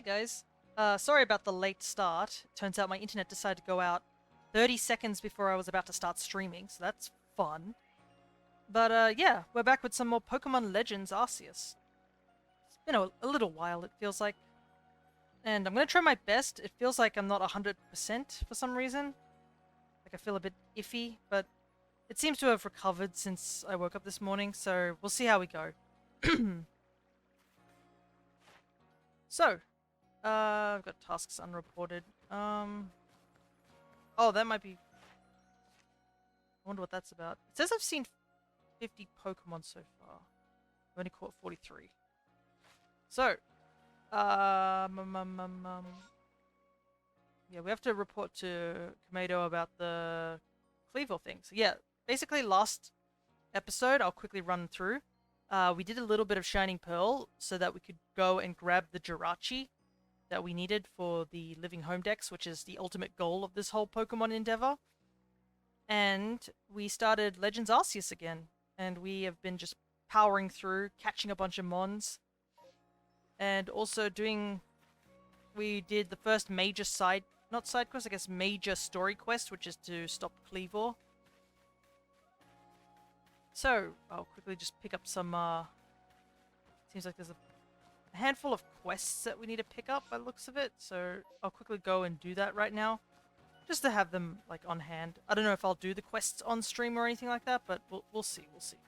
Hey guys. Sorry about the late start. Turns out my internet decided to go out 30 seconds before I was about to start streaming, so that's fun. But yeah, we're back with some more Pokemon Legends Arceus. It's been a little while, it feels like. And I'm gonna try my best. It feels like I'm not 100% for some reason. Like I feel a bit iffy, but it seems to have recovered since I woke up this morning, so we'll see how we go. So, I've got tasks unreported. Oh, that might be... I wonder what that's about. It says I've seen 50 Pokemon so far. I've only caught 43. So, yeah, we have to report to Kamado about the Cleaville thing. So yeah, basically last episode, I'll quickly run through. We did a little bit of Shining Pearl so that we could go and grab the Jirachi that we needed for the Living Home Dex, which is the ultimate goal of this whole Pokemon endeavor. And we started Legends Arceus again, and we have been just powering through, catching a bunch of Mons, and also doing... We did the first major not side quest, I guess major story quest, which is to stop Cleavor. So, I'll quickly just pick up some, seems like there's a handful of quests that we need to pick up by the looks of it, so I'll quickly go and do that right now, just to have them, like, on hand. I don't know if I'll do the quests on stream or anything like that, but we'll see, we'll see.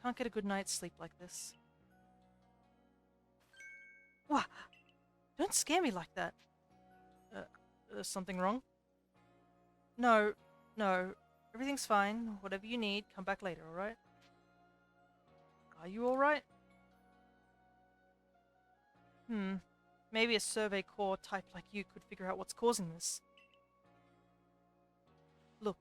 Can't get a good night's sleep like this. Wah! Don't scare me like that. There's something wrong? No, no, everything's fine. Whatever you need, come back later, alright? Are you alright? Maybe a Survey Corps type like you could figure out what's causing this. Look,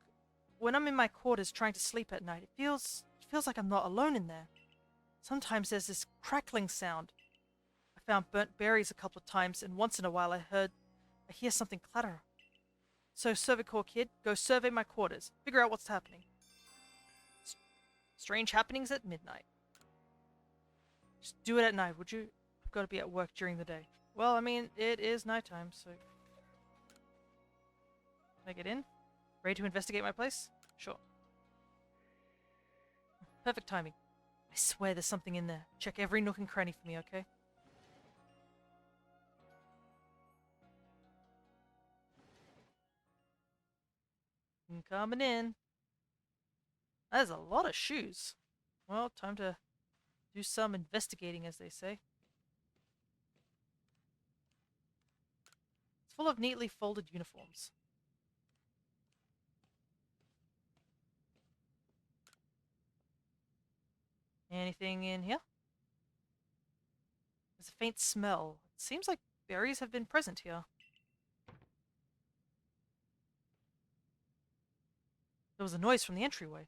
when I'm in my quarters trying to sleep at night, it feels like I'm not alone in there. Sometimes there's this crackling sound. I found burnt berries a couple of times, and once in a while I hear something clatter. So, Survey Corps kid, go survey my quarters. Figure out what's happening. Strange happenings at midnight. Just do it at night, would you? I've got to be at work during the day. Well, I mean, it is nighttime, so... Can I get in? Ready to investigate my place? Sure. Perfect timing. I swear there's something in there. Check every nook and cranny for me, okay? I'm coming in. That is a lot of shoes. Well, time to do some investigating, as they say. It's full of neatly folded uniforms. Anything in here? There's a faint smell. It seems like berries have been present here. There was a noise from the entryway.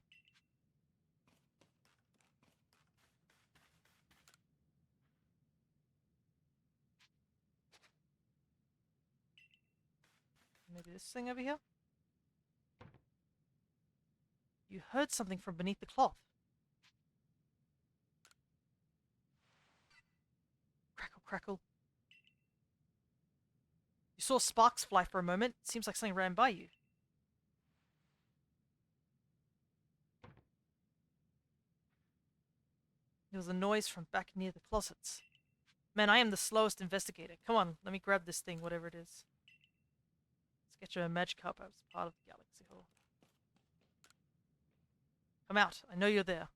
Maybe this thing over here? You heard something from beneath the cloth. Crackle, crackle. You saw sparks fly for a moment. Seems like something ran by you. There was a noise from back near the closets. Man, I am the slowest investigator. Come on, let me grab this thing, whatever it is. Let's get you a Magikarp as part of the Galaxy Hall. Come out, I know you're there.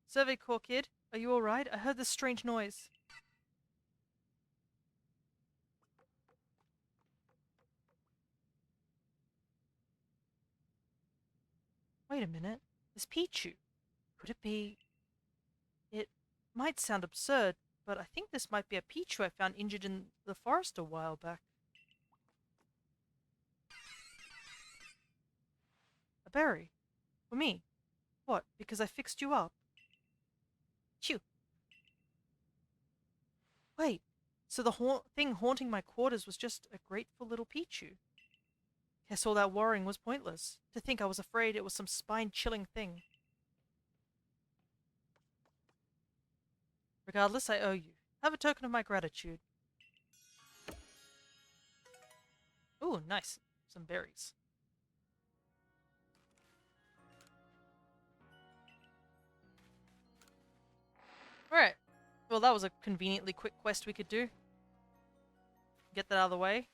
Survey Corps kid, are you alright? I heard this strange noise. Wait a minute. This Pichu. Could it be... It might sound absurd, but I think this might be a Pichu I found injured in the forest a while back. A berry? For me? What, because I fixed you up? Chew. Wait, so the thing haunting my quarters was just a grateful little Pichu? Guess all that worrying was pointless. To think I was afraid it was some spine-chilling thing. Regardless, I owe you. Have a token of my gratitude. Ooh, nice. Some berries. Alright. Well, that was a conveniently quick quest we could do. Get that out of the way.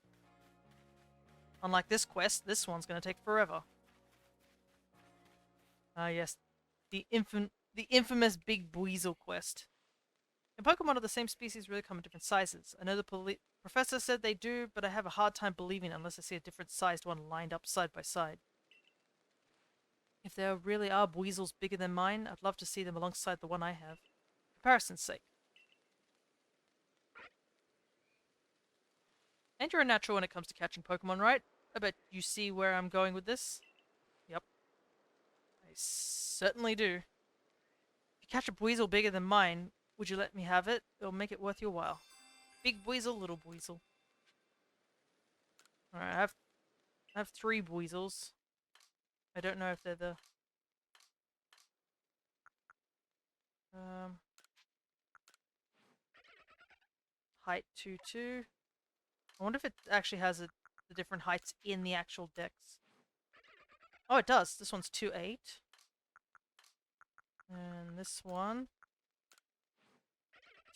Unlike this quest, this one's going to take forever. Ah, yes. The infamous Big Buizel quest. And Pokemon of the same species really come in different sizes. I know the professor said they do, but I have a hard time believing it unless I see a different sized one lined up side by side. If there really are Buizels bigger than mine, I'd love to see them alongside the one I have. For comparison's sake. And you're a natural when it comes to catching Pokemon, right? I bet you see where I'm going with this. Yep. I certainly do. If you catch a Buizel bigger than mine, would you let me have it? It'll make it worth your while. Big Buizel, little Buizel. Alright, I have 3 Buizels. I don't know if they're the... Height 2-2. I wonder if it actually has the different heights in the actual decks. Oh, it does. This one's 2-8. And this one...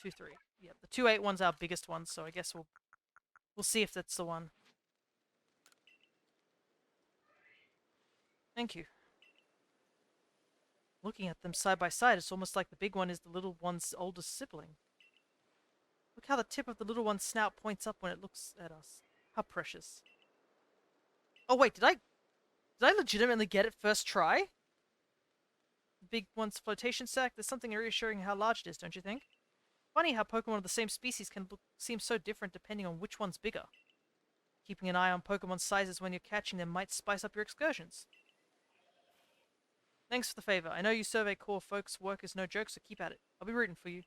2-3. Yeah, the 2-8 one's our biggest one, so I guess we'll see if that's the one. Thank you. Looking at them side by side, it's almost like the big one is the little one's oldest sibling. Look how the tip of the little one's snout points up when it looks at us. How precious. Oh wait, did I legitimately get it first try? The big one's flotation sac? There's something reassuring how large it is, don't you think? Funny how Pokemon of the same species can seem so different depending on which one's bigger. Keeping an eye on Pokemon's sizes when you're catching them might spice up your excursions. Thanks for the favor. I know you Survey Corps folks' work is no joke, so keep at it. I'll be rooting for you.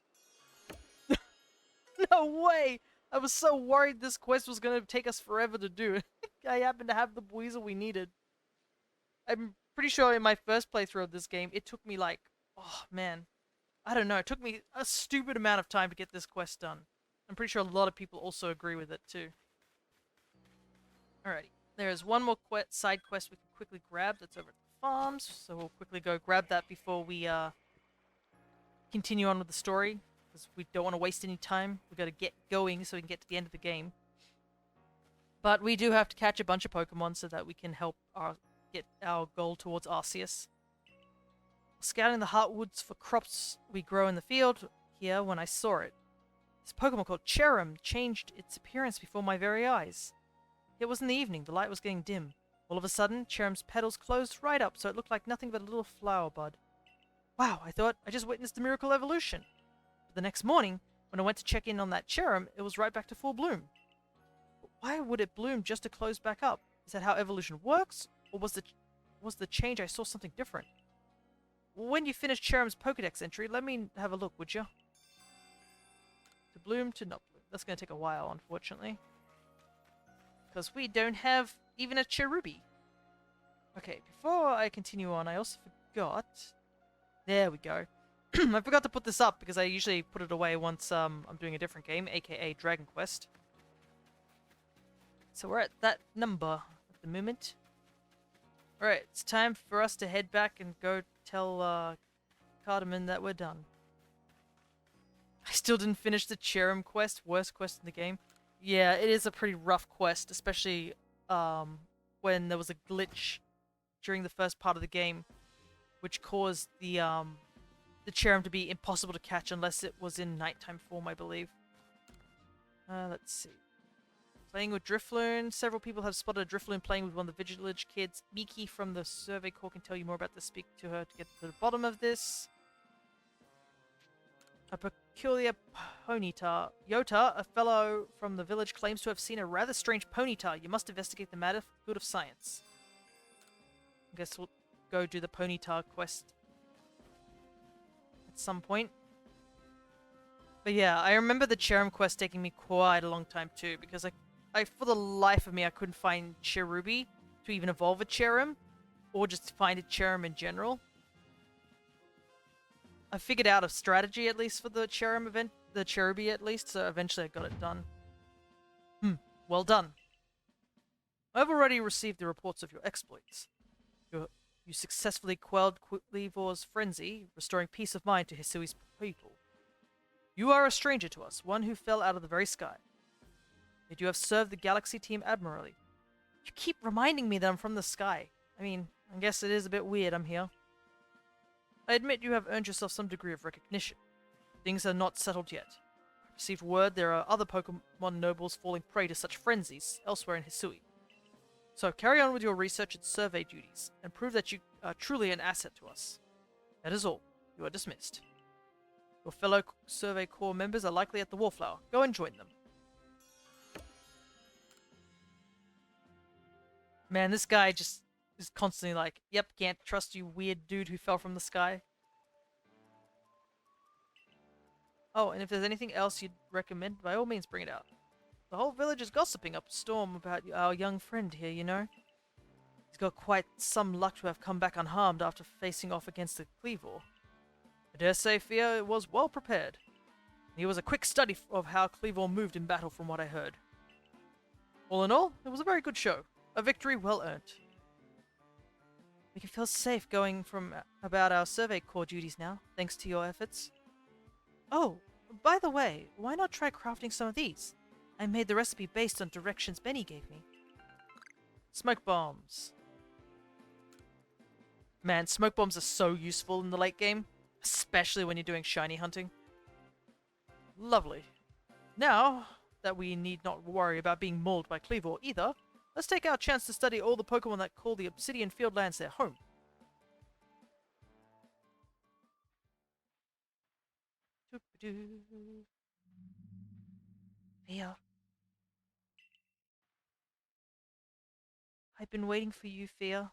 No way! I was so worried this quest was going to take us forever to do. I happened to have the Buizel we needed. I'm pretty sure in my first playthrough of this game, it took me like, oh man, I don't know, it took me a stupid amount of time to get this quest done. I'm pretty sure a lot of people also agree with it too. Alrighty, there's one more side quest we can quickly grab that's over at the farms, so we'll quickly go grab that before we continue on with the story. Because we don't want to waste any time. We've got to get going so we can get to the end of the game. But we do have to catch a bunch of Pokemon so that we can help get our goal towards Arceus. Scouting the heartwoods for crops we grow in the field here when I saw it. This Pokemon called Cherrim changed its appearance before my very eyes. It was in the evening, the light was getting dim. All of a sudden, Cherrim's petals closed right up so it looked like nothing but a little flower bud. Wow, I thought I just witnessed the miracle evolution. But the next morning, when I went to check in on that Cherrim, it was right back to full bloom. But why would it bloom just to close back up? Is that how evolution works? Or was the change I saw something different? When you finish Cherrim's Pokedex entry, let me have a look, would you? To bloom to not bloom. That's going to take a while, unfortunately. Because we don't have even a Cherubi. Okay, before I continue on, I also forgot... There we go. I forgot to put this up because I usually put it away once I'm doing a different game, aka Dragon Quest. So we're at that number at the moment. Alright, it's time for us to head back and go tell Cardamom that we're done. I still didn't finish the Cherrim quest, worst quest in the game. Yeah, it is a pretty rough quest, especially when there was a glitch during the first part of the game, which caused the Cherrim to be impossible to catch unless it was in nighttime form, I believe. Let's see. Playing with Drifloon. Several people have spotted a Drifloon playing with one of the Village kids. Miki from the Survey Corps can tell you more about this. Speak to her to get to the bottom of this. A peculiar Ponyta. Yota, a fellow from the village, claims to have seen a rather strange Ponyta. You must investigate the matter for the good of science. I guess we'll go do the Ponyta quest at some point. But yeah, I remember the Cherrim quest taking me quite a long time too, because I for the life of me, I couldn't find Cherubi. to even evolve a Cherim, or just to find a Cherim in general. I figured out a strategy at least for the Cherim event, the Cherubi at least, so eventually I got it done. Well done. I've already received the reports of your exploits. You successfully quelled Kleevor's frenzy, restoring peace of mind to Hisui's people. You are a stranger to us, one who fell out of the very sky. Yet you have served the Galaxy team admirably. You keep reminding me that I'm from the sky. I mean, I guess it is a bit weird I'm here. I admit you have earned yourself some degree of recognition. Things are not settled yet. I received word there are other Pokemon nobles falling prey to such frenzies elsewhere in Hisui. So carry on with your research and survey duties, and prove that you are truly an asset to us. That is all. You are dismissed. Your fellow Survey Corps members are likely at the Wallflower. Go and join them. Man, this guy just is constantly like, yep, can't trust you, weird dude who fell from the sky. Oh, and if there's anything else you'd recommend, by all means bring it out. The whole village is gossiping up a storm about our young friend here, you know. He's got quite some luck to have come back unharmed after facing off against the Kleevor. I dare say Fia was well prepared. He was a quick study of how Kleevor moved in battle from what I heard. All in all, it was a very good show. A victory well earned. We can feel safe going about our Survey Corps duties now, thanks to your efforts. Oh, by the way, why not try crafting some of these? I made the recipe based on directions Benny gave me. Smoke bombs. Man, smoke bombs are so useful in the late game, especially when you're doing shiny hunting. Lovely. Now that we need not worry about being mauled by Kleevor either, let's take our chance to study all the Pokemon that call the Obsidian Fieldlands their home. Fia. I've been waiting for you, Fia.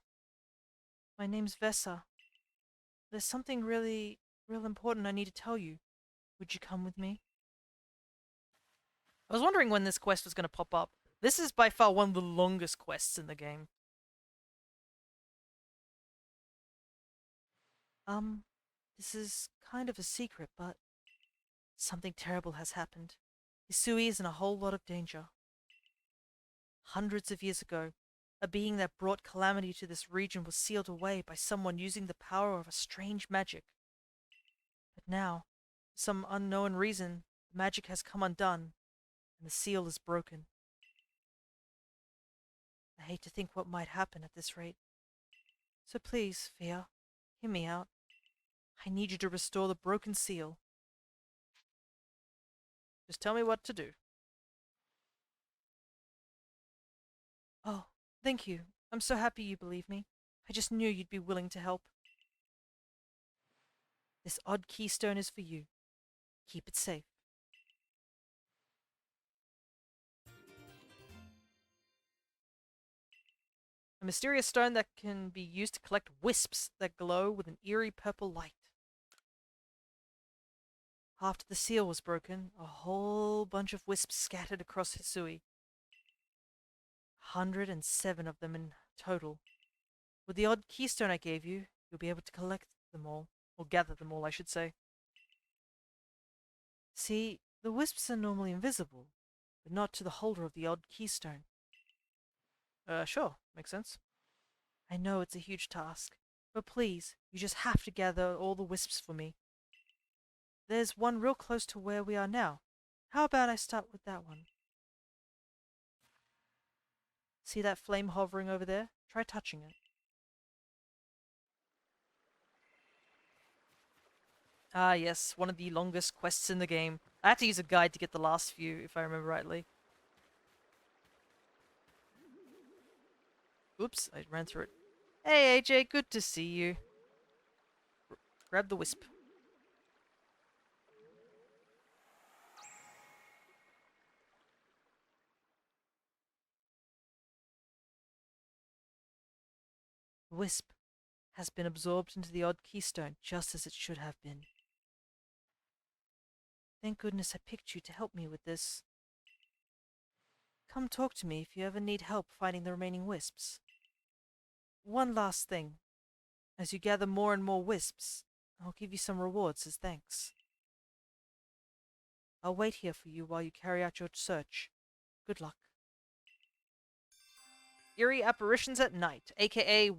My name's Vesa. There's something real important I need to tell you. Would you come with me? I was wondering when this quest was going to pop up. This is by far one of the longest quests in the game. This is kind of a secret, but something terrible has happened. Hisui is in a whole lot of danger. Hundreds of years ago, a being that brought calamity to this region was sealed away by someone using the power of a strange magic. But now, for some unknown reason, the magic has come undone, and the seal is broken. I hate to think what might happen at this rate. So please, Fia, hear me out. I need you to restore the broken seal. Just tell me what to do. Oh, thank you. I'm so happy you believe me. I just knew you'd be willing to help. This odd keystone is for you. Keep it safe. A mysterious stone that can be used to collect wisps that glow with an eerie purple light. After the seal was broken, a whole bunch of wisps scattered across Hisui. 107 of them in total. With the odd keystone I gave you, you'll be able to collect them all. Or gather them all, I should say. See, the wisps are normally invisible, but not to the holder of the odd keystone. Sure. Makes sense. I know it's a huge task, but please, you just have to gather all the wisps for me. There's one real close to where we are now. How about I start with that one? See that flame hovering over there? Try touching it. Ah, yes, one of the longest quests in the game. I had to use a guide to get the last few, if I remember rightly. Oops, I ran through it. Hey, AJ, good to see you. Grab the wisp. The wisp has been absorbed into the odd keystone, just as it should have been. Thank goodness I picked you to help me with this. Come talk to me if you ever need help finding the remaining wisps. one last thing. As you gather more and more wisps, I'll give you some rewards as thanks. I'll wait here for you while you carry out your search. Good luck. Eerie Apparitions at Night, aka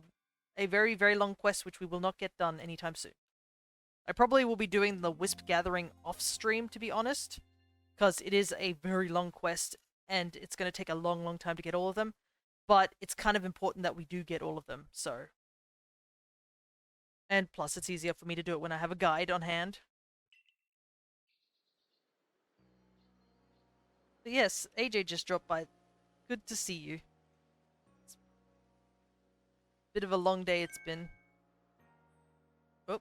a very, very long quest which we will not get done anytime soon. I probably will be doing the wisp gathering off stream, to be honest, because it is a very long quest and it's going to take a long, long time to get all of them. But it's kind of important that we do get all of them, so. And plus, it's easier for me to do it when I have a guide on hand. But yes, AJ just dropped by. Good to see you. It's a bit of a long day it's been. Oh.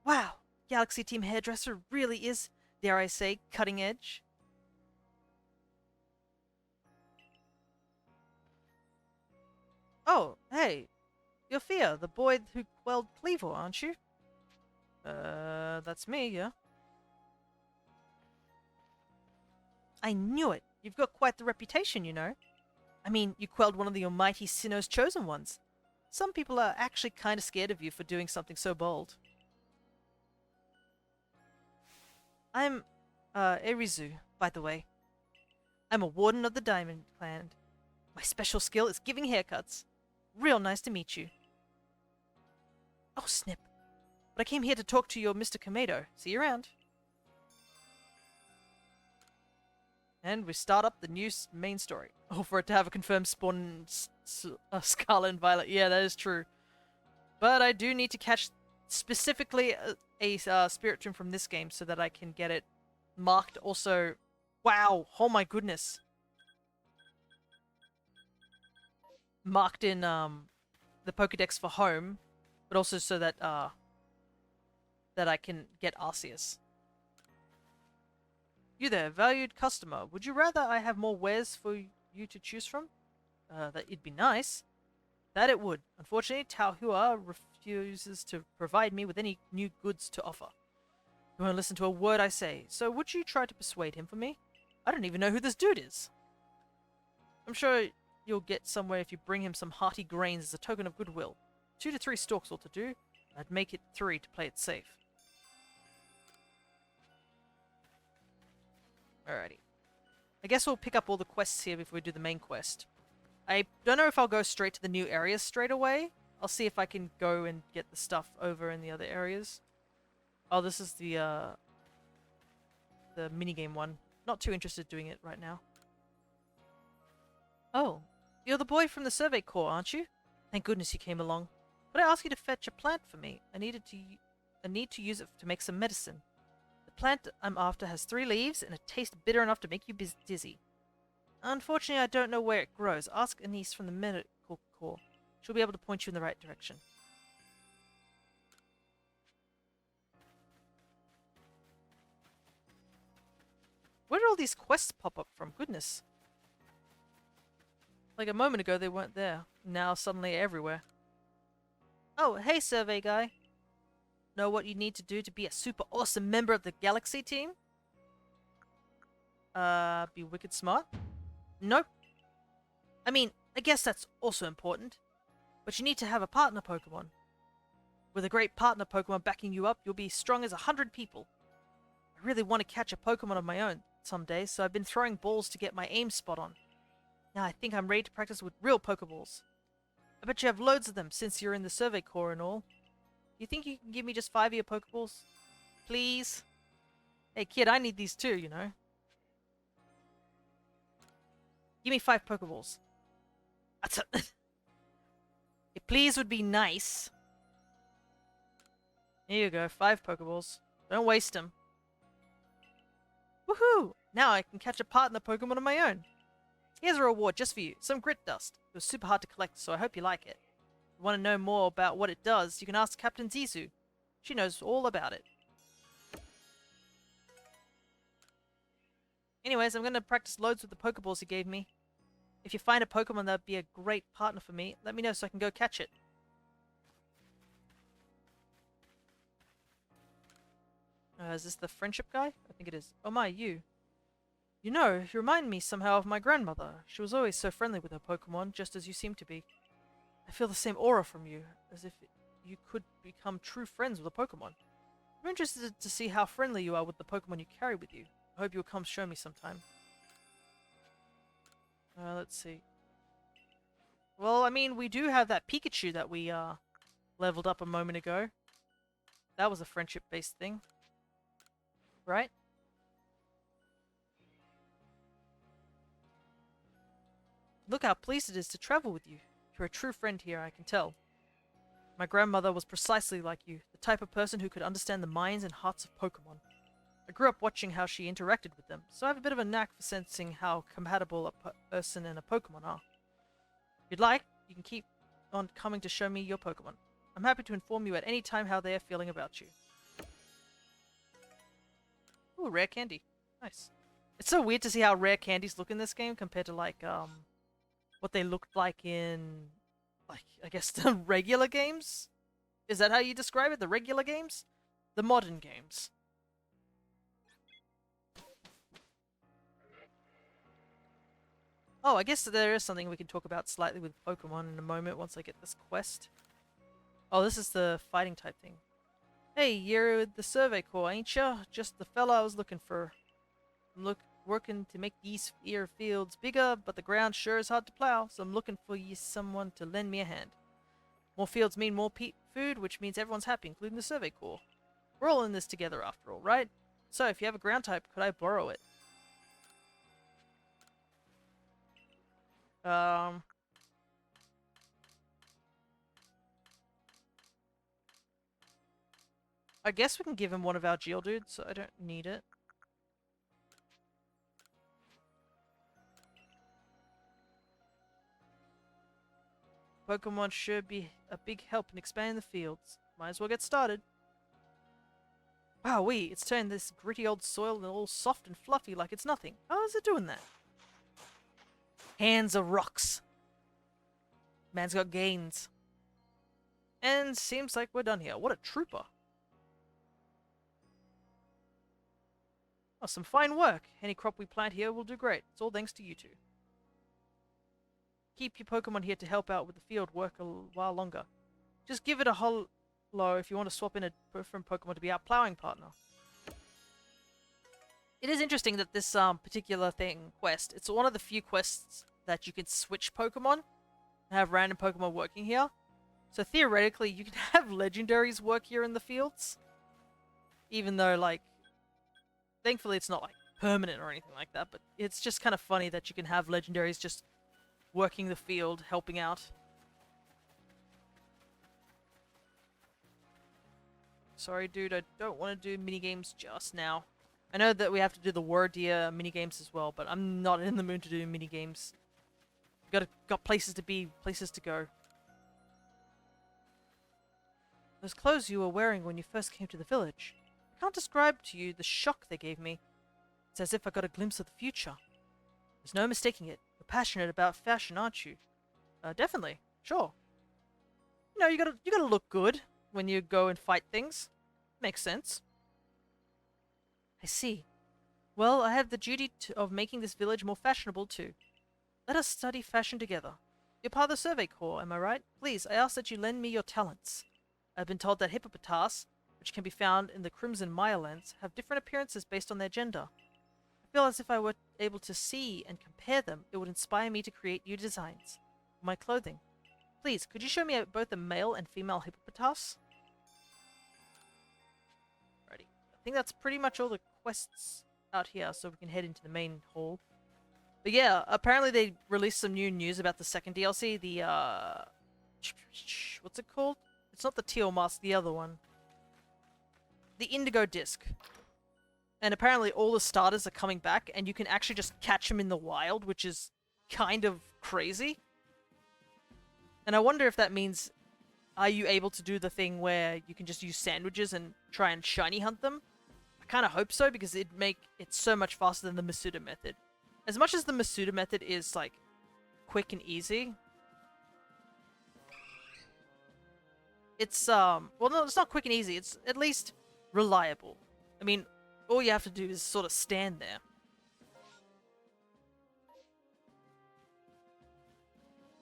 Wow, Galaxy Team Hairdresser really is, dare I say, cutting edge. Oh, hey, you're Fia, the boy who quelled Cleaver, aren't you? That's me, yeah. I knew it. You've got quite the reputation, you know. I mean, you quelled one of the almighty Sinnoh's chosen ones. Some people are actually kind of scared of you for doing something so bold. I'm, Erizu, by the way. I'm a warden of the Diamond Clan. My special skill is giving haircuts. Real nice to meet you. Oh, snip. But I came here to talk to your Mr. Komedo. See you around. And we start up the new main story. Oh, for it to have a confirmed spawn in Scarlet and Violet. Yeah, that is true. But I do need to catch specifically a Spirit Tomb from this game so that I can get it marked also. Wow, oh my goodness. Marked in the Pokedex for home, but also so that that I can get Arceus. You there, valued customer. Would you rather I have more wares for you to choose from? That it'd be nice. That it would. Unfortunately, Taohua refuses to provide me with any new goods to offer. You won't listen to a word I say, so would you try to persuade him for me? I don't even know who this dude is. I'm sure you'll get somewhere if you bring him some hearty grains as a token of goodwill. 2 to 3 stalks ought to do. I'd make it 3 to play it safe. Alrighty. I guess we'll pick up all the quests here before we do the main quest. I don't know if I'll go straight to the new areas straight away. I'll see if I can go and get the stuff over in the other areas. Oh, this is the minigame one. Not too interested in doing it right now. Oh, you're the boy from the Survey Corps, aren't you? Thank goodness you came along. But I asked you to fetch a plant for me. I need to use it to make some medicine. The plant I'm after has 3 leaves and it tastes bitter enough to make you dizzy. Unfortunately, I don't know where it grows. Ask Anise from the Medical Corps. She'll be able to point you in the right direction. Where did all these quests pop up from? Goodness. Like a moment ago they weren't there. Now suddenly everywhere. Oh, hey survey guy. Know what you need to do to be a super awesome member of the Galaxy team? Be wicked smart? Nope. I mean, I guess that's also important. But you need to have a partner Pokemon. With a great partner Pokemon backing you up, you'll be strong as 100 people. I really want to catch a Pokemon of my own someday, so I've been throwing balls to get my aim spot on. Now I think I'm ready to practice with real Pokeballs. I bet you have loads of them since you're in the Survey Corps and all. You think you can give me just 5 of your Pokeballs? Please? Hey kid, I need these too, you know. Give me 5 Pokeballs. That's a please would be nice. Here you go, 5 Pokeballs. Don't waste them. Woohoo! Now I can catch a partner Pokemon of my own. Here's a reward just for you, some grit dust. It was super hard to collect, so I hope you like it. If you want to know more about what it does, you can ask Captain Zizu. She knows all about it. Anyways, I'm going to practice loads with the Pokeballs he gave me. If you find a Pokemon that would be a great partner for me, let me know so I can go catch it. Is this the friendship guy? I think it is. Oh my, you. You know, you remind me somehow of my grandmother. She was always so friendly with her Pokemon, just as you seem to be. I feel the same aura from you, as if you could become true friends with a Pokemon. I'm interested to see how friendly you are with the Pokemon you carry with you. I hope you'll come show me sometime. Let's see. Well, I mean, we do have that Pikachu that we leveled up a moment ago. That was a friendship-based thing. Right? Look how pleased it is to travel with you. You're a true friend here, I can tell. My grandmother was precisely like you, the type of person who could understand the minds and hearts of Pokemon. I grew up watching how she interacted with them, so I have a bit of a knack for sensing how compatible a person and a Pokemon are. If you'd like, you can keep on coming to show me your Pokemon. I'm happy to inform you at any time how they are feeling about you. Ooh, rare candy. Nice. It's so weird to see how rare candies look in this game compared to, like, what they looked like in, like, I guess the regular games? Is that how you describe it? The regular games? The modern games. Oh, I guess there is something we can talk about slightly with Pokemon in a moment once I get this quest. Oh, this is the fighting type thing. Hey, you're the Survey Corps, ain't ya? Just the fella I was looking for. I'm working to make these here fields bigger, but the ground sure is hard to plow, so I'm looking for someone to lend me a hand. More fields mean more food, which means everyone's happy, including the Survey Corps. We're all in this together after all, right? So, if you have a ground type, could I borrow it? I guess we can give him one of our Geodudes, so I don't need it. Pokemon should be a big help in expanding the fields. Might as well get started. Wowee, it's turned this gritty old soil all soft and fluffy like it's nothing. How is it doing that? Hands are rocks. Man's got gains. And seems like we're done here. What a trooper. Oh, some fine work. Any crop we plant here will do great. It's all thanks to you two. Keep your Pokemon here to help out with the field work a while longer. Just give it a hello if you want to swap in a different Pokemon to be our plowing partner. It is interesting that this particular quest, it's one of the few quests that you can switch Pokemon and have random Pokemon working here. So theoretically, you can have legendaries work here in the fields. Even though, like, thankfully it's not, like, permanent or anything like that, but it's just kind of funny that you can have legendaries just working the field, helping out. Sorry, dude, I don't want to do minigames just now. I know that we have to do the Wordia minigames as well, but I'm not in the mood to do minigames. Got places to be, places to go. Those clothes you were wearing when you first came to the village. I can't describe to you the shock they gave me. It's as if I got a glimpse of the future. There's no mistaking it. You're passionate about fashion, aren't you? Definitely. Sure. You know, you gotta look good when you go and fight things. Makes sense. I see. Well, I have the duty of making this village more fashionable too. Let us study fashion together. You're part of the Survey Corps, am I right? Please, I ask that you lend me your talents. I've been told that hippopotas, which can be found in the Crimson Mirelands, have different appearances based on their gender. I feel as if I were able to see and compare them, it would inspire me to create new designs for my clothing. Please, could you show me both a male and female hippopotas? Alrighty. I think that's pretty much all the quests out here, so we can head into the main hall. But yeah, apparently they released some new news about the second DLC, the, what's it called? It's not the Teal Mask, the other one. The Indigo Disc. And apparently all the starters are coming back, and you can actually just catch them in the wild, which is kind of crazy. And I wonder if that means, are you able to do the thing where you can just use sandwiches and try and shiny hunt them? I kind of hope so, because it'd make it so much faster than the Masuda method. As much as the Masuda method is, like, quick and easy, it's, well, no, it's not quick and easy. It's at least reliable. I mean, all you have to do is sort of stand there.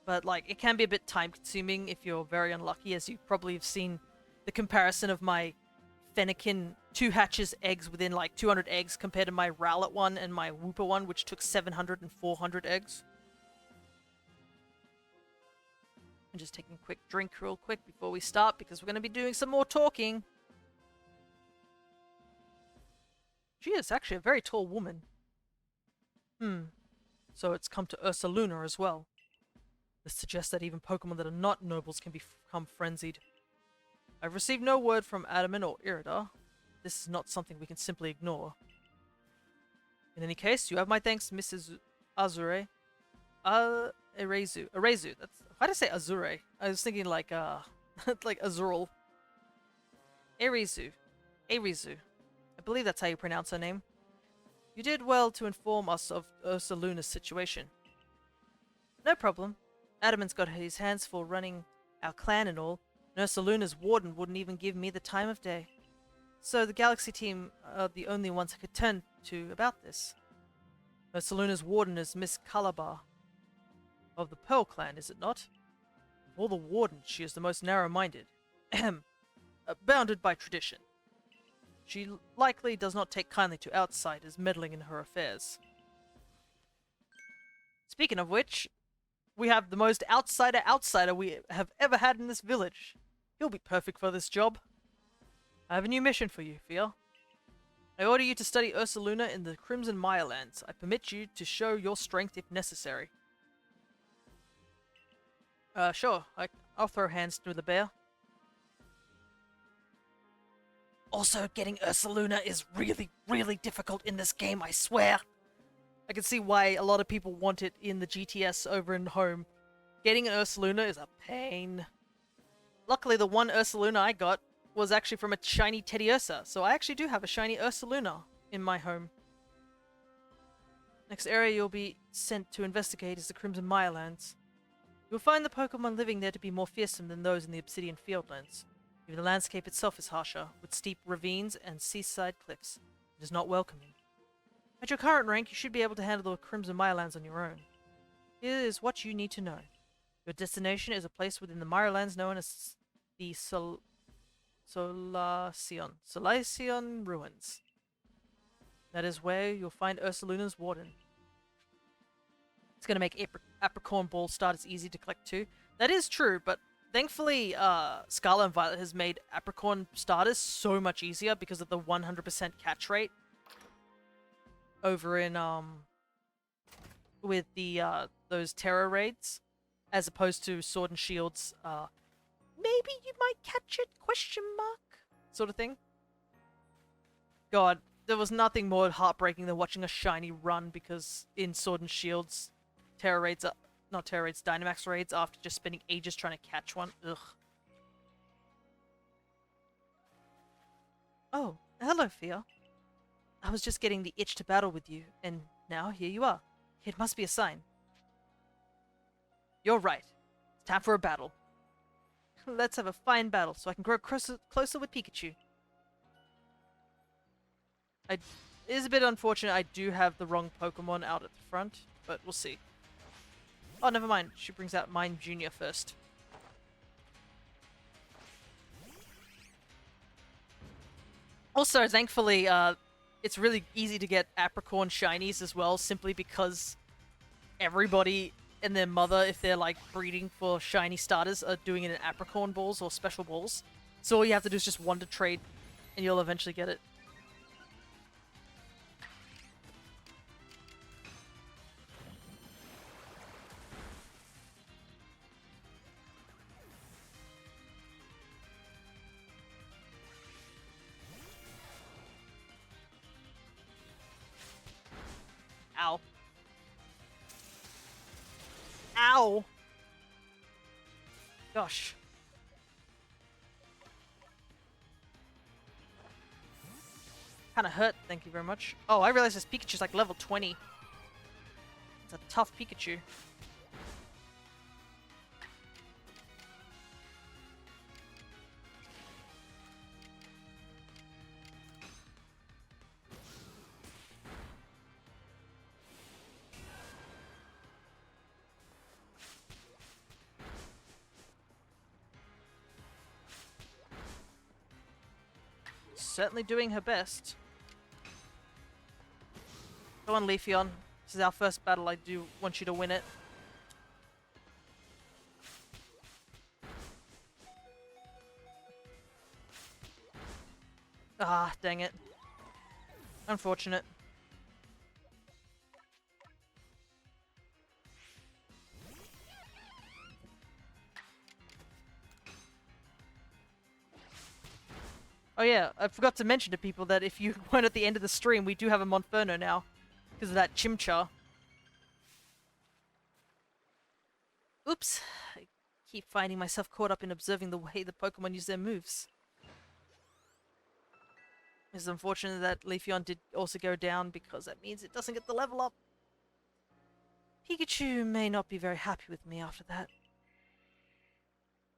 but like it can be a bit time consuming if you're very unlucky, as you probably have seen the comparison of my Fennekin 2 hatches eggs within like 200 eggs compared to my Rowlet one and my Wooper one, which took 700 and 400 eggs. I'm just taking a quick drink real quick before we start because we're going to be doing some more talking. She is actually a very tall woman. So it's come to Ursaluna as well. This suggests that even Pokemon that are not nobles can become frenzied. I've received no word from Adaman or Irida. This is not something we can simply ignore. In any case, you have my thanks, Mrs. Azure. Erezu. Erezu. Why did I say Azure? I was thinking like, like Azurl. Erezu. Erezu. I believe that's how you pronounce her name. You did well to inform us of Ursaluna's situation. No problem. Adaman's got his hands full running our clan and all. And Ursaluna's warden wouldn't even give me the time of day. So the Galaxy team are the only ones I could turn to about this. Ursaluna's warden is Miss Calabar of the Pearl clan, is it not? Of all the wardens, she is the most narrow-minded. Bounded by tradition. She likely does not take kindly to outsiders meddling in her affairs. Speaking of which, we have the most outsider we have ever had in this village. He'll be perfect for this job. I have a new mission for you, Fia. I order you to study Ursaluna in the Crimson Mirelands. I permit you to show your strength if necessary. Sure. I'll throw hands through the bear. Also, getting Ursaluna is really, really difficult in this game, I swear. I can see why a lot of people want it in the GTS over in home. Getting an Ursaluna is a pain. Luckily, the one Ursaluna I got was actually from a shiny Teddiursa, so I actually do have a shiny Ursaluna in my home. Next area you'll be sent to investigate is the Crimson Mirelands. You'll find the Pokemon living there to be more fearsome than those in the Obsidian Fieldlands. Even the landscape itself is harsher, with steep ravines and seaside cliffs. It is not welcoming. At your current rank, you should be able to handle the Crimson Mirelands on your own. Here is what you need to know. Your destination is a place within the Mirelands known as the Solaceon Ruins. That is where you'll find Ursaluna's warden. It's going to make Apricorn Ball starters easy to collect too. That is true, but thankfully, Scarlet and Violet has made Apricorn starters so much easier because of the 100% catch rate over in, with the, those Terror raids, as opposed to Sword and Shield's, maybe you might catch it, question mark, sort of thing. God, there was nothing more heartbreaking than watching a shiny run because in Sword and Shield's Terror raids, not Terror raids, Dynamax raids after just spending ages trying to catch one. Ugh. Oh, hello, Fia. I was just getting the itch to battle with you, and now here you are. It must be a sign. You're right. It's time for a battle. Let's have a fine battle so I can grow closer with Pikachu. It is a bit unfortunate I do have the wrong Pokemon out at the front, but we'll see. Oh, never mind. She brings out Mine Jr. first. Also, thankfully, it's really easy to get Apricorn shinies as well, simply because everybody and their mother, if they're like breeding for shiny starters, are doing it in Apricorn balls or special balls. So all you have to do is just Wonder Trade, and you'll eventually get it. Ow. Ow! Gosh. Kinda hurt, thank you very much. Oh, I realized this Pikachu's like level 20. It's a tough Pikachu. certainly doing her best. Go on, Leafeon. This is our first battle. I do want you to win it. Ah, dang it. Unfortunate. Oh yeah, I forgot to mention to people that if you weren't at the end of the stream, we do have a Monferno now. Because of that Chimchar. Oops. I keep finding myself caught up in observing the way the Pokemon use their moves. It's unfortunate that Leafeon did also go down because that means it doesn't get the level up. Pikachu may not be very happy with me after that.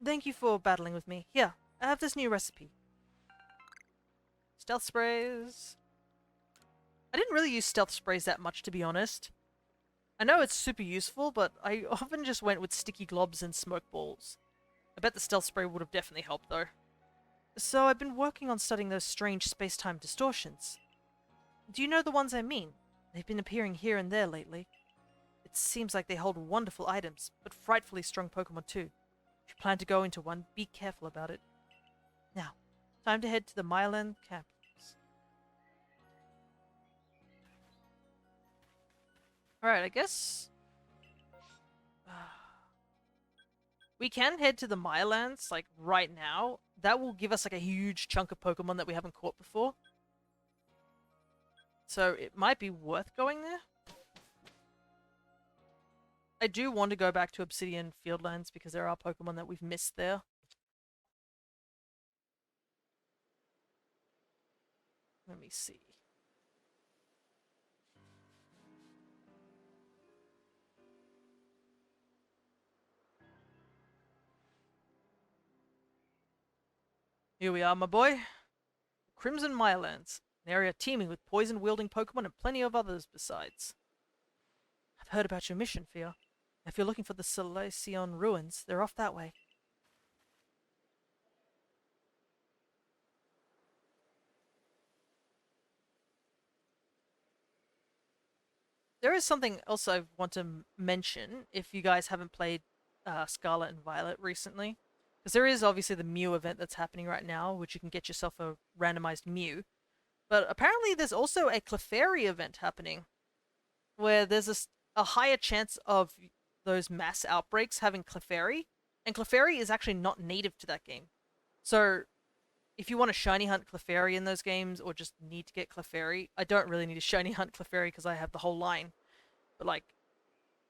Thank you for battling with me. Here, I have this new recipe. Stealth sprays. I didn't really use stealth sprays that much, to be honest. I know it's super useful, but I often just went with sticky globs and smoke balls. I bet the stealth spray would have definitely helped, though. So I've been working on studying those strange space-time distortions. Do you know the ones I mean? They've been appearing here and there lately. It seems like they hold wonderful items, but frightfully strong Pokemon too. If you plan to go into one, be careful about it. Now, time to head to the Myland campus. Alright, I guess... we can head to the Mylands, like, right now. That will give us, like, a huge chunk of Pokemon that we haven't caught before. So, it might be worth going there. I do want to go back to Obsidian Fieldlands because there are Pokemon that we've missed there. Let me see. Here we are, my boy. Crimson Mylands, an area teeming with poison-wielding Pokemon and plenty of others besides. I've heard about your mission, Fia. If you're looking for the Solaceon ruins, they're off that way. There is something else I want to mention if you guys haven't played Scarlet and Violet recently. Because there is obviously the Mew event that's happening right now, which you can get yourself a randomized Mew. But apparently there's also a Clefairy event happening, where there's a higher chance of those mass outbreaks having Clefairy. And Clefairy is actually not native to that game. So if you want to shiny hunt Clefairy in those games, or just need to get Clefairy, I don't really need to shiny hunt Clefairy because I have the whole line. But like,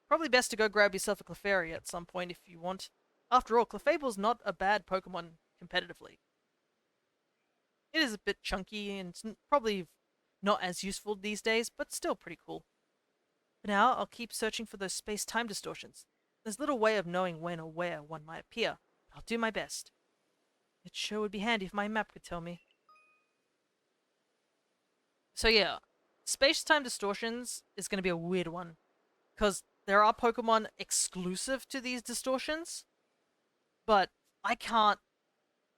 probably best to go grab yourself a Clefairy at some point if you want. After all, Clefable's not a bad Pokemon competitively. It is a bit chunky and it's probably not as useful these days, but still pretty cool. For now, I'll keep searching for those space-time distortions. There's little way of knowing when or where one might appear. I'll do my best. It sure would be handy if my map could tell me. So yeah, space-time distortions is going to be a weird one. Because there are Pokemon exclusive to these distortions, but I can't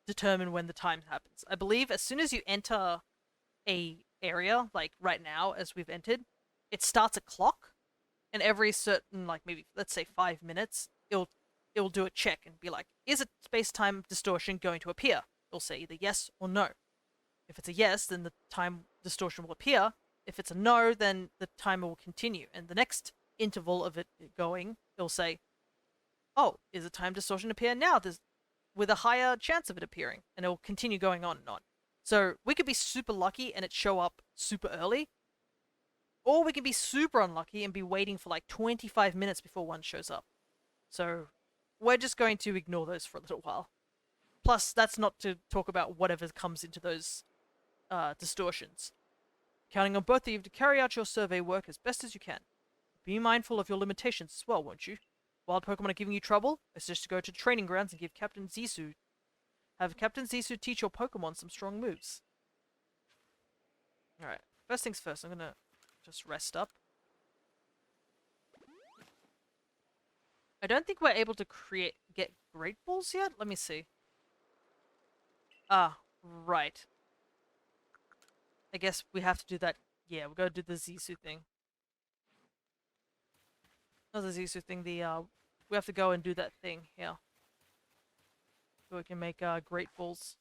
determine when the time happens. I believe as soon as you enter a area, like right now as we've entered, it starts a clock, and every certain, like maybe let's say 5 minutes, it'll do a check and be like, is a space-time distortion going to appear? It'll say either yes or no. If it's a yes, then the time distortion will appear. If it's a no, then the timer will continue, and the next interval of it going, it'll say, oh, is a time distortion appear now? There's with a higher chance of it appearing, and it will continue going on and on. So we could be super lucky and it show up super early, or we can be super unlucky and be waiting for like 25 minutes before one shows up. So we're just going to ignore those for a little while. Plus, that's not to talk about whatever comes into those distortions. Counting on both of you to carry out your survey work as best as you can. Be mindful of your limitations as well, won't you? Wild Pokemon are giving you trouble? It's just to go to the training grounds and have Captain Zissou teach your Pokemon some strong moves. Alright, first things first, I'm gonna just rest up. I don't think we're able to get Great Balls yet? Let me see. Ah, right. I guess we have to do that. Yeah, we gotta do the Zisu thing. Not the Zisu thing, we have to go and do that thing, yeah. So we can make, great balls.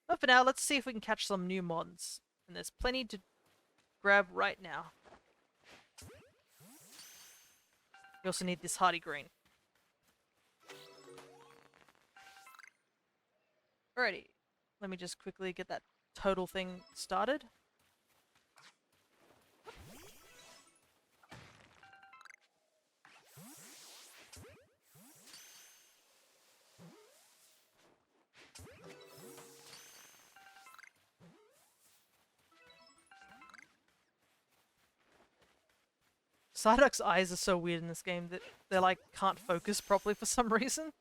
But for now, let's see if we can catch some new mods. And there's plenty to grab right now. We also need this hardy green. Alrighty. Let me just quickly get that total thing started. Psyduck's eyes are so weird in this game that they like can't focus properly for some reason.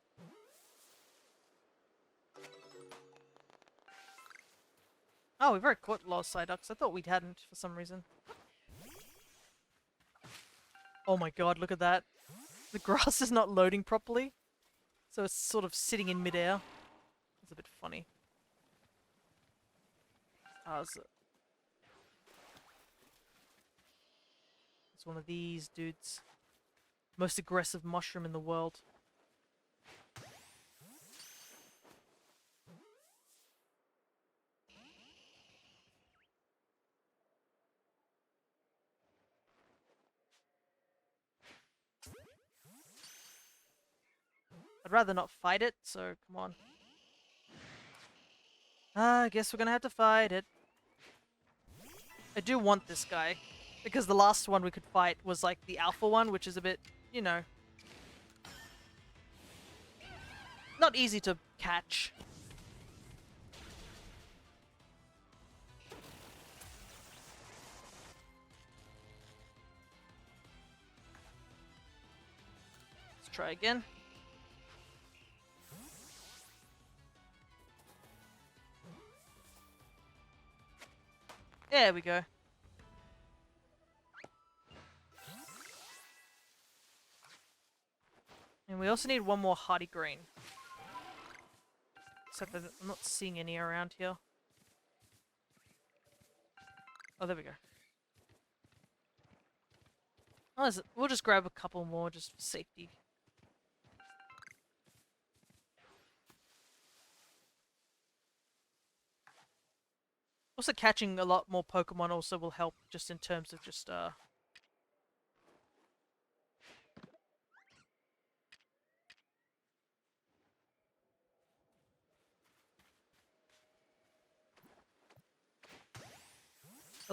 Oh, we've already caught lost Psyducks. I thought we hadn't for some reason. Oh my god, look at that. The grass is not loading properly. So it's sort of sitting in midair. It's a bit funny. It's one of these dudes. Most aggressive mushroom in the world. I'd rather not fight it, so come on. I guess we're gonna have to fight it. I do want this guy. Because the last one we could fight was like the alpha one, which is a bit, you know, not easy to catch. Let's try again. There we go. And we also need one more hardy green. Except that I'm not seeing any around here. Oh, there we go. Oh, we'll just grab a couple more just for safety. Also, catching a lot more Pokemon also will help just in terms of just, it'll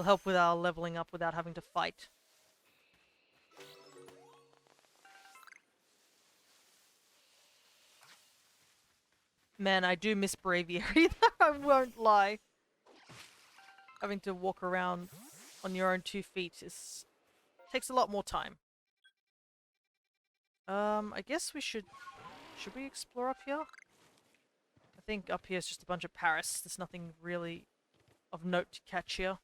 help with our leveling up without having to fight. Man, I do miss Braviary, I won't lie. Having to walk around on your own 2 feet takes a lot more time. I guess we should we explore up here? I think up here is just a bunch of Paris. There's nothing really of note to catch here.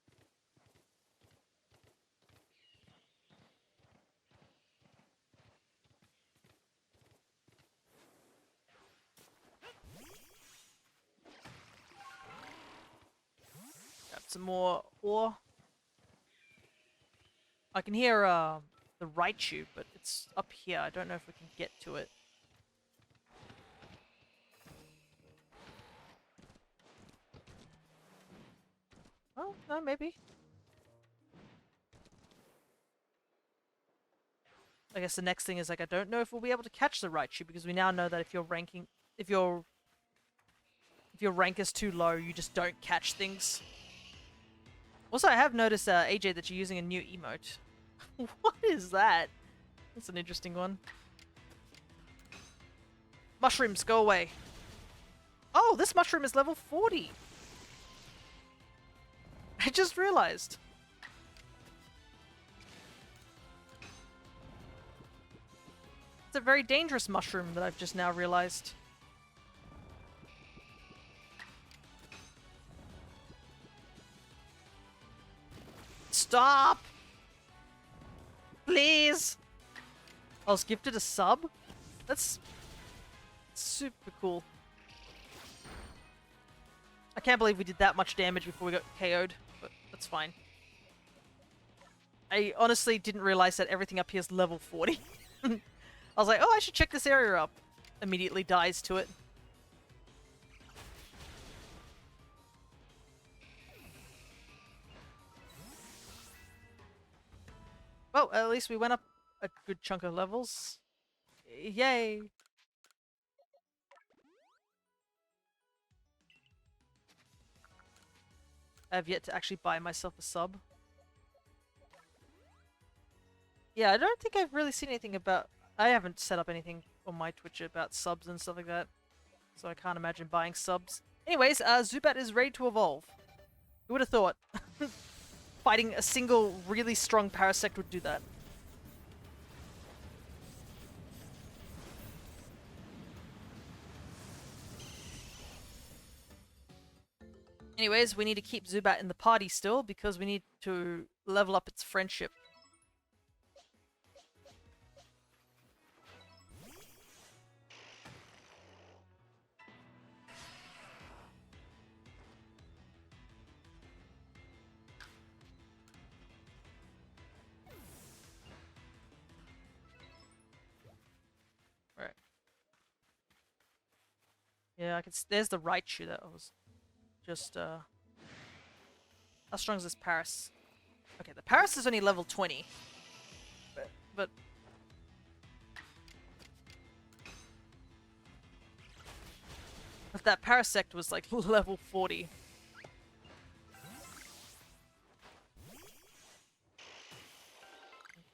Got some more ore. I can hear the Raichu, but it's up here. I don't know if we can get to it. Oh, no, maybe. I guess the next thing is, like, I don't know if we'll be able to catch the Raichu, because we now know that if your rank is too low, you just don't catch things. Also, I have noticed, AJ, that you're using a new emote. What is that? That's an interesting one. Mushrooms, go away. Oh, this mushroom is level 40. I just realized. It's a very dangerous mushroom that I've just now realized. Stop! Please! I was gifted a sub? That's super cool. I can't believe we did that much damage before we got KO'd, but that's fine. I honestly didn't realize that everything up here is level 40. I was like, oh, I should check this area up. Immediately dies to it. Well, at least we went up a good chunk of levels. Yay! I have yet to actually buy myself a sub. Yeah, I don't think I've really seen anything about... I haven't set up anything on my Twitch about subs and stuff like that. So I can't imagine buying subs. Anyways, Zubat is ready to evolve. Who would have thought? Fighting a single really strong Parasect would do that. Anyways, we need to keep Zubat in the party still because we need to level up its friendship. Right. Yeah, I can. There's the Raichu that was just. How strong is this Paras? Okay, the Paras is only level 20. But that Parasect was like level 40.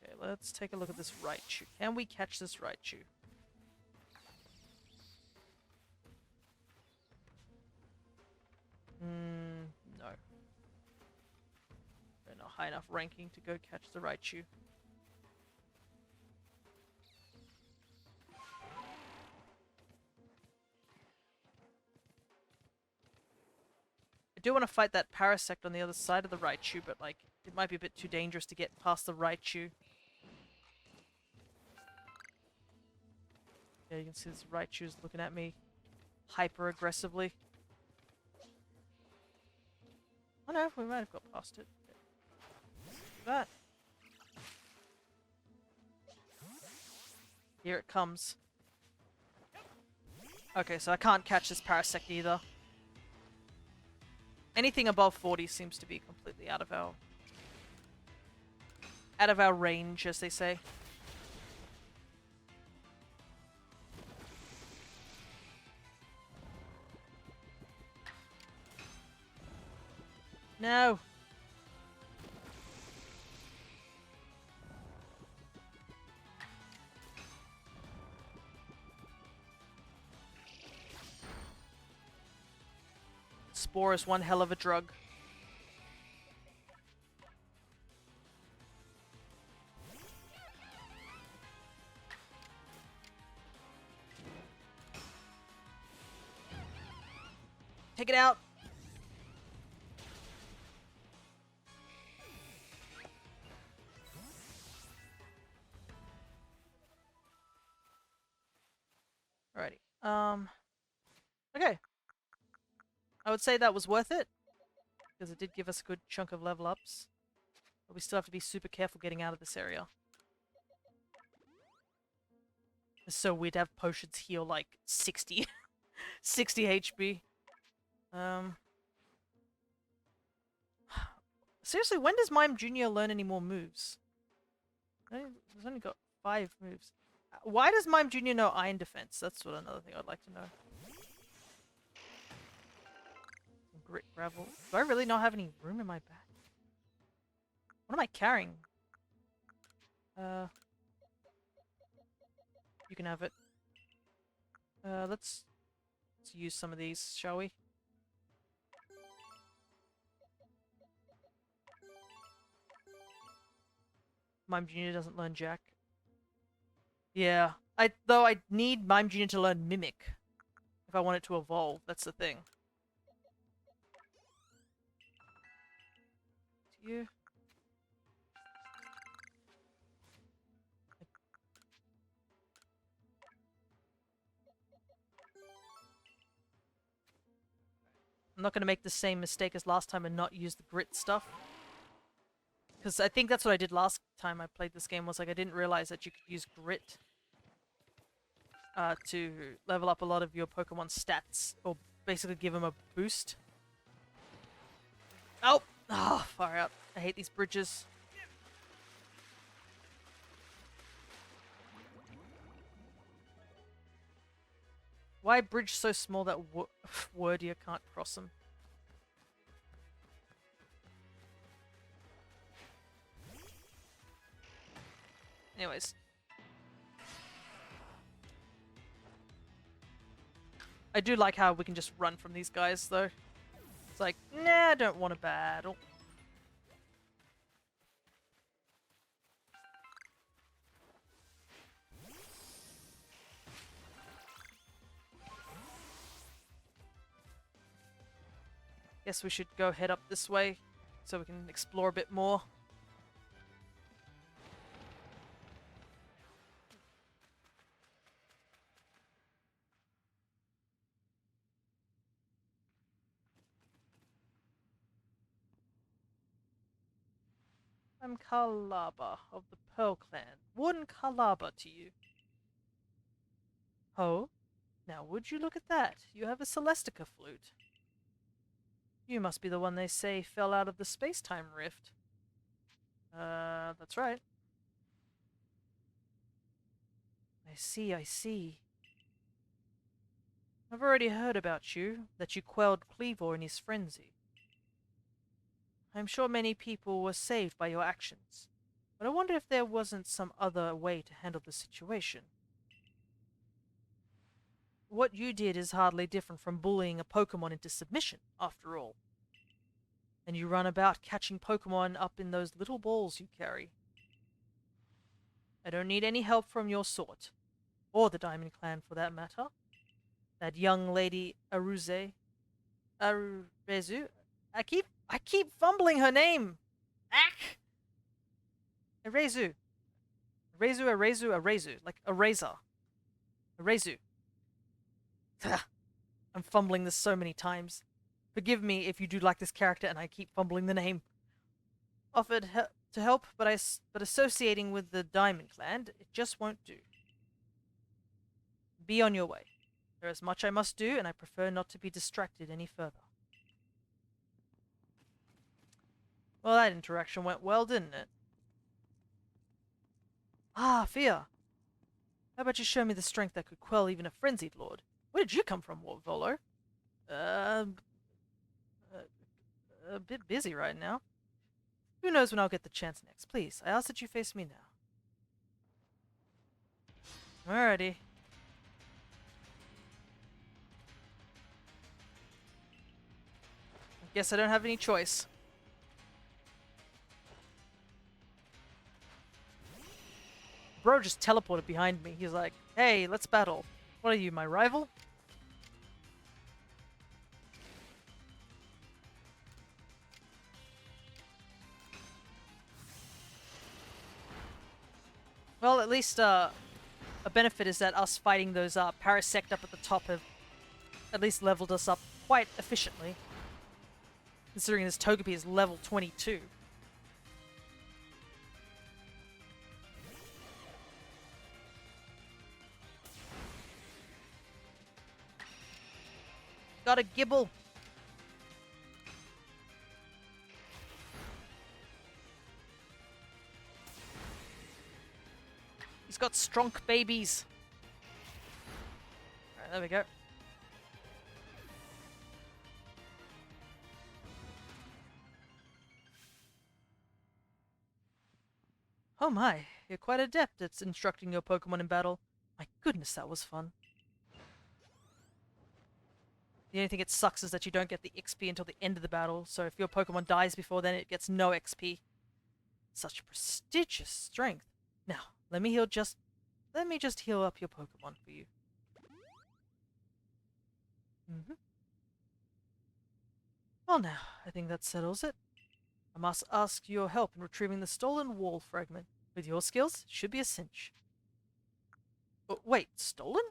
Okay, let's take a look at this Raichu. Can we catch this Raichu? No. We're not high enough ranking to go catch the Raichu. I do want to fight that Parasect on the other side of the Raichu, but like, it might be a bit too dangerous to get past the Raichu. Yeah, you can see this Raichu's looking at me hyper aggressively. Oh no, we might have got past it. That. Here it comes. Okay, so I can't catch this Parasect either. Anything above 40 seems to be completely out of our range, as they say. No. Spore is one hell of a drug. Take it out. Alrighty. Okay. I would say that was worth it, because it did give us a good chunk of level ups. But we still have to be super careful getting out of this area. It's so weird to have potions heal like 60. 60 HP. Seriously, when does Mime Jr. learn any more moves? He's only got 5 moves. Why does Mime Jr. know Iron Defense? That's what another thing I'd like to know. Grit gravel. Do I really not have any room in my back? What am I carrying? You can have it. Let's use some of these, shall we? Mime Jr. doesn't learn Jack. Yeah. Though I need Mime Jr. to learn Mimic if I want it to evolve. That's the thing. You. I'm not going to make the same mistake as last time and not use the grit stuff. Because I think that's what I did last time I played this game, was like I didn't realize that you could use grit to level up a lot of your Pokemon stats, or basically give them a boost. Oh! Oh, far out. I hate these bridges. Why bridge so small that Wordier can't cross them? Anyways. I do like how we can just run from these guys, though. It's like, nah, I don't want to battle. Guess we should go head up this way so we can explore a bit more. I'm Kalaba of the Pearl Clan. Warden Kalaba to you. Oh? Now would you look at that? You have a Celestica flute. You must be the one they say fell out of the space-time rift. That's right. I see, I see. I've already heard about you, that you quelled Cleavor in his frenzy. I'm sure many people were saved by your actions, but I wonder if there wasn't some other way to handle the situation. What you did is hardly different from bullying a Pokemon into submission, after all. And you run about catching Pokemon up in those little balls you carry. I don't need any help from your sort, or the Diamond Clan for that matter. That young lady Aruze, Aruzu, I keep fumbling her name. Ack! Arezu. Arezu. Like Eraser. Arezu. I'm fumbling this so many times. Forgive me if you do like this character and I keep fumbling the name. Offered to help, but associating with the Diamond Clan, it just won't do. Be on your way. There is much I must do, and I prefer not to be distracted any further. Well, that interaction went well, didn't it? Ah, Fia. How about you show me the strength that could quell even a frenzied lord? Where did you come from, Volo? A bit busy right now. Who knows when I'll get the chance next? Please, I ask that you face me now. Alrighty. I guess I don't have any choice. Bro just teleported behind me. He's like, hey, let's battle. What are you, my rival? Well, at least a benefit is that us fighting those Parasect up at the top have at least leveled us up quite efficiently. Considering this Togepi is level 22. Got a Gibble. He's got Stronk babies. Alright, there we go. Oh my, you're quite adept at instructing your Pokemon in battle. My goodness, that was fun. The only thing it sucks is that you don't get the XP until the end of the battle, so if your Pokemon dies before then, it gets no XP. Such prestigious strength. Now, let me just heal up your Pokemon for you. Well now, I think that settles it. I must ask your help in retrieving the stolen wall fragment. With your skills, it should be a cinch. Oh, wait, stolen?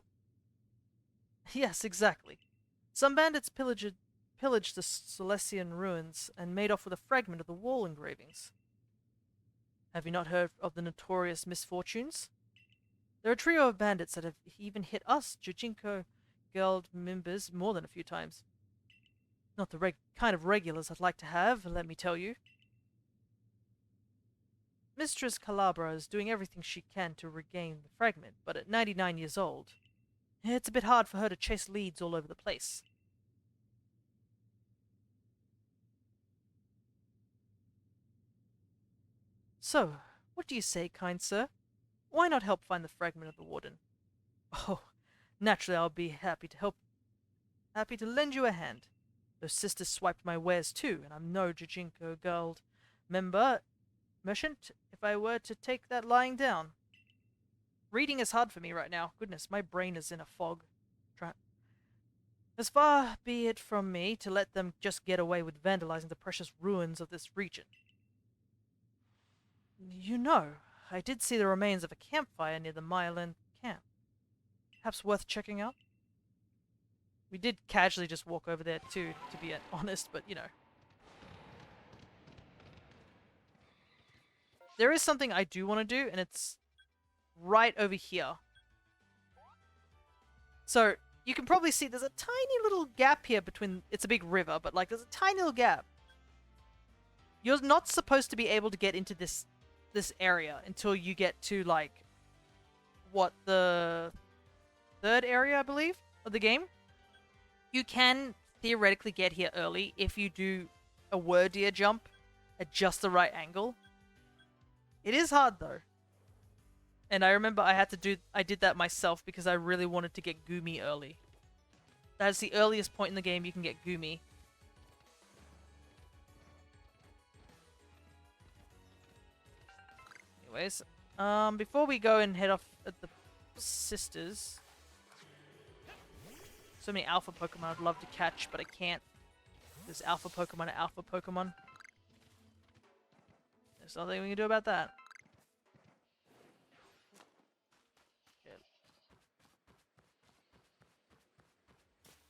Yes, exactly. Some bandits pillaged pillaged the Celestian ruins and made off with a fragment of the wall engravings. Have you not heard of the notorious misfortunes? They're a trio of bandits that have even hit us, Jujinko Guild members, more than a few times. Not the kind of regulars I'd like to have, let me tell you. Mistress Calabra is doing everything she can to regain the fragment, but at 99 years old, it's a bit hard for her to chase leads all over the place. So, what do you say, kind sir? Why not help find the fragment of the warden? Oh, naturally I'll be happy to help. Happy to lend you a hand. Those sisters swiped my wares too, and I'm no Jujinko Guild merchant if I were to take that lying down. Reading is hard for me right now. Goodness, my brain is in a fog. As far be it from me to let them just get away with vandalizing the precious ruins of this region. You know, I did see the remains of a campfire near the Myland camp. Perhaps worth checking out? We did casually just walk over there too, to be honest, but you know. There is something I do want to do, and it's right over here. So, you can probably see there's a tiny little gap here between... It's a big river, but like there's a tiny little gap. You're not supposed to be able to get into this area until you get to like... What, the third area, I believe, of the game? You can theoretically get here early if you do a Wordeer jump at just the right angle. It is hard though. And I remember I did that myself because I really wanted to get Goomy early. That's the earliest point in the game you can get Goomy. Anyways, before we go and head off at the sisters... So many alpha Pokemon I'd love to catch, but I can't. There's alpha Pokemon and alpha Pokemon. There's nothing we can do about that. Okay.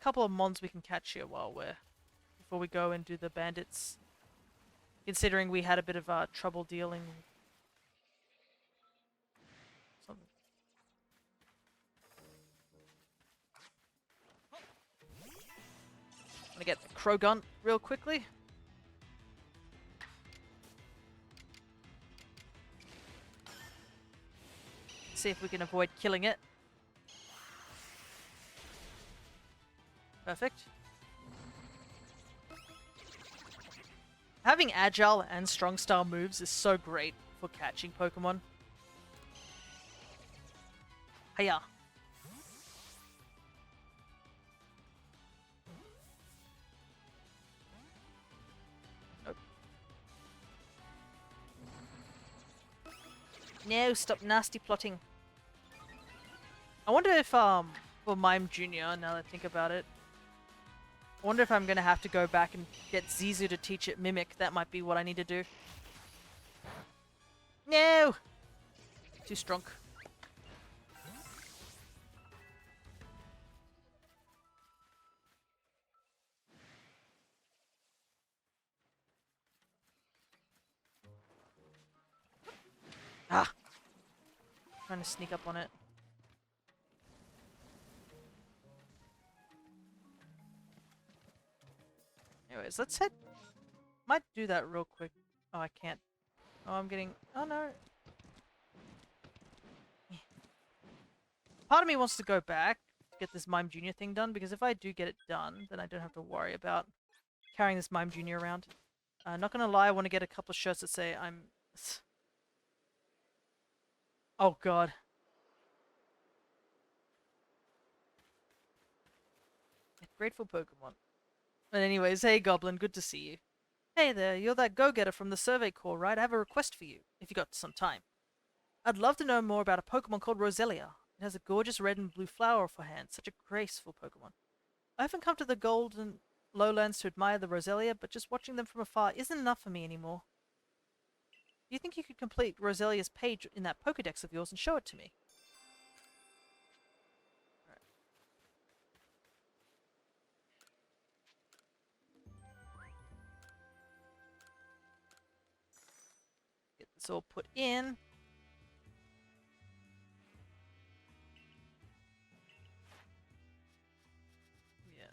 Couple of mons we can catch here before we go and do the bandits. Considering we had a bit of trouble dealing with something. I'm gonna get the Crogun real quickly. See if we can avoid killing it. Perfect. Having agile and strong style moves is so great for catching Pokemon. Hiya. No, stop nasty plotting. I wonder if, for Mime Jr., now that I think about it, I wonder if I'm going to have to go back and get Zizu to teach it Mimic. That might be what I need to do. No! Too strong. Ah! Trying to sneak up on it. Anyways, let's head... Might do that real quick. Oh, I can't. Oh, I'm getting... Oh, no. Part of me wants to go back, get this Mime Jr. thing done, because if I do get it done, then I don't have to worry about carrying this Mime Jr. around. Not gonna lie, I want to get a couple of shirts that say I'm... Oh, God. Grateful Pokemon. But anyways, hey Goblin, good to see you. Hey there, you're that go-getter from the Survey Corps, right? I have a request for you, if you got some time. I'd love to know more about a Pokemon called Roselia. It has a gorgeous red and blue flower for hands, such a graceful Pokemon. I haven't come to the Golden Lowlands to admire the Roselia, but just watching them from afar isn't enough for me anymore. Do you think you could complete Roselia's page in that Pokedex of yours and show it to me? That's all put in. Yeah.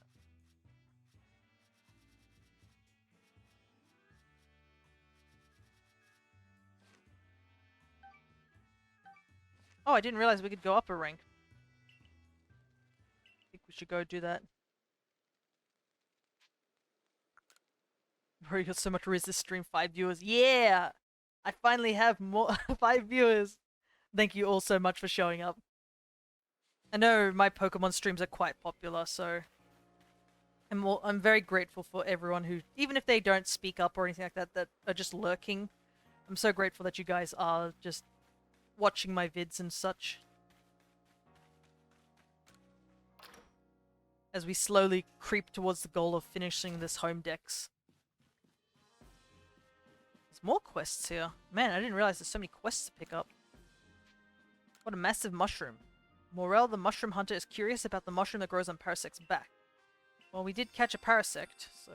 Oh, I didn't realize we could go up a rank. I think we should go do that. Bro, you got so much resist stream, 5 viewers. Yeah! I finally have more 5 viewers. Thank you all so much for showing up. I know my Pokemon streams are quite popular, so I'm very grateful for everyone who, even if they don't speak up or anything like that, that are just lurking. I'm so grateful that you guys are just watching my vids and such. As we slowly creep towards the goal of finishing this home dex. There's more quests here. Man, I didn't realize there's so many quests to pick up. What a massive mushroom. Morel the mushroom hunter is curious about the mushroom that grows on Parasect's back. Well, we did catch a Parasect, so...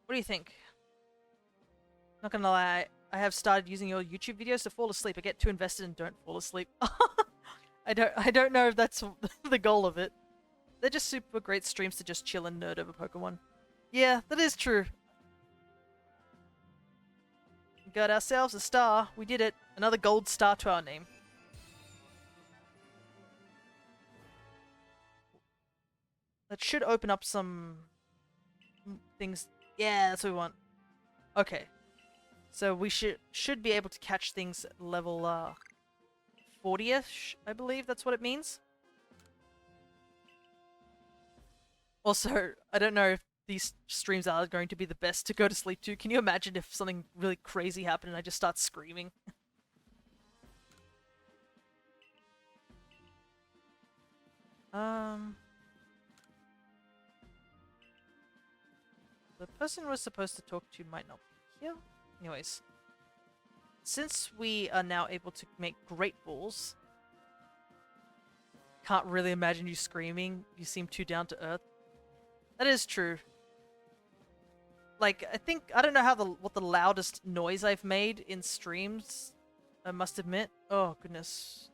What do you think? Not gonna lie, I have started using your YouTube videos to fall asleep. I get too invested and don't fall asleep. I don't know if that's the goal of it. They're just super great streams to just chill and nerd over Pokemon. Yeah, that is true. We got ourselves a star. We did it. Another gold star to our name. That should open up some things. Yeah, that's what we want. Okay. So we should be able to catch things at level 40ish, I believe that's what it means. Also, I don't know if these streams are going to be the best to go to sleep to. Can you imagine if something really crazy happened and I just start screaming? The person we're supposed to talk to might not be here. Anyways. Since we are now able to make great balls, can't really imagine you screaming. You seem too down to earth. That is true. Like, I don't know how what the loudest noise I've made in streams, I must admit. Oh, goodness.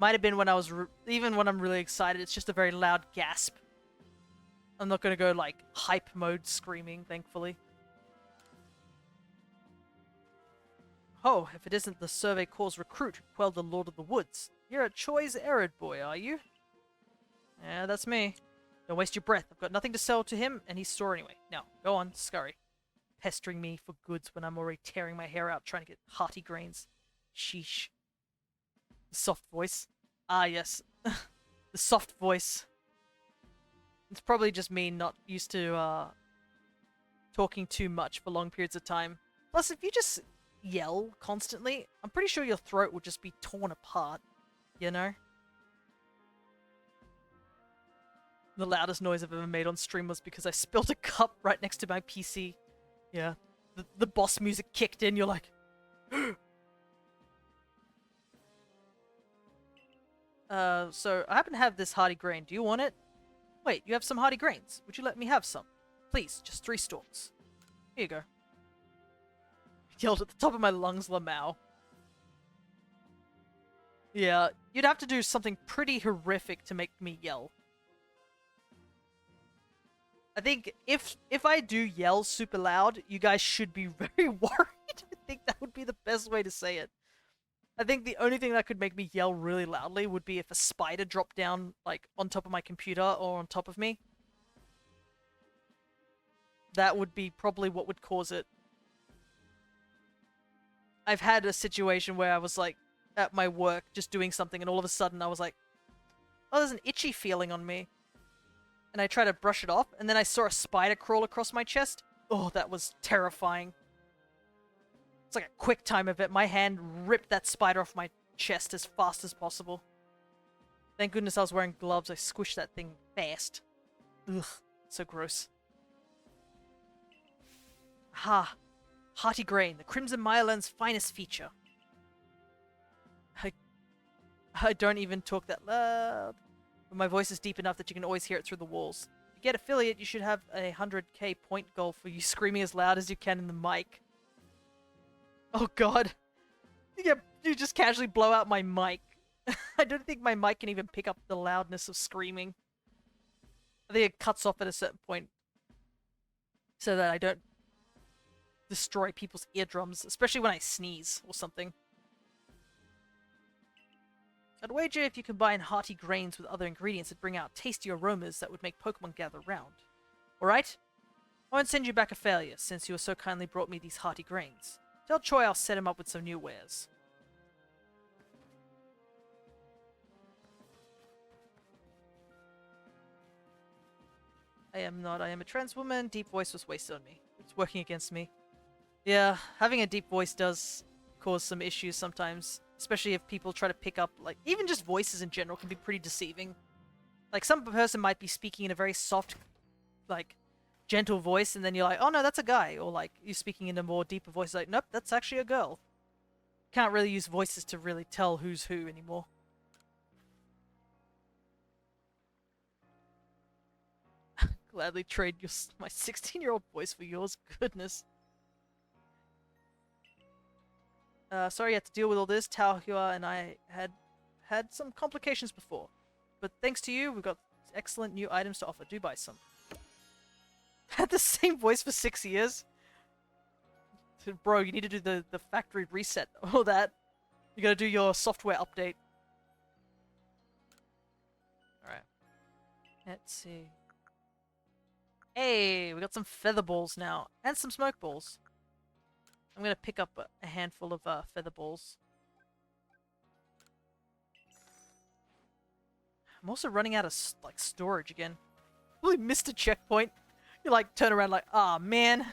Might have been when I was, even when I'm really excited, it's just a very loud gasp. I'm not gonna go, like, hype mode screaming, thankfully. Oh, if it isn't the Survey Corps' recruit who quelled the Lord of the Woods. You're a Choi's Arid boy, are you? Yeah, that's me. Don't waste your breath. I've got nothing to sell to him, and he's sore anyway. Now, go on, scurry. Pestering me for goods when I'm already tearing my hair out trying to get hearty grains. Sheesh. The soft voice. Ah, yes. The soft voice. It's probably just me not used to, talking too much for long periods of time. Plus, if you just yell constantly, I'm pretty sure your throat would just be torn apart, you know? The loudest noise I've ever made on stream was because I spilled a cup right next to my PC. Yeah. The boss music kicked in, you're like... So I happen to have this hardy grain. Do you want it? Wait, you have some hardy grains. Would you let me have some? Please, just 3 stalks. Here you go. Yelled at the top of my lungs, Lamau. Yeah, you'd have to do something pretty horrific to make me yell. I think if I do yell super loud, you guys should be very worried. I think that would be the best way to say it. I think the only thing that could make me yell really loudly would be if a spider dropped down, like, on top of my computer or on top of me. That would be probably what would cause it. I've had a situation where I was, like, at my work, just doing something, and all of a sudden I was like, oh, there's an itchy feeling on me. And I try to brush it off, and then I saw a spider crawl across my chest. Oh, that was terrifying. It's like a quick time event. My hand ripped that spider off my chest as fast as possible. Thank goodness I was wearing gloves. I squished that thing fast. Ugh, so gross. Ha! Hearty grain, the Crimson Mireland's finest feature. I don't even talk that loud. but my voice is deep enough that you can always hear it through the walls. To get affiliate, you should have a 100k point goal for you screaming as loud as you can in the mic. Oh god. You just casually blow out my mic. I don't think my mic can even pick up the loudness of screaming. I think it cuts off at a certain point so that I don't destroy people's eardrums, especially when I sneeze or something. I'd wager if you combine hearty grains with other ingredients that bring out tasty aromas that would make Pokemon gather round. Alright? I won't send you back a failure, since you so kindly brought me these hearty grains. Tell Choi I'll set him up with some new wares. I am not. I am a trans woman. Deep voice was wasted on me. It's working against me. Yeah, having a deep voice does cause some issues sometimes. Especially if people try to pick up, like, even just voices in general can be pretty deceiving. Like, some person might be speaking in a very soft, like, gentle voice, and then you're like, oh no, that's a guy. Or, like, you're speaking in a more deeper voice, like, nope, that's actually a girl. Can't really use voices to really tell who's who anymore. Gladly trade my 16-year-old voice for yours. Goodness. Sorry you had to deal with all this. Taohua and I had some complications before. But thanks to you, we've got excellent new items to offer. Do buy some. Had the same voice for 6 years? Bro, you need to do the factory reset. All that. You gotta do your software update. Alright. Let's see. Hey, we got some feather balls now. And some smoke balls. I'm gonna pick up a handful of feather balls. I'm also running out of like storage again. Really missed a checkpoint. You like turn around like, ah, man.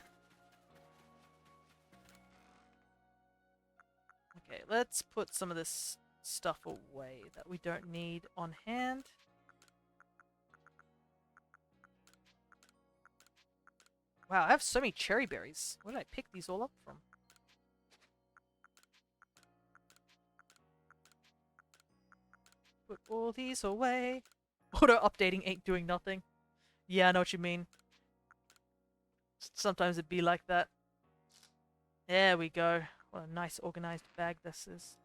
Okay, let's put some of this stuff away that we don't need on hand. Wow, I have so many cherry berries. Where did I pick these all up from? Put all these away. Auto-updating ain't doing nothing. Yeah, I know what you mean. Sometimes it'd be like that. There we go. What a nice organized bag this is.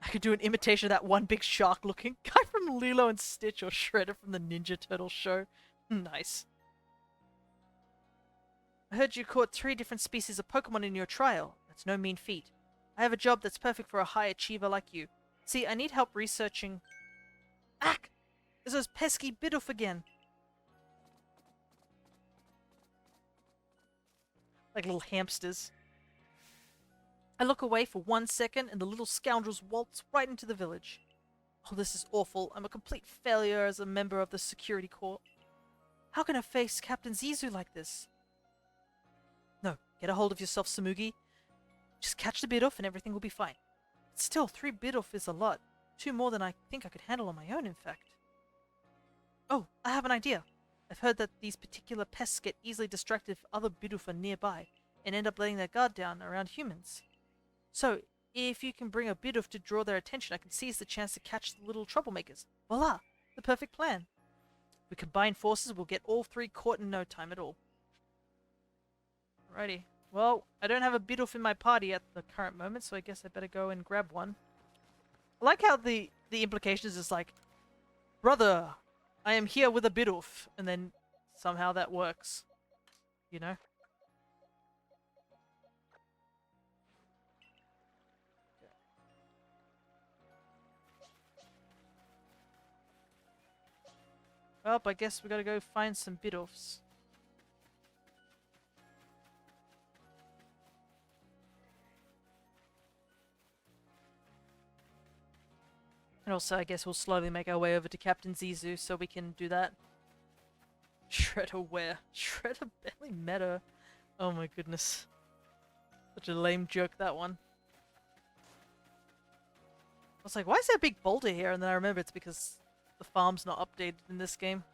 I could do an imitation of that one big shark looking guy from Lilo and Stitch or Shredder from the Ninja Turtle show. Nice. I heard you caught 3 different species of Pokemon in your trial. That's no mean feat. I have a job that's perfect for a high achiever like you. See, I need help researching... Ack! There's those pesky Bidoof again. Like little hamsters. I look away for 1 second and the little scoundrels waltz right into the village. Oh, this is awful. I'm a complete failure as a member of the security corps. How can I face Captain Zizu like this? No, get a hold of yourself, Samugi. Just catch the Bidoof and everything will be fine. Still, 3 Bidoof is a lot. 2 more than I think I could handle on my own, in fact. Oh, I have an idea. I've heard that these particular pests get easily distracted if other Bidoof are nearby, and end up letting their guard down around humans. So, if you can bring a Bidoof to draw their attention, I can seize the chance to catch the little troublemakers. Voila! The perfect plan. If we combine forces, we'll get all 3 caught in no time at all. Alrighty. Well, I don't have a Bidoof in my party at the current moment, so I guess I better go and grab one. I like how the implications is like, brother, I am here with a Bidoof, and then somehow that works. You know? Well, I guess we gotta go find some Bidoofs. And also, I guess we'll slowly make our way over to Captain Zizu so we can do that. Shredder where? Shredder barely met her. Oh my goodness. Such a lame joke, that one. I was like, why is there a big boulder here? And then I remember it's because the farm's not updated in this game.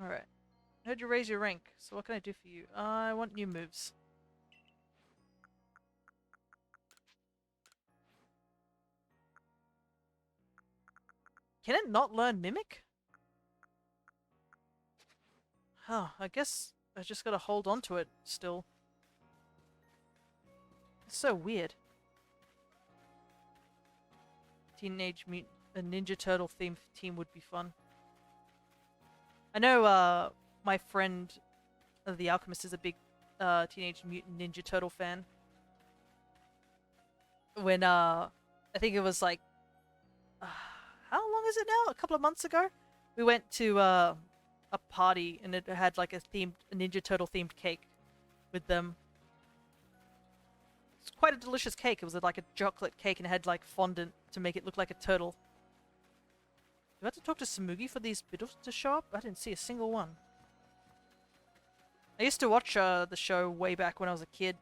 Alright. I heard you raise your rank, so what can I do for you? I want new moves. Can it not learn Mimic? Huh, I guess I just gotta hold on to it still. It's so weird. Teenage Mutant Ninja Turtle themed team would be fun. I know my friend the Alchemist is a big Teenage Mutant Ninja Turtle fan. When I think it was like how long is it now? A couple of months ago, we went to a party and it had like a Ninja Turtle themed cake with them. It's quite a delicious cake. It was like a chocolate cake and it had like fondant to make it look like a turtle. Do I have to talk to Samugi for these biddles to show up? I didn't see a single one. I used to watch the show way back when I was a kid.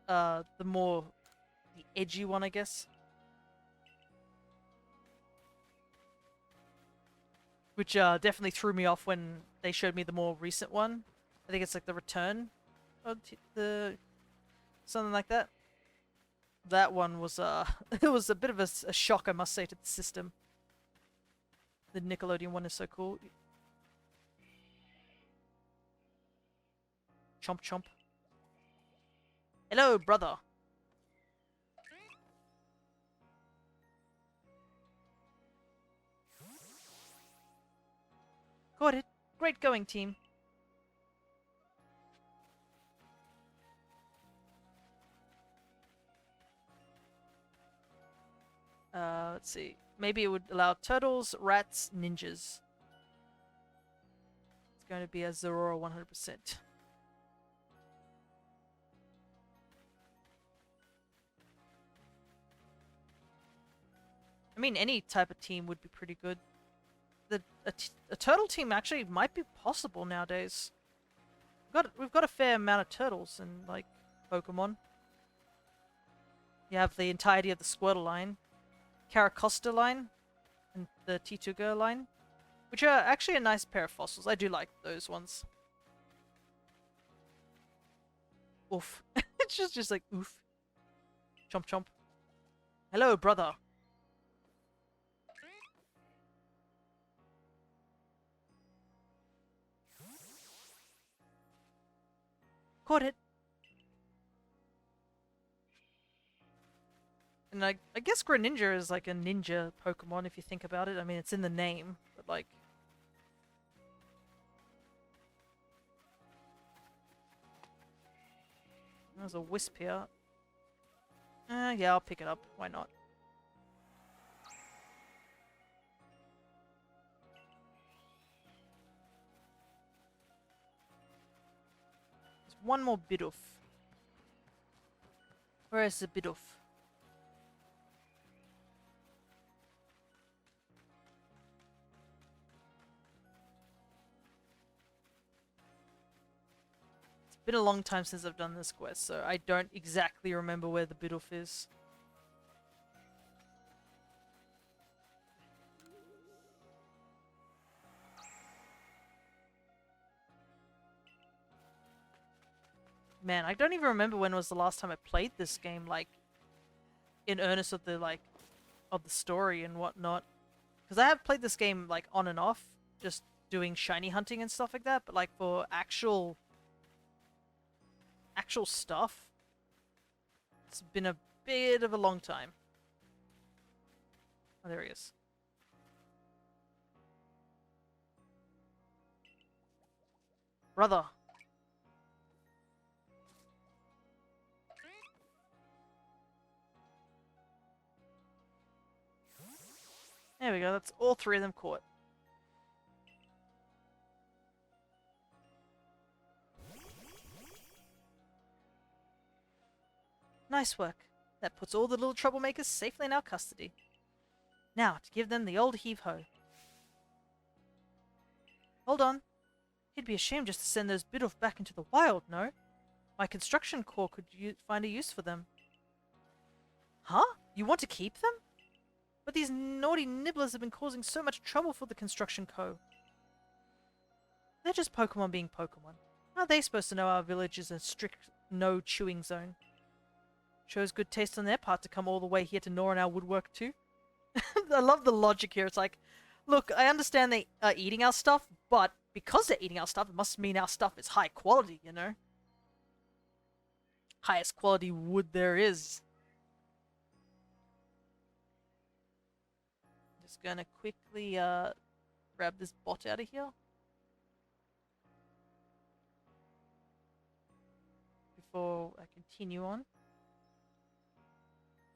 The edgy one, I guess. Which definitely threw me off when they showed me the more recent one. I think it's like the Return of something like that. That one was it was a bit of a shock, I must say, to the system. The Nickelodeon one is so cool. Chomp chomp. Hello, brother. Got it. Great going, team. Let's see. Maybe it would allow turtles, rats, ninjas. It's going to be a Zorora 100%. I mean, any type of team would be pretty good. A turtle team actually might be possible nowadays. We've got a fair amount of turtles in like Pokemon. You have the entirety of the Squirtle line, Caracosta line, and the Tituga line, which are actually a nice pair of fossils. I do like those ones. Oof. It's just like oof. Chomp chomp. Hello, brother. Caught it. And I guess Greninja is like a ninja Pokemon if you think about it. I mean, it's in the name, but like... There's a Wisp here. Yeah, I'll pick it up. Why not? There's one more Bidoof. Where is the Bidoof? Been a long time since I've done this quest, so I don't exactly remember where the Bidoof is. Man, I don't even remember when was the last time I played this game, like, in earnest of the, like, of the story and whatnot. Because I have played this game, like, on and off, just doing shiny hunting and stuff like that, but, like, for actual stuff, it's been a bit of a long time. Oh, there he is. Brother. There we go, that's all three of them caught. Nice work. That puts all the little troublemakers safely in our custody. Now, to give them the old heave-ho. Hold on. It'd be a shame just to send those Bidoof back into the wild, no? My construction corps could find a use for them. Huh? You want to keep them? But these naughty nibblers have been causing so much trouble for the construction co. They're just Pokemon being Pokemon. How are they supposed to know our village is a strict no-chewing zone? Shows good taste on their part to come all the way here to gnaw on our woodwork too. I love the logic here. It's like, look, I understand they are eating our stuff, but because they're eating our stuff, it must mean our stuff is high quality, you know? Highest quality wood there is. Just gonna quickly grab this bot out of here. Before I continue on.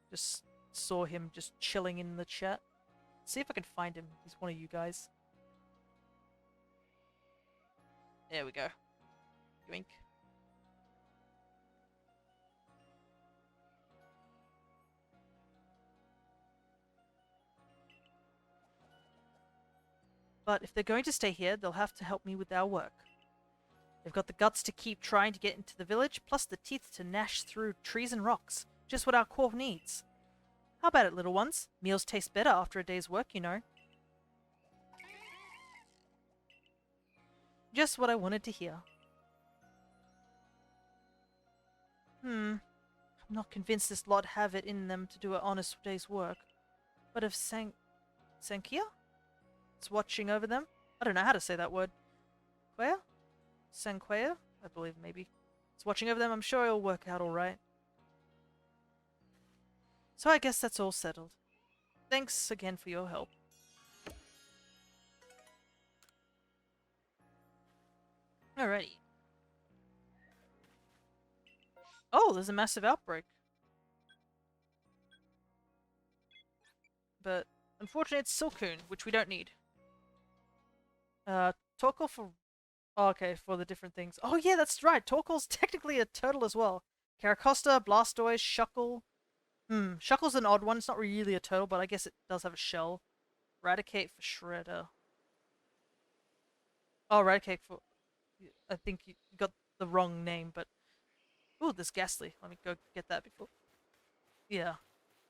Just saw him just chilling in the chat. See if I can find him. He's one of you guys. There we go. Yoink. But if they're going to stay here, they'll have to help me with our work. They've got the guts to keep trying to get into the village, plus the teeth to gnash through trees and rocks. Just what our core needs. How about it, little ones? Meals taste better after a day's work, you know. Just what I wanted to hear. I'm not convinced this lot have it in them to do an honest day's work. But if Sankia? It's watching over them? I don't know how to say that word. Quaya? Sanquaya? I believe maybe. It's watching over them. I'm sure it'll work out alright. So I guess that's all settled. Thanks again for your help. Alrighty. Oh, there's a massive outbreak. But unfortunately it's Silcoon, which we don't need. Torkoal for... Oh, okay, for the different things. Oh yeah, that's right. Torkoal's technically a turtle as well. Caracosta, Blastoise, Shuckle. Shuckle's an odd one. It's not really a turtle, but I guess it does have a shell. Raticate for Shredder. Oh, Raticate for... I think you got the wrong name, but... Ooh, there's Ghastly. Let me go get that before... Yeah.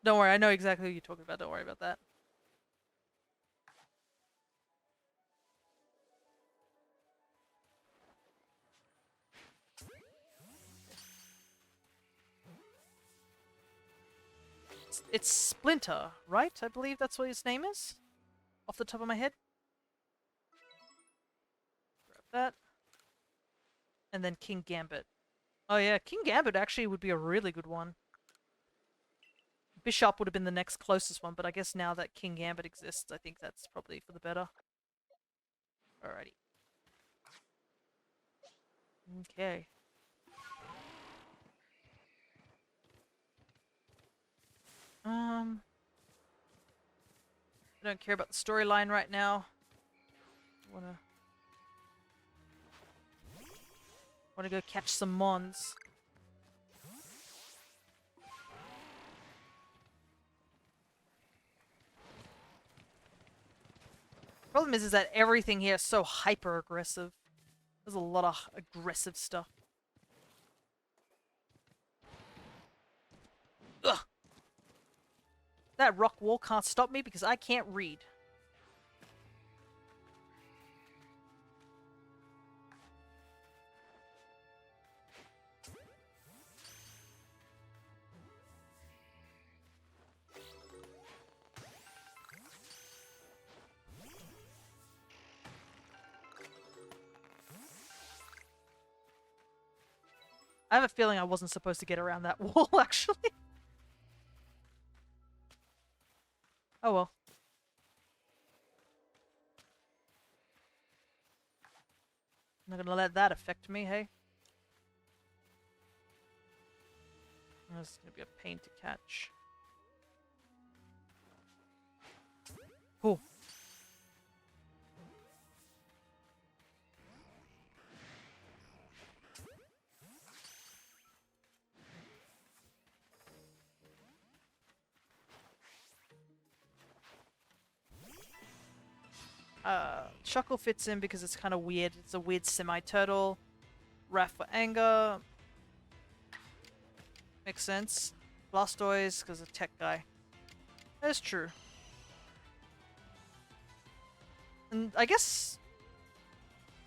Don't worry, I know exactly who you're talking about. Don't worry about that. It's Splinter, right? I believe that's what his name is? Off the top of my head. Grab that. And then King Gambit. Oh yeah, King Gambit actually would be a really good one. Bishop would have been the next closest one, but I guess now that King Gambit exists, I think that's probably for the better. Alrighty. Okay. I don't care about the storyline right now. Wanna go catch some mons. Problem is that everything here is so hyper aggressive. There's a lot of aggressive stuff. Ugh! That rock wall can't stop me because I can't read. I have a feeling I wasn't supposed to get around that wall, actually. Oh well. I'm not gonna let that affect me, hey? This is gonna be a pain to catch. Cool. Shuckle fits in because it's kind of weird. It's a weird semi-turtle. Wrath for anger. Makes sense. Blastoise because a tech guy. That's true. And I guess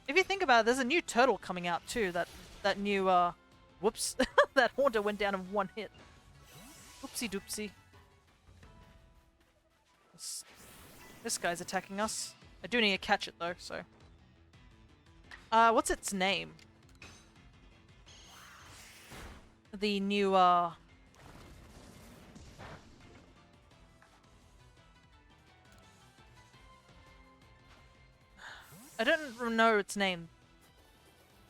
If you think about it, there's a new turtle coming out too. That new whoops, that Haunter went down in one hit. Oopsie doopsie. This guy's attacking us. I do need to catch it though, so. What's its name? The new I don't know its name.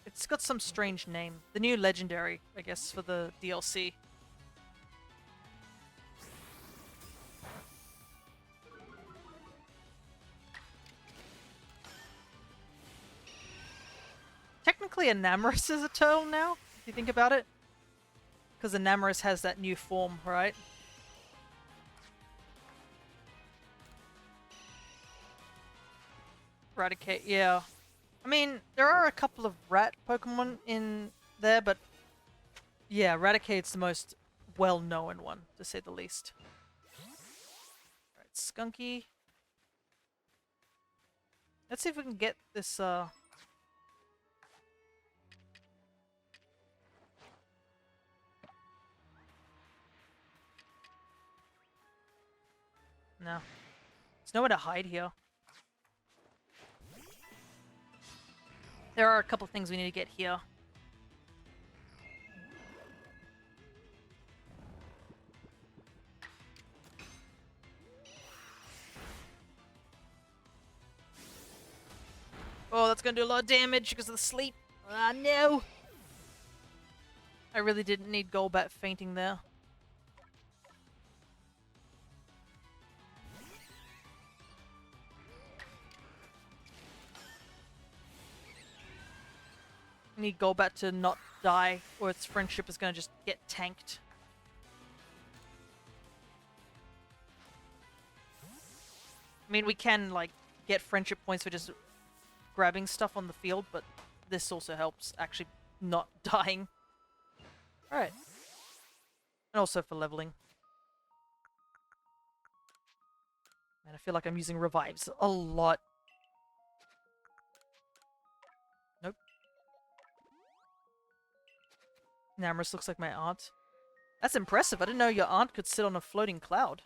It's got some strange name. The new legendary, I guess, for the DLC. Technically, Enamorus is a turtle now, if you think about it. Because Enamorus has that new form, right? Eradicate, yeah. I mean, there are a couple of rat Pokemon in there, but yeah, Eradicate's the most well-known one, to say the least. Alright, Skunky. Let's see if we can get this, No. There's nowhere to hide here. There are a couple things we need to get here. Oh, that's gonna do a lot of damage because of the sleep. Ah, no! I really didn't need Golbat fainting there. I need Golbat to not die, or its friendship is gonna just get tanked. I mean, we can, like, get friendship points for just grabbing stuff on the field, but this also helps actually not dying. Alright. And also for leveling. Man, I feel like I'm using revives a lot. Nope. Namorous looks like my aunt. That's impressive. I didn't know your aunt could sit on a floating cloud.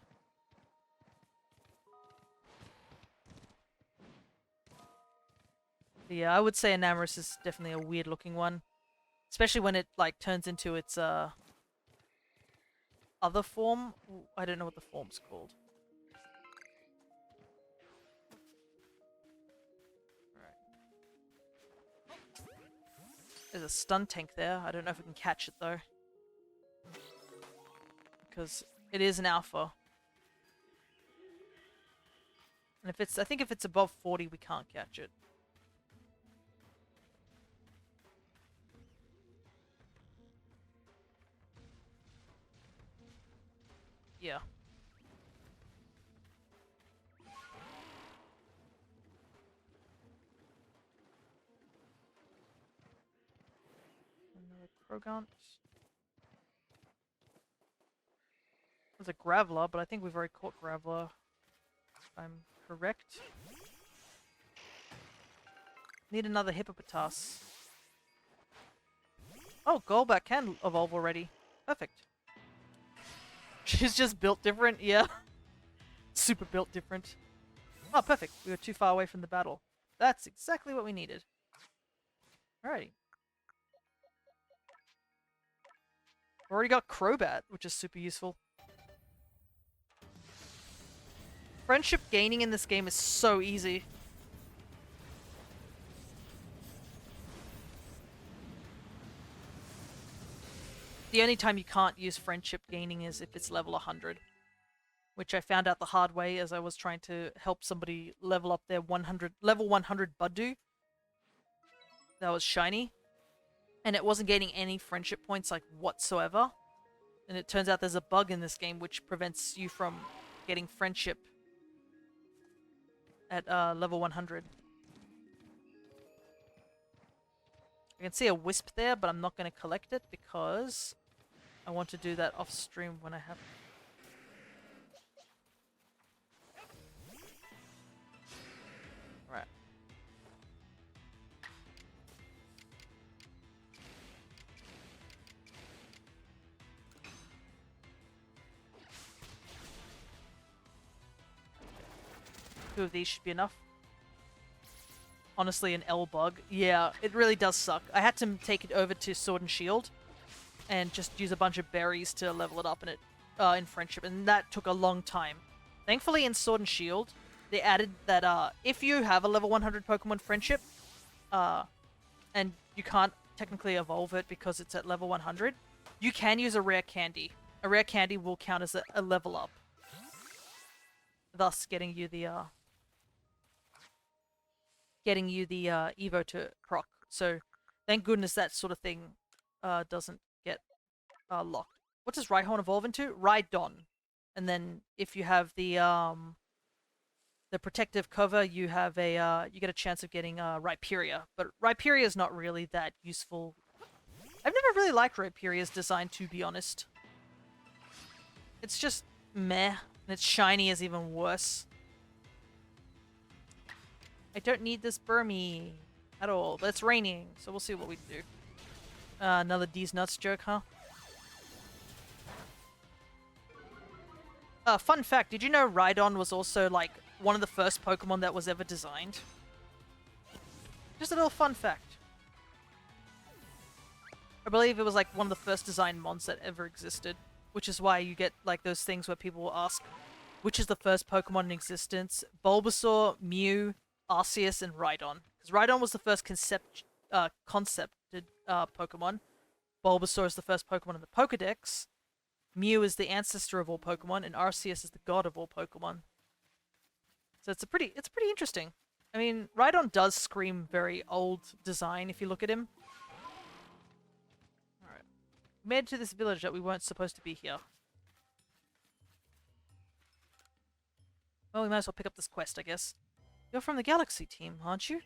But yeah, I would say Enamorus is definitely a weird looking one. Especially when it, like, turns into its, other form. Ooh, I don't know what the form's called. There's a stun tank there. I don't know if we can catch it though. Because it is an alpha. And if it's, I think if it's above 40, we can't catch it. Yeah. Another Krogant. There's a Graveler, but I think we've already caught Graveler. If I'm correct. Need another Hippopotas. Oh, Golbat can evolve already. Perfect. She's just built different, yeah. Super built different. Oh, perfect. We were too far away from the battle. That's exactly what we needed. Alrighty. We've already got Crobat, which is super useful. Friendship gaining in this game is so easy. The only time you can't use friendship gaining is if it's level 100. Which I found out the hard way as I was trying to help somebody level up their level 100 Budew. That was shiny. And it wasn't gaining any friendship points, like, whatsoever. And it turns out there's a bug in this game which prevents you from getting friendship at level 100. I can see a wisp there, but I'm not going to collect it because I want to do that off stream when I have. Right. 2 of these should be enough. Honestly, an L bug. Yeah, it really does suck. I had to take it over to Sword and Shield and just use a bunch of berries to level it up in Friendship, and that took a long time. Thankfully, in Sword and Shield, they added that if you have a level 100 Pokemon Friendship, and you can't technically evolve it because it's at level 100, you can use a rare candy. A rare candy will count as a level up, thus getting you the Evo to proc. So, thank goodness that sort of thing doesn't get locked. What does Rhyhorn evolve into? Rhydon. And then if you have the protective cover, you have you get a chance of getting Rhyperior. But Rhyperior is not really that useful. I've never really liked Rhyperior's design, to be honest. It's just meh, and its shiny is even worse. I don't need this Burmy at all, but it's raining, so we'll see what we do. Another D's Nuts joke, huh? Fun fact, did you know Rhydon was also, like, one of the first Pokemon that was ever designed? Just a little fun fact. I believe it was, like, one of the first designed mons that ever existed, which is why you get, like, those things where people will ask, which is the first Pokemon in existence? Bulbasaur, Mew, Arceus, and Rhydon. Because Rhydon was the first concepted Pokemon. Bulbasaur is the first Pokemon in the Pokedex. Mew is the ancestor of all Pokemon, and Arceus is the god of all Pokemon. So it's pretty interesting. I mean, Rhydon does scream very old design if you look at him. Alright. We made it to this village that we weren't supposed to be here. Well, we might as well pick up this quest, I guess. You're from the Galaxy team, aren't you?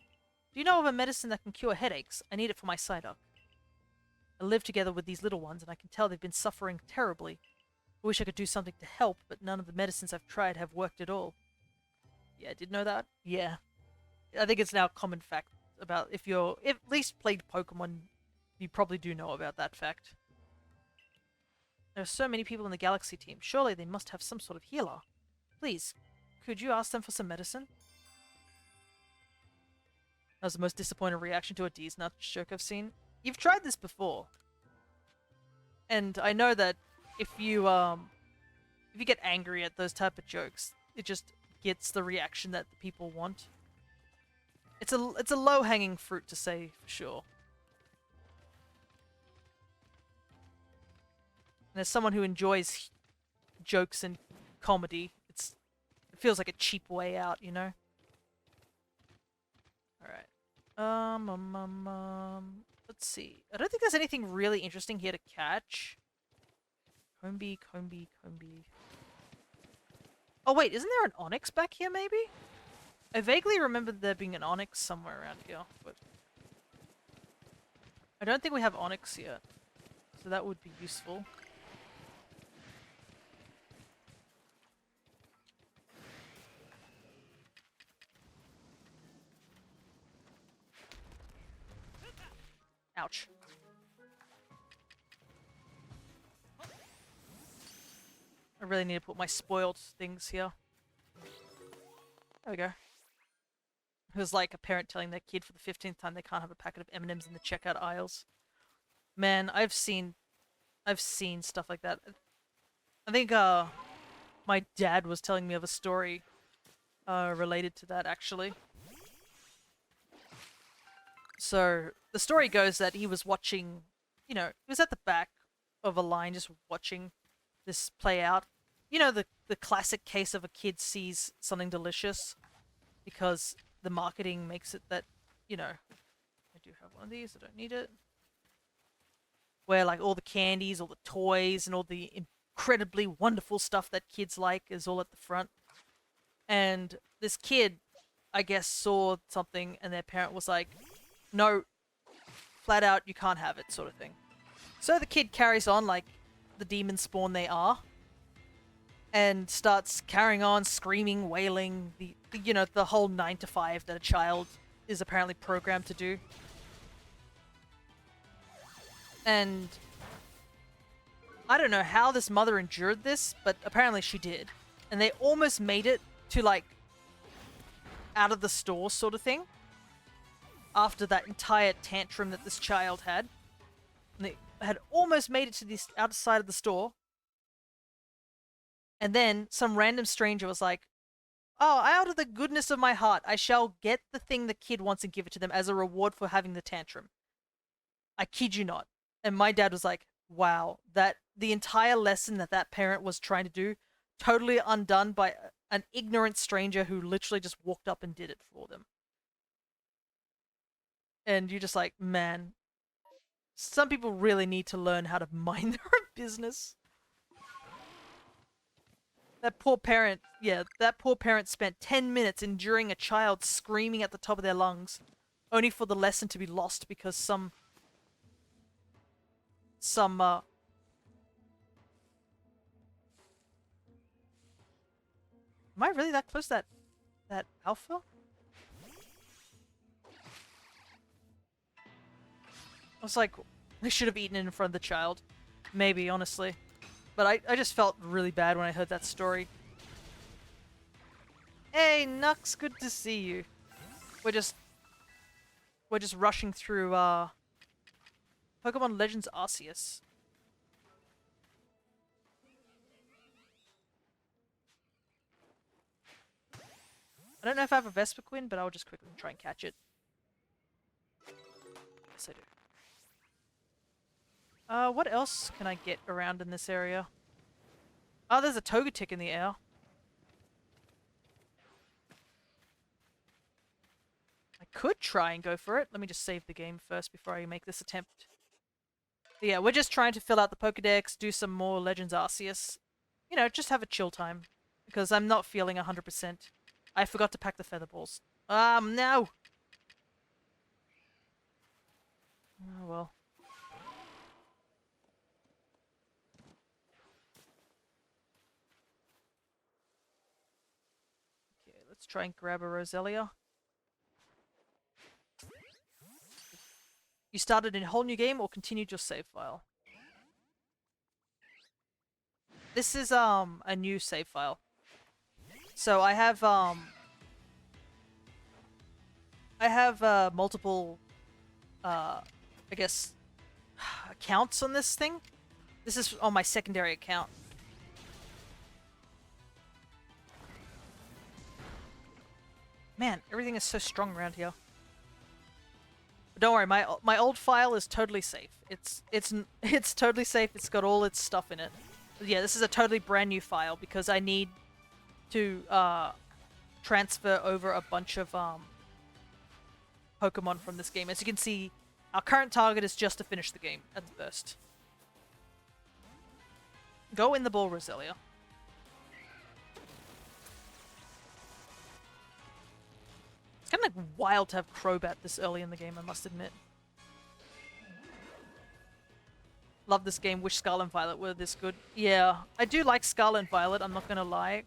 Do you know of a medicine that can cure headaches? I need it for my Psyduck. I live together with these little ones, and I can tell they've been suffering terribly. I wish I could do something to help, but none of the medicines I've tried have worked at all. Yeah, I did know that? Yeah. I think it's now a common fact about if at least played Pokemon, you probably do know about that fact. There are so many people in the Galaxy team. Surely they must have some sort of healer. Please, could you ask them for some medicine? That was the most disappointing reaction to a D's Nuts joke I've seen. You've tried this before. And I know that if you get angry at those type of jokes, it just gets the reaction that the people want. It's a low-hanging fruit to say for sure. And as someone who enjoys jokes and comedy, it feels like a cheap way out, you know? Alright. Let's see. I don't think there's anything really interesting here to catch. Combi. Oh wait, isn't there an Onyx back here maybe? I vaguely remember there being an Onyx somewhere around here, but I don't think we have Onyx yet. So that would be useful. Ouch. I really need to put my spoiled things here. There we go. It was like a parent telling their kid for the 15th time they can't have a packet of M&Ms in the checkout aisles. Man, I've seen stuff like that. I think my dad was telling me of a story related to that actually. So the story goes that he was watching, he was at the back of a line just watching this play out. You know, the classic case of a kid sees something delicious because the marketing makes it that, I do have one of these, I don't need it. Where like all the candies, all the toys, and all the incredibly wonderful stuff that kids like is all at the front. And this kid, I guess, saw something and their parent was like, no, flat out, you can't have it, sort of thing. So the kid carries on like the demon spawn they are, and starts carrying on, screaming, wailing, the whole 9 to 5 that a child is apparently programmed to do. And I don't know how this mother endured this, but apparently she did. And they almost made it to like out of the store sort of thing. After that entire tantrum that this child had. And they had almost made it to the outside of the store. And then some random stranger was like, oh, out of the goodness of my heart, I shall get the thing the kid wants and give it to them as a reward for having the tantrum. I kid you not. And my dad was like, wow, that the entire lesson that that parent was trying to do, totally undone by an ignorant stranger who literally just walked up and did it for them. And you're just like, man, some people really need to learn how to mind their own business. That poor parent, yeah, that poor parent spent 10 minutes enduring a child screaming at the top of their lungs, only for the lesson to be lost because some am I really that close to that alpha? I was like, I should have eaten it in front of the child. Maybe, honestly. But I just felt really bad when I heard that story. Hey, Nux, good to see you. We're just rushing through Pokemon Legends Arceus. I don't know if I have a Vespiquen, but I'll just quickly try and catch it. Yes, I do. What else can I get around in this area? Oh, there's a Togetic in the air. I could try and go for it. Let me just save the game first before I make this attempt. But yeah, we're just trying to fill out the Pokedex, do some more Legends Arceus. You know, just have a chill time. Because I'm not feeling 100%. I forgot to pack the feather balls. No! Oh, well. Okay, let's try and grab a Roselia. You started a whole new game or continued your save file? This is a new save file. So I have multiple I guess accounts on this thing. This is on my secondary account. Man, everything is so strong around here. But don't worry, my old file is totally safe. It's totally safe. It's got all its stuff in it. But yeah, this is a totally brand new file because I need to transfer over a bunch of Pokemon from this game. As you can see, our current target is just to finish the game at first. Go in the ball, Roselia. It's kind of like wild to have Crobat this early in the game, I must admit. Love this game. Wish Scarlet and Violet were this good. Yeah, I do like Scarlet and Violet, I'm not gonna lie.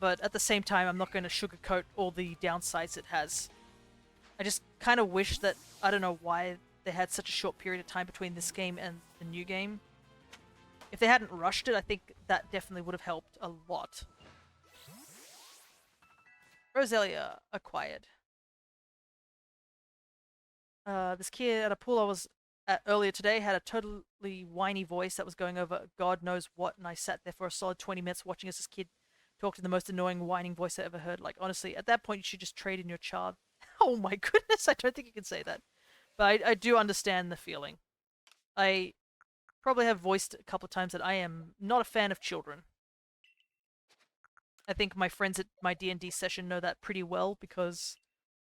But at the same time, I'm not gonna sugarcoat all the downsides it has. I just kind of wish that, I don't know why they had such a short period of time between this game and the new game. If they hadn't rushed it, I think that definitely would have helped a lot. Roselia acquired. This kid at a pool I was at earlier today had a totally whiny voice that was going over God knows what, and I sat there for a solid 20 minutes watching as this kid talked in the most annoying whining voice I ever heard. Like, honestly, at that point you should just trade in your child. Oh my goodness, I don't think you can say that. But I do understand the feeling. I probably have voiced a couple of times that I am not a fan of children. I think my friends at my D&D session know that pretty well because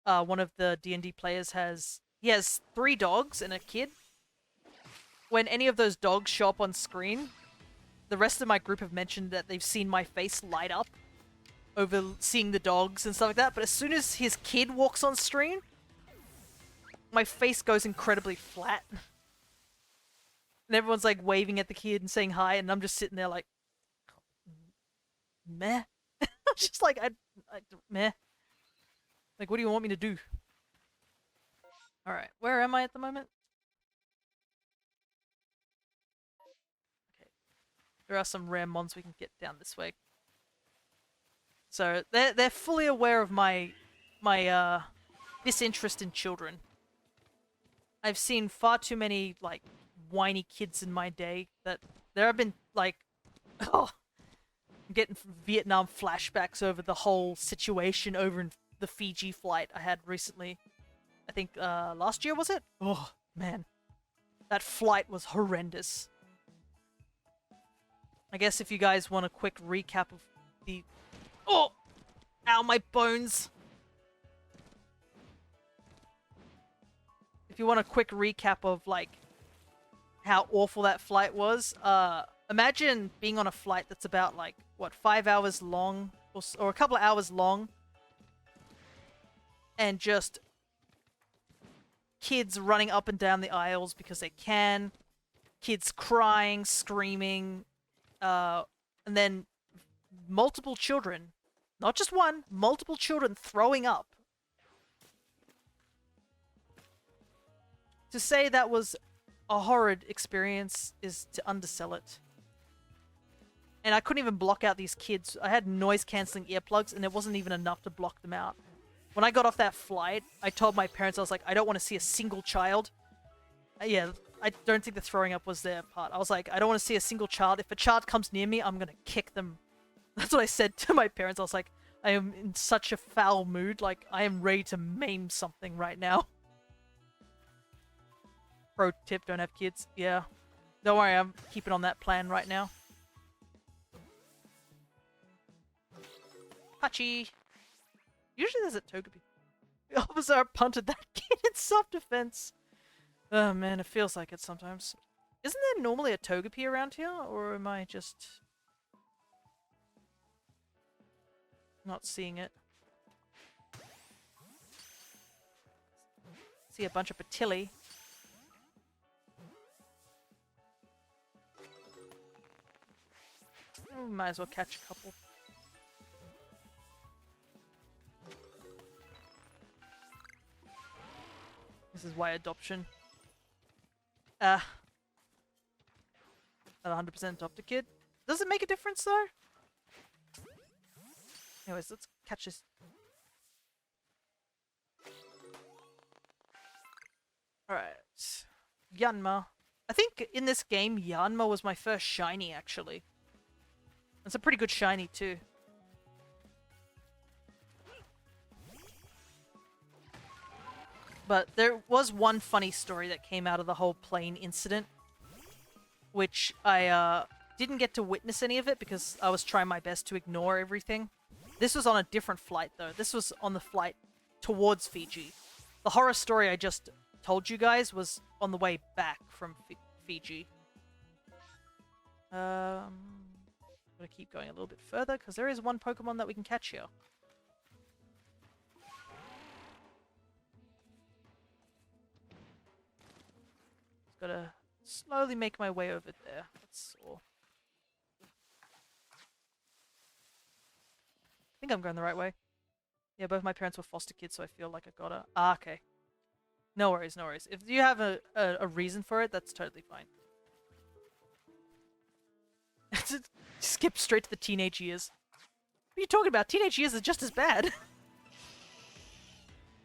one of the D&D players has 3 dogs and a kid. When any of those dogs show up on screen, the rest of my group have mentioned that they've seen my face light up over seeing the dogs and stuff like that. But as soon as his kid walks on screen, my face goes incredibly flat. And everyone's like waving at the kid and saying hi, and I'm just sitting there like, meh. I'm just like, meh. Like, what do you want me to do? Alright, where am I at the moment? Okay. There are some rare mons we can get down this way. So they're fully aware of my disinterest in children. I've seen far too many like whiny kids in my day that there have been like oh, I'm getting Vietnam flashbacks over the whole situation over in the Fiji flight I had recently. I think last year was it? Oh man, that flight was horrendous. I guess if you guys want a quick recap of the oh, ow my bones. If you want a quick recap of like how awful that flight was, imagine being on a flight that's about like what 5 hours long or a couple of hours long, and just kids running up and down the aisles because they can, kids crying, screaming, and then multiple children, not just one, multiple children throwing up. To say that was a horrid experience is to undersell it. And I couldn't even block out these kids. I had noise-cancelling earplugs, and it wasn't even enough to block them out. When I got off that flight, I told my parents, I was like, I don't want to see a single child. Yeah, I don't think the throwing up was their part. I was like, I don't want to see a single child. If a child comes near me, I'm going to kick them. That's what I said to my parents. I was like, I am in such a foul mood. Like, I am ready to maim something right now. Pro tip, don't have kids. Yeah. Don't worry, I'm keeping on that plan right now. Hachi! Usually there's a Togepi. The officer punted that kid in self-defense. Oh man, it feels like it sometimes. Isn't there normally a Togepi around here? Or am I just not seeing it? See a bunch of Patilli. Might as well catch a couple. This is why adoption. Not 100% adopt a kid. Does it make a difference though? Anyways, let's catch this. Alright. Yanma. I think in this game, Yanma was my first shiny actually. It's a pretty good shiny too. But there was one funny story that came out of the whole plane incident, which I didn't get to witness any of it because I was trying my best to ignore everything. This was on a different flight though. This was on the flight towards Fiji. The horror story I just told you guys was on the way back from Fiji. I'm gonna keep going a little bit further because there is one Pokemon that we can catch here. Just gotta slowly make my way over there. That's all. I think I'm going the right way. Yeah, both my parents were foster kids, so I feel like I gotta... Ah, okay. No worries, no worries. If you have a reason for it, that's totally fine. Skip straight to the teenage years. What are you talking about? Teenage years is just as bad.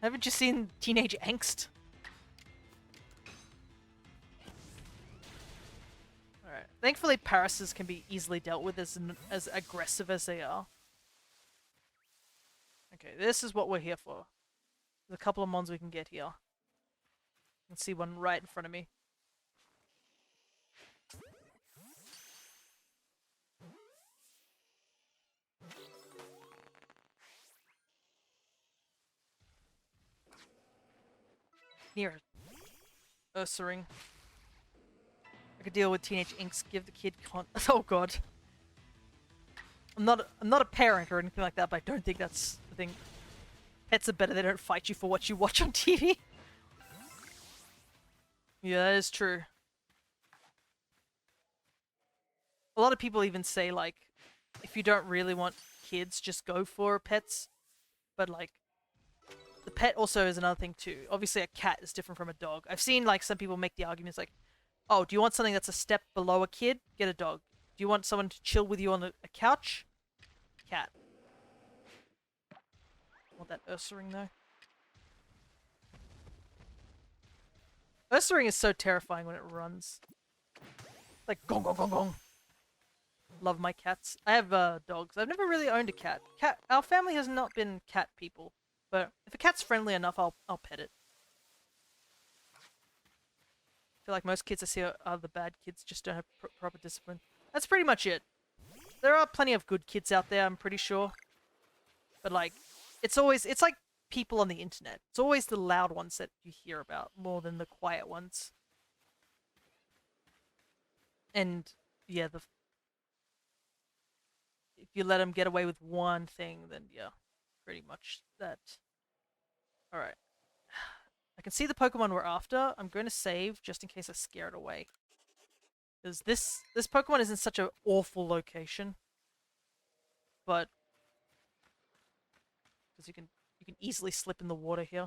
Haven't you seen Teenage Angst? Alright. Thankfully, Parases can be easily dealt with as aggressive as they are. Okay, this is what we're here for. There's a couple of mons we can get here. Let's see one right in front of me. Near Ursaring. I could deal with teenage inks. Give the kid oh god. I'm not a parent or anything like that, but I don't think that's the thing. Pets are better. They don't fight you for what you watch on TV. Yeah, that is true. A lot of people even say like, if you don't really want kids, just go for pets. But like, the pet also is another thing too. Obviously a cat is different from a dog. I've seen like some people make the arguments like, oh, do you want something that's a step below a kid? Get a dog. Do you want someone to chill with you on a couch? Cat. Want that Ursaring though. Ursaring is so terrifying when it runs. Like gong gong gong gong. Love my cats. I have dogs. I've never really owned a cat. Our family has not been cat people, but if a cat's friendly enough, I'll pet it. I feel like most kids I see are the bad kids, just don't have proper discipline. That's pretty much it. There are plenty of good kids out there, I'm pretty sure. But like, it's like people on the internet. It's always the loud ones that you hear about more than the quiet ones. And yeah, if you let them get away with one thing, then yeah, pretty much that. All right. I can see the Pokemon we're after. I'm going to save just in case I scare it away. Because this Pokemon is in such an awful location. But because you can easily slip in the water here.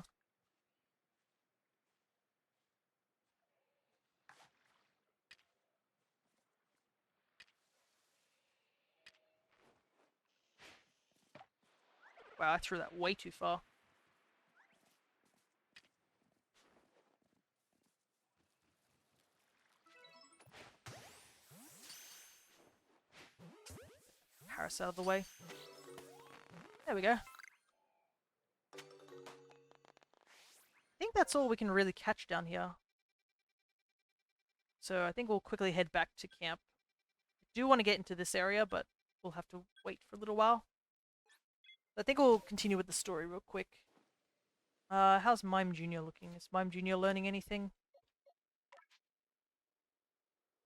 Wow, I threw that way too far. Harris out of the way. There we go. I think that's all we can really catch down here. So I think we'll quickly head back to camp. I do want to get into this area, but we'll have to wait for a little while. I think we'll continue with the story real quick. How's Mime Jr. looking? Is Mime Jr. learning anything?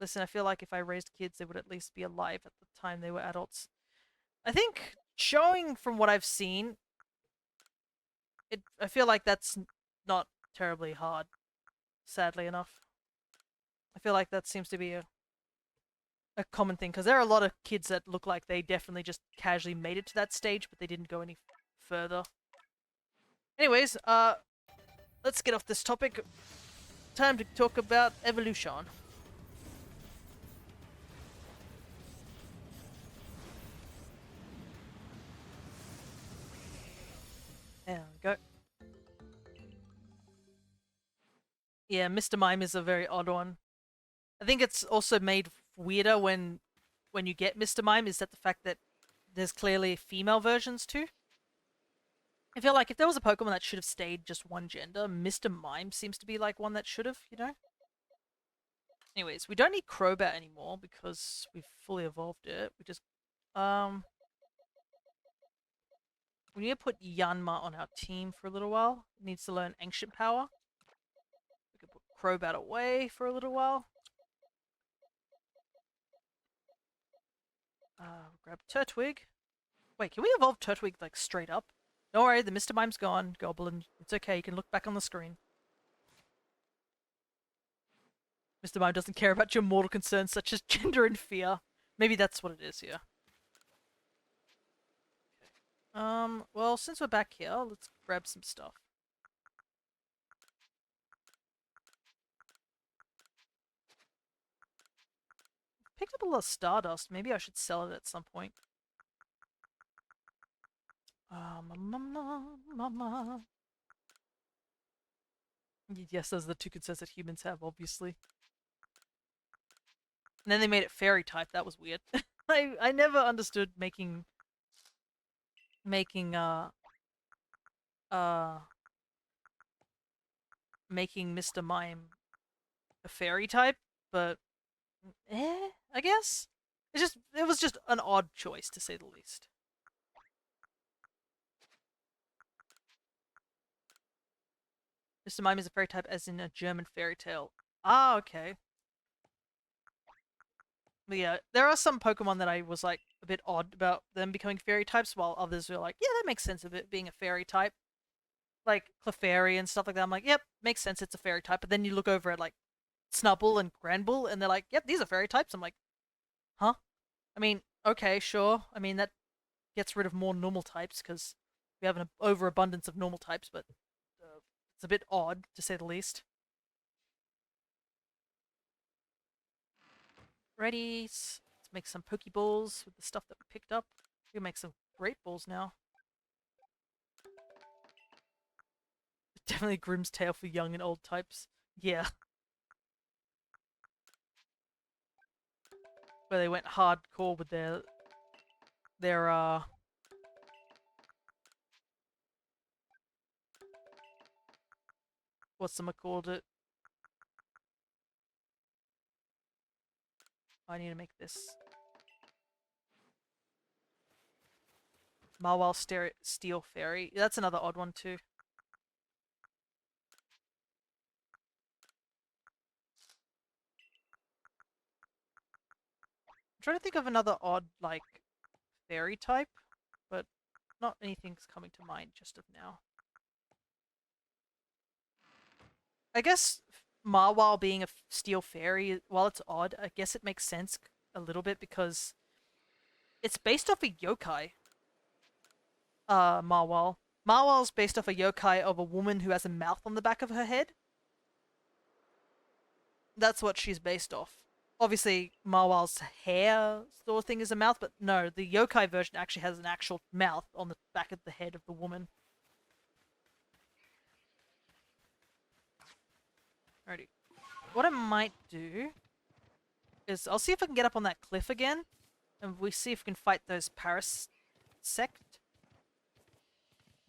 Listen, I feel like if I raised kids, they would at least be alive at the time they were adults. I think, showing from what I've seen, I feel like that's not terribly hard, sadly enough. I feel like that seems to be a common thing, because there are a lot of kids that look like they definitely just casually made it to that stage, but they didn't go any further. Anyways, let's get off this topic. Time to talk about evolution. There we go. Yeah, Mr. Mime is a very odd one. I think it's also made weirder when you get Mr. Mime, is that the fact that there's clearly female versions too. I feel like if there was a Pokemon that should have stayed just one gender, Mr. Mime seems to be like one that should have, you know? Anyways, we don't need Crobat anymore because we've fully evolved it. We need to put Yanma on our team for a little while. It needs to learn Ancient Power. We can put Crobat away for a little while. Grab Turtwig. Wait, can we evolve Turtwig like straight up? Don't worry, the Mr. Mime's gone, Goblin. It's okay, you can look back on the screen. Mr. Mime doesn't care about your mortal concerns such as gender and fear. Maybe that's what it is here. Okay. Well, since we're back here, let's grab some stuff. Picked up a lot of Stardust. Maybe I should sell it at some point. Mama. Yes, those are the two concerns that humans have, obviously. And then they made it fairy type. That was weird. I never understood making Mr. Mime a fairy type, but I guess it was just an odd choice to say the least. Mr. Mime is a fairy type, as in a German fairy tale. Ah, okay. But yeah, there are some Pokemon that I was like a bit odd about them becoming fairy types, while others were like, yeah, that makes sense of it being a fairy type. Like Clefairy and stuff like that. I'm like, yep, makes sense, it's a fairy type. But then you look over at like Snubbull and Granbull, and they're like, yep, these are fairy types. I'm like, huh? I mean, okay, sure. I mean, that gets rid of more normal types because we have an overabundance of normal types, but it's a bit odd to say the least. Ready? Let's make some Pokeballs with the stuff that we picked up. We can make some Great Balls now. Definitely Grimm's Tale for young and old types. Yeah. Where they went hardcore with their what's some called it? I need to make this Marwell Steel Fairy. That's another odd one too. I'm trying to think of another odd like fairy type, but not anything's coming to mind just of now. I guess Marwell being a steel fairy, while it's odd, I guess it makes sense a little bit because it's based off a yokai. Marwell. Marwell's based off a yokai of a woman who has a mouth on the back of her head. That's what she's based off. Obviously, Marwell's hair sort of thing is a mouth, but no, the yokai version actually has an actual mouth on the back of the head of the woman. Alrighty. What I might do is I'll see if I can get up on that cliff again, and we see if we can fight those Parasect,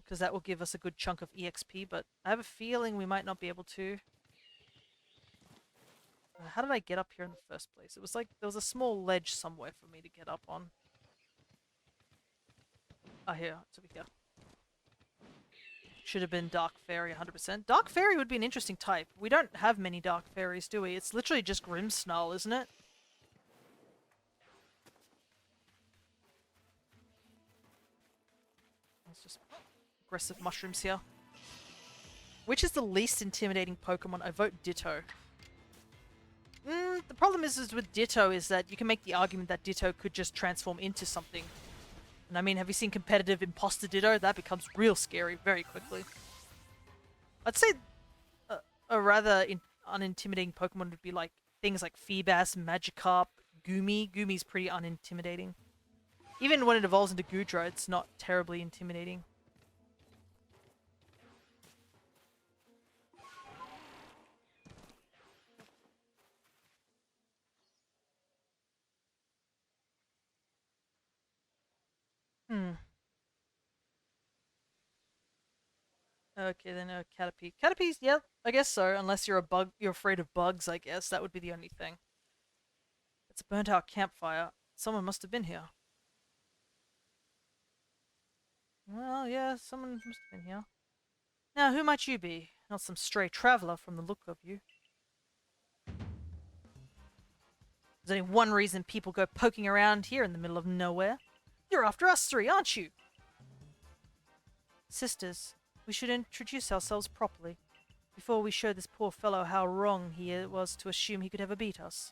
because that will give us a good chunk of EXP, but I have a feeling we might not be able to. How did I get up here in the first place? It was like there was a small ledge somewhere for me to get up on. Ah, here. It's over here. Should have been Dark Fairy 100%. Dark Fairy would be an interesting type. We don't have many Dark Fairies, do we? It's literally just Grimmsnarl, isn't it? Let's just aggressive mushrooms here. Which is the least intimidating Pokemon? I vote Ditto. The problem is with Ditto is that you can make the argument that Ditto could just transform into something. And I mean, have you seen competitive Imposter Ditto? That becomes real scary very quickly. I'd say a rather unintimidating Pokemon would be like things like Feebas, Magikarp, Goomy. Goomy's pretty unintimidating. Even when it evolves into Goodra, it's not terribly intimidating. Okay, then Caterpie. Caterpie's, yeah, I guess so. Unless you're you're afraid of bugs, I guess. That would be the only thing. It's a burnt out campfire. Someone must have been here. Well, yeah, someone must have been here. Now, who might you be? Not some stray traveler from the look of you. There's only one reason people go poking around here in the middle of nowhere. You're after us three, aren't you? Sisters, we should introduce ourselves properly, before we show this poor fellow how wrong he was to assume he could ever beat us.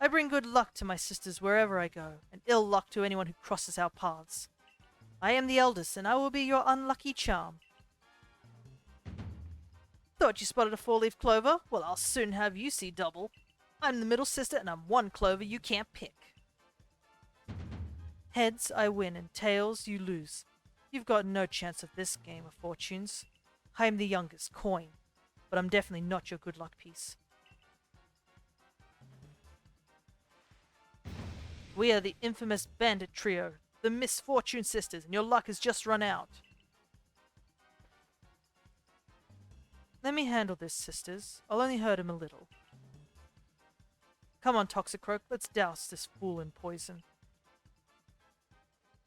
I bring good luck to my sisters wherever I go, and ill luck to anyone who crosses our paths. I am the eldest, and I will be your unlucky charm. Thought you spotted a four-leaf clover? Well, I'll soon have you see double. I'm the middle sister, and I'm one clover you can't pick. Heads, I win, and tails, you lose. You've got no chance of this game of fortunes. I am the youngest, Coin, but I'm definitely not your good luck piece. We are the infamous bandit trio, the Misfortune Sisters, and your luck has just run out. Let me handle this, sisters. I'll only hurt him a little. Come on, Toxicroak, let's douse this fool in poison.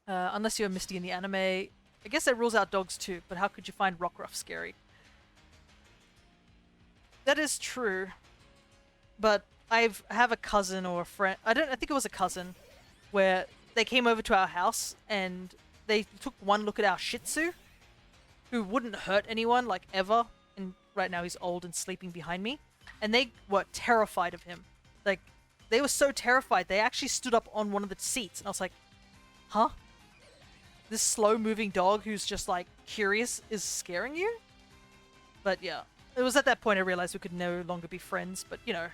Unless you're Misty in the anime, I guess that rules out dogs too, but how could you find Rockruff scary? That is true, but I have a cousin or a friend, I think it was a cousin, where they came over to our house and they took one look at our Shih Tzu, who wouldn't hurt anyone, like, ever, and right now he's old and sleeping behind me, and they were terrified of him. Like, they were so terrified, they actually stood up on one of the seats, and I was like, huh? This slow-moving dog who's just, like, curious is scaring you? But yeah, it was at that point I realized we could no longer be friends, but, you know,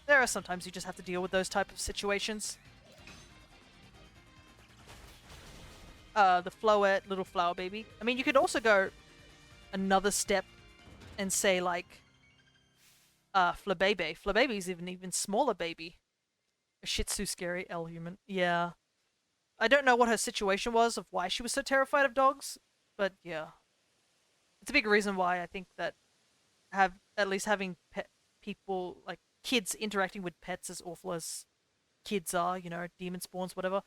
there are sometimes you just have to deal with those type of situations. the Floette little flower baby. I mean, you could also go another step and say like Flabebe. Flabebe is even smaller baby. A Shih Tzu scary L human. Yeah. I don't know what her situation was of why she was so terrified of dogs, but yeah. It's a big reason why I think that have at least having pet people like kids interacting with pets as awful as kids are, you know, demon spawns, whatever.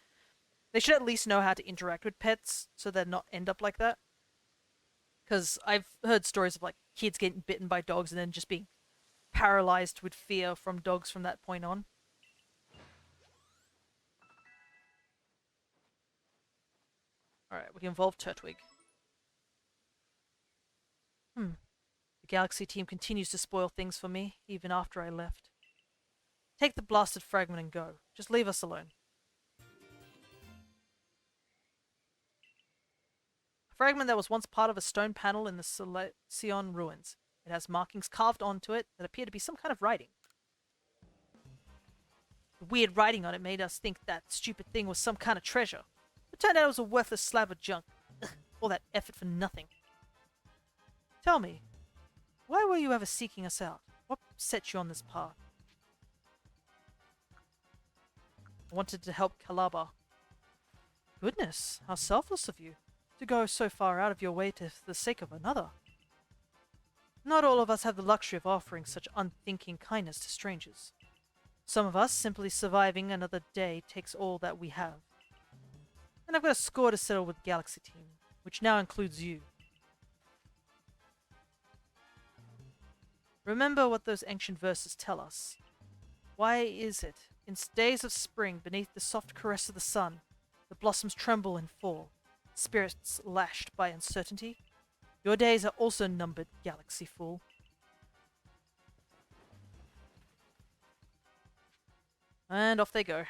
They should at least know how to interact with pets so they're not end up like that. Because I've heard stories of like kids getting bitten by dogs and then just being paralyzed with fear from dogs from that point on. Alright, we can evolve Turtwig. The Galaxy team continues to spoil things for me, even after I left. Take the blasted fragment and go. Just leave us alone. A fragment that was once part of a stone panel in the Selection ruins. It has markings carved onto it that appear to be some kind of writing. The weird writing on it made us think that stupid thing was some kind of treasure. It turned out it was a worthless slab of junk. Ugh, all that effort for nothing. Tell me, why were you ever seeking us out? What set you on this path? I wanted to help Calabar. Goodness, how selfless of you, to go so far out of your way for the sake of another. Not all of us have the luxury of offering such unthinking kindness to strangers. Some of us, simply surviving another day takes all that we have. And I've got a score to settle with the Galaxy team, which now includes you. Remember what those ancient verses tell us. Why is it, in days of spring, beneath the soft caress of the sun, the blossoms tremble and fall, spirits lashed by uncertainty? Your days are also numbered, Galaxy fool. And off they go.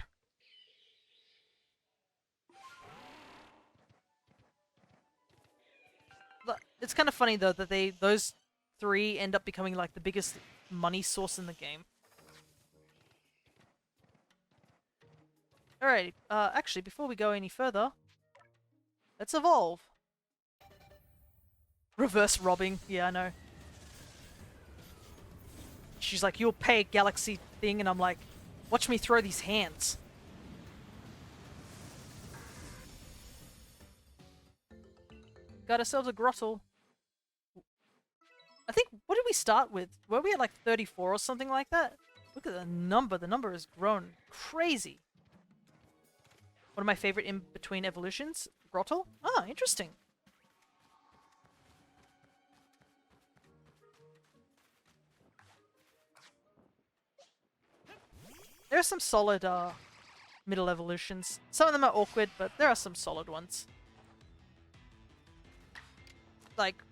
It's kind of funny though that those three end up becoming like the biggest money source in the game. Alright, actually, before we go any further, let's evolve. Reverse robbing, yeah, I know. She's like, you'll pay Galaxy thing, and I'm like, watch me throw these hands. Got ourselves a grottle. I think, what did we start with? Were we at like 34 or something like that? Look at the number has grown crazy. One of my favorite in-between evolutions, grottle. Ah, interesting. There are some solid middle evolutions. Some of them are awkward, but there are some solid ones. Like,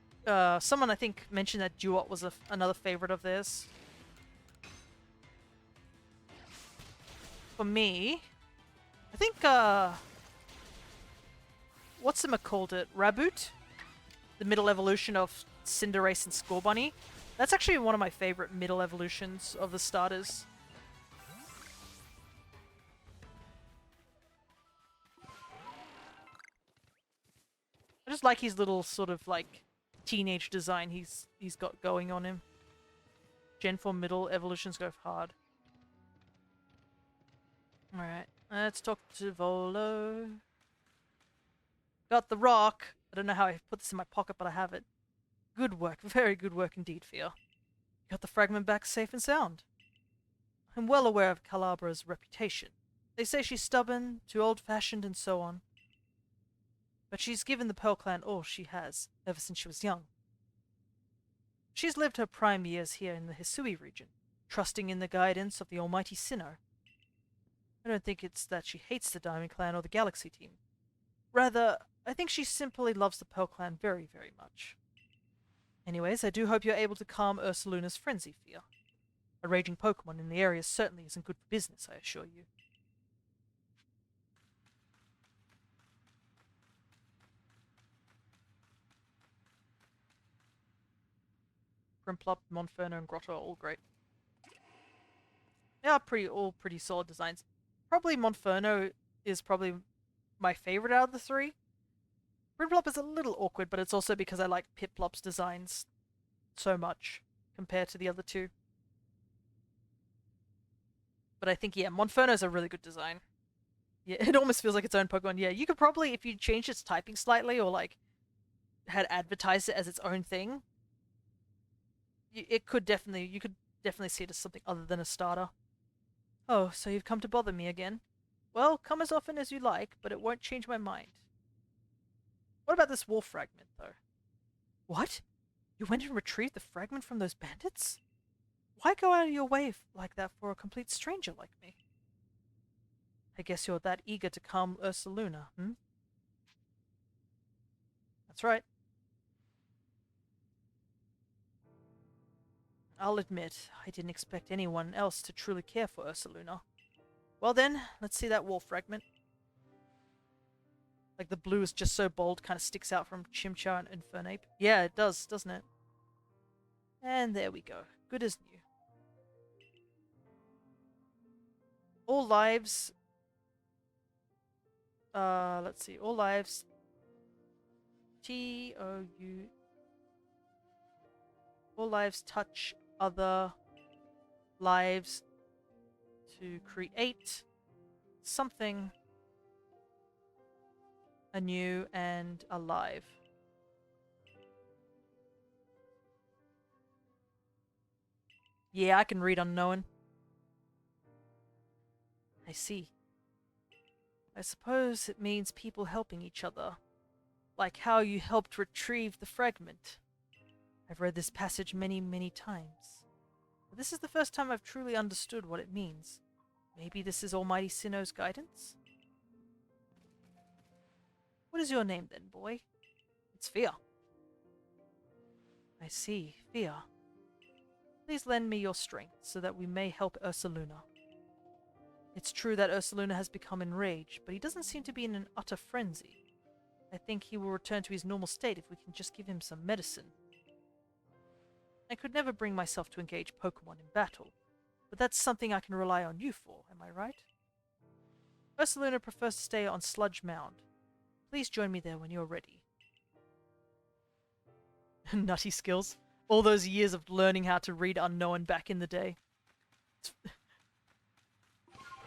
someone I think mentioned that Duot was another favorite of theirs. For me, I think, what's it called it? Raboot? The middle evolution of Cinderace and Scorbunny. That's actually one of my favorite middle evolutions of the starters. I just like his little sort of like teenage design he's got going on him. Gen 4 middle evolutions go hard. Alright, let's talk to Volo. Got the rock. I don't know how I put this in my pocket, but I have it. Good work, very good work indeed, Fia. Got the fragment back safe and sound. I'm well aware of Calabra's reputation. They say she's stubborn, too old-fashioned, and so on. But she's given the Pearl Clan all she has, ever since she was young. She's lived her prime years here in the Hisui region, trusting in the guidance of the almighty Sinnoh. I don't think it's that she hates the Diamond Clan or the Galaxy team. Rather, I think she simply loves the Pearl Clan very, very much. Anyways, I do hope you're able to calm Ursaluna's frenzy, Fia. A raging Pokemon in the area certainly isn't good for business, I assure you. Grimplop, Monferno, and Grotto are all great. They are all pretty solid designs. Probably Monferno is probably my favorite out of the three. Prinplop is a little awkward, but it's also because I like Piplop's designs so much compared to the other two. But I think, yeah, Monferno's a really good design. Yeah, it almost feels like its own Pokemon. Yeah, you could probably, if you changed its typing slightly or like had advertised it as its own thing, it could definitely, you could definitely see it as something other than a starter. Oh, so you've come to bother me again? Well, come as often as you like, but it won't change my mind. What about this wolf fragment, though? What? You went and retrieved the fragment from those bandits? Why go out of your way like that for a complete stranger like me? I guess you're that eager to calm Ursaluna, hmm? That's right. I'll admit, I didn't expect anyone else to truly care for Ursaluna. Well then, let's see that wolf fragment. Like the blue is just so bold, kind of sticks out from Chimchar and Infernape. Yeah, it does, doesn't it? And there we go. Good as new. All lives... let's see. All lives... T-O-U... All lives touch other lives to create something anew and alive. Yeah, I can read unknown. I see. I suppose it means people helping each other. Like how you helped retrieve the fragment. I've read this passage many, many times. But this is the first time I've truly understood what it means. Maybe this is Almighty Sinnoh's guidance? What is your name then, boy? It's Fear. I see, Fear. Please lend me your strength so that we may help Ursaluna. It's true that Ursaluna has become enraged, but he doesn't seem to be in an utter frenzy. I think he will return to his normal state if we can just give him some medicine. I could never bring myself to engage Pokemon in battle, but that's something I can rely on you for, am I right? Ursaluna prefers to stay on Sludge Mound. Please join me there when you're ready. Nutty skills. All those years of learning how to read Unknown back in the day.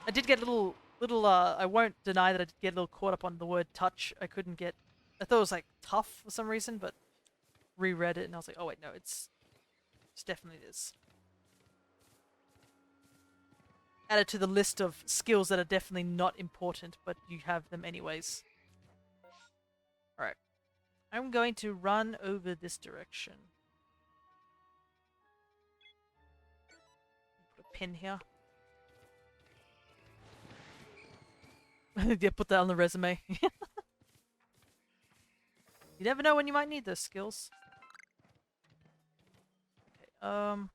I did get a little, I won't deny that I did get a little caught up on the word touch. I thought it was like tough for some reason, but reread it and I was like, oh wait, no, it's definitely this. Added to the list of skills that are definitely not important, but you have them anyways. Alright. I'm going to run over this direction. Put a pin here. Yeah, put that on the resume. You never know when you might need those skills. Okay,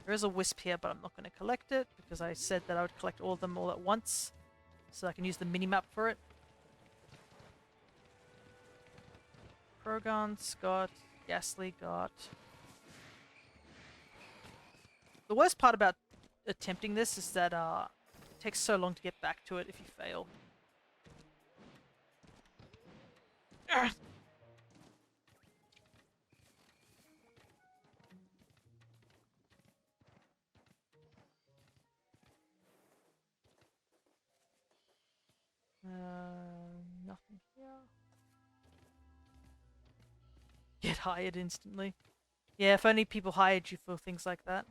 there is a wisp here, but I'm not going to collect it because I said that I would collect all of them all at once so I can use the mini-map for it. Progons got, Ghastly got. The worst part about attempting this is that it takes so long to get back to it if you fail. Nothing here. Get hired instantly. Yeah, if only people hired you for things like that.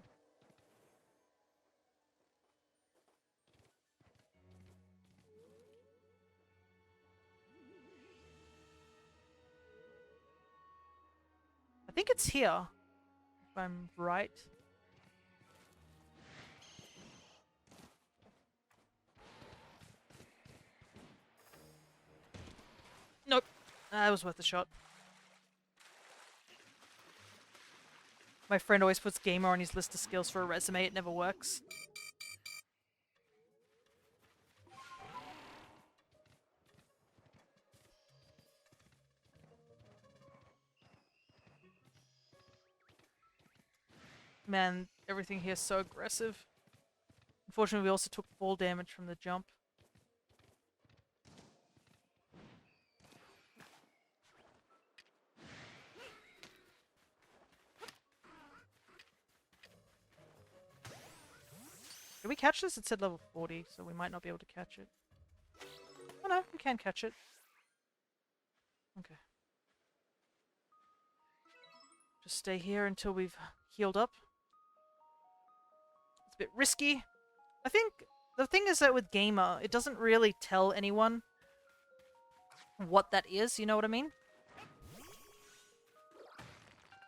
I think it's here, if I'm right. Nope. That was worth a shot. My friend always puts gamer on his list of skills for a resume. It never works. Man, everything here is so aggressive. Unfortunately, we also took fall damage from the jump. Can we catch this? It said level 40, so we might not be able to catch it. Oh no, we can catch it. Okay. Just stay here until we've healed up. It's a bit risky. I think the thing is that with Gamer, it doesn't really tell anyone what that is, you know what I mean?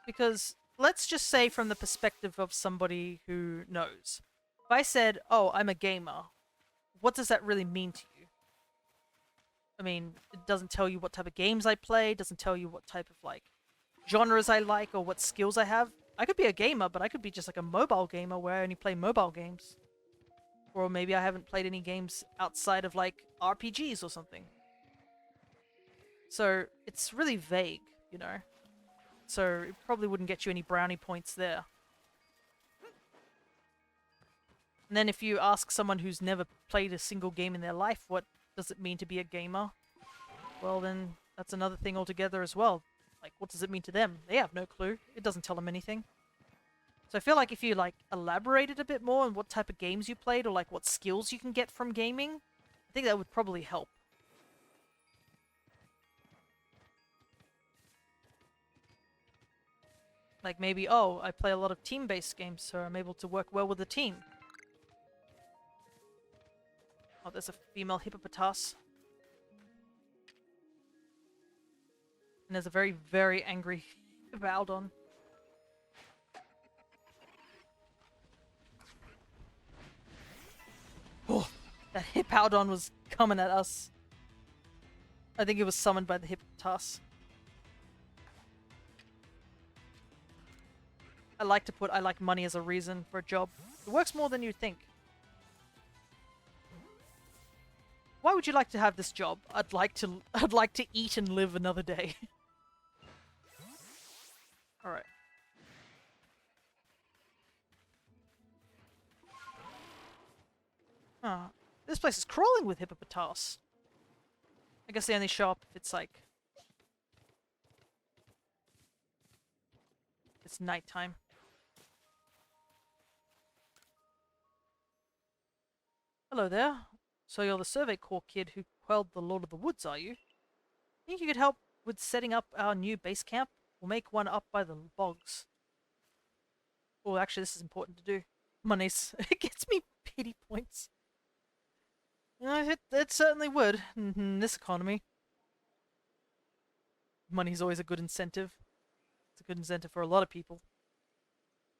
Because let's just say from the perspective of somebody who knows. If I said, oh, I'm a gamer, what does that really mean to you? I mean, it doesn't tell you what type of games I play, it doesn't tell you what type of, like, genres I like or what skills I have. I could be a gamer, but I could be just like a mobile gamer where I only play mobile games. Or maybe I haven't played any games outside of, like, RPGs or something. So, it's really vague, you know? So, it probably wouldn't get you any brownie points there. And then if you ask someone who's never played a single game in their life, what does it mean to be a gamer? Well, then that's another thing altogether as well. Like, what does it mean to them? They have no clue. It doesn't tell them anything. So I feel like if you, like, elaborated a bit more on what type of games you played or, like, what skills you can get from gaming, I think that would probably help. Like, maybe, oh, I play a lot of team-based games, so I'm able to work well with a team. Oh, there's a female hippopotas. And there's a very, very angry Valdon. Oh, that Hippowdon was coming at us. I think it was summoned by the Hippopotas. I like money as a reason for a job. It works more than you think. Why would you like to have this job? I'd like to eat and live another day. Alright. Ah, this place is crawling with hippopotas. I guess they only show up if it's like... it's nighttime. Hello there. So you're the Survey Corps kid who quelled the Lord of the Woods, are you? Think you could help with setting up our new base camp? We'll make one up by the bogs. Oh, actually, this is important to do. Money's... it gets me pity points. It certainly would, in this economy. Money's always a good incentive. It's a good incentive for a lot of people.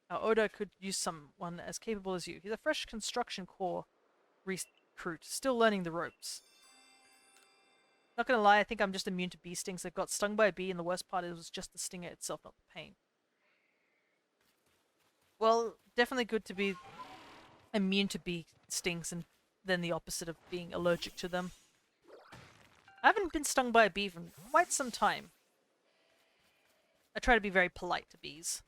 Our Oda could use someone as capable as you. He's a fresh construction corps recruit, still learning the ropes. Not gonna lie, I think I'm just immune to bee stings. I got stung by a bee, and the worst part is it was just the stinger itself, not the pain. Well, definitely good to be immune to bee stings and then the opposite of being allergic to them. I haven't been stung by a bee for quite some time. I try to be very polite to bees.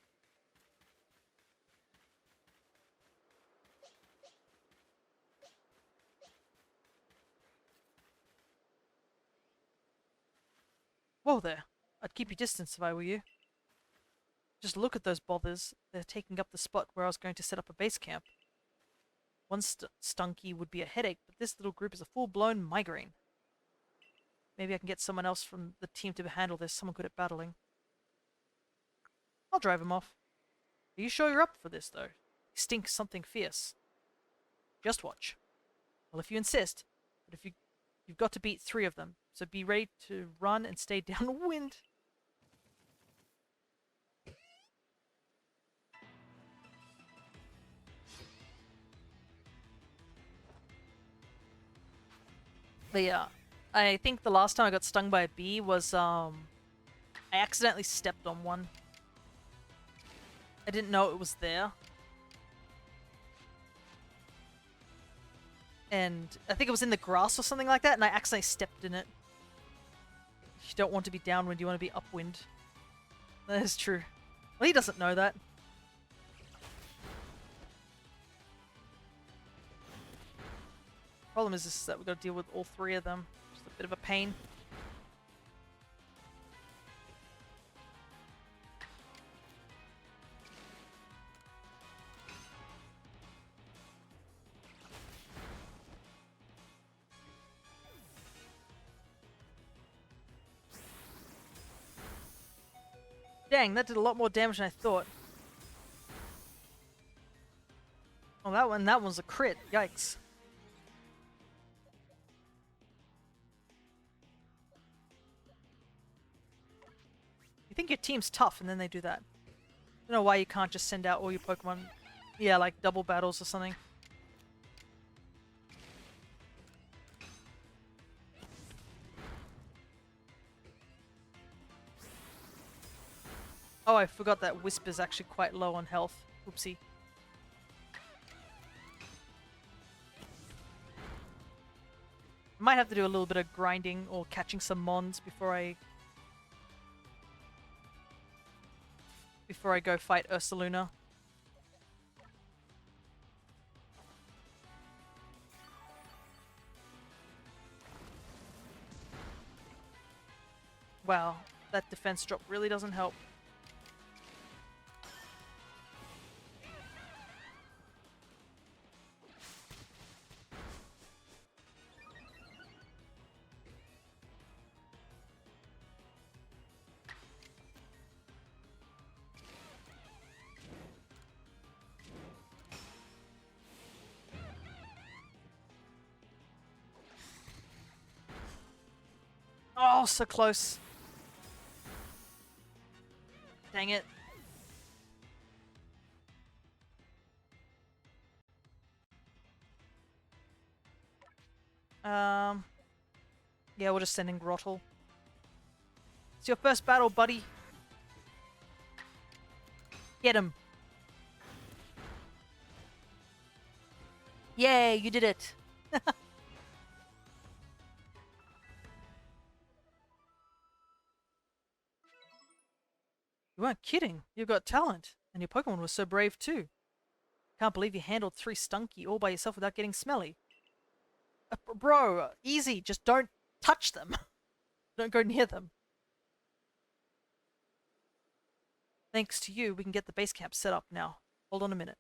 Whoa there. I'd keep your distance if I were you. Just look at those bothers. They're taking up the spot where I was going to set up a base camp. One stunky would be a headache, but this little group is a full-blown migraine. Maybe I can get someone else from the team to handle this, someone good at battling. I'll drive him off. Are you sure you're up for this, though? He stinks something fierce. Just watch. Well, if you insist, but you've got to beat 3 of them, so be ready to run and stay downwind. But yeah, I think the last time I got stung by a bee was, I accidentally stepped on one. I didn't know it was there. And I think it was in the grass or something like that, and I accidentally stepped in it. You don't want to be downwind, you want to be upwind. That is true. Well, he doesn't know that. problem is that we've got to deal with all three of them. Just a bit of a pain. Dang, that did a lot more damage than I thought. Oh, that one's a crit. Yikes. You think your team's tough, and then they do that. I don't know why you can't just send out all your Pokemon. Yeah, like double battles or something. Oh, I forgot that Whisper's actually quite low on health. Oopsie. Might have to do a little bit of grinding or catching some mons before I go fight Ursaluna. Wow, that defense drop really doesn't help. Oh, so close. Dang it. Yeah, we'll just send in Grottle. It's your first battle, buddy. Get him. Yay, you did it. You weren't kidding. You've got talent. And your Pokemon was so brave too. Can't believe you handled 3 Stunky all by yourself without getting smelly. Bro, easy. Just don't touch them. Don't go near them. Thanks to you, we can get the base camp set up now. Hold on a minute.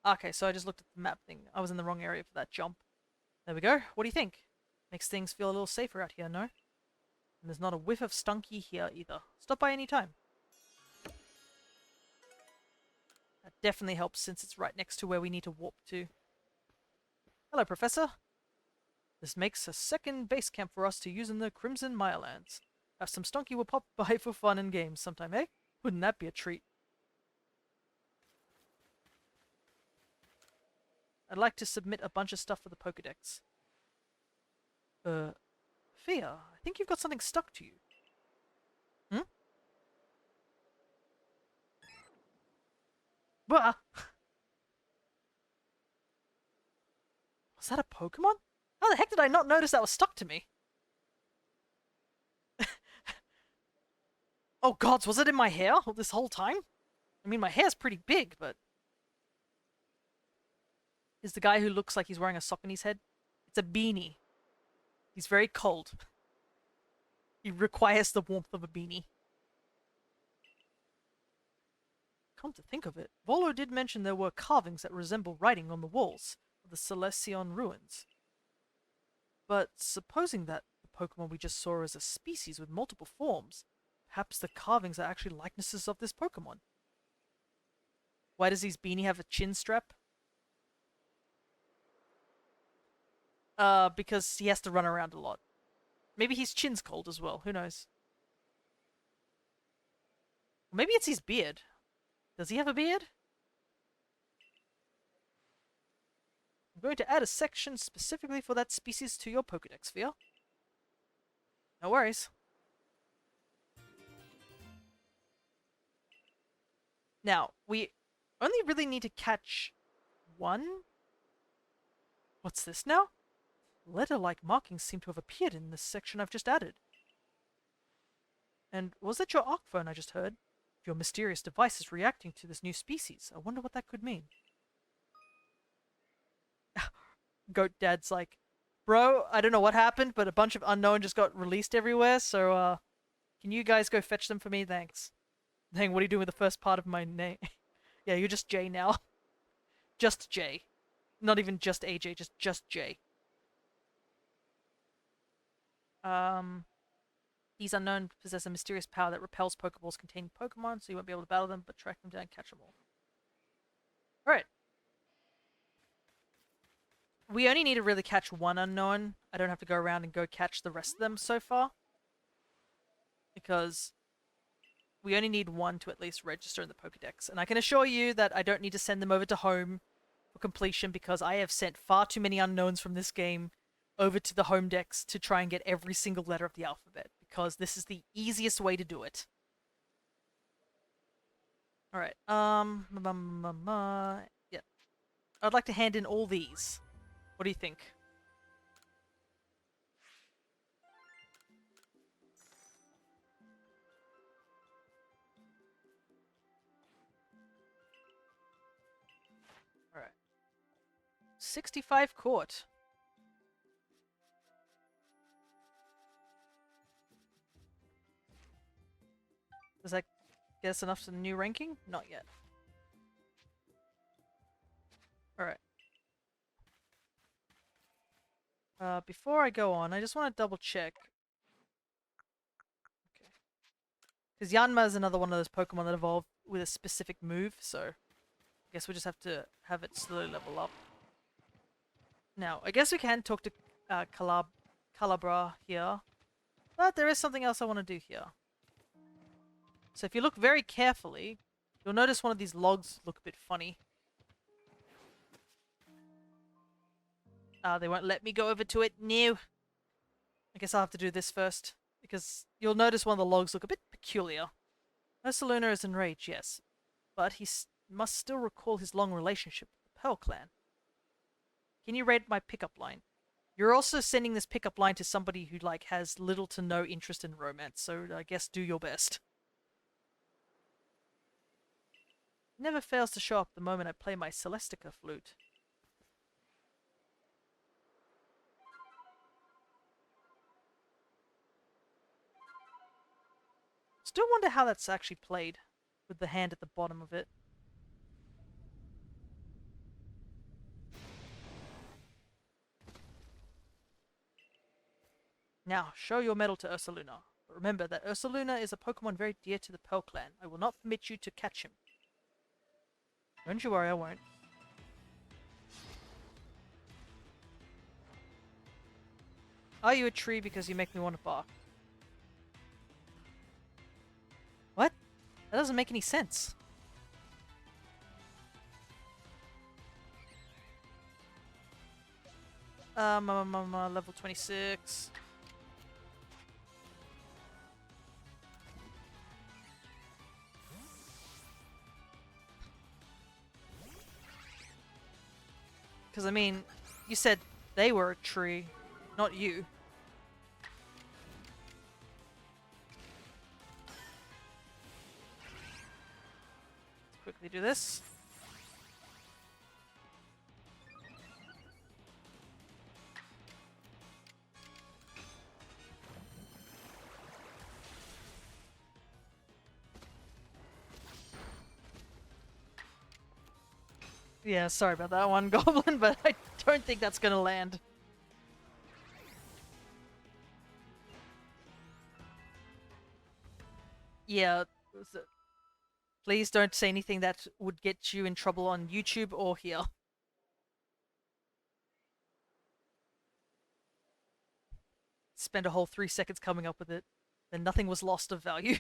Okay, so I just looked at the map thing. I was in the wrong area for that jump. There we go. What do you think? Makes things feel a little safer out here, no? And there's not a whiff of Stunky here either. Stop by any time. That definitely helps since it's right next to where we need to warp to. Hello, Professor. This makes a second base camp for us to use in the Crimson Mirelands. Have some Stunky will pop by for fun and games sometime, eh? Wouldn't that be a treat? I'd like to submit a bunch of stuff for the Pokedex. Fia, I think you've got something stuck to you. Hmm? Bah! Was that a Pokemon? How the heck did I not notice that was stuck to me? Oh gods, was it in my hair this whole time? I mean, my hair's pretty big, but... Is the guy who looks like he's wearing a sock on his head? It's a beanie. He's very cold. He requires the warmth of a beanie. Come to think of it, Volo did mention there were carvings that resemble writing on the walls of the Celestion ruins. But supposing that the Pokemon we just saw is a species with multiple forms, perhaps the carvings are actually likenesses of this Pokemon. Why does his beanie have a chin strap? Because he has to run around a lot. Maybe his chin's cold as well, who knows? Maybe it's his beard. Does he have a beard? I'm going to add a section specifically for that species to your Pokedex, Fia. No worries. Now, we only really need to catch one? What's this now? Letter-like markings seem to have appeared in this section I've just added. And was that your Arc phone I just heard? Your mysterious device is reacting to this new species. I wonder what that could mean. Goat Dad's like, bro, I don't know what happened, but a bunch of unknown just got released everywhere, so, can you guys go fetch them for me? Thanks. Dang, what are you doing with the first part of my name? Yeah, you're just Jay now. Just Jay. Not even just AJ, just Jay. These unknown possess a mysterious power that repels Pokeballs containing Pokemon, so you won't be able to battle them, but track them down and catch them all. Alright. We only need to really catch one unknown. I don't have to go around and go catch the rest of them so far. Because we only need one to at least register in the Pokedex. And I can assure you that I don't need to send them over to home for completion because I have sent far too many unknowns from this game over to the home decks to try and get every single letter of the alphabet. Because this is the easiest way to do it. Alright, yeah. I'd like to hand in all these. What do you think? Alright. 65 court. Does that get us enough to the new ranking? Not yet. Alright. Before I go on, I just want to double check. Okay. Because Yanma is another one of those Pokemon that evolved with a specific move, so I guess we just have to have it slowly level up. Now, I guess we can talk to Calabra here, but there is something else I want to do here. So if you look very carefully, you'll notice one of these logs look a bit funny. They won't let me go over to it. No. I guess I'll have to do this first, because you'll notice one of the logs look a bit peculiar. Ursaluna is enraged, yes, but he must still recall his long relationship with the Pearl Clan. Can you rate my pickup line? You're also sending this pickup line to somebody who, like, has little to no interest in romance, so I guess do your best. It never fails to show up the moment I play my Celestica flute. Still wonder how that's actually played, with the hand at the bottom of it. Now, show your medal to Ursaluna. But remember that Ursaluna is a Pokemon very dear to the Pearl Clan. I will not permit you to catch him. Don't you worry, I won't. Are you a tree because you make me want to bark? What? That doesn't make any sense. Level 26. Because, I mean, you said they were a tree, not you. Let's quickly do this. Yeah, sorry about that one, Goblin, but I don't think that's gonna land. Yeah, please don't say anything that would get you in trouble on YouTube or here. Spend a whole 3 seconds coming up with it, then nothing was lost of value.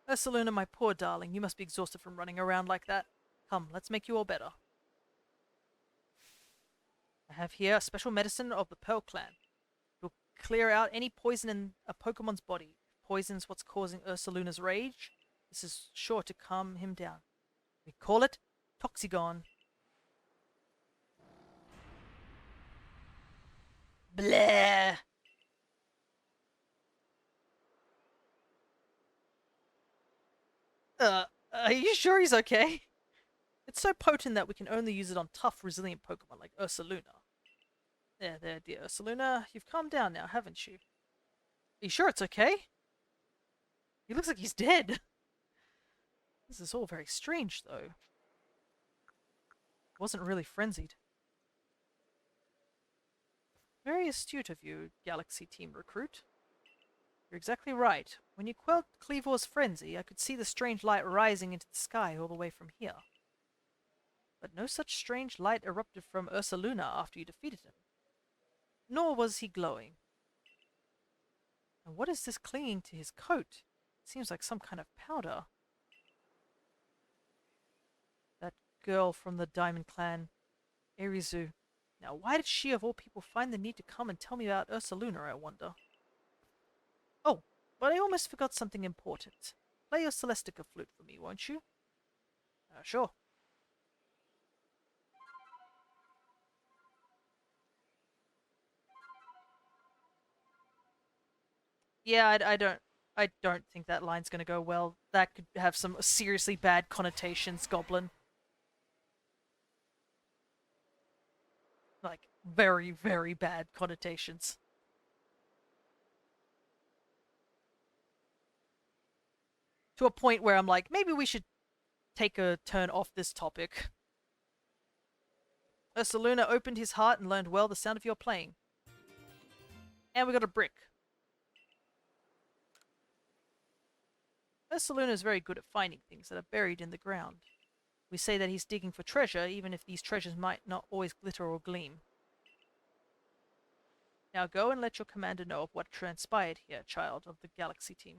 Ursaluna, my poor darling, you must be exhausted from running around like that. Come, let's make you all better. I have here a special medicine of the Pearl Clan. It will clear out any poison in a Pokemon's body. If poison's what's causing Ursaluna's rage, this is sure to calm him down. We call it Toxigon. Blah! Are you sure he's okay? It's so potent that we can only use it on tough, resilient Pokemon like Ursaluna. There, dear Ursaluna. You've calmed down now, haven't you? Are you sure it's okay? He looks like he's dead. This is all very strange, though. Wasn't really frenzied. Very astute of you, Galaxy Team Recruit. You're exactly right. When you quelled Cleavor's frenzy, I could see the strange light rising into the sky all the way from here. But no such strange light erupted from Ursaluna after you defeated him. Nor was he glowing. And what is this clinging to his coat? It seems like some kind of powder. That girl from the Diamond Clan, Erizu. Now, why did she, of all people, find the need to come and tell me about Ursaluna, I wonder? Oh, but I almost forgot something important. Play your Celestica flute for me, won't you? Sure. Yeah, I don't think that line's gonna go well. That could have some seriously bad connotations, Goblin. Like, very, very bad connotations. To a point where I'm like, maybe we should take a turn off this topic. Ursaluna opened his heart and learned well the sound of your playing. And we got a brick. Ursaluna is very good at finding things that are buried in the ground. We say that he's digging for treasure, even if these treasures might not always glitter or gleam. Now go and let your commander know of what transpired here, child of the Galaxy Team.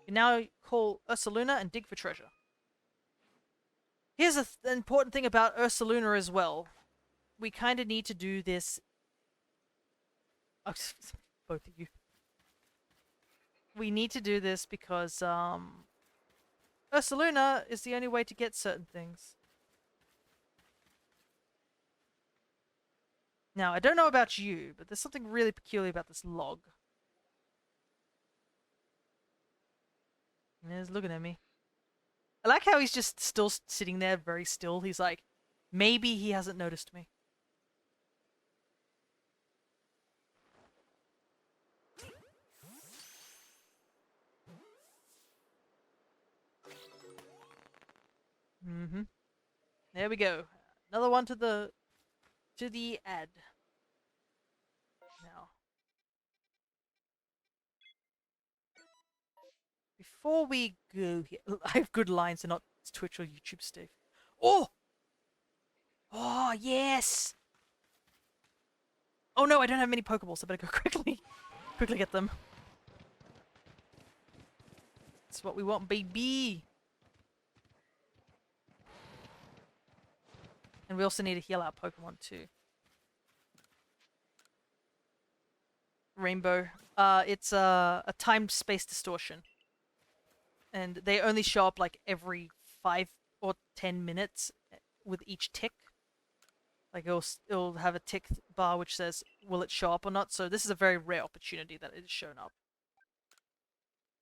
You now call Ursaluna and dig for treasure. Here's an important thing about Ursaluna as well. We kind of need to do this... Oh, both of you. We need to do this because, Ursaluna is the only way to get certain things. Now, I don't know about you, but there's something really peculiar about this log. And he's looking at me. I like how he's just still sitting there very still. He's like, maybe he hasn't noticed me. Mm-hmm. There we go. Another one to the ad. Now, before we go here, I have good lines and not Twitch or YouTube, Steve. Oh! Oh, yes! Oh no, I don't have many Pokeballs. I better go quickly. Quickly get them. That's what we want, baby! And we also need to heal our Pokemon too. Rainbow. It's a time-space distortion. And they only show up like every 5 or 10 minutes with each tick. Like it'll have a tick bar which says, will it show up or not? So this is a very rare opportunity that it has shown up.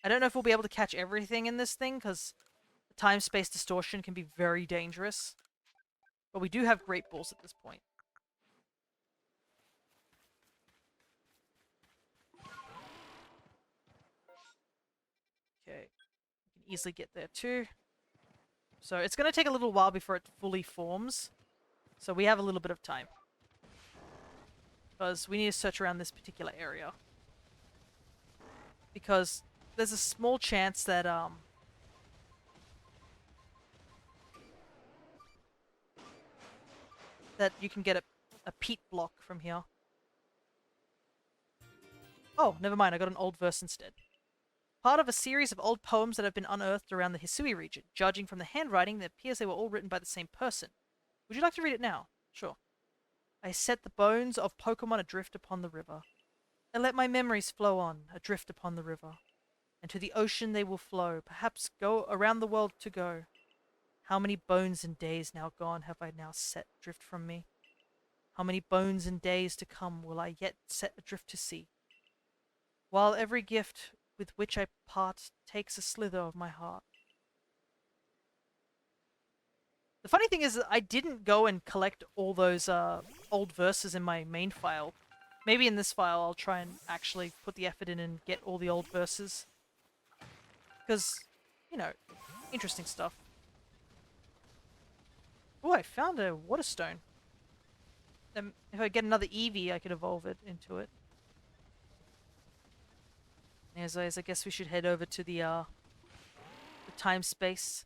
I don't know if we'll be able to catch everything in this thing, because time-space distortion can be very dangerous. But we do have Great Balls at this point. Okay. We can easily get there too. So it's going to take a little while before it fully forms. So we have a little bit of time. Because we need to search around this particular area. Because there's a small chance that, that you can get a peat block from here. Oh, never mind, I got an old verse instead. Part of a series of old poems that have been unearthed around the Hisui region. Judging from the handwriting, it appears they were all written by the same person. Would you like to read it now? Sure. I set the bones of Pokemon adrift upon the river. And let my memories flow on, adrift upon the river. And to the ocean they will flow, perhaps go around the world to go. How many bones and days now gone have I now set adrift from me? How many bones and days to come will I yet set adrift to sea? while every gift with which I part takes a slither of my heart. The funny thing is that I didn't go and collect all those old verses in my main file. Maybe in this file I'll try and actually put the effort in and get all the old verses. Because, you know, interesting stuff. Oh, I found a water stone. If I get another Eevee, I could evolve it into it. As always, I guess we should head over to the time space.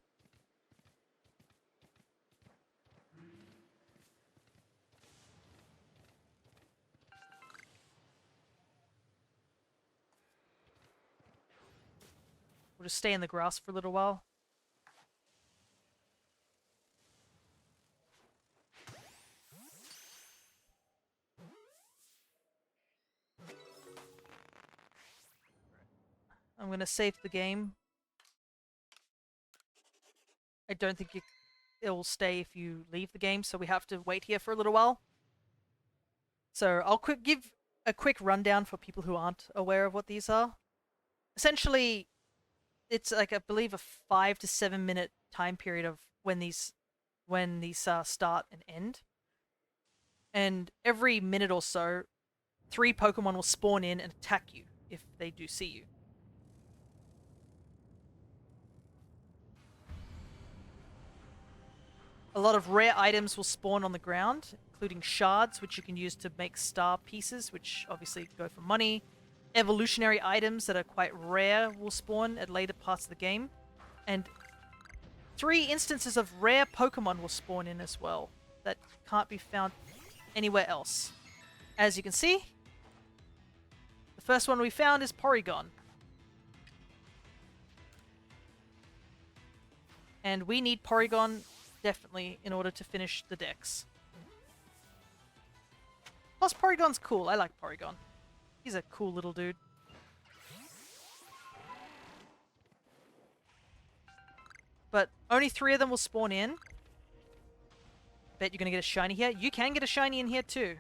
We'll just stay in the grass for a little while. I'm going to save the game. I don't think it will stay if you leave the game, so we have to wait here for a little while. So I'll give a quick rundown for people who aren't aware of what these are. Essentially, it's like, I believe, a 5 to 7 minute time period of when these start and end. And every minute or so, 3 Pokemon will spawn in and attack you if they do see you. A lot of rare items will spawn on the ground, including shards, which you can use to make star pieces, which obviously go for money. Evolutionary items that are quite rare will spawn at later parts of the game. And 3 instances of rare Pokemon will spawn in as well that can't be found anywhere else. As you can see, the first one we found is Porygon. And we need Porygon definitely in order to finish the decks. Plus, Porygon's cool. I like Porygon. He's a cool little dude. But only 3 of them will spawn in. Bet you're gonna get a shiny here. You can get a shiny in here too.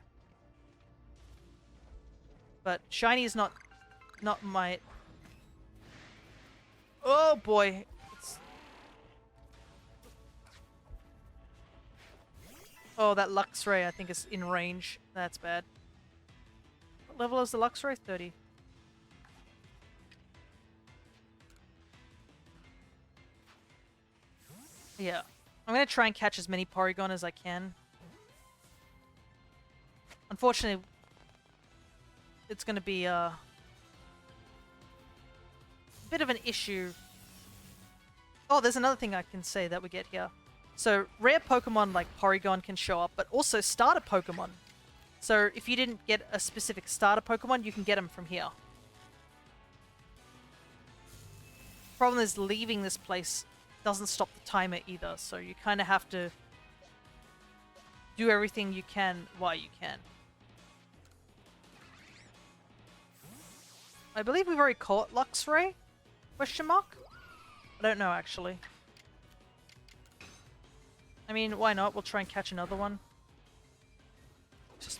But shiny is not my... Oh boy. Oh, that Luxray I think is in range. That's bad. What level is the Luxray? 30. Yeah. I'm going to try and catch as many Porygon as I can. Unfortunately, it's going to be a bit of an issue. Oh, there's another thing I can say that we get here. So, rare Pokemon like Porygon can show up, but also starter Pokemon. So, if you didn't get a specific starter Pokemon, you can get them from here. Problem is, leaving this place doesn't stop the timer either, so you kind of have to do everything you can while you can. I believe we've already caught Luxray? Question mark? I don't know, actually. I mean, why not? We'll try and catch another one. Just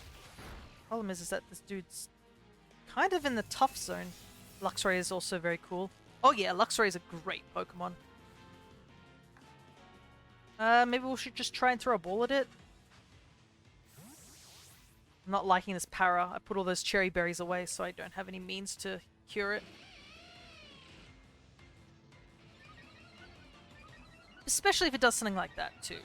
problem is that this dude's kind of in the tough zone. Luxray is also very cool. Oh yeah, Luxray is a great Pokemon. Maybe we should just try and throw a ball at it. I'm not liking this para. I put all those cherry berries away so I don't have any means to cure it. Especially if it does something like that too.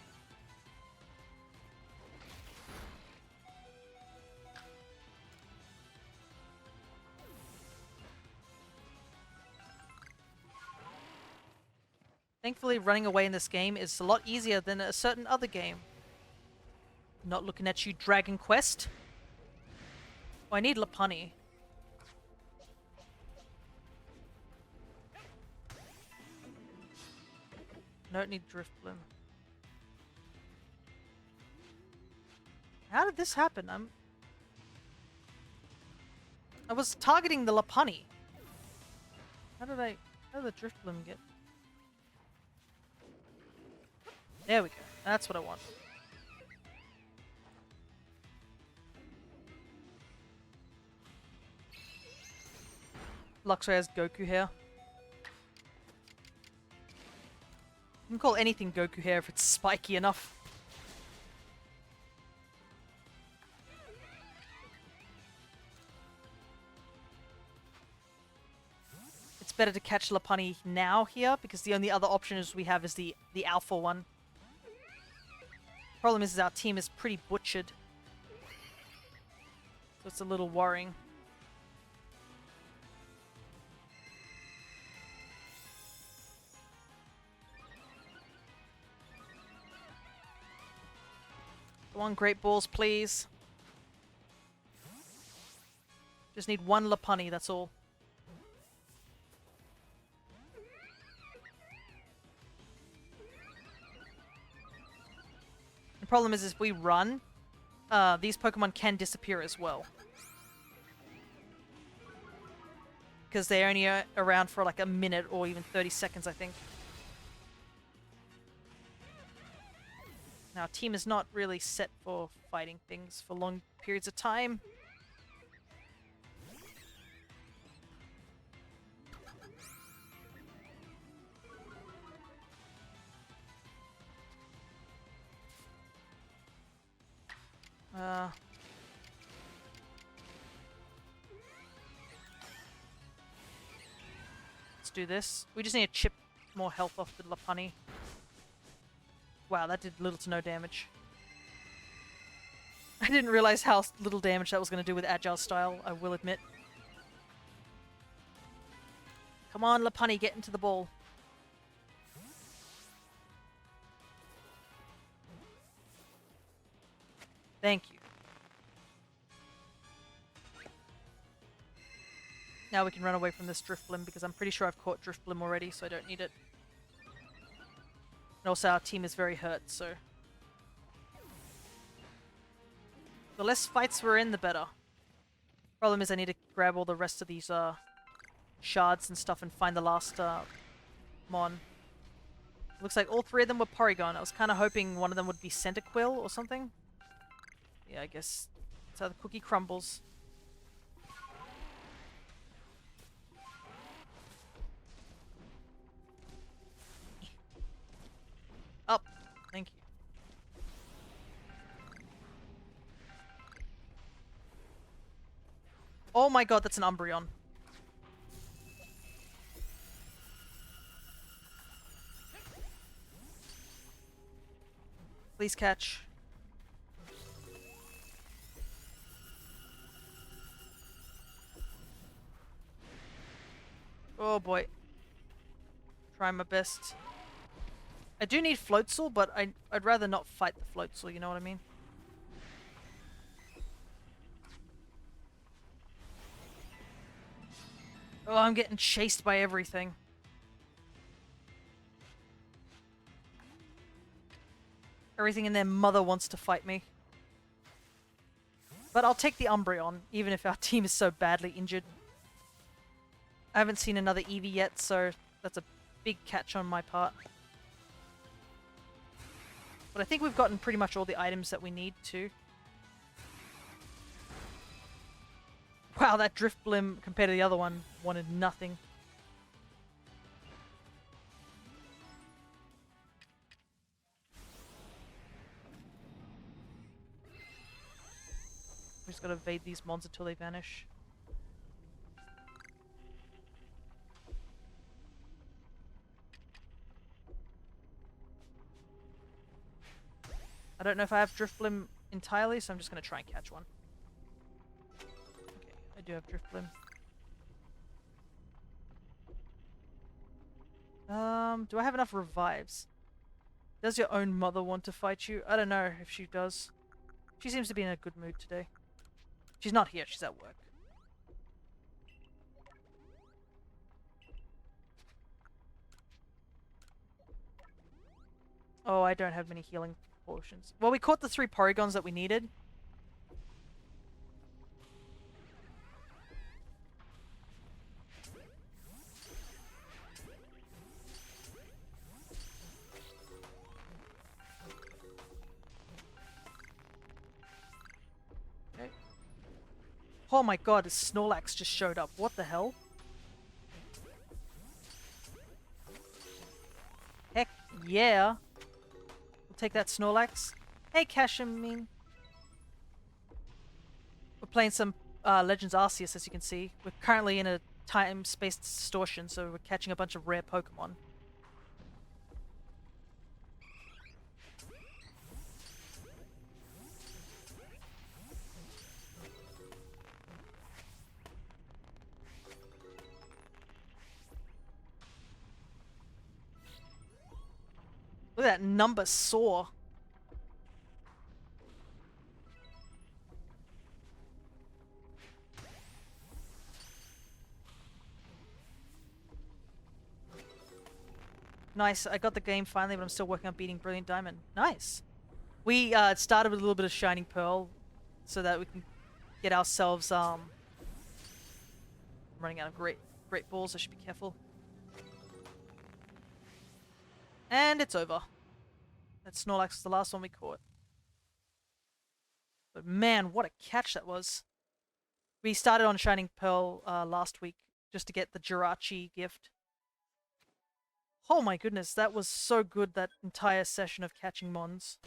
Thankfully, running away in this game is a lot easier than a certain other game. Not looking at you, Dragon Quest. Oh, I need Lopunny. Don't need Driftbloom. How did this happen? I was targeting the Lopunny. How did the Driftbloom get? There we go. That's what I want. Luxray has Goku hair. You can call anything Goku hair if it's spiky enough. It's better to catch Lopunny now here, because the only other options we have is the alpha one. Problem is our team is pretty butchered. So it's a little worrying. Come on, Great Balls, please. Just need one Lopunny, that's all. The problem is if we run, these Pokemon can disappear as well. Because they're only around for like a minute or even 30 seconds, I think. Now, our team is not really set for fighting things for long periods of time. Let's do this. We just need to chip more health off the Lopunny. Wow, that did little to no damage. I didn't realize how little damage that was going to do with Agile Style, I will admit. Come on, Lopunny, get into the ball. Thank you. Now we can run away from this Drifblim, because I'm pretty sure I've caught Drifblim already, so I don't need it. And also our team is very hurt, so... The less fights we're in, the better. Problem is I need to grab all the rest of these shards and stuff and find the last Mon. Looks like all three of them were Porygon. I was kind of hoping one of them would be Centiquill or something. Yeah, I guess that's how the cookie crumbles. Up. Thank you. Oh my god, that's an Umbreon. Please catch. Oh boy. Try my best. I do need Floatzel, but I'd rather not fight the Floatzel, you know what I mean? Oh, I'm getting chased by everything. Everything and their mother wants to fight me. But I'll take the Umbreon, even if our team is so badly injured. I haven't seen another Eevee yet, so that's a big catch on my part. But I think we've gotten pretty much all the items that we need to. Wow, that Drifblim compared to the other one wanted nothing. We just gotta evade these mons until they vanish. I don't know if I have Drifblim entirely, so I'm just gonna try and catch one. Okay, I do have Drifblim. Do I have enough revives? Does your own mother want to fight you? I don't know if she does. She seems to be in a good mood today. She's not here, she's at work. Oh, I don't have many healing potions. Well, we caught the 3 Porygons that we needed. Okay. Oh my god, a Snorlax just showed up. What the hell? Yeah. We'll take that Snorlax. Hey, Cashamine. We're playing some Legends Arceus, as you can see. We're currently in a time-space distortion, so we're catching a bunch of rare Pokemon. Look at that number soar. Nice, I got the game finally, but I'm still working on beating Brilliant Diamond. Nice. We started with a little bit of Shining Pearl so that we can get ourselves I'm running out of great balls, I should be careful. And it's over. That Snorlax was the last one we caught. But man, what a catch that was. We started on Shining Pearl last week just to get the Jirachi gift. Oh my goodness, that was so good, that entire session of catching Mons.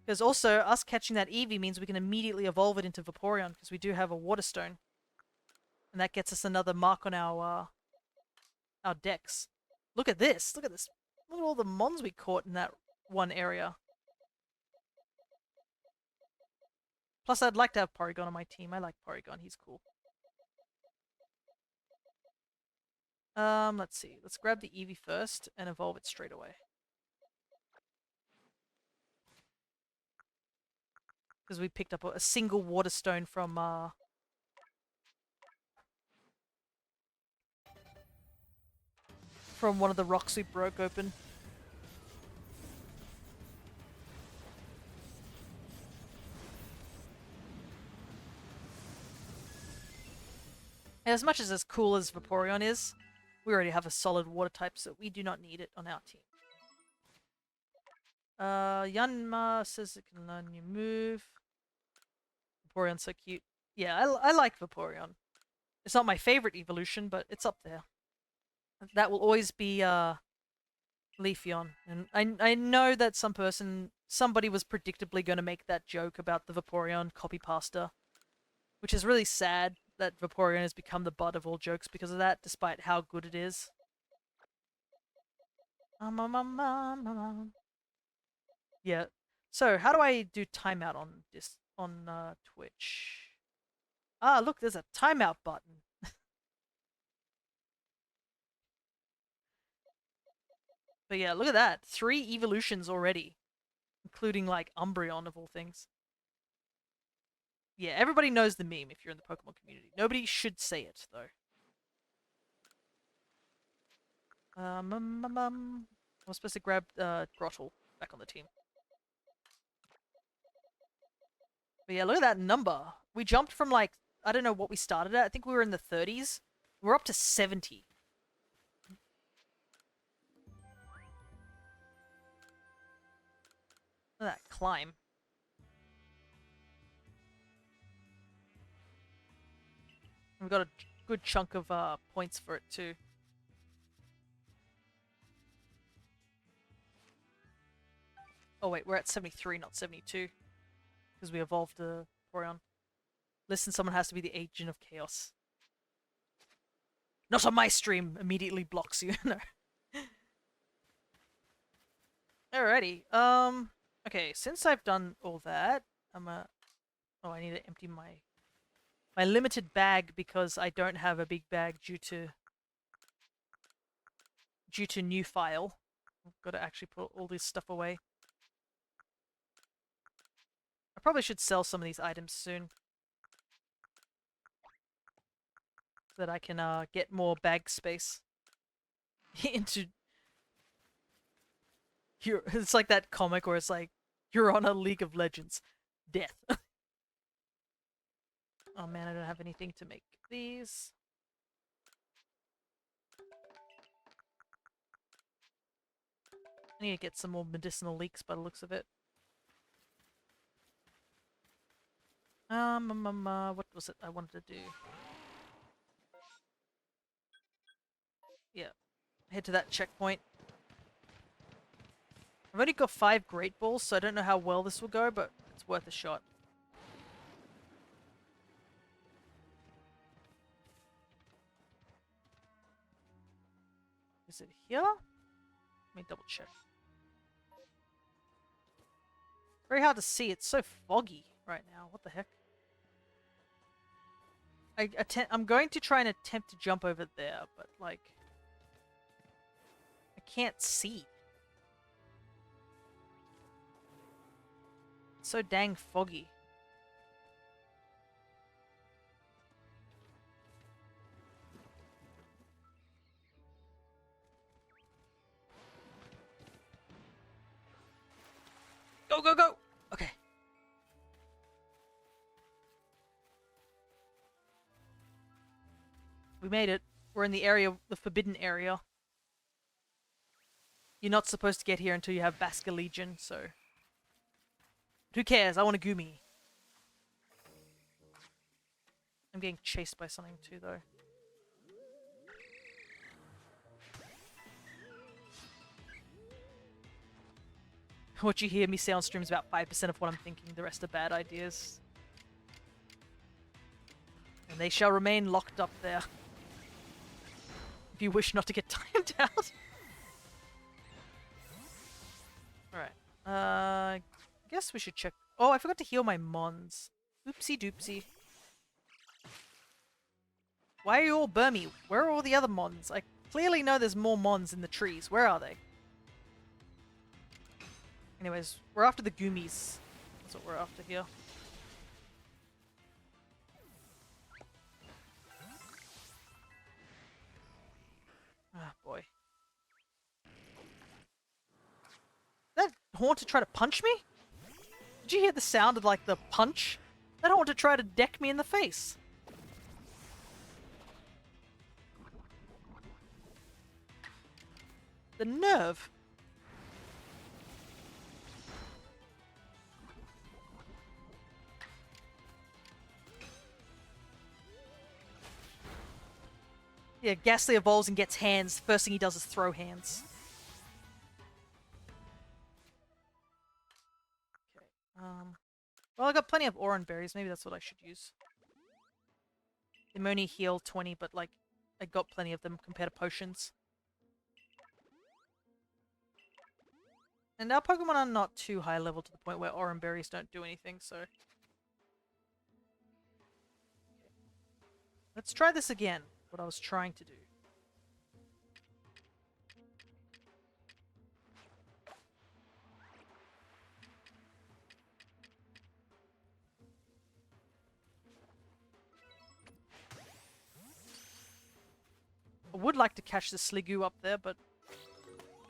Because also, us catching that Eevee means we can immediately evolve it into Vaporeon, because we do have a Water Stone. And that gets us another mark on our decks. Look at this, look at this. Look at all the Mons we caught in that one area. Plus, I'd like to have Porygon on my team. I like Porygon, he's cool. Let's see. Let's grab the Eevee first and evolve it straight away. Because we picked up a single Water Stone from one of the rocks we broke open. And as much as cool as Vaporeon is, we already have a solid water type, so we do not need it on our team. Yanma says it can learn new move. Vaporeon's so cute. Yeah, I like Vaporeon. It's not my favorite evolution, but it's up there. That will always be Leafeon. And I know that somebody was predictably going to make that joke about the Vaporeon copy pasta, which is really sad that Vaporeon has become the butt of all jokes because of that, despite how good it is. Yeah. So, how do I do timeout on this on Twitch? Ah, look, there's a timeout button. But yeah, look at that. 3 evolutions already, including like Umbreon of all things. Yeah, everybody knows the meme if you're in the Pokemon community. Nobody should say it though. I'm supposed to grab Grottle back on the team. But yeah, look at that number. We jumped from like, I don't know what we started at. I think we were in the 30s. We're up to 70. Look at that climb. And we've got a good chunk of points for it too. Oh wait, we're at 73, not 72. Because we evolved the Vaporeon. Listen, someone has to be the agent of chaos. Not on my stream! Immediately blocks you. No. Alrighty. Okay, since I've done all that, oh, I need to empty my limited bag because I don't have a big bag due to new file. I've got to actually put all this stuff away. I probably should sell some of these items soon. So that I can get more bag space into... It's like that comic where it's like, you're on a League of Legends. Death. Oh man, I don't have anything to make these. I need to get some more medicinal leeks by the looks of it. What was it I wanted to do? Yeah. Head to that checkpoint. I've only got 5 Great Balls, so I don't know how well this will go, but it's worth a shot. Is it here? Let me double check. Very hard to see. It's so foggy right now. What the heck? I'm going to try and attempt to jump over there, but like I can't see. It's so dang foggy. Go, go, go! Okay. We made it. We're in the area, the forbidden area. You're not supposed to get here until you have Basker Legion, so... Who cares? I want a Gumi. I'm getting chased by something too, though. What you hear me say on stream is about 5% of what I'm thinking. The rest are bad ideas. And they shall remain locked up there. If you wish not to get timed out. Alright. I guess we should check. Oh, I forgot to heal my mons. Oopsie doopsie. Why are you all Burmy? Where are all the other mons? I clearly know there's more mons in the trees. Where are they? Anyways, we're after the Goomies. That's what we're after here. Ah, boy. That Haunter try to punch me? Did you hear the sound of, like, the punch? That Haunter tried to deck me in the face. The nerve. Yeah, Ghastly evolves and gets hands. First thing he does is throw hands. Okay. Well, I got plenty of Oran berries. Maybe that's what I should use. They only heal 20, but like, I got plenty of them compared to potions. And our Pokemon are not too high level to the point where Oran berries don't do anything, so... Let's try this again, what I was trying to do. I would like to catch the Sliggoo up there, but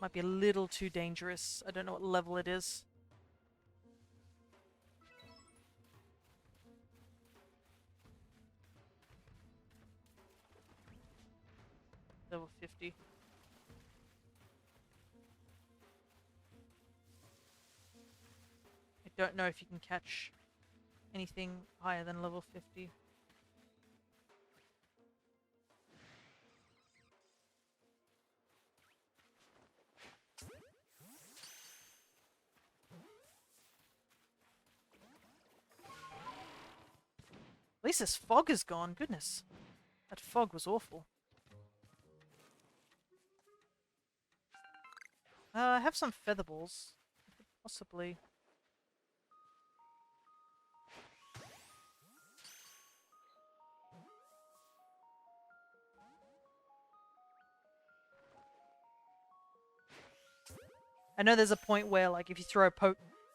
might be a little too dangerous. I don't know what level it is. Level 50. I don't know if you can catch anything higher than level 50. At least this fog is gone. Goodness. That fog was awful. I have some feather balls. I could possibly... I know there's a point where, like, if you throw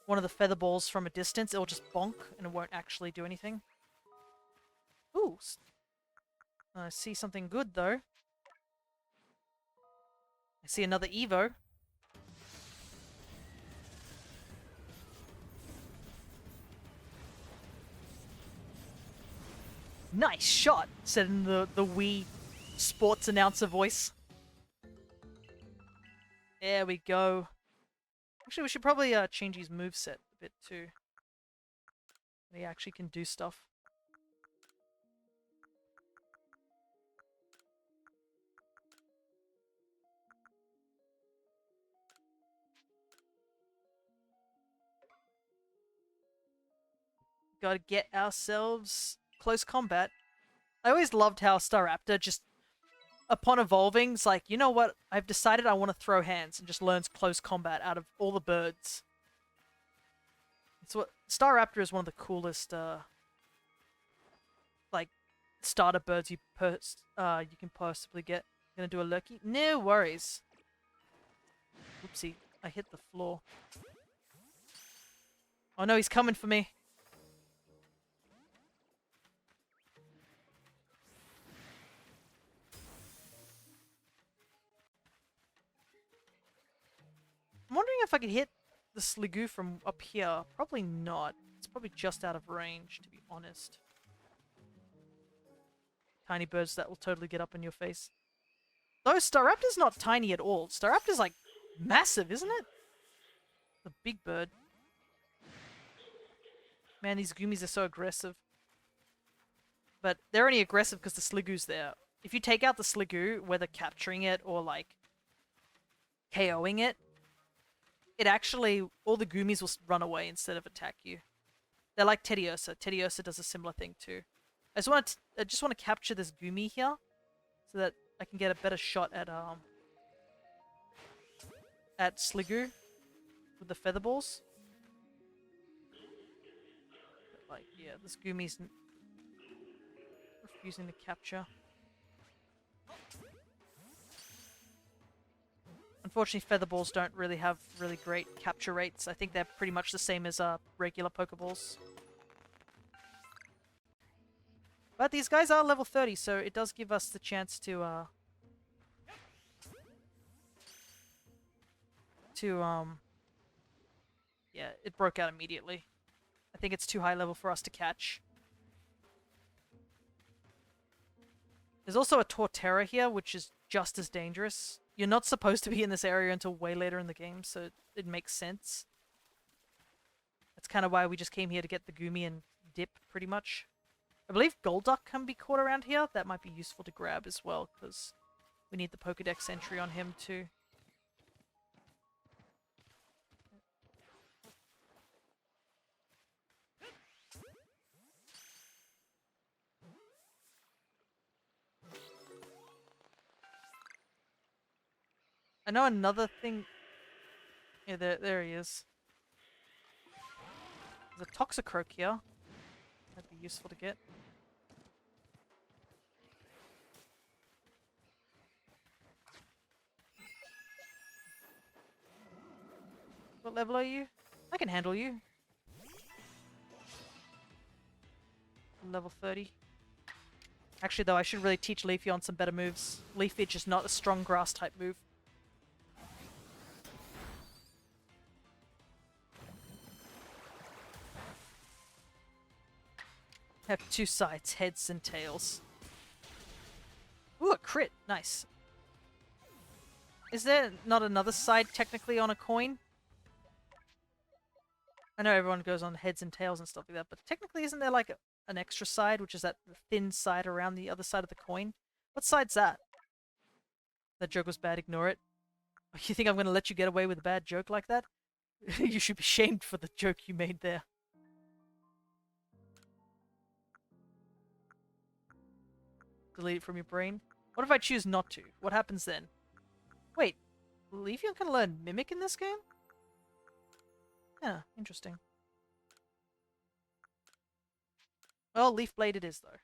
one of the feather balls from a distance, it'll just bonk and it won't actually do anything. Ooh. I see something good, though. I see another Evo. Nice shot, said in the Wii sports announcer voice. There we go. Actually, we should probably change his moveset a bit too. He actually can do stuff. gotta get ourselves close combat. I always loved how Staraptor just, upon evolving, is like, you know what? I've decided I want to throw hands, and just learns close combat out of all the birds. It's what Staraptor is one of the coolest, like starter birds you can possibly get. Gonna do a lurky? No worries. Oopsie, I hit the floor. Oh no, he's coming for me. I'm wondering if I could hit the Sliggoo from up here. Probably not. It's probably just out of range, to be honest. Tiny birds that will totally get up in your face. Though Staraptor's not tiny at all. Staraptor's like massive, isn't it? The big bird. Man, these Goomies are so aggressive. But they're only aggressive because the Sliggoo's there. If you take out the Sliggoo, whether capturing it or like KOing it, it actually, all the Goomies will run away instead of attack you. They're like Teddiursa. Teddiursa does a similar thing too. I just want to capture this Goomy here, so that I can get a better shot at Sliggoo with the feather balls. But like, yeah, this Goomy's refusing to capture. Unfortunately, feather balls don't really have really great capture rates. I think they're pretty much the same as regular Pokeballs. But these guys are level 30, so it does give us the chance to yeah, it broke out immediately. I think it's too high level for us to catch. There's also a Torterra here, which is just as dangerous. You're not supposed to be in this area until way later in the game, so it makes sense. That's kind of why we just came here to get the Goomy and dip, pretty much. I believe Golduck can be caught around here. That might be useful to grab as well, because we need the Pokedex entry on him too. I know another thing... Yeah, there he is. There's a Toxicroak here. That'd be useful to get. What level are you? I can handle you. Level 30. Actually, though, I should really teach Leafeon some better moves. Leafage is not a strong grass type move. Have two sides, heads and tails. Ooh, a crit. Nice. Is there not another side technically on a coin? I know everyone goes on heads and tails and stuff like that, but technically isn't there like an extra side, which is that thin side around the other side of the coin? What side's that? That joke was bad, ignore it. You think I'm going to let you get away with a bad joke like that? You should be shamed for the joke you made there. Delete it from your brain. What if I choose not to? What happens then? Wait, Leafeon can learn Mimic in this game? Yeah, interesting. Well, Leaf Blade it is, though.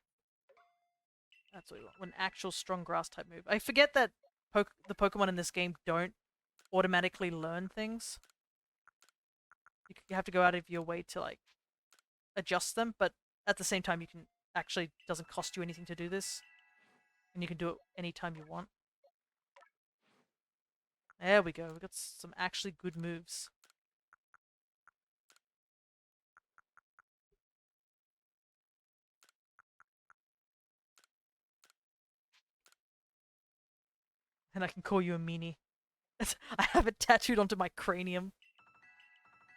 That's what we want. An actual strong grass type move. I forget that the Pokemon in this game don't automatically learn things. You have to go out of your way to, like, adjust them, but at the same time you can actually, doesn't cost you anything to do this. And you can do it anytime you want. There we go. We've got some actually good moves. And I can call you a meanie. I have it tattooed onto my cranium.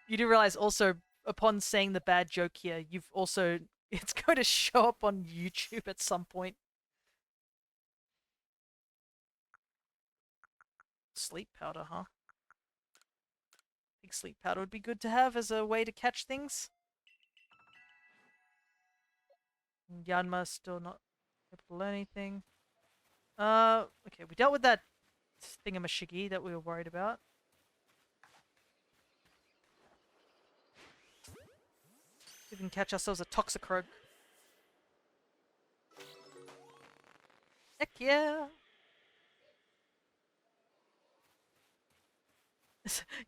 You do realize also, upon saying the bad joke here, you've also... It's going to show up on YouTube at some point. Sleep powder, huh? I think sleep powder would be good to have as a way to catch things. Yanma's still not able to learn anything. Okay, we dealt with that thingamashiggy that we were worried about. See if we can catch ourselves a Toxicroak. Heck yeah!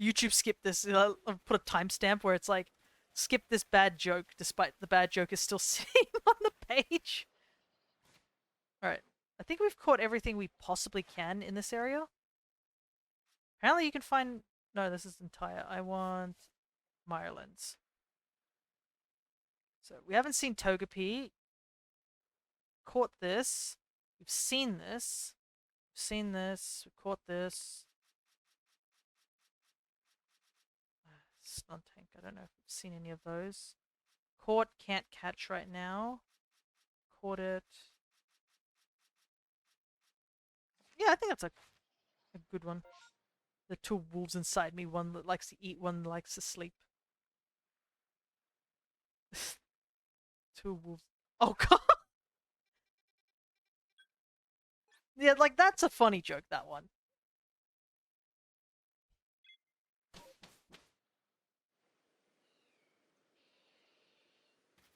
YouTube skipped this. I'll put a timestamp where it's like, skip this bad joke, despite the bad joke is still sitting on the page. Alright. I think we've caught everything we possibly can in this area. Apparently you can find... No, this is entire. I want Mirelens. So, we haven't seen Togepi. Caught this. We've seen this. We've seen this. We caught this. Stuntank. I don't know if we've seen any of those. Caught, can't catch right now. Caught it. Yeah, I think that's a good one. The two wolves inside me, one that likes to eat, one that likes to sleep. Two wolves. Oh god! Yeah, like that's a funny joke, that one.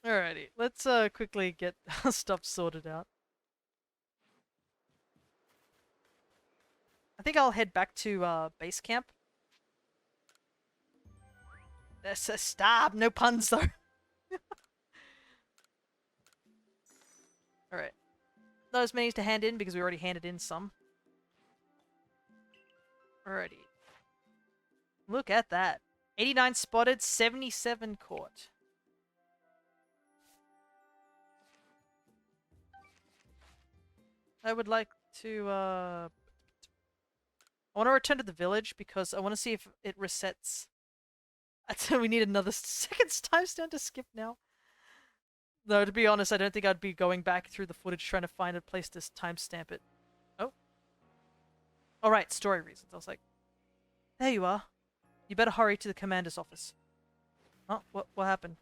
Alrighty, let's quickly get stuff sorted out. I think I'll head back to base camp. Stop! No puns though. Alright. Those minis to hand in because we already handed in some. Alrighty. Look at that. 89 spotted, 77 caught. I would like to, I want to return to the village because I want to see if it resets. We need another second timestamp to skip now. Though, to be honest, I don't think I'd be going back through the footage trying to find a place to timestamp it. Oh. Alright, story reasons. I was like, there you are. You better hurry to the commander's office. Oh, what happened?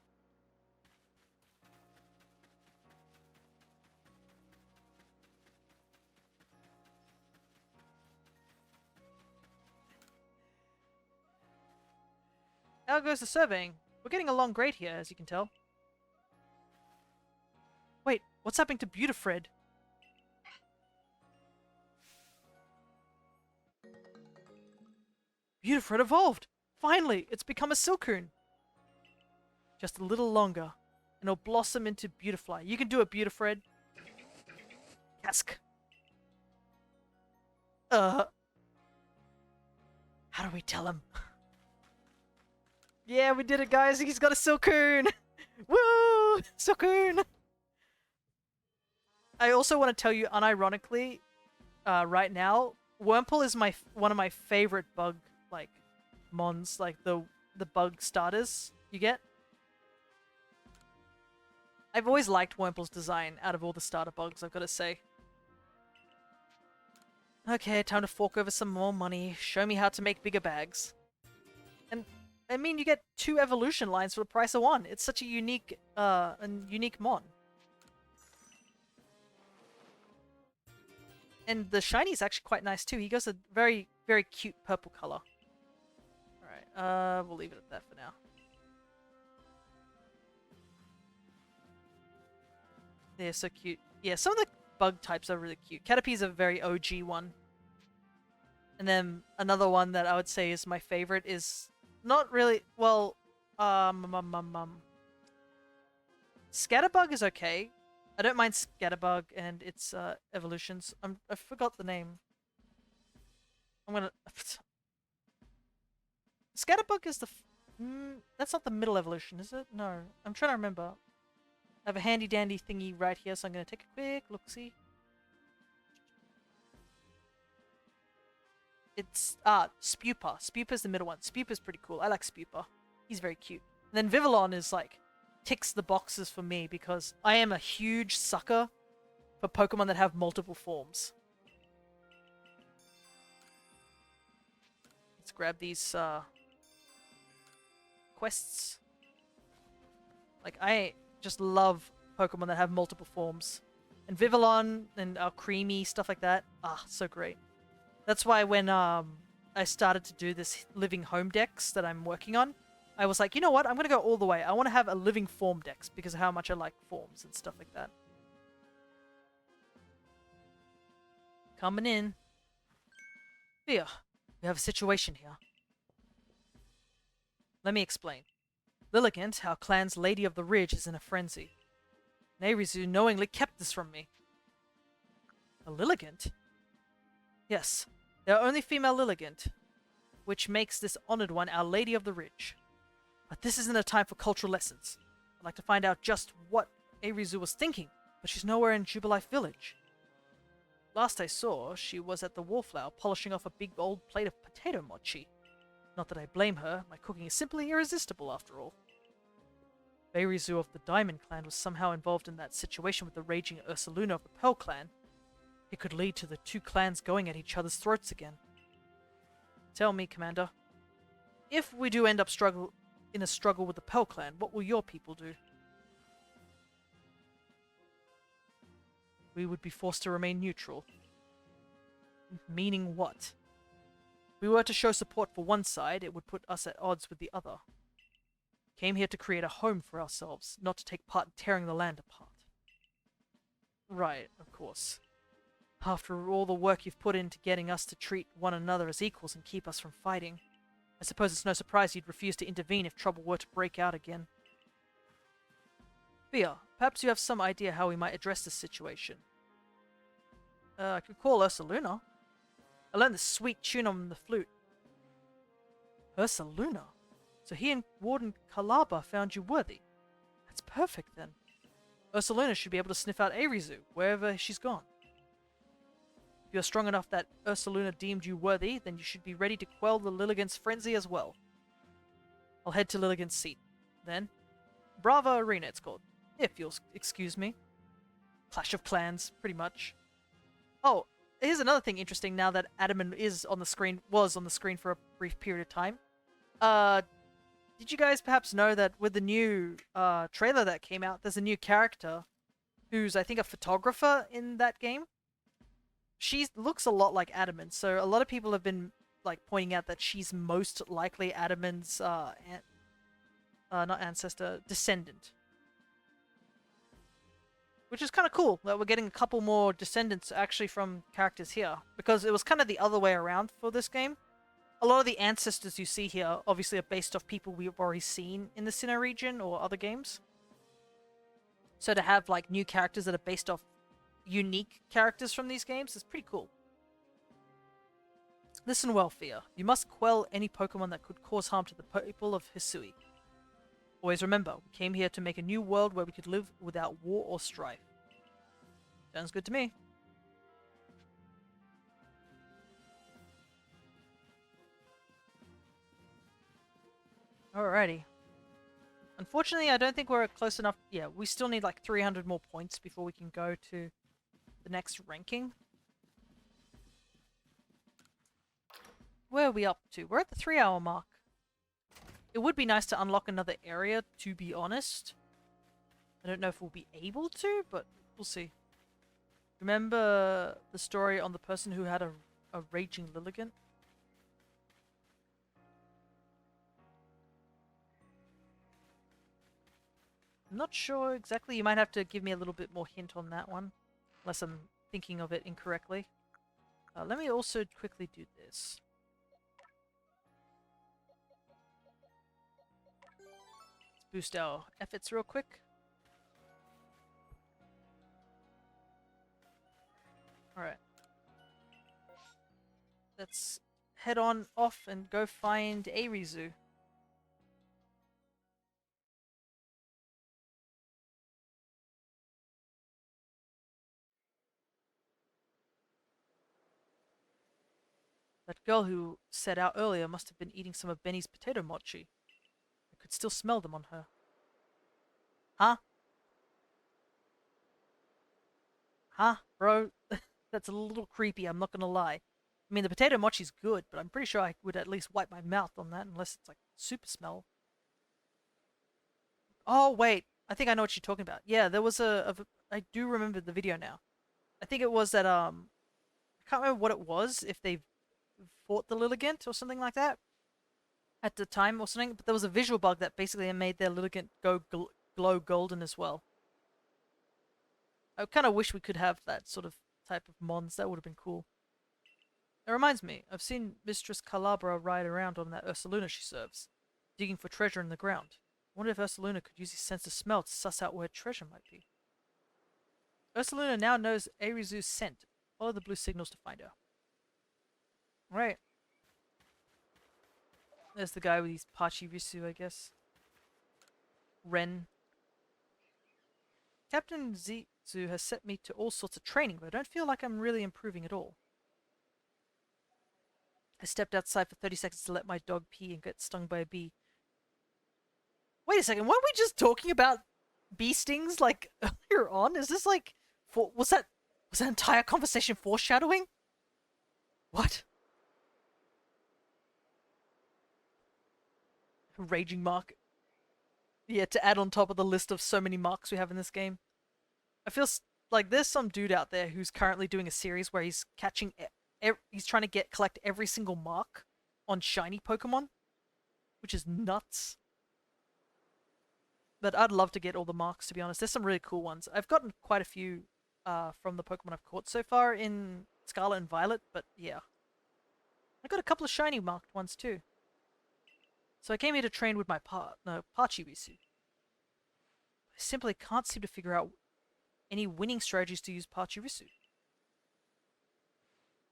How goes the surveying? We're getting along great here, as you can tell. Wait, what's happening to Beautifred? Beautifred evolved! Finally, it's become a Silcoon! Just a little longer, and it'll blossom into Beautifly. You can do it, Beautifred. Cask. How do we tell him? Yeah, we did it, guys! He's got a Silcoon! Woo! Silcoon! I also want to tell you, unironically, right now, Wurmple is one of my favorite bug, like, mons, like the bug starters you get. I've always liked Wurmple's design out of all the starter bugs, I've got to say. Okay, time to fork over some more money. Show me how to make bigger bags. And, I mean, you get 2 evolution lines for the price of 1. It's such a unique mon. And the shiny is actually quite nice too. He goes a very, very cute purple color. Alright, we'll leave it at that for now. They're so cute. Yeah, some of the bug types are really cute. Caterpie's a very OG one. And then another one that I would say is my favorite is not really, well, Scatterbug is okay. I don't mind Scatterbug and its evolutions. I forgot the name. I'm gonna... Scatterbug is the... that's not the middle evolution, is it? No. I'm trying to remember. I have a handy dandy thingy right here, so I'm gonna take a quick look-see. It's... Spupa. Spupa's the middle one. Spupa's pretty cool. I like Spupa. He's very cute. And then Vivillon is like... ticks the boxes for me because I am a huge sucker for Pokemon that have multiple forms. Let's grab these quests. Like, I just love Pokemon that have multiple forms. And Vivillon and Creamy, stuff like that. Ah, so great. That's why when I started to do this living home dex that I'm working on, I was like, you know what? I'm going to go all the way. I want to have a living form dex because of how much I like forms and stuff like that. Coming in. Here, we have a situation here. Let me explain. Lilligant, our clan's Lady of the Ridge, is in a frenzy. Neirizu knowingly kept this from me. A Lilligant? Yes, there are only female Lilligant, which makes this honored one our Lady of the Ridge. But this isn't a time for cultural lessons. I'd like to find out just what Neirizu was thinking, but she's nowhere in Jubilife Village. Last I saw, she was at the Wallflower polishing off a big old plate of potato mochi. Not that I blame her, my cooking is simply irresistible after all. Neirizu of the Diamond Clan was somehow involved in that situation with the raging Ursaluna of the Pearl Clan. It could lead to the two clans going at each other's throats again. Tell me, Commander, if we do end up in a struggle with the Pearl Clan, what will your people do? We would be forced to remain neutral. Meaning what? If we were to show support for one side, it would put us at odds with the other. Came here to create a home for ourselves, not to take part in tearing the land apart. Right, of course. After all the work you've put into getting us to treat one another as equals and keep us from fighting, I suppose it's no surprise you'd refuse to intervene if trouble were to break out again. Fia, perhaps you have some idea how we might address this situation. I could call Ursaluna. I learned this sweet tune on the flute. Ursaluna? So he and Warden Kalaba found you worthy. That's perfect then. Ursaluna should be able to sniff out Neirizu, wherever she's gone. If you're strong enough that Ursaluna deemed you worthy, then you should be ready to quell the Lilligant's frenzy as well. I'll head to Lilligant's seat. Then, Brava Arena it's called, if you'll excuse me. Clash of Clans, pretty much. Oh, here's another thing interesting now that Adaman was on the screen for a brief period of time. Did you guys perhaps know that with the new trailer that came out, there's a new character who's, I think, a photographer in that game? She looks a lot like Adaman, so a lot of people have been like pointing out that she's most likely Adaman's not ancestor, descendant. Which is kind of cool that we're getting a couple more descendants actually from characters here, because it was kind of the other way around for this game. A lot of the ancestors you see here obviously are based off people we've already seen in the Sinnoh region or other games. So to have like new characters that are based off unique characters from these games is pretty cool. Listen well, Fia. You must quell any Pokemon that could cause harm to the people of Hisui. Always remember, we came here to make a new world where we could live without war or strife. Sounds good to me. Alrighty. Unfortunately, I don't think we're close enough. Yeah, we still need like 300 more points before we can go to the next ranking. Where are we up to? We're at the 3-hour mark. It would be nice to unlock another area, to be honest. I don't know if we'll be able to, but we'll see. Remember the story on the person who had a raging Lilligant? I'm not sure exactly. You might have to give me a little bit more hint on that one. Unless I'm thinking of it incorrectly. Let me also quickly do this. Let's boost our efforts real quick. Alright. Let's head on off and go find Neirizu. That girl who set out earlier must have been eating some of Benny's potato mochi. I could still smell them on her. Huh? Huh, bro? That's a little creepy, I'm not gonna lie. I mean, the potato mochi's good, but I'm pretty sure I would at least wipe my mouth on that unless it's like super smell. Oh, wait. I think I know what you're talking about. Yeah, there was I do remember the video now. I think it was that I can't remember what it was, if they fought the Lilligant or something like that at the time or something, but there was a visual bug that basically made their Lilligant go glow golden as well. I kind of wish we could have that sort of type of mons. That would have been cool. It reminds me, I've seen Mistress Calabra ride around on that Ursaluna she serves, digging for treasure in the ground. I wonder if Ursaluna could use his sense of smell to suss out where treasure might be. Ursaluna now knows Arizu's scent. Follow the blue signals to find her. Right. There's the guy with his Pachirisu, I guess. Ren. Captain Zizu has set me to all sorts of training, but I don't feel like I'm really improving at all. I stepped outside for 30 seconds to let my dog pee and get stung by a bee. Wait a second, weren't we just talking about bee stings like earlier on? Is this like was that entire conversation foreshadowing? What? Raging mark. Yeah, to add on top of the list of so many marks we have in this game. I feel like there's some dude out there who's currently doing a series where he's catching he's trying to collect every single mark on shiny Pokemon, which is nuts. But I'd love to get all the marks, to be honest. There's some really cool ones. I've gotten quite a few from the Pokemon I've caught so far in Scarlet and Violet, but yeah. I got a couple of shiny marked ones too. So I came here to train with my Pachirisu. I simply can't seem to figure out any winning strategies to use Pachirisu.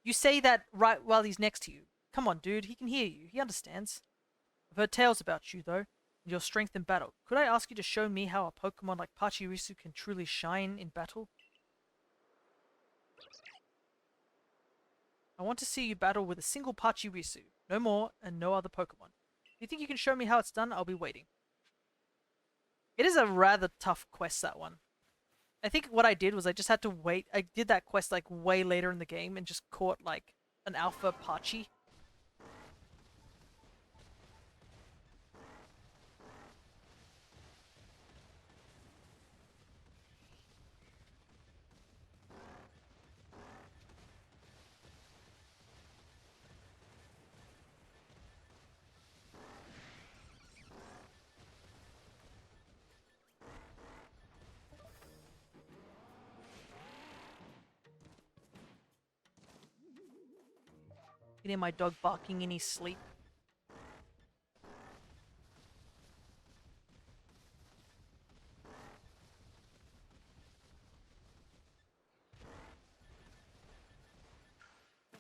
You say that right while he's next to you. Come on, dude, he can hear you. He understands. I've heard tales about you, though, and your strength in battle. Could I ask you to show me how a Pokemon like Pachirisu can truly shine in battle? I want to see you battle with a single Pachirisu. No more, and no other Pokemon. If you think you can show me how it's done, I'll be waiting. It is a rather tough quest, that one. I think what I did was I just had to wait. I did that quest like way later in the game and just caught like an alpha Pachi. You hear my dog barking in his sleep.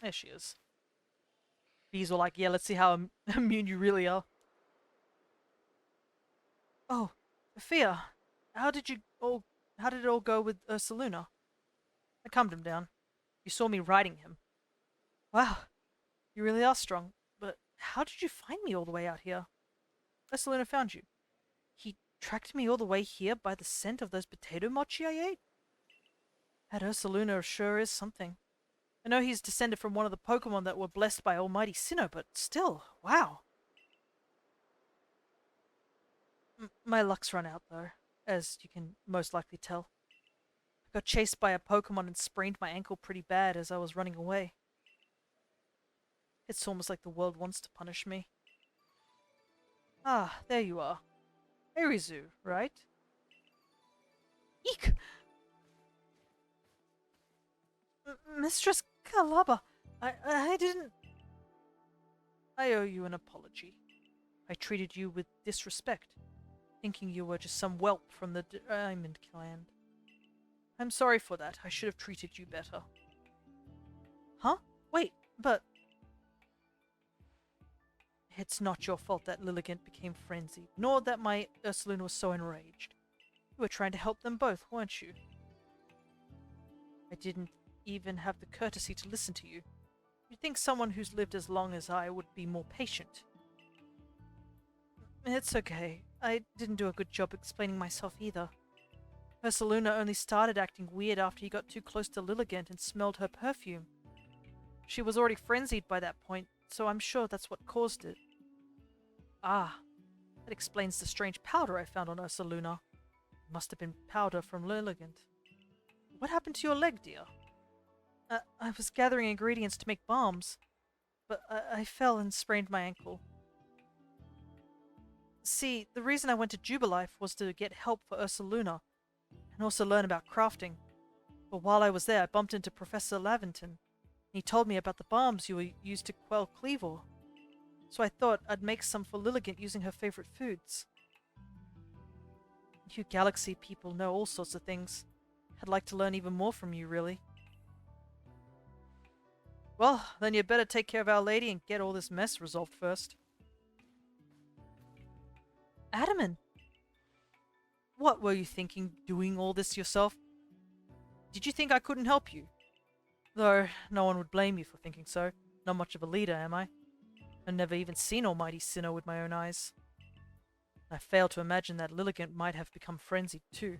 There she is. Bees were like, yeah, let's see how immune you really are. Oh, Fia, how did it all go with Ursaluna? I calmed him down. You saw me riding him. Wow, you really are strong. But how did you find me all the way out here? Ursaluna found you. He tracked me all the way here by the scent of those potato mochi I ate? That Ursaluna sure is something. I know he's descended from one of the Pokemon that were blessed by Almighty Sinnoh, but still, wow. My luck's run out, though, as you can most likely tell. I got chased by a Pokemon and sprained my ankle pretty bad as I was running away. It's almost like the world wants to punish me. Ah, there you are. Arizu, right? Eek! Mistress Calaba, I didn't... I owe you an apology. I treated you with disrespect, thinking you were just some whelp from the Diamond Clan. I'm sorry for that. I should have treated you better. Huh? Wait, but... It's not your fault that Lilligant became frenzied, nor that my Ursaluna was so enraged. You were trying to help them both, weren't you? I didn't even have the courtesy to listen to you. You'd think someone who's lived as long as I would be more patient. It's okay. I didn't do a good job explaining myself either. Ursaluna only started acting weird after he got too close to Lilligant and smelled her perfume. She was already frenzied by that point, so I'm sure that's what caused it. Ah, that explains the strange powder I found on Ursaluna. Must have been powder from Lilligant. What happened to your leg, dear? I was gathering ingredients to make balms, but I fell and sprained my ankle. See, the reason I went to Jubilife was to get help for Ursaluna, and also learn about crafting. But while I was there, I bumped into Professor Laventon. He told me about the balms you used to quell Cleavor. So I thought I'd make some for Lilligant using her favorite foods. You Galaxy people know all sorts of things. I'd like to learn even more from you, really. Well, then you'd better take care of Our Lady and get all this mess resolved first. Adaman! What were you thinking, doing all this yourself? Did you think I couldn't help you? Though, no one would blame you for thinking so. Not much of a leader, am I? I've never even seen Almighty Sinnoh with my own eyes. I fail to imagine that Lilligant might have become frenzied too.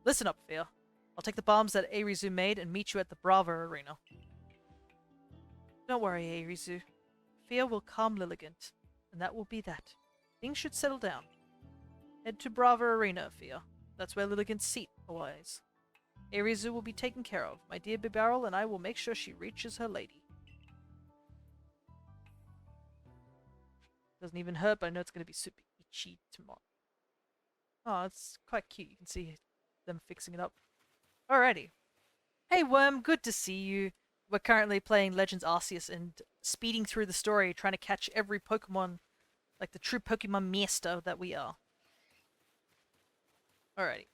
Listen up, Fia. I'll take the bombs that Arizu made and meet you at the Brava Arena. Don't worry, Arizu. Fia will calm Lilligant, and that will be that. Things should settle down. Head to Brava Arena, Fia. That's where Lilligant's seat lies. Arizu will be taken care of. My dear Bibarel and I will make sure she reaches her lady. Doesn't even hurt, but I know it's going to be super itchy tomorrow. Oh, it's quite cute. You can see them fixing it up. Alrighty. Hey Worm, good to see you. We're currently playing Legends Arceus and speeding through the story, trying to catch every Pokemon, like the true Pokemon master that we are. Alrighty.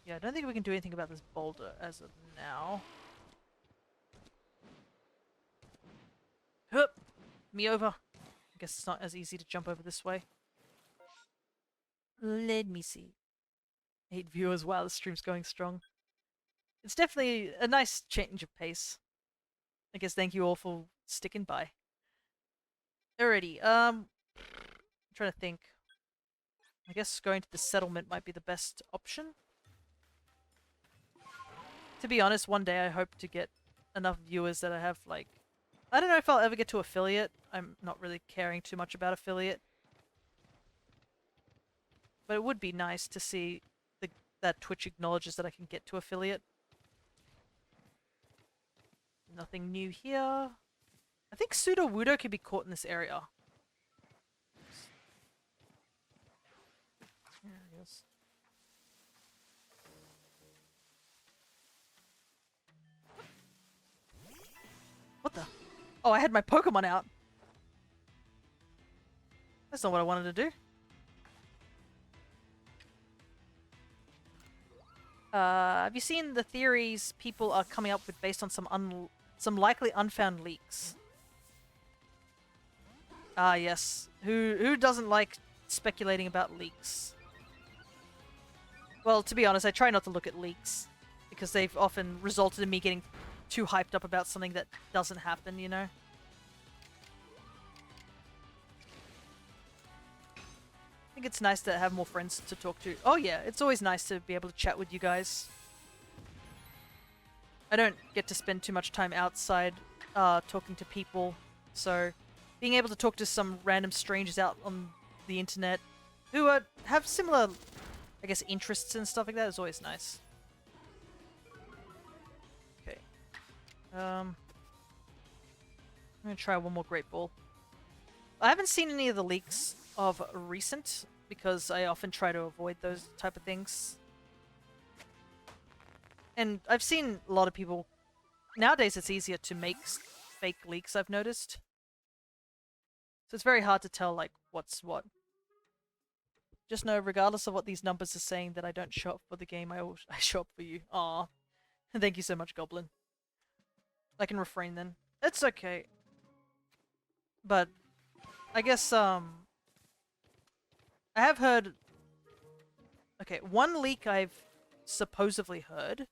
Yeah, I don't think we can do anything about this boulder as of now. Hup! Me over. I guess it's not as easy to jump over this way. Let me see. 8 viewers, wow, the stream's going strong. It's definitely a nice change of pace. I guess thank you all for sticking by. Alrighty, I'm trying to think. I guess going to the settlement might be the best option. To be honest, one day I hope to get enough viewers that I have, like... I don't know if I'll ever get to affiliate. I'm not really caring too much about affiliate. But it would be nice to see that Twitch acknowledges that I can get to affiliate. Nothing new here. I think Pseudo-Wudo can be caught in this area. There he is. What the? Oh, I had my Pokemon out. That's not what I wanted to do. Have you seen the theories people are coming up with based on some likely unfound leaks? Ah, yes. Who doesn't like speculating about leaks? Well, to be honest, I try not to look at leaks because they've often resulted in me getting too hyped up about something that doesn't happen, you know? I think it's nice to have more friends to talk to. Oh yeah, it's always nice to be able to chat with you guys. I don't get to spend too much time outside talking to people, so being able to talk to some random strangers out on the internet who have similar, I guess, interests and stuff like that is always nice. Okay. I'm gonna try one more Great Ball. I haven't seen any of the leaks of recent because I often try to avoid those type of things. And I've seen a lot of people... Nowadays it's easier to make fake leaks, I've noticed. So it's very hard to tell, like, what's what. Just know, regardless of what these numbers are saying, that I don't show up for the game, I show up for you. Aw. Thank you so much, Goblin. I can refrain then. It's okay. But, I guess, I have heard... Okay, one leak I've supposedly heard,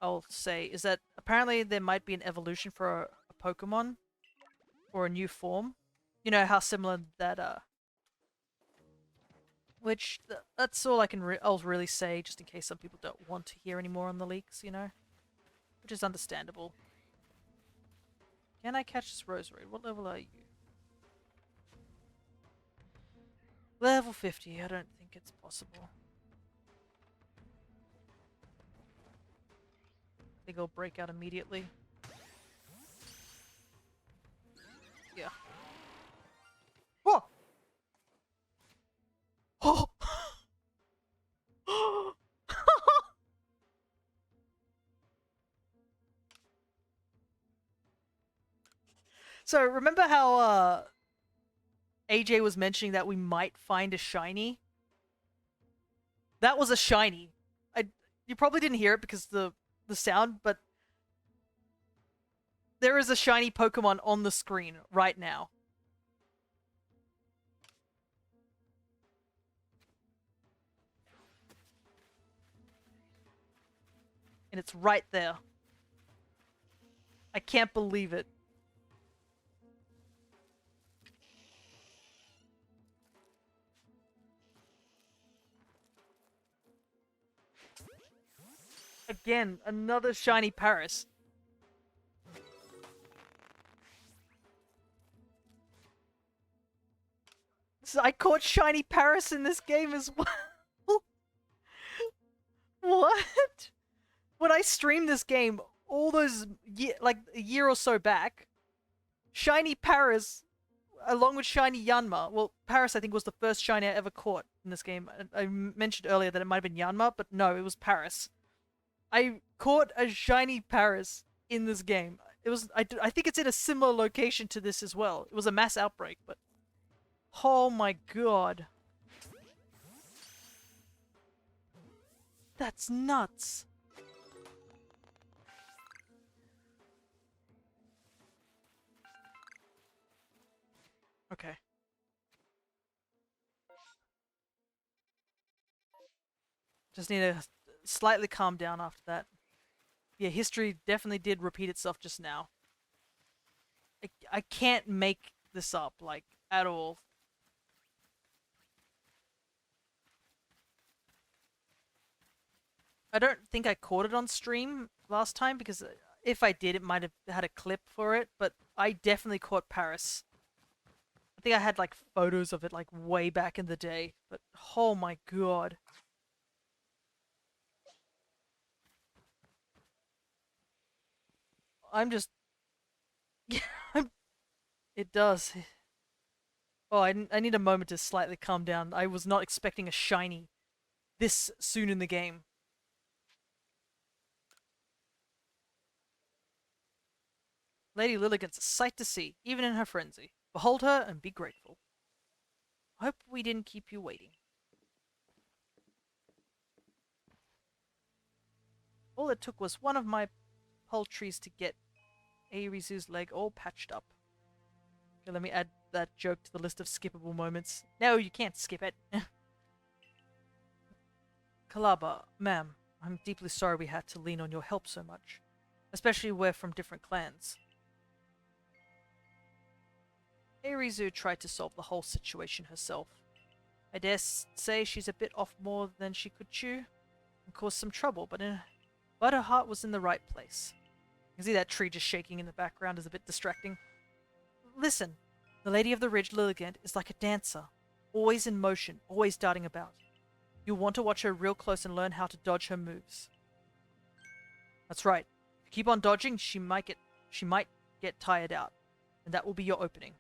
I'll say, is that apparently there might be an evolution for a Pokemon, or a new form. You know how similar that, which, that's all I'll really say, just in case some people don't want to hear any more on the leaks, you know? Which is understandable. Can I catch this Rosary? What level are you? Level 50. I don't think it's possible. I think I'll break out immediately. Yeah. Whoa! Oh! So remember how AJ was mentioning that we might find a shiny? That was a shiny. You probably didn't hear it because the sound, but there is a shiny Pokemon on the screen right now. And it's right there. I can't believe it. Again, another shiny Paris. So I caught shiny Paris in this game as well. What? When I streamed this game, all those like a year or so back, shiny Paris, along with shiny Yanma. Well, Paris I think was the first shiny I ever caught in this game. I mentioned earlier that it might have been Yanma, but no, it was Paris. I caught a shiny Paris in this game. It was I think it's in a similar location to this as well. It was a mass outbreak, but oh my god. That's nuts. Okay. Just need to slightly calm down after that. Yeah, history definitely did repeat itself just now. I can't make this up, like, at all. I don't think I caught it on stream last time, because if I did, it might have had a clip for it, but I definitely caught Paris. I think I had, like, photos of it, like, way back in the day, but oh my god. I'm just... Yeah, it does. Oh, I need a moment to slightly calm down. I was not expecting a shiny this soon in the game. Lady Lilligant's a sight to see, even in her frenzy. Behold her and be grateful. I hope we didn't keep you waiting. All it took was one of my poultries to get Arizu's leg all patched up. Okay, let me add that joke to the list of skippable moments. No, you can't skip it. Kalaba, ma'am, I'm deeply sorry we had to lean on your help so much. Especially we're from different clans. Arizu tried to solve the whole situation herself. I dare say she's a bit off more than she could chew and caused some trouble, but her heart was in the right place. You can see that tree just shaking in the background is a bit distracting. Listen, the Lady of the Ridge, Lilligant, is like a dancer, always in motion, always darting about. You'll want to watch her real close and learn how to dodge her moves. That's right. If you keep on dodging, she might get tired out, and that will be your opening.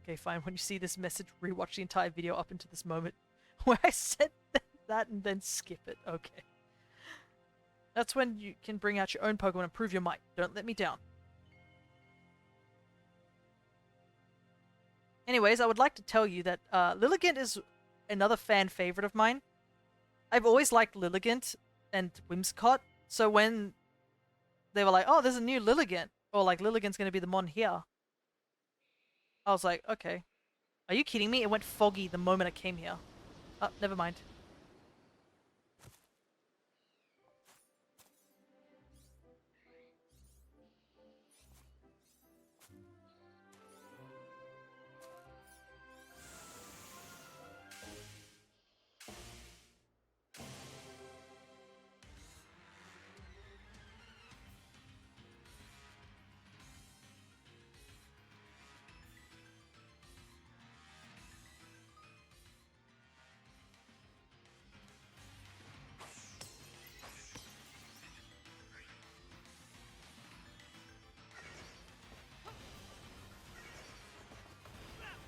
Okay, fine. When you see this message, rewatch the entire video up into this moment where I said that and then skip it. Okay. That's when you can bring out your own Pokemon and prove your might. Don't let me down. Anyways, I would like to tell you that Lilligant is another fan favorite of mine. I've always liked Lilligant and Whimsicott, so when they were like, oh, there's a new Lilligant, or like Lilligant's going to be the mon here, I was like, okay. Are you kidding me? It went foggy the moment I came here. Oh, never mind.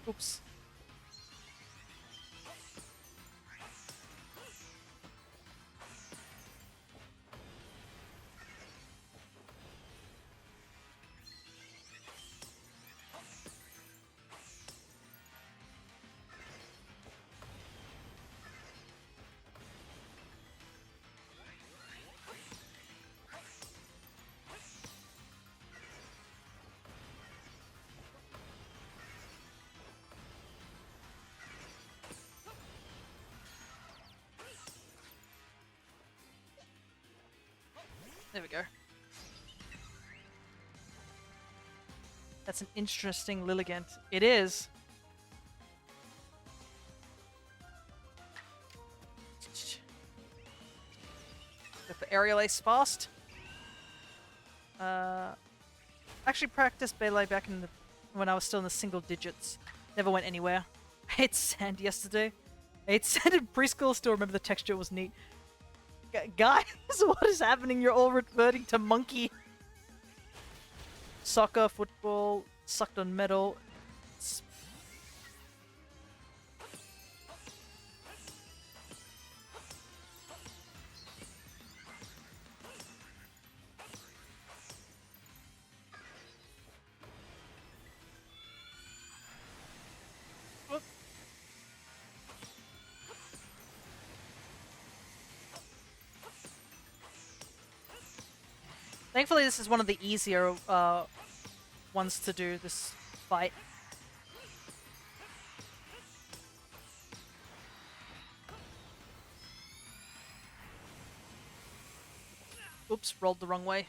Oops. There we go. That's an interesting Lilligant. It is. Get the aerial ace fast. Actually practiced Melee back in when I was still in the single digits. Never went anywhere. I ate sand yesterday. I ate sand in preschool. Still remember the texture was neat. Guys, what is happening? You're all reverting to monkey. Soccer, football, sucked on metal. Thankfully, this is one of the easier ones to do, this fight. Oops, rolled the wrong way.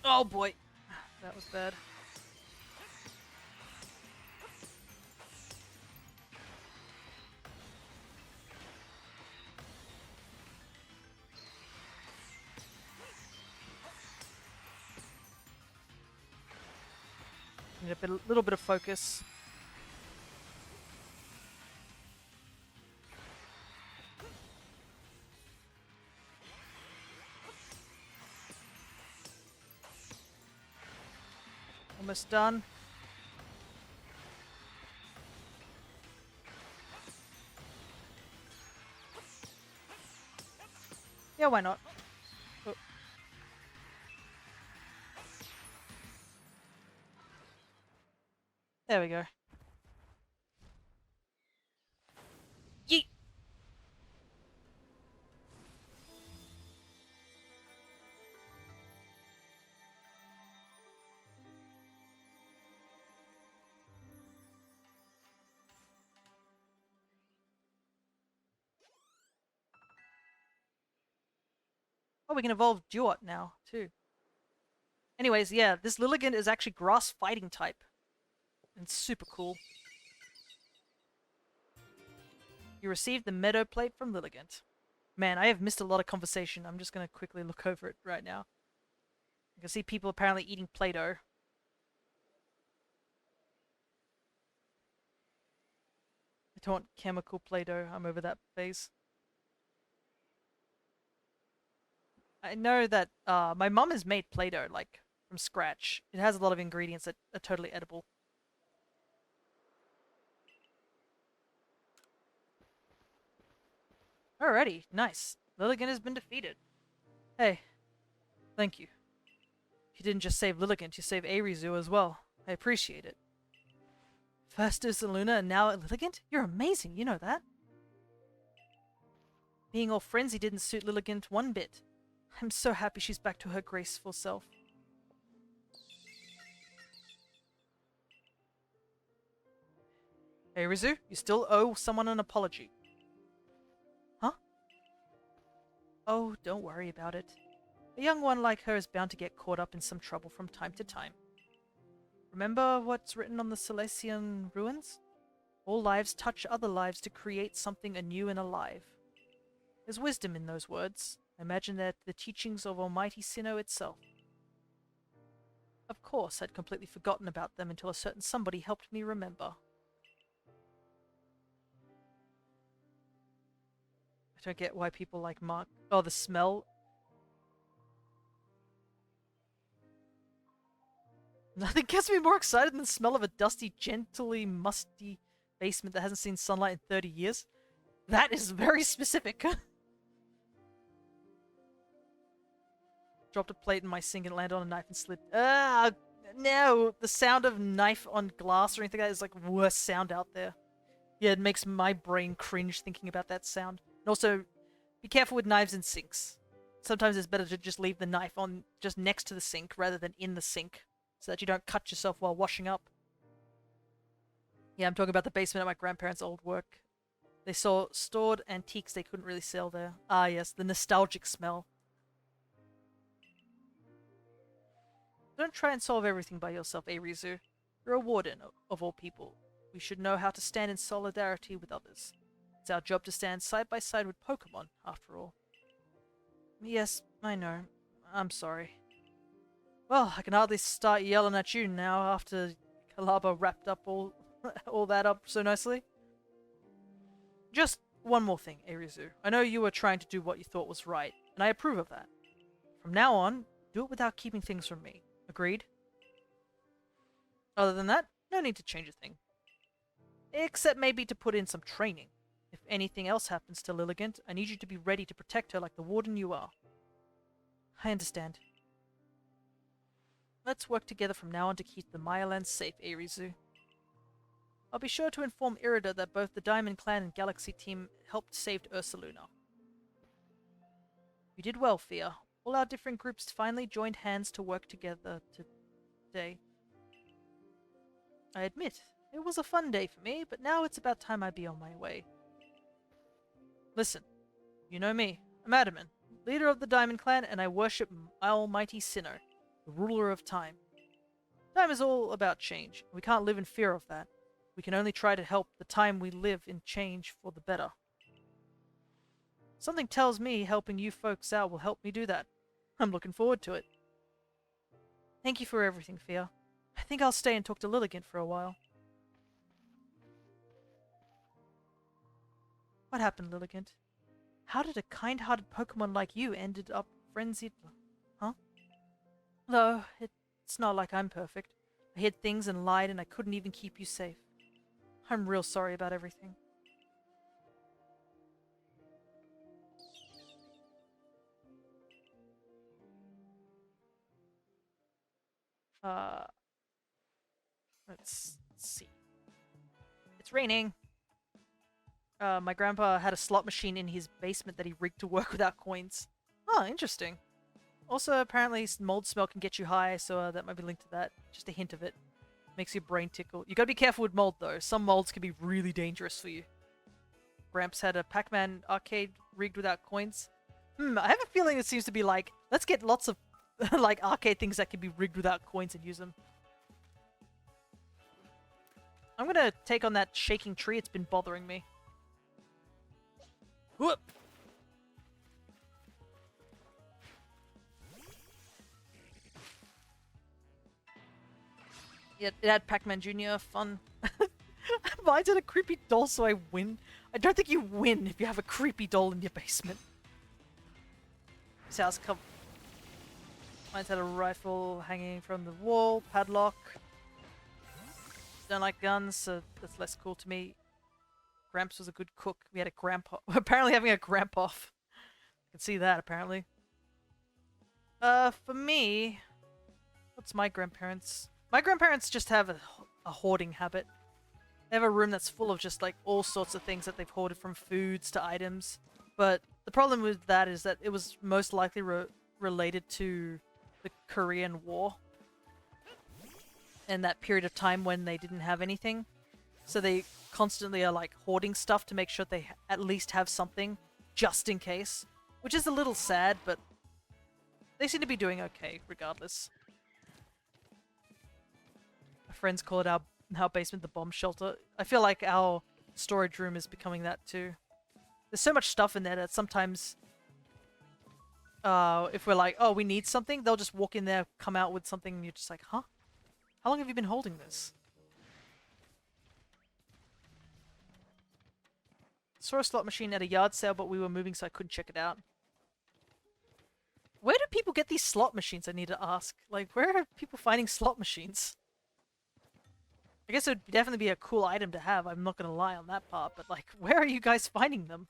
Oh boy, that was bad. Need a little bit of focus. Almost done. Yeah, why not? Oh. There we go. Yeet! Oh, we can evolve Duot now, too. Anyways, yeah, this Lilligant is actually grass fighting type. And super cool. You received the Meadow Plate from Lilligant. Man, I have missed a lot of conversation. I'm just going to quickly look over it right now. You can see people apparently eating Play-Doh. I don't want chemical Play-Doh. I'm over that phase. I know that my mum has made Play-Doh, like, from scratch. It has a lot of ingredients that are totally edible. Alrighty, nice. Lilligant has been defeated. Hey, thank you. You didn't just save Lilligant, you saved Arizu as well. I appreciate it. First as Luna and now at Lilligant? You're amazing, you know that? Being all frenzy didn't suit Lilligant one bit. I'm so happy she's back to her graceful self. Hey Rizu, you still owe someone an apology. Huh? Oh, don't worry about it. A young one like her is bound to get caught up in some trouble from time to time. Remember what's written on the Celestian ruins? All lives touch other lives to create something anew and alive. There's wisdom in those words. I imagine that the teachings of Almighty Sinnoh itself. Of course, I'd completely forgotten about them until a certain somebody helped me remember. I don't get why people like Mark. Oh, the smell. Nothing gets me more excited than the smell of a dusty, gently musty basement that hasn't seen sunlight in 30 years. That is very specific. Dropped a plate in my sink and landed on a knife and slid. No! The sound of knife on glass or anything like that is like worst sound out there. Yeah, it makes my brain cringe thinking about that sound. And also, be careful with knives in sinks. Sometimes it's better to just leave the knife on just next to the sink rather than in the sink, so that you don't cut yourself while washing up. Yeah, I'm talking about the basement at my grandparents' old work. They saw stored antiques they couldn't really sell there. Ah yes, the nostalgic smell. Don't try and solve everything by yourself, Arizu. You're a warden, of all people. We should know how to stand in solidarity with others. It's our job to stand side by side with Pokemon, after all. Yes, I know. I'm sorry. Well, I can hardly start yelling at you now after Kalaba wrapped up all that up so nicely. Just one more thing, Arizu. I know you were trying to do what you thought was right, and I approve of that. From now on, do it without keeping things from me. Agreed? Other than that, no need to change a thing. Except maybe to put in some training. If anything else happens to Lilligant, I need you to be ready to protect her like the warden you are. I understand. Let's work together from now on to keep the Mayaland safe, Arizu. I'll be sure to inform Irida that both the Diamond Clan and Galaxy team helped save Ursaluna. You did well, Fia. All our different groups finally joined hands to work together today. I admit, it was a fun day for me, but now it's about time I be on my way. Listen, you know me. I'm Adaman, leader of the Diamond Clan, and I worship Almighty Sinnoh, the ruler of time. Time is all about change, and we can't live in fear of that. We can only try to help the time we live in change for the better. Something tells me helping you folks out will help me do that. I'm looking forward to it. Thank you for everything, Fia. I think I'll stay and talk to Lilligant for a while. What happened, Lilligant? How did a kind-hearted Pokemon like you ended up frenzied? Huh? Though, it's not like I'm perfect. I hid things and lied and I couldn't even keep you safe. I'm real sorry about everything. Let's see. It's raining. My grandpa had a slot machine in his basement that he rigged to work without coins. Oh, interesting. Also, apparently mold smell can get you high, so that might be linked to that. Just a hint of it. Makes your brain tickle. You gotta be careful with mold, though. Some molds can be really dangerous for you. Gramps had a Pac-Man arcade rigged without coins. I have a feeling it seems to be like, let's get lots of like arcade things that can be rigged without coins and use them. I'm gonna take on that shaking tree. It's been bothering me. Whoop! Yeah, it had Pac-Man Jr. Fun. Mine's had a creepy doll, so I win. I don't think you win if you have a creepy doll in your basement. This house come. Mine's had a rifle hanging from the wall, padlock. Don't like guns, so that's less cool to me. Gramps was a good cook. We had a grandpa. Apparently having a grandpa-off. I can see that, apparently. For me... What's my grandparents? My grandparents just have a hoarding habit. They have a room that's full of just, like, all sorts of things that they've hoarded, from foods to items. But the problem with that is that it was most likely related to the Korean War. And that period of time when they didn't have anything. So they constantly are like hoarding stuff to make sure they at least have something just in case. Which is a little sad, but they seem to be doing okay regardless. My friends call it our basement the bomb shelter. I feel like our storage room is becoming that too. There's so much stuff in there that sometimes if we're like, oh, we need something, they'll just walk in there, come out with something, and you're just like, huh? How long have you been holding this? Saw a slot machine at a yard sale, but we were moving, so I couldn't check it out. Where do people get these slot machines, I need to ask? Like, where are people finding slot machines? I guess it would definitely be a cool item to have, I'm not gonna lie on that part, but like, where are you guys finding them?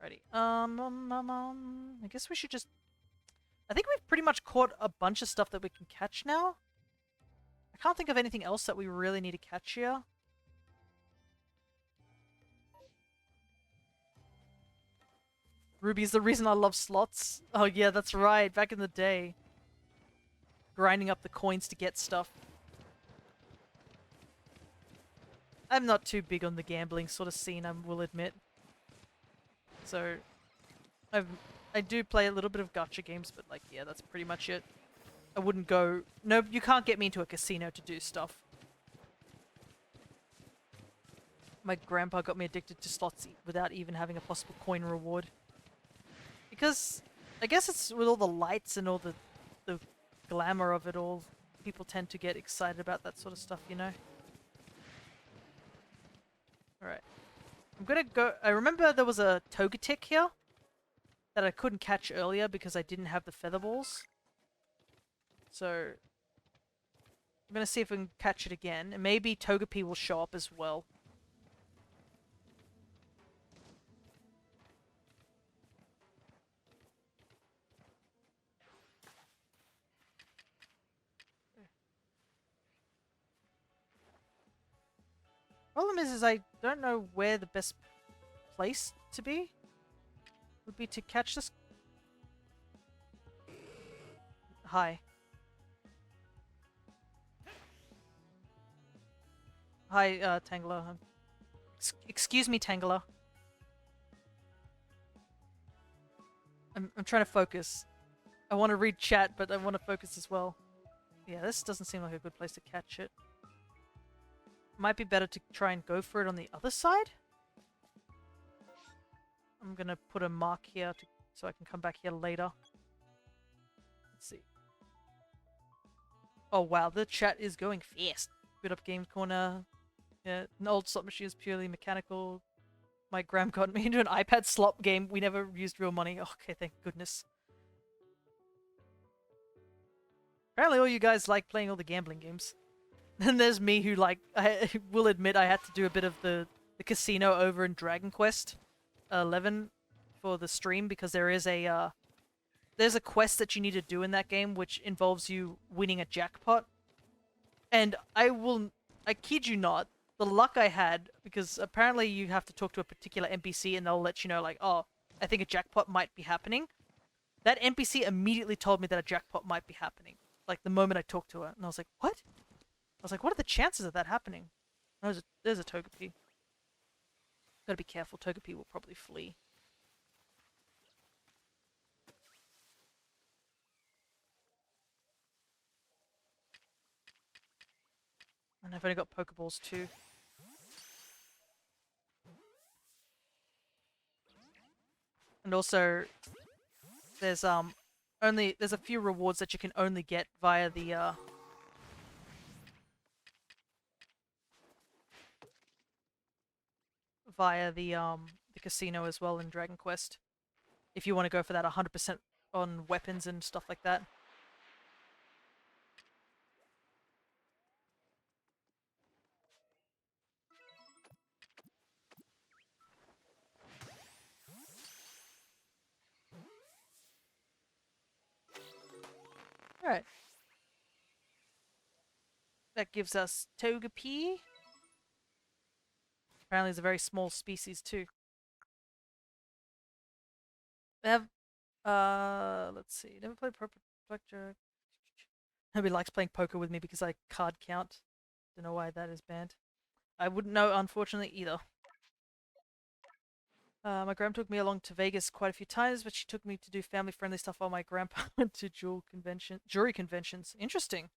Righty. I guess we should just... I think we've pretty much caught a bunch of stuff that we can catch now. I can't think of anything else that we really need to catch here. Ruby's the reason I love slots. Oh yeah, that's right, back in the day. Grinding up the coins to get stuff. I'm not too big on the gambling sort of scene, I will admit. So, I do play a little bit of gacha games, but like, yeah, that's pretty much it. I wouldn't go... No, you can't get me into a casino to do stuff. My grandpa got me addicted to slots without even having a possible coin reward. Because, I guess it's with all the lights and all the glamour of it all, people tend to get excited about that sort of stuff, you know? Alright. I'm gonna go... I remember there was a Togetic here that I couldn't catch earlier because I didn't have the feather balls. So, I'm gonna see if we can catch it again. And maybe Togepi will show up as well. Problem is I don't know where the best place to be would be to catch this. Hi. Hi, Tangela. Excuse me, Tangela. I'm trying to focus. I want to read chat, but I want to focus as well. Yeah, this doesn't seem like a good place to catch it. Might be better to try and go for it on the other side. I'm gonna put a mark here so I can come back here later. Let's see. Oh wow, the chat is going fast. Good up Games Corner. Yeah, an old slot machine is purely mechanical. My gram got me into an iPad slot game. We never used real money. Okay, thank goodness. Apparently all you guys like playing all the gambling games. And there's me who, like, I will admit I had to do a bit of the casino over in Dragon Quest 11 for the stream because there's a quest that you need to do in that game which involves you winning a jackpot. And I kid you not, the luck I had, because apparently you have to talk to a particular NPC and they'll let you know, like, oh, I think a jackpot might be happening. That NPC immediately told me that a jackpot might be happening. Like, the moment I talked to her. And I was like, what? I was like, what are the chances of that happening? Oh, there's a Togepi. Gotta be careful, Togepi will probably flee. And I've only got Pokeballs too. And also, there's a few rewards that you can only get via the casino as well in Dragon Quest. If you want to go for that 100% on weapons and stuff like that. Alright. That gives us Togepi. Apparently it's a very small species too. They have, let's see, never played blackjack. Nobody likes playing poker with me because I card count. Don't know why that is banned. I wouldn't know, unfortunately, either. My grandma took me along to Vegas quite a few times, but she took me to do family-friendly stuff while my grandpa went to jury conventions. Interesting.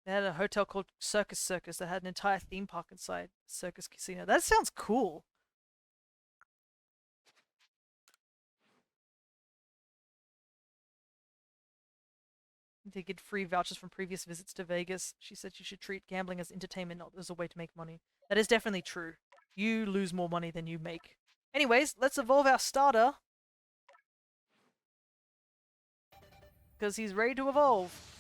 They had a hotel called Circus that had an entire theme park inside. Circus Casino. That sounds cool. They get free vouchers from previous visits to Vegas. She said you should treat gambling as entertainment, not as a way to make money. That is definitely true. You lose more money than you make. Anyways, let's evolve our starter. because he's ready to evolve.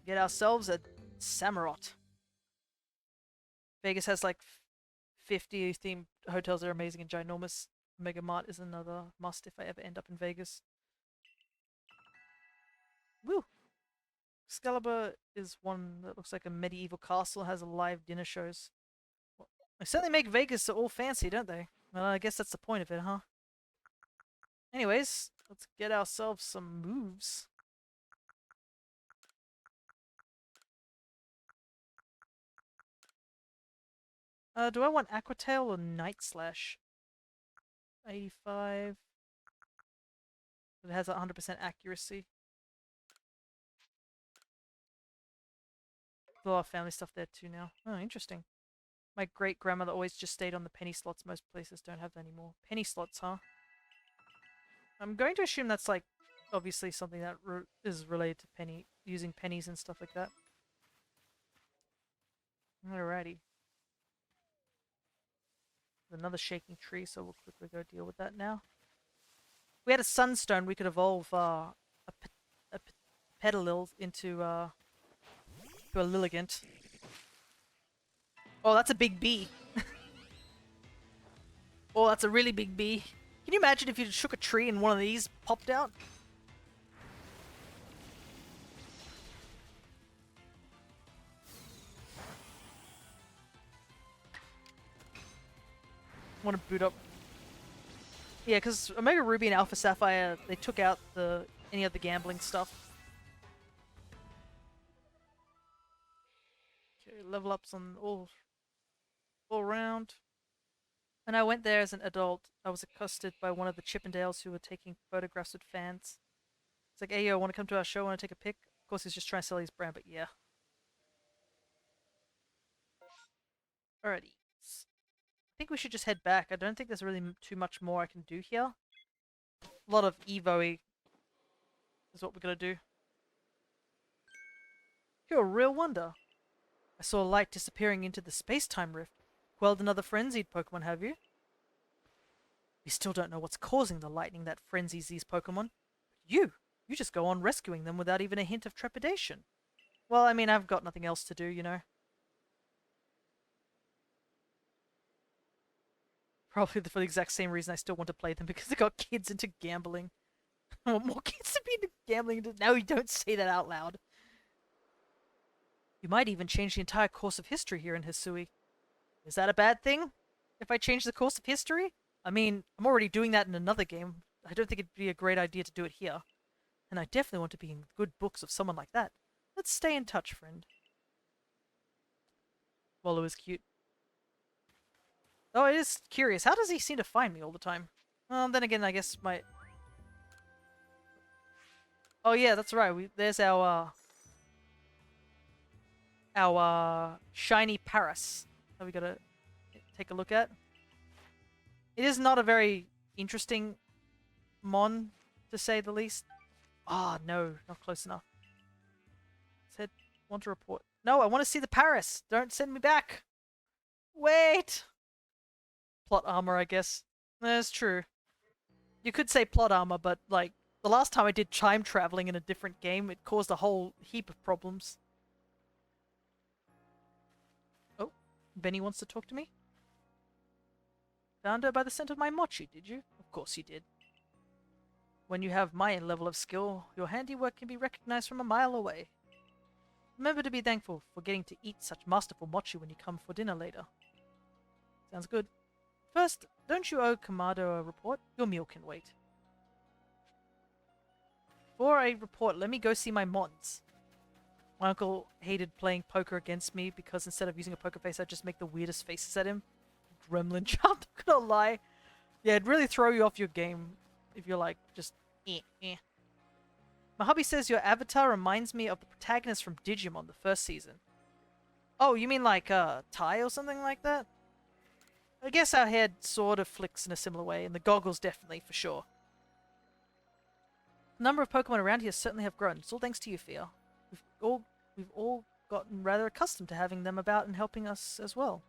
Get ourselves a Samurott. Vegas has like 50 themed hotels that are amazing and ginormous. Mega Mart is another must if I ever end up in Vegas. Woo! Excalibur is one that looks like a medieval castle, has live dinner shows. Well, they certainly make Vegas all fancy, don't they? Well, I guess that's the point of it, huh? Anyways, let's get ourselves some moves. Do I want Aqua Tail or Night Slash? 85. It has 100% accuracy. There's a lot of family stuff there too now. Oh, interesting. My great grandmother always just stayed on the penny slots. Most places don't have that anymore. Penny slots, huh? I'm going to assume that's like obviously something that is related to using pennies and stuff like that. Alrighty. There's another shaking tree, so we'll quickly go deal with that now. If we had a sunstone, we could evolve a Petalil into a Lilligant. Oh, that's a big bee. Oh, that's a really big bee. Can you imagine if you shook a tree and one of these popped out? Want to boot up? Yeah, because Omega Ruby and Alpha Sapphire, they took out any of the gambling stuff. Okay, level ups on all round. When I went there as an adult, I was accosted by one of the Chippendales who were taking photographs with fans. It's like, hey yo, want to come to our show? Want to take a pic? Of course, he's just trying to sell his brand, but yeah. Alrighty. I think we should just head back. I don't think there's really too much more I can do here. A lot of Evo-y is what we're gonna do. You're a real wonder. I saw a light disappearing into the space-time rift. Quelled another frenzied Pokemon, have you? We still don't know what's causing the lightning that frenzies these Pokemon. You just go on rescuing them without even a hint of trepidation. Well, I mean, I've got nothing else to do, you know. Probably for the exact same reason I still want to play them, because they got kids into gambling. I want more kids to be into gambling. Now you don't say that out loud. You might even change the entire course of history here in Hisui. Is that a bad thing? If I change the course of history? I mean, I'm already doing that in another game. I don't think it'd be a great idea to do it here. And I definitely want to be in good books of someone like that. Let's stay in touch, friend. Wallow is cute. Oh, it is curious. How does he seem to find me all the time? Then again, I guess my... Oh yeah, that's right. There's our shiny Paris that we gotta take a look at. It is not a very interesting mon, to say the least. Ah, no, not close enough. Said, want to report. No, I want to see the Paris. Don't send me back. Wait. Plot armor, I guess. That's true. You could say plot armor, but like the last time I did time traveling in a different game, it caused a whole heap of problems. Oh, Benny wants to talk to me? Found her by the scent of my mochi, did you? Of course you did. When you have my level of skill, your handiwork can be recognized from a mile away. Remember to be thankful for getting to eat such masterful mochi when you come for dinner later. Sounds good. First, don't you owe Kamado a report? Your meal can wait. For a report, let me go see my mons. My uncle hated playing poker against me because instead of using a poker face, I'd just make the weirdest faces at him. Gremlin child, I'm not gonna lie. Yeah, it'd really throw you off your game if you're like, just eh. My hubby says your avatar reminds me of the protagonist from Digimon, the first season. Oh, you mean like Tai or something like that? I guess our head sort of flicks in a similar way, and the goggles definitely, for sure. The number of Pokemon around here certainly have grown. It's all thanks to you, Fia. We've all gotten rather accustomed to having them about and helping us as well.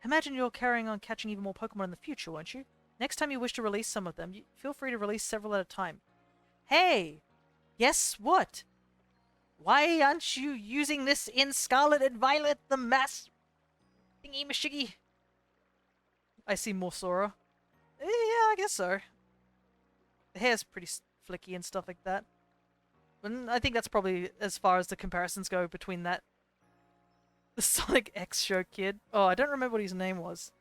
Imagine you're carrying on catching even more Pokemon in the future, won't you? Next time you wish to release some of them, feel free to release several at a time. Hey! Guess what? Why aren't you using this in Scarlet and Violet, the mass thingy mashiggy? I see more Sora. Yeah, I guess so. The hair's pretty flicky and stuff like that. And I think that's probably as far as the comparisons go between that. The Sonic X Show kid. Oh, I don't remember what his name was.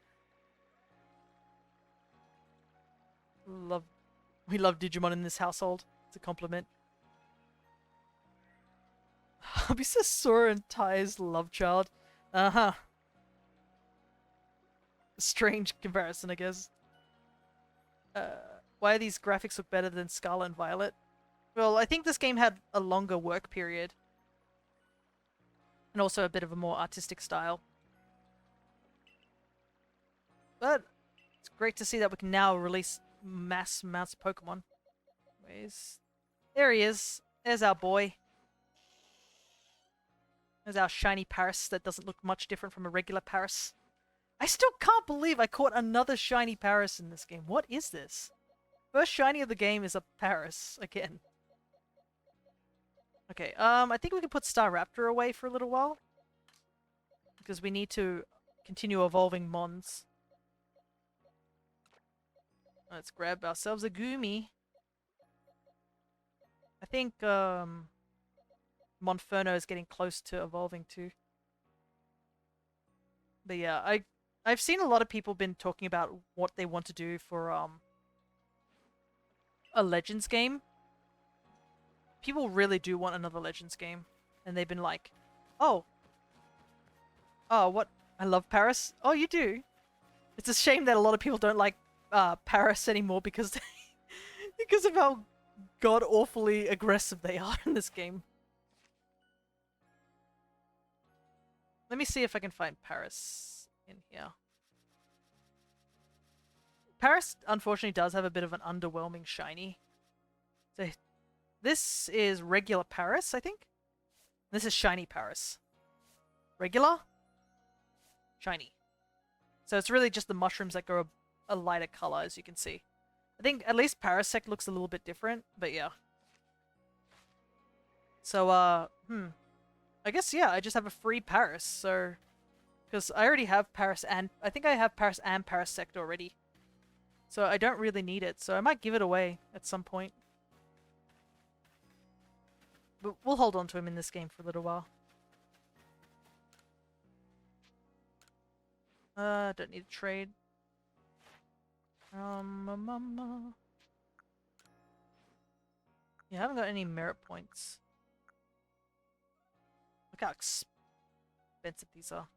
We love Digimon in this household. It's a compliment. Hubby says Sora and Ty's love child. Uh-huh. Strange comparison, I guess. Why these graphics look better than Scarlet and Violet? Well, I think this game had a longer work period. And also a bit of a more artistic style. But it's great to see that we can now release mass amounts of Pokemon. Anyways, there he is. There's our boy. There's our shiny Paris that doesn't look much different from a regular Paris. I still can't believe I caught another shiny Paris in this game. What is this? First shiny of the game is a Paris again. Okay, I think we can put Staraptor away for a little while. Because we need to continue evolving Mons. Let's grab ourselves a Goomy. I think, Monferno is getting close to evolving too. But yeah, I've seen a lot of people been talking about what they want to do for, a Legends game. People really do want another Legends game. And they've been like, oh, what? I love Paris? Oh, you do? It's a shame that a lot of people don't like Paris anymore because because of how god-awfully aggressive they are in this game. Let me see if I can find Paris in here. Paris, unfortunately, does have a bit of an underwhelming shiny. So this is regular Paris, I think. This is shiny Paris. Regular? Shiny. So it's really just the mushrooms that go a lighter color, as you can see. I think at least Parasect looks a little bit different, but yeah. So, I guess, yeah, I just have a free Paris, so... Because I already have Paris and... I think I have Paris and Parasect already. So I don't really need it, so I might give it away at some point. But we'll hold on to him in this game for a little while. Don't need a trade. Yeah, I haven't got any merit points. Look how expensive these are.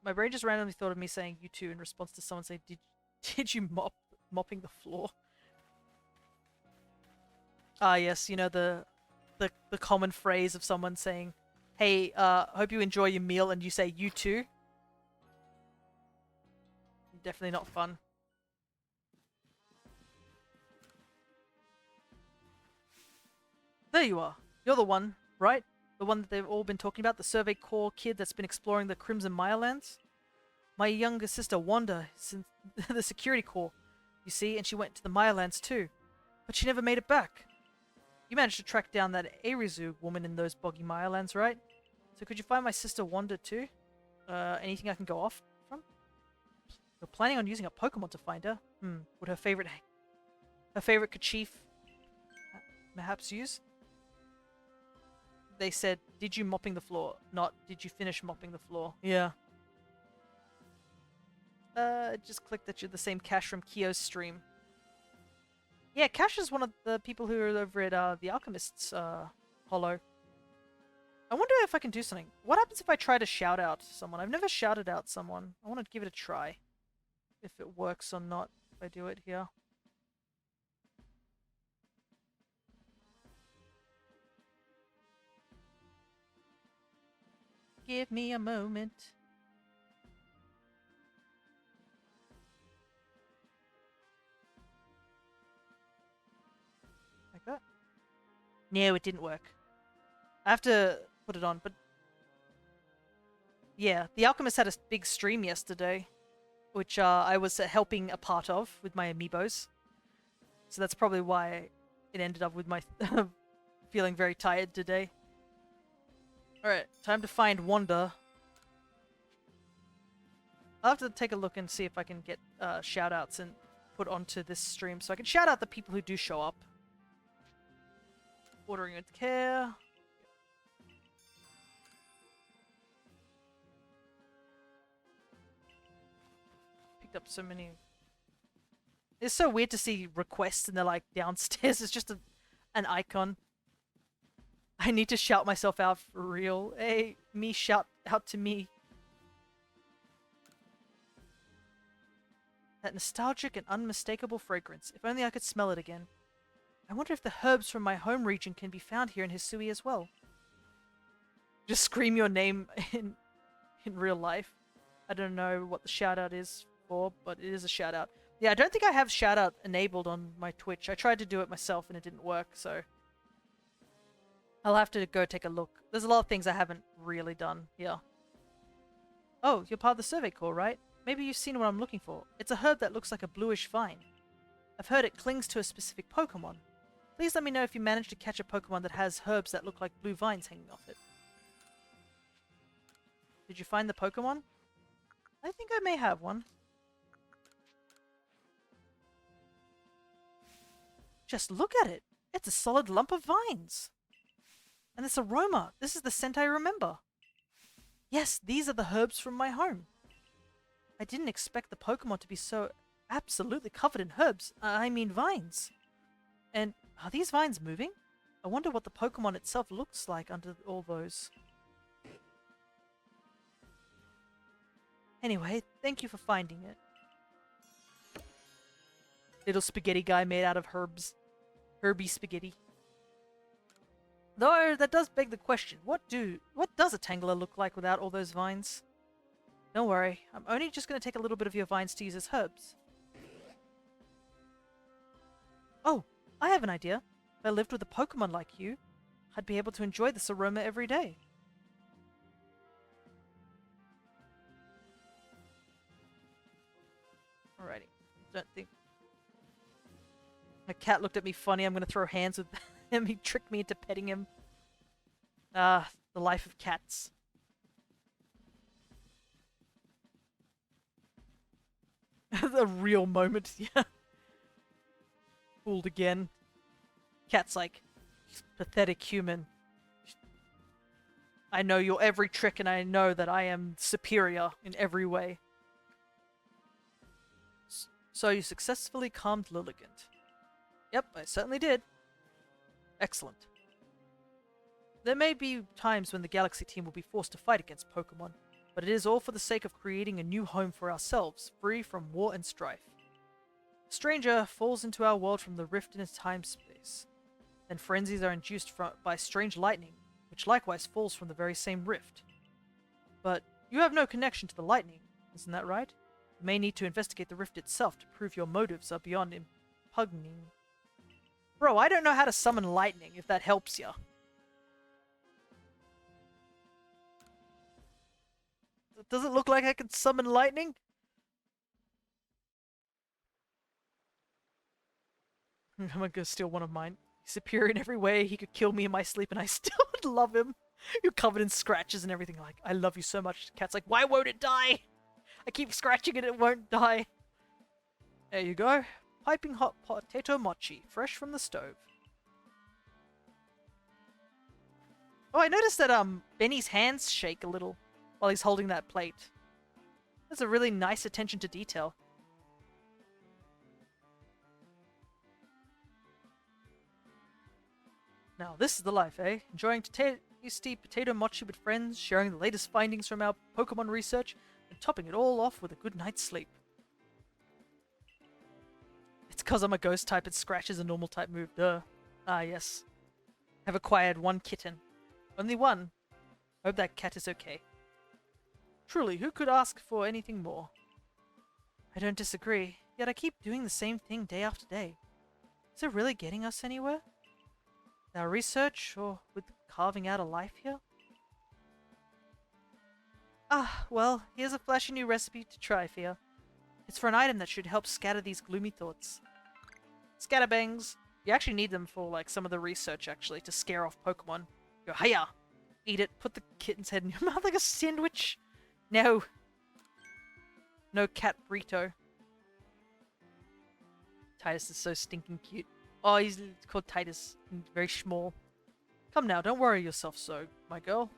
My brain just randomly thought of me saying you too in response to someone saying, did you mopping the floor? Ah, yes, you know, the common phrase of someone saying, hey, hope you enjoy your meal, and you say you too. Definitely not fun. There you are. You're the one, right? The one that they've all been talking about, the Survey Corps kid that's been exploring the Crimson Mirelands? My younger sister Wanda is in the Security Corps, you see, and she went to the Mirelands too. But she never made it back. You managed to track down that Arizu woman in those boggy Mirelands, right? So could you find my sister Wanda too? Anything I can go off from? You're planning on using a Pokemon to find her? Would her favorite kerchief perhaps use? They said, did you mopping the floor? Not, did you finish mopping the floor? Yeah. Just click that you're the same Cash from Kyo's stream. Yeah, Cash is one of the people who are over at the Alchemist's Hollow. I wonder if I can do something. What happens if I try to shout out someone? I've never shouted out someone. I want to give it a try. If it works or not, if I do it here. Give me a moment. Like that? No, it didn't work. I have to put it on, but yeah, the Alchemist had a big stream yesterday, which I was helping a part of with my amiibos. So that's probably why it ended up with my feeling very tired today. Alright, time to find Wanda. I'll have to take a look and see if I can get shout-outs and put onto this stream so I can shout out the people who do show up. Ordering with care. Picked up so many. It's so weird to see requests and they're like downstairs. It's just an icon. I need to shout myself out for real. Hey, me shout out to me. That nostalgic and unmistakable fragrance. If only I could smell it again. I wonder if the herbs from my home region can be found here in Hisui as well. Just scream your name in real life. I don't know what the shout out is for, but it is a shout out. Yeah, I don't think I have shout out enabled on my Twitch. I tried to do it myself and it didn't work, so I'll have to go take a look. There's a lot of things I haven't really done here. Oh, you're part of the survey corps, right? Maybe you've seen what I'm looking for. It's a herb that looks like a bluish vine. I've heard it clings to a specific Pokemon. Please let me know if you manage to catch a Pokemon that has herbs that look like blue vines hanging off it. Did you find the Pokemon? I think I may have one. Just look at it. It's a solid lump of vines. And this aroma. This is the scent I remember. Yes, these are the herbs from my home. I didn't expect the Pokemon to be so absolutely covered in herbs. I mean vines. And are these vines moving? I wonder what the Pokemon itself looks like under all those. Anyway, thank you for finding it. Little spaghetti guy made out of herbs. Herby spaghetti. Though, that does beg the question, what does a Tangela look like without all those vines? Don't worry, I'm only just going to take a little bit of your vines to use as herbs. Oh, I have an idea. If I lived with a Pokemon like you, I'd be able to enjoy this aroma every day. Alrighty. Don't think... My cat looked at me funny. I'm going to throw hands with him. He tricked me into petting him. Ah, the life of cats. The real moment, yeah. Fooled again. Cat's like, pathetic human. I know your every trick and I know that I am superior in every way. So you successfully calmed Lilligant. Yep, I certainly did. Excellent. There may be times when the Galaxy team will be forced to fight against Pokemon, but it is all for the sake of creating a new home for ourselves, free from war and strife. A stranger falls into our world from the rift in time-space. Then frenzies are induced by strange lightning, which likewise falls from the very same rift. But you have no connection to the lightning, isn't that right? You may need to investigate the rift itself to prove your motives are beyond impugning. Bro, I don't know how to summon lightning, if that helps ya. Does it look like I can summon lightning? I'm gonna go steal one of mine. He's superior in every way. He could kill me in my sleep and I still would love him. You're covered in scratches and everything. Like, I love you so much. The cat's like, why won't it die? I keep scratching it, it won't die. There you go. Piping hot potato mochi, fresh from the stove. Oh, I noticed that Benny's hands shake a little while he's holding that plate. That's a really nice attention to detail. Now, this is the life, eh? Enjoying tasty potato mochi with friends, sharing the latest findings from our Pokemon research, and topping it all off with a good night's sleep. It's because I'm a ghost type and Scratch is a normal type move, duh. Ah, yes. I've acquired one kitten. Only one. Hope that cat is okay. Truly, who could ask for anything more? I don't disagree, yet I keep doing the same thing day after day. Is it really getting us anywhere? Our research, or with carving out a life here? Ah, well, here's a flashy new recipe to try, Fia. It's for an item that should help scatter these gloomy thoughts. Scatterbangs! You actually need them for, like, some of the research, actually, to scare off Pokemon. Go, hiya! Eat it, put the kitten's head in your mouth like a sandwich! No! No cat burrito. Titus is so stinking cute. Oh, he's called Titus. Very small. Come now, don't worry yourself so, my girl.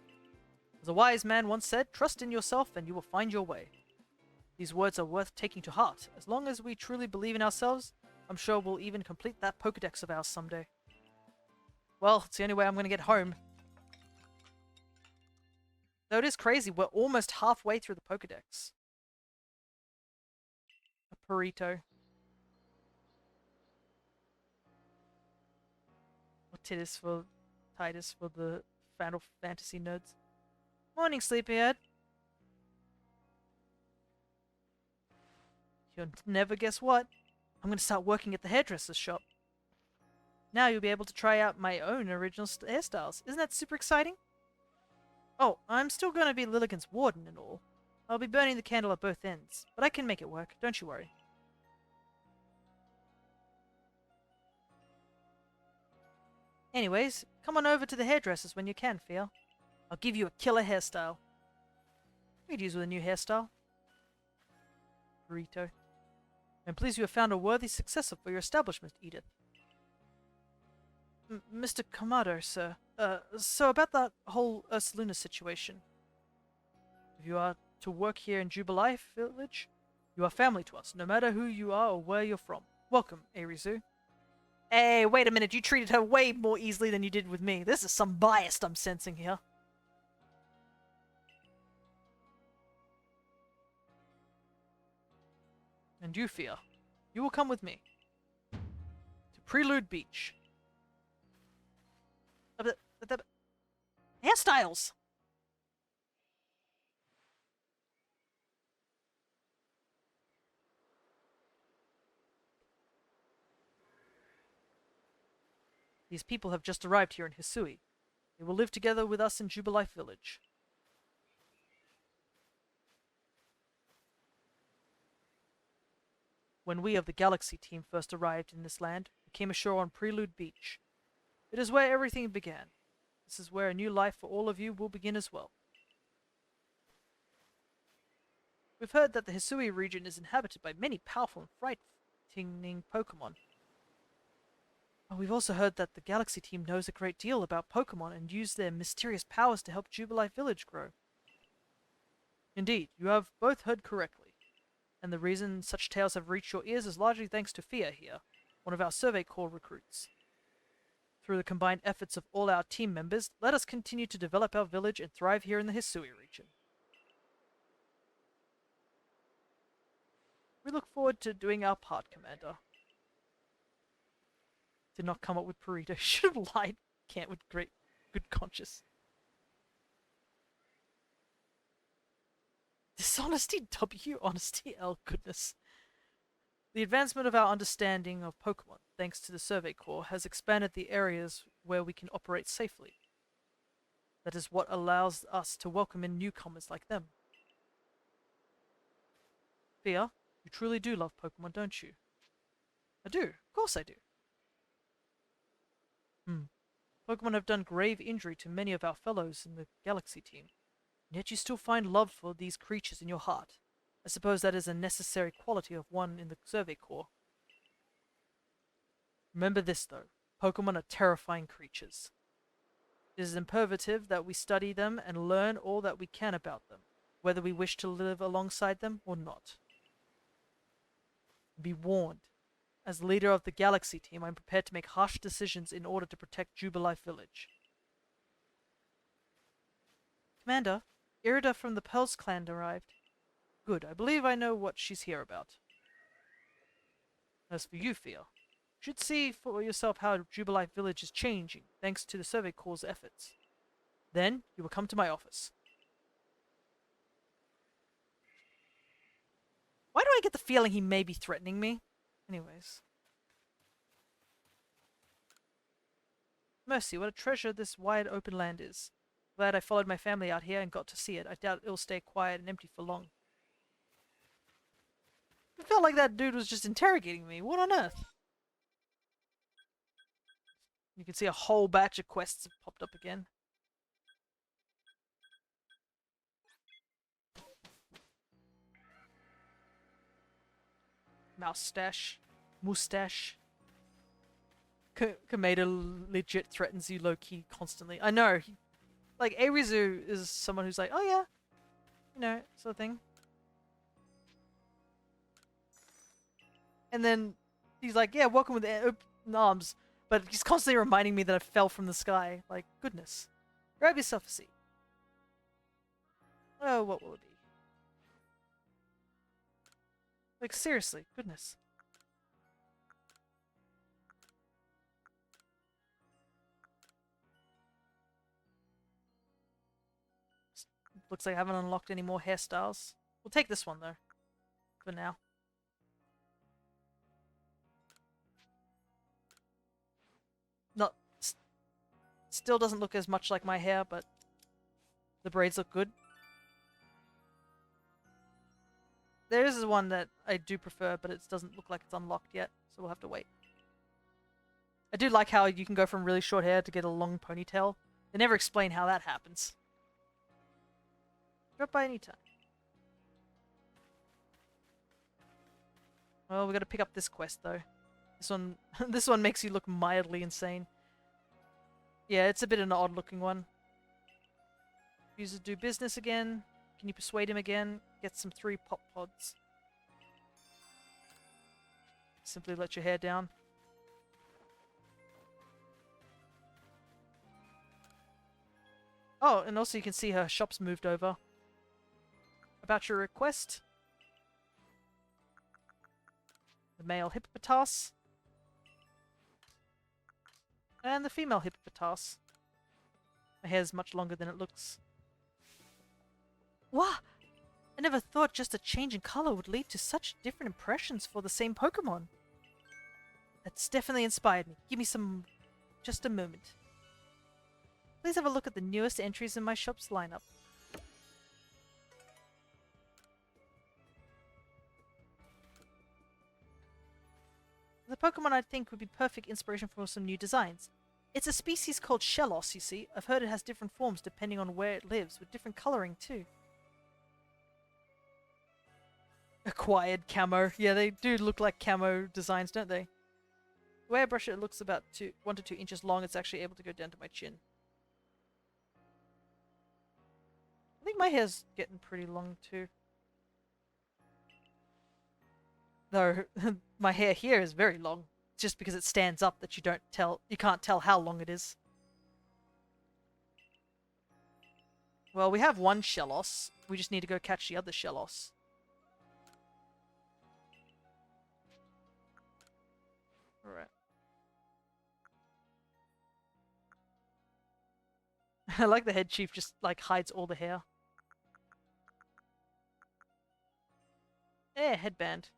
As a wise man once said, trust in yourself and you will find your way. These words are worth taking to heart. As long as we truly believe in ourselves, I'm sure we'll even complete that Pokedex of ours someday. Well, it's the only way I'm going to get home. Though it is crazy, we're almost halfway through the Pokedex. A burrito. Or Titus for the Final Fantasy nerds. Morning, sleepyhead. You'll never guess what. I'm going to start working at the hairdresser's shop. Now you'll be able to try out my own original hairstyles. Isn't that super exciting? Oh, I'm still going to be Lilligant's warden and all. I'll be burning the candle at both ends, but I can make it work, don't you worry. Anyways, come on over to the hairdresser's when you can, Fia. I'll give you a killer hairstyle. We could use with a new hairstyle. Burrito. I'm pleased you have found a worthy successor for your establishment, Edith. Mr. Kamado, sir. So about that whole Ursaluna situation. If you are to work here in Jubilife Village, you are family to us, no matter who you are or where you're from. Welcome, Arizu. Hey, wait a minute, you treated her way more easily than you did with me. This is some bias I'm sensing here. And you, Fia, you will come with me to Prelude Beach. Hairstyles! These people have just arrived here in Hisui. They will live together with us in Jubilife Village. When we of the Galaxy team first arrived in this land, we came ashore on Prelude Beach. It is where everything began. This is where a new life for all of you will begin as well. We've heard that the Hisui region is inhabited by many powerful and frightening Pokemon. We've also heard that the Galaxy team knows a great deal about Pokemon and use their mysterious powers to help Jubilife Village grow. Indeed, you have both heard correctly. And the reason such tales have reached your ears is largely thanks to Fia here, one of our Survey Corps recruits. Through the combined efforts of all our team members, let us continue to develop our village and thrive here in the Hisui region. We look forward to doing our part, Commander. Did not come up with burrito. Should have lied. Can't with good conscience. Dishonesty W, honesty L, goodness. The advancement of our understanding of Pokemon, thanks to the Survey Corps, has expanded the areas where we can operate safely. That is what allows us to welcome in newcomers like them. Fia, you truly do love Pokemon, don't you? I do. Of course I do. Pokemon have done grave injury to many of our fellows in the Galaxy team. And yet you still find love for these creatures in your heart. I suppose that is a necessary quality of one in the Survey Corps. Remember this, though. Pokemon are terrifying creatures. It is imperative that we study them and learn all that we can about them, whether we wish to live alongside them or not. Be warned. As leader of the Galaxy team, I am prepared to make harsh decisions in order to protect Jubilife Village. Commander, Irida from the Pels clan arrived. Good, I believe I know what she's here about. As for you, Fia, you should see for yourself how Jubilife Village is changing, thanks to the Survey Corps' efforts. Then, you will come to my office. Why do I get the feeling he may be threatening me? Anyways. Mercy, what a treasure this wide open land is. Glad I followed my family out here and got to see it. I doubt it'll stay quiet and empty for long. It felt like that dude was just interrogating me. What on earth? You can see a whole batch of quests have popped up again. Moustache. Mustache. Kameda legit threatens you low-key constantly. I know. Like, Arizu is someone who's like, oh yeah, you know, sort of thing. And then he's like, yeah, welcome with open arms. But he's constantly reminding me that I fell from the sky. Like, goodness. Grab yourself a seat. Oh, what will it be? Like, seriously, goodness. Looks like I haven't unlocked any more hairstyles. We'll take this one, though. For now. Not... Still doesn't look as much like my hair, but... the braids look good. There is one that I do prefer, but it doesn't look like it's unlocked yet, so we'll have to wait. I do like how you can go from really short hair to get a long ponytail. They never explain how that happens. Drop by any time. Well, we gotta pick up this quest though. This one makes you look mildly insane. Yeah, it's a bit of an odd looking one. Users do business again. Can you persuade him again? Get some 3 pop pods. Simply let your hair down. Oh, and also you can see her shop's moved over. About your request. The male hippopotas. And the female hippopotas. My hair's much longer than it looks. Wow! I never thought just a change in color would lead to such different impressions for the same Pokemon. That's definitely inspired me. Give me some... just a moment. Please have a look at the newest entries in my shop's lineup. The Pokemon I think would be perfect inspiration for some new designs. It's a species called Shellos, you see. I've heard it has different forms depending on where it lives, with different coloring too. Acquired camo. Yeah, they do look like camo designs, don't they? The way I brush it, it looks about 1 to 2 inches long. It's actually able to go down to my chin. I think my hair's getting pretty long too. Though my hair here is very long. It's just because it stands up that you can't tell how long it is. Well, we have one Shellos. We just need to go catch the other Shellos. Alright. I like the head chief just like hides all the hair. Yeah, headband.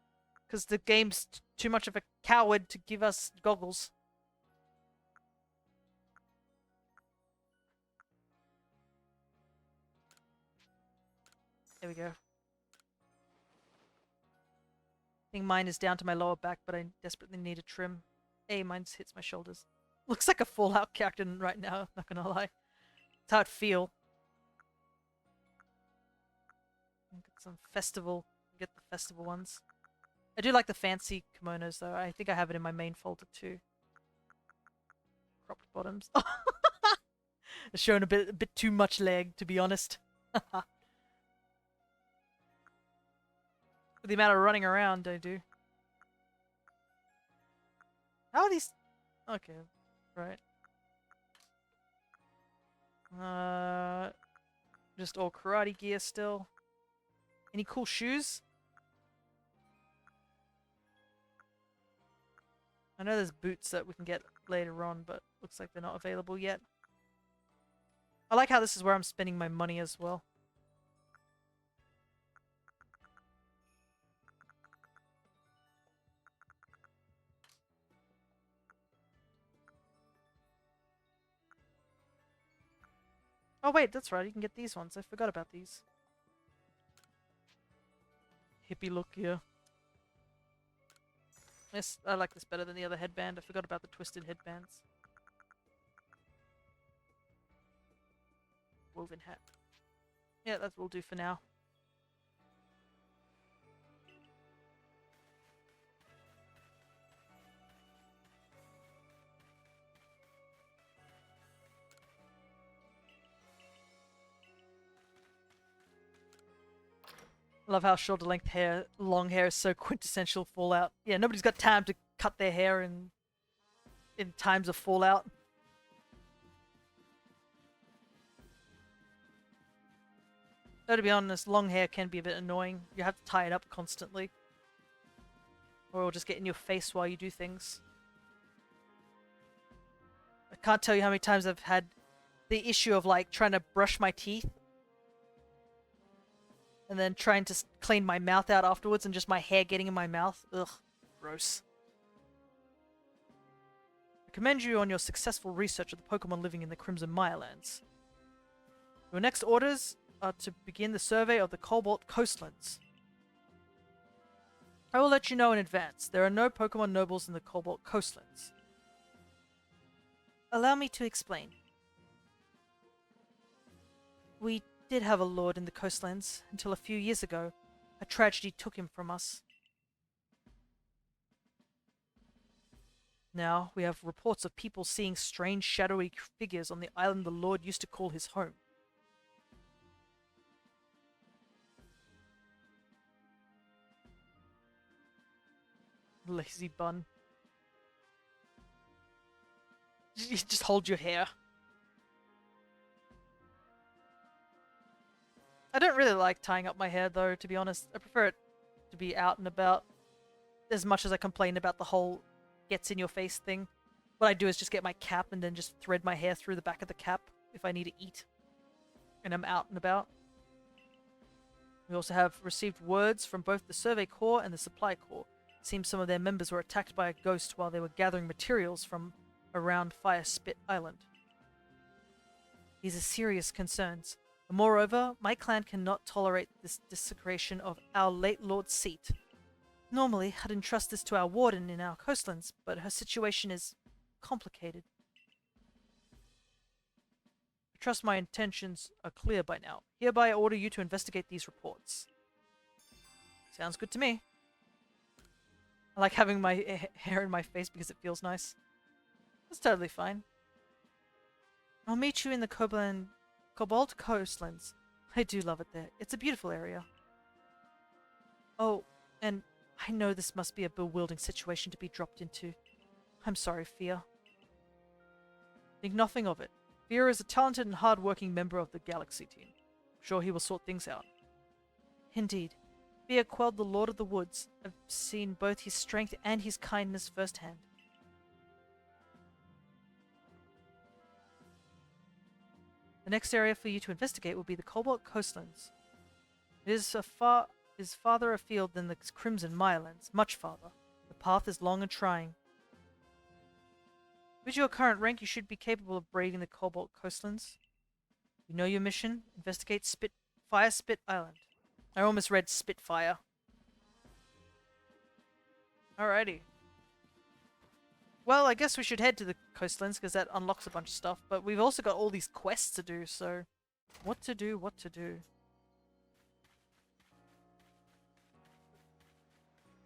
Because the game's too much of a coward to give us goggles. There we go. I think mine is down to my lower back, but I desperately need a trim. Hey, mine hits my shoulders. Looks like a Fallout character right now, not gonna lie. It's how it feel. Get some festival. Get the festival ones. I do like the fancy kimonos though. I think I have it in my main folder too. Cropped bottoms. It's showing a bit too much leg, to be honest. For the amount of running around I do. How are these? Okay, right. Just all karate gear still. Any cool shoes? I know there's boots that we can get later on, but looks like they're not available yet. I like how this is where I'm spending my money as well. Oh wait, that's right, you can get these ones. I forgot about these. Hippie look here. Yes, I like this better than the other headband. I forgot about the twisted headbands. Woven hat. Yeah, that will do for now. I love how shorter length hair, long hair is so quintessential Fallout. Yeah, nobody's got time to cut their hair in times of Fallout. Though to be honest, long hair can be a bit annoying. You have to tie it up constantly. Or it'll just get in your face while you do things. I can't tell you how many times I've had the issue of like trying to brush my teeth and then trying to clean my mouth out afterwards and just my hair getting in my mouth. Ugh, gross. I commend you on your successful research of the Pokemon living in the Crimson Mirelands. Your next orders are to begin the survey of the Cobalt Coastlands. I will let you know in advance. There are no Pokemon nobles in the Cobalt Coastlands. Allow me to explain. We did have a lord in the coastlands until a few years ago. A tragedy took him from us. Now we have reports of people seeing strange shadowy figures on the island the lord used to call his home. Lazy bun. You just hold your hair. I don't really like tying up my hair though, to be honest. I prefer it to be out and about. As much as I complain about the whole gets in your face thing. What I do is just get my cap and then just thread my hair through the back of the cap if I need to eat. And I'm out and about. We also have received words from both the Survey Corps and the Supply Corps. It seems some of their members were attacked by a ghost while they were gathering materials from around Fire Spit Island. These are serious concerns. Moreover, my clan cannot tolerate this desecration of our late lord's seat. Normally, I'd entrust this to our warden in our coastlands, but her situation is complicated. I trust my intentions are clear by now. Hereby I order you to investigate these reports. Sounds good to me. I like having my hair in my face because it feels nice. That's totally fine. I'll meet you in the Cobalt Coastlands. I do love it there. It's a beautiful area. Oh, and I know this must be a bewildering situation to be dropped into. I'm sorry, Fia. Think nothing of it. Fia is a talented and hard-working member of the Galaxy team. I'm sure he will sort things out. Indeed. Fia quelled the Lord of the Woods. I've seen both his strength and his kindness firsthand. The next area for you to investigate will be the Cobalt Coastlands. It is farther afield than the Crimson Mirelands, much farther. The path is long and trying. With your current rank, you should be capable of braving the Cobalt Coastlands. You know your mission. Investigate Fire Spit Island. I almost read Spitfire. Alrighty. Well, I guess we should head to the coastlands because that unlocks a bunch of stuff. But we've also got all these quests to do, so... What to do, what to do.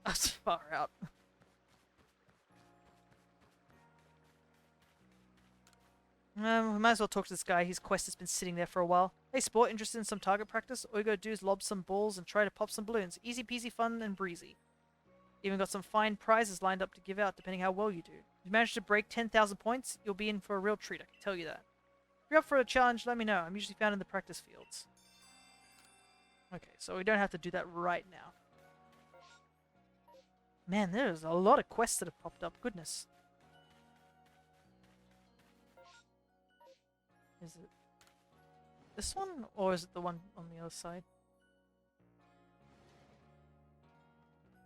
That's far out. We might as well talk to this guy. His quest has been sitting there for a while. Hey sport, interested in some target practice? All you gotta do is lob some balls and try to pop some balloons. Easy peasy, fun and breezy. Even got some fine prizes lined up to give out depending how well you do. If you manage to break 10,000 points, you'll be in for a real treat, I can tell you that. If you're up for a challenge, let me know. I'm usually found in the practice fields. Okay, so we don't have to do that right now. Man, there's a lot of quests that have popped up. Goodness. Is it this one, or is it the one on the other side?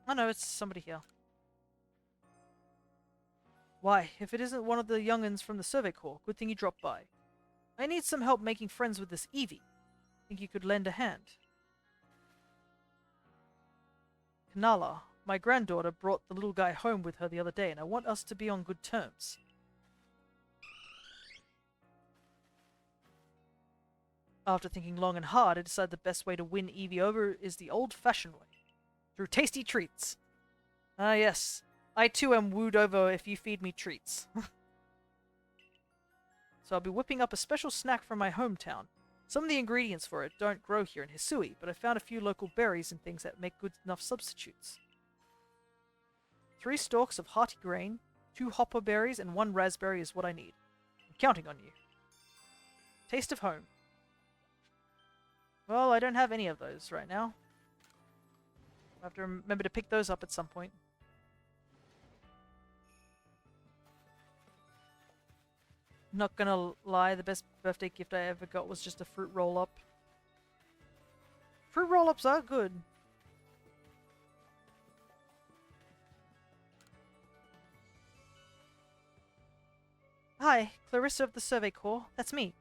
Oh no, it's somebody here. Why, if it isn't one of the young'uns from the Survey Corps, good thing you dropped by. I need some help making friends with this Eevee. Think you could lend a hand? Kanala, my granddaughter brought the little guy home with her the other day, and I want us to be on good terms. After thinking long and hard, I decided the best way to win Eevee over is the old-fashioned way. Through tasty treats. Ah, yes. I too am wooed over if you feed me treats. So I'll be whipping up a special snack from my hometown. Some of the ingredients for it don't grow here in Hisui, but I found a few local berries and things that make good enough substitutes. 3 stalks of hearty grain, 2 hopper berries, and 1 raspberry is what I need. I'm counting on you. Taste of home. Well, I don't have any of those right now. I'll have to remember to pick those up at some point. Not gonna lie, the best birthday gift I ever got was just a fruit roll-up. Fruit roll-ups are good. Hi, Clarissa of the Survey Corps. That's me.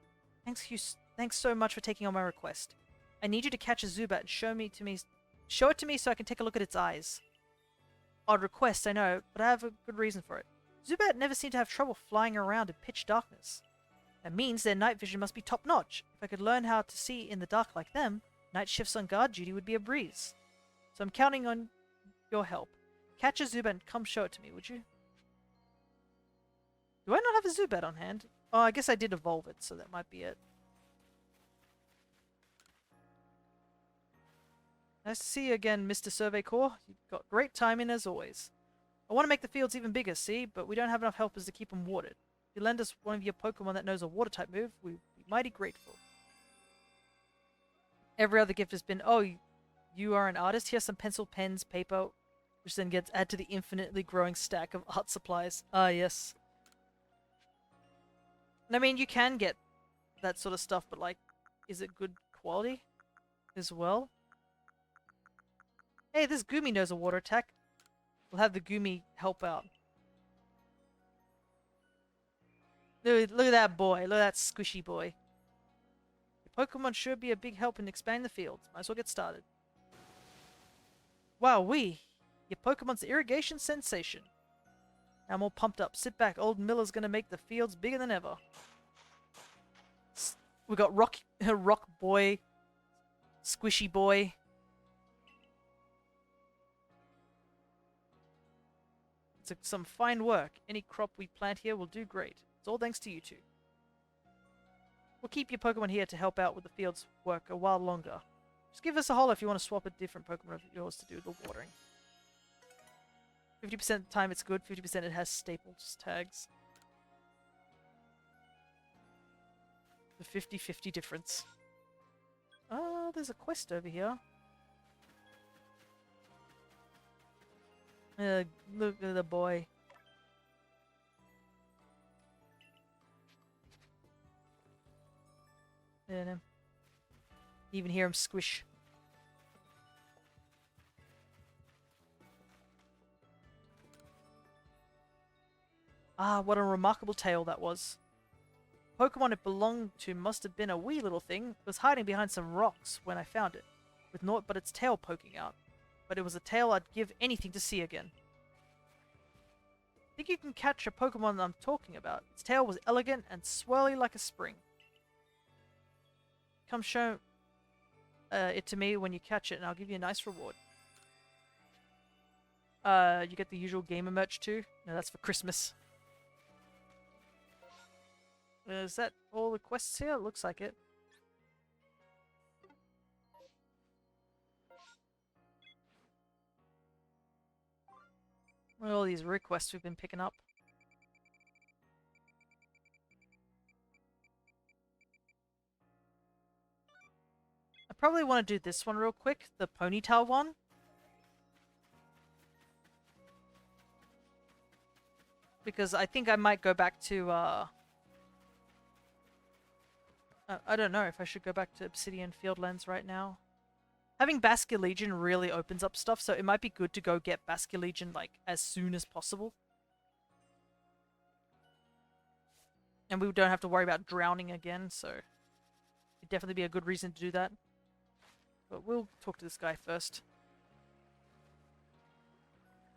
Thanks so much for taking on my request. I need you to catch a Zubat and show it to me so I can take a look at its eyes. Odd request, I know, but I have a good reason for it. Zubat never seem to have trouble flying around in pitch darkness. That means their night vision must be top-notch. If I could learn how to see in the dark like them, night shifts on guard duty would be a breeze. So I'm counting on your help. Catch a Zubat and come show it to me, would you? Do I not have a Zubat on hand? Oh, I guess I did evolve it, so that might be it. Nice to see you again, Mr. Survey Corps. You've got great timing as always. I want to make the fields even bigger, see? But we don't have enough helpers to keep them watered. If you lend us one of your Pokemon that knows a water-type move, we'd be mighty grateful. Every other gift has been, oh, you are an artist? Here's some pencil, pens, paper, which then gets added to the infinitely growing stack of art supplies. Ah, yes. And I mean, you can get that sort of stuff, but like, is it good quality as well? Hey, this Goomy knows a water attack. We'll have the Goomy help out. Look at that boy. Look at that squishy boy. Your Pokemon sure be a big help in expanding the fields. Might as well get started. Wowee! Your Pokemon's irrigation sensation. Now I'm all pumped up. Sit back. Old Miller's gonna make the fields bigger than ever. We got Rock Boy, Squishy Boy. It's some fine work. Any crop we plant here will do great. It's all thanks to you two. We'll keep your Pokemon here to help out with the field's work a while longer. Just give us a holler if you want to swap a different Pokemon of yours to do the watering. 50% of the time it's good, 50% it has staples tags. The 50-50 difference. There's a quest over here. Look at the boy. And even hear him squish. Ah, what a remarkable tale that was. Pokemon it belonged to must have been a wee little thing. It was hiding behind some rocks when I found it, with naught but its tail poking out. But it was a tail I'd give anything to see again. Think you can catch a Pokemon I'm talking about. Its tail was elegant and swirly like a spring. Come show it to me when you catch it and I'll give you a nice reward. You get the usual gamer merch too? No, that's for Christmas. Is that all the quests here? Looks like it. What are all these requests we've been picking up? I probably want to do this one real quick, the ponytail one. Because I think I might go back to, I don't know if I should go back to Obsidian Fieldlands right now. Having Basculegion really opens up stuff, so it might be good to go get Basculegion, like, as soon as possible. And we don't have to worry about drowning again, so it'd definitely be a good reason to do that. But we'll talk to this guy first.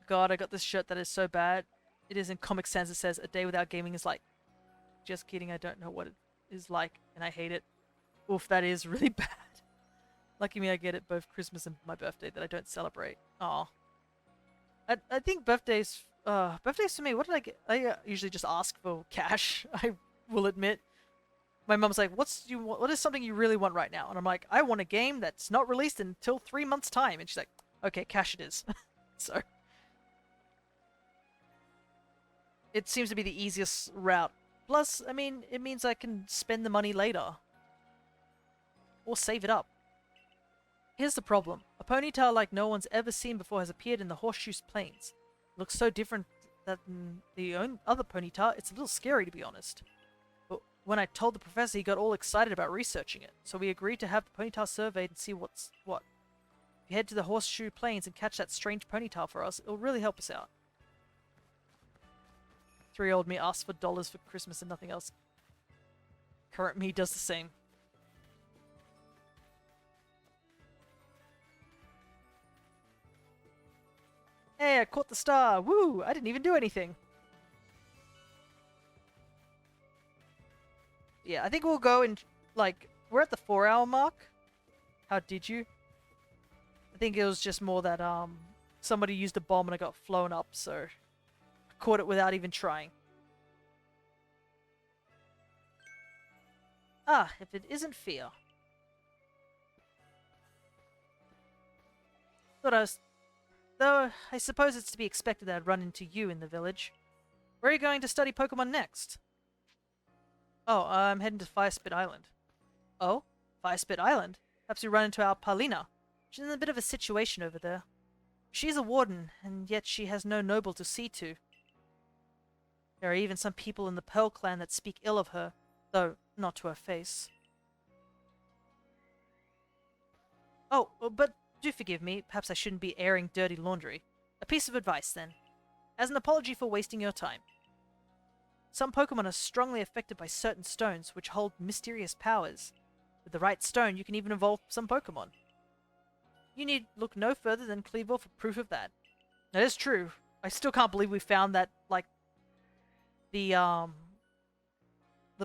God, I got this shirt that is so bad. It is in Comic Sans. It says, "A day without gaming is like..." Just kidding, I don't know what it is like, and I hate it. Oof, that is really bad. Lucky me, I get it both Christmas and my birthday that I don't celebrate. Aw. I think birthdays for me, what did I get? I usually just ask for cash, I will admit. My mom's like, what is something you really want right now? And I'm like, I want a game that's not released until 3 months' time. And she's like, okay, cash it is. So it seems to be the easiest route. Plus, I mean, it means I can spend the money later. Or save it up. Here's the problem. A ponytail like no one's ever seen before has appeared in the Horseshoe Plains. It looks so different than the other ponytail, it's a little scary to be honest. But when I told the professor, he got all excited about researching it. So we agreed to have the ponytail surveyed and see what's what. If you head to the Horseshoe Plains and catch that strange ponytail for us, it'll really help us out. 3-year-old me asks for dollars for Christmas and nothing else. Current me does the same. Hey, I caught the star! Woo! I didn't even do anything! Yeah, I think we'll go and, like, we're at the 4-hour mark. How did you? I think it was just more that, somebody used a bomb and I got flown up, so I caught it without even trying. Ah, if it isn't fear. Though, I suppose it's to be expected that I'd run into you in the village. Where are you going to study Pokemon next? Oh, I'm heading to Firespit Island. Oh? Firespit Island? Perhaps you run into our Paulina. She's in a bit of a situation over there. She's a warden, and yet she has no noble to see to. There are even some people in the Pearl clan that speak ill of her, though not to her face. Oh, but do forgive me, perhaps I shouldn't be airing dirty laundry. A piece of advice, then. As an apology for wasting your time. Some Pokemon are strongly affected by certain stones, which hold mysterious powers. With the right stone, you can even evolve some Pokemon. You need look no further than Cleavor for proof of that. That is true. I still can't believe we found that, like, the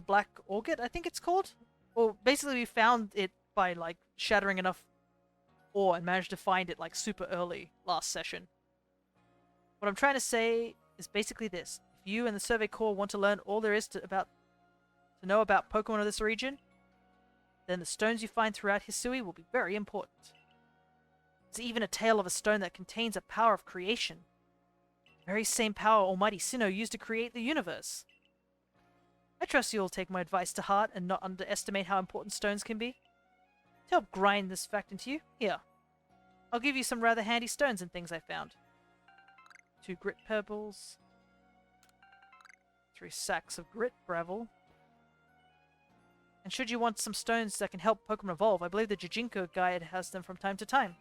Black Orchid, I think it's called? Well, basically we found it by, like, shattering enough ore and managed to find it, like, super early last session. What I'm trying to say is basically this. If you and the Survey Corps want to learn all there is to know about Pokemon of this region, then the stones you find throughout Hisui will be very important. There's even a tale of a stone that contains a power of creation. The very same power Almighty Sinnoh used to create the universe. I trust you'll take my advice to heart and not underestimate how important stones can be. To help grind this fact into you, here. I'll give you some rather handy stones and things I found. 2 grit pebbles. 3 sacks of grit gravel. And should you want some stones that can help Pokemon evolve, I believe the Jijinko guide has them from time to time.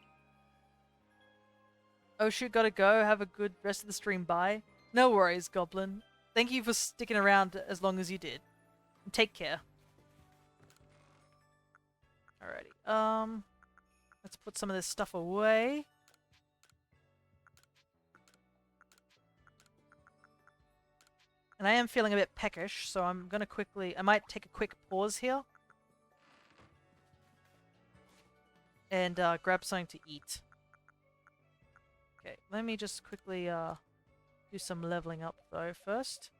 Oh shoot, gotta go. Have a good rest of the stream. Bye. No worries, Goblin. Thank you for sticking around as long as you did. And take care. Alrighty. Let's put some of this stuff away. And I am feeling a bit peckish, so I'm gonna I might take a quick pause here. And grab something to eat. Okay, let me just quickly do some leveling up though first.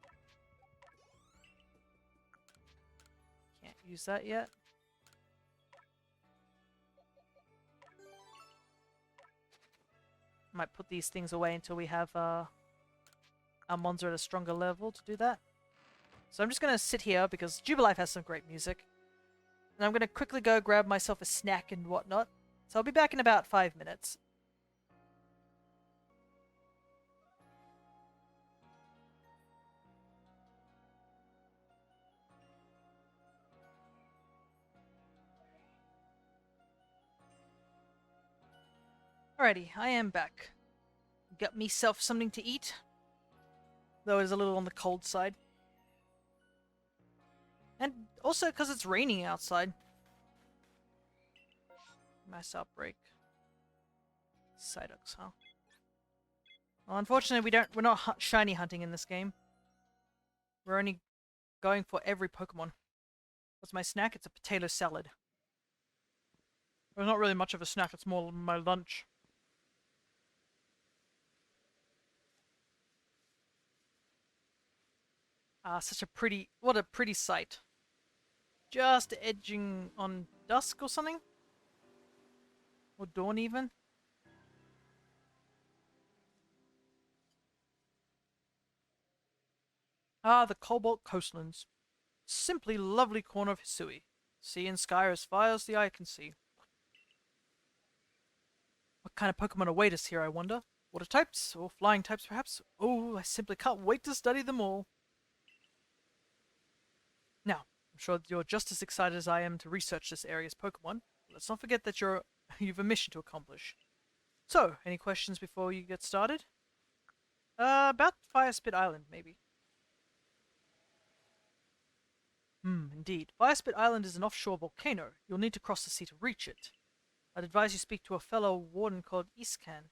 Can't use that yet. Might put these things away until we have our mons are at a stronger level to do that. So I'm just going to sit here because Jubilife has some great music. And I'm going to quickly go grab myself a snack and whatnot. So I'll be back in about 5 minutes. Alrighty, I am back. Got myself something to eat. Though it's a little on the cold side. And also because it's raining outside. Mass outbreak. Psyducks, huh? Well, unfortunately, we're not shiny hunting in this game. We're only going for every Pokemon. What's my snack? It's a potato salad. Well, not really much of a snack. It's more my lunch. Such a pretty... What a pretty sight. Just edging on dusk or something? Or dawn even? Ah, the Cobalt Coastlands. Simply lovely corner of Hisui. Sea and sky are as far as the eye can see. What kind of Pokemon await us here, I wonder? Water types? Or flying types, perhaps? Oh, I simply can't wait to study them all. Now, I'm sure that you're just as excited as I am to research this area's Pokemon. Let's not forget that you've a mission to accomplish. So, any questions before you get started? About Fire Spit Island, maybe. Indeed. Fire Spit Island is an offshore volcano. You'll need to cross the sea to reach it. I'd advise you speak to a fellow warden called Iskan.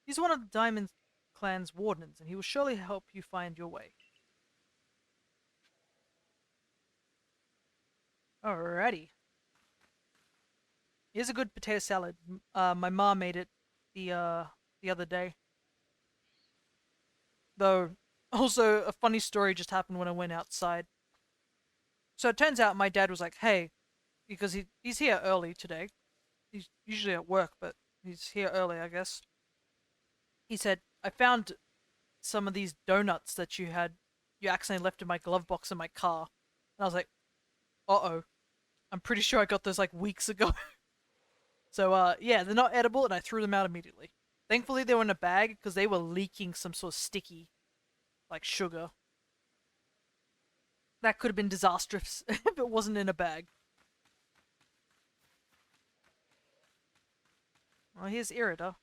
He's one of the Diamond Clan's wardens, and he will surely help you find your way. Alrighty. Here's a good potato salad. My mom made it the other day. Though, also a funny story just happened when I went outside. So it turns out my dad was like, "Hey," because he's here early today. He's usually at work, but he's here early, I guess. He said, "I found some of these donuts that you accidentally left in my glove box in my car." And I was like, "Uh-oh. I'm pretty sure I got those like weeks ago." So, yeah, they're not edible, and I threw them out immediately. Thankfully, they were in a bag, because they were leaking some sort of sticky, like, sugar. That could have been disastrous if it wasn't in a bag. Well, here's Irida.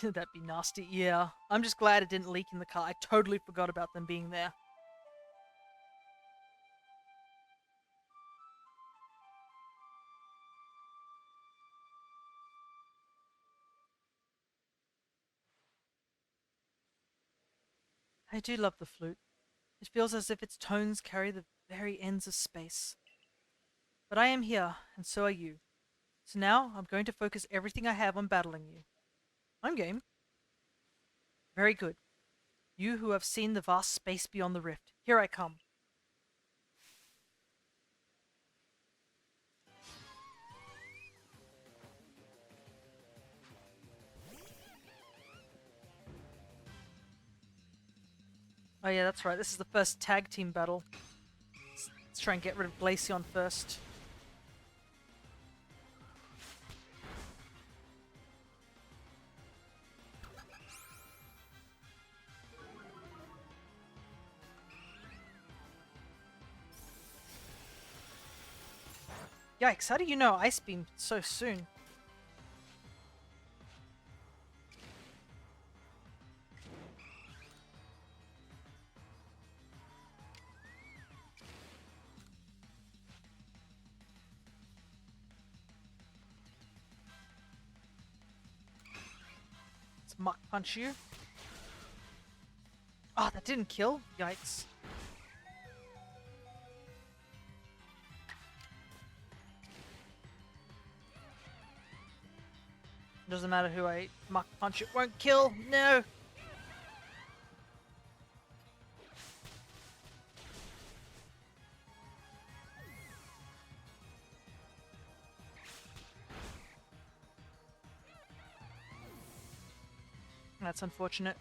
That'd be nasty. Yeah. I'm just glad it didn't leak in the car. I totally forgot about them being there. I do love the flute. It feels as if its tones carry the very ends of space. But I am here, and so are you. So now, I'm going to focus everything I have on battling you. I'm game. Very good. You who have seen the vast space beyond the rift, here I come. Oh yeah, that's right. This is the first tag team battle. Let's try and get rid of Glaceon first. Yikes, how do you know Ice Beam so soon? Let's Muck Punch you. Oh, that didn't kill? Yikes. Doesn't matter who I Muck Punch, it won't kill. No! That's unfortunate.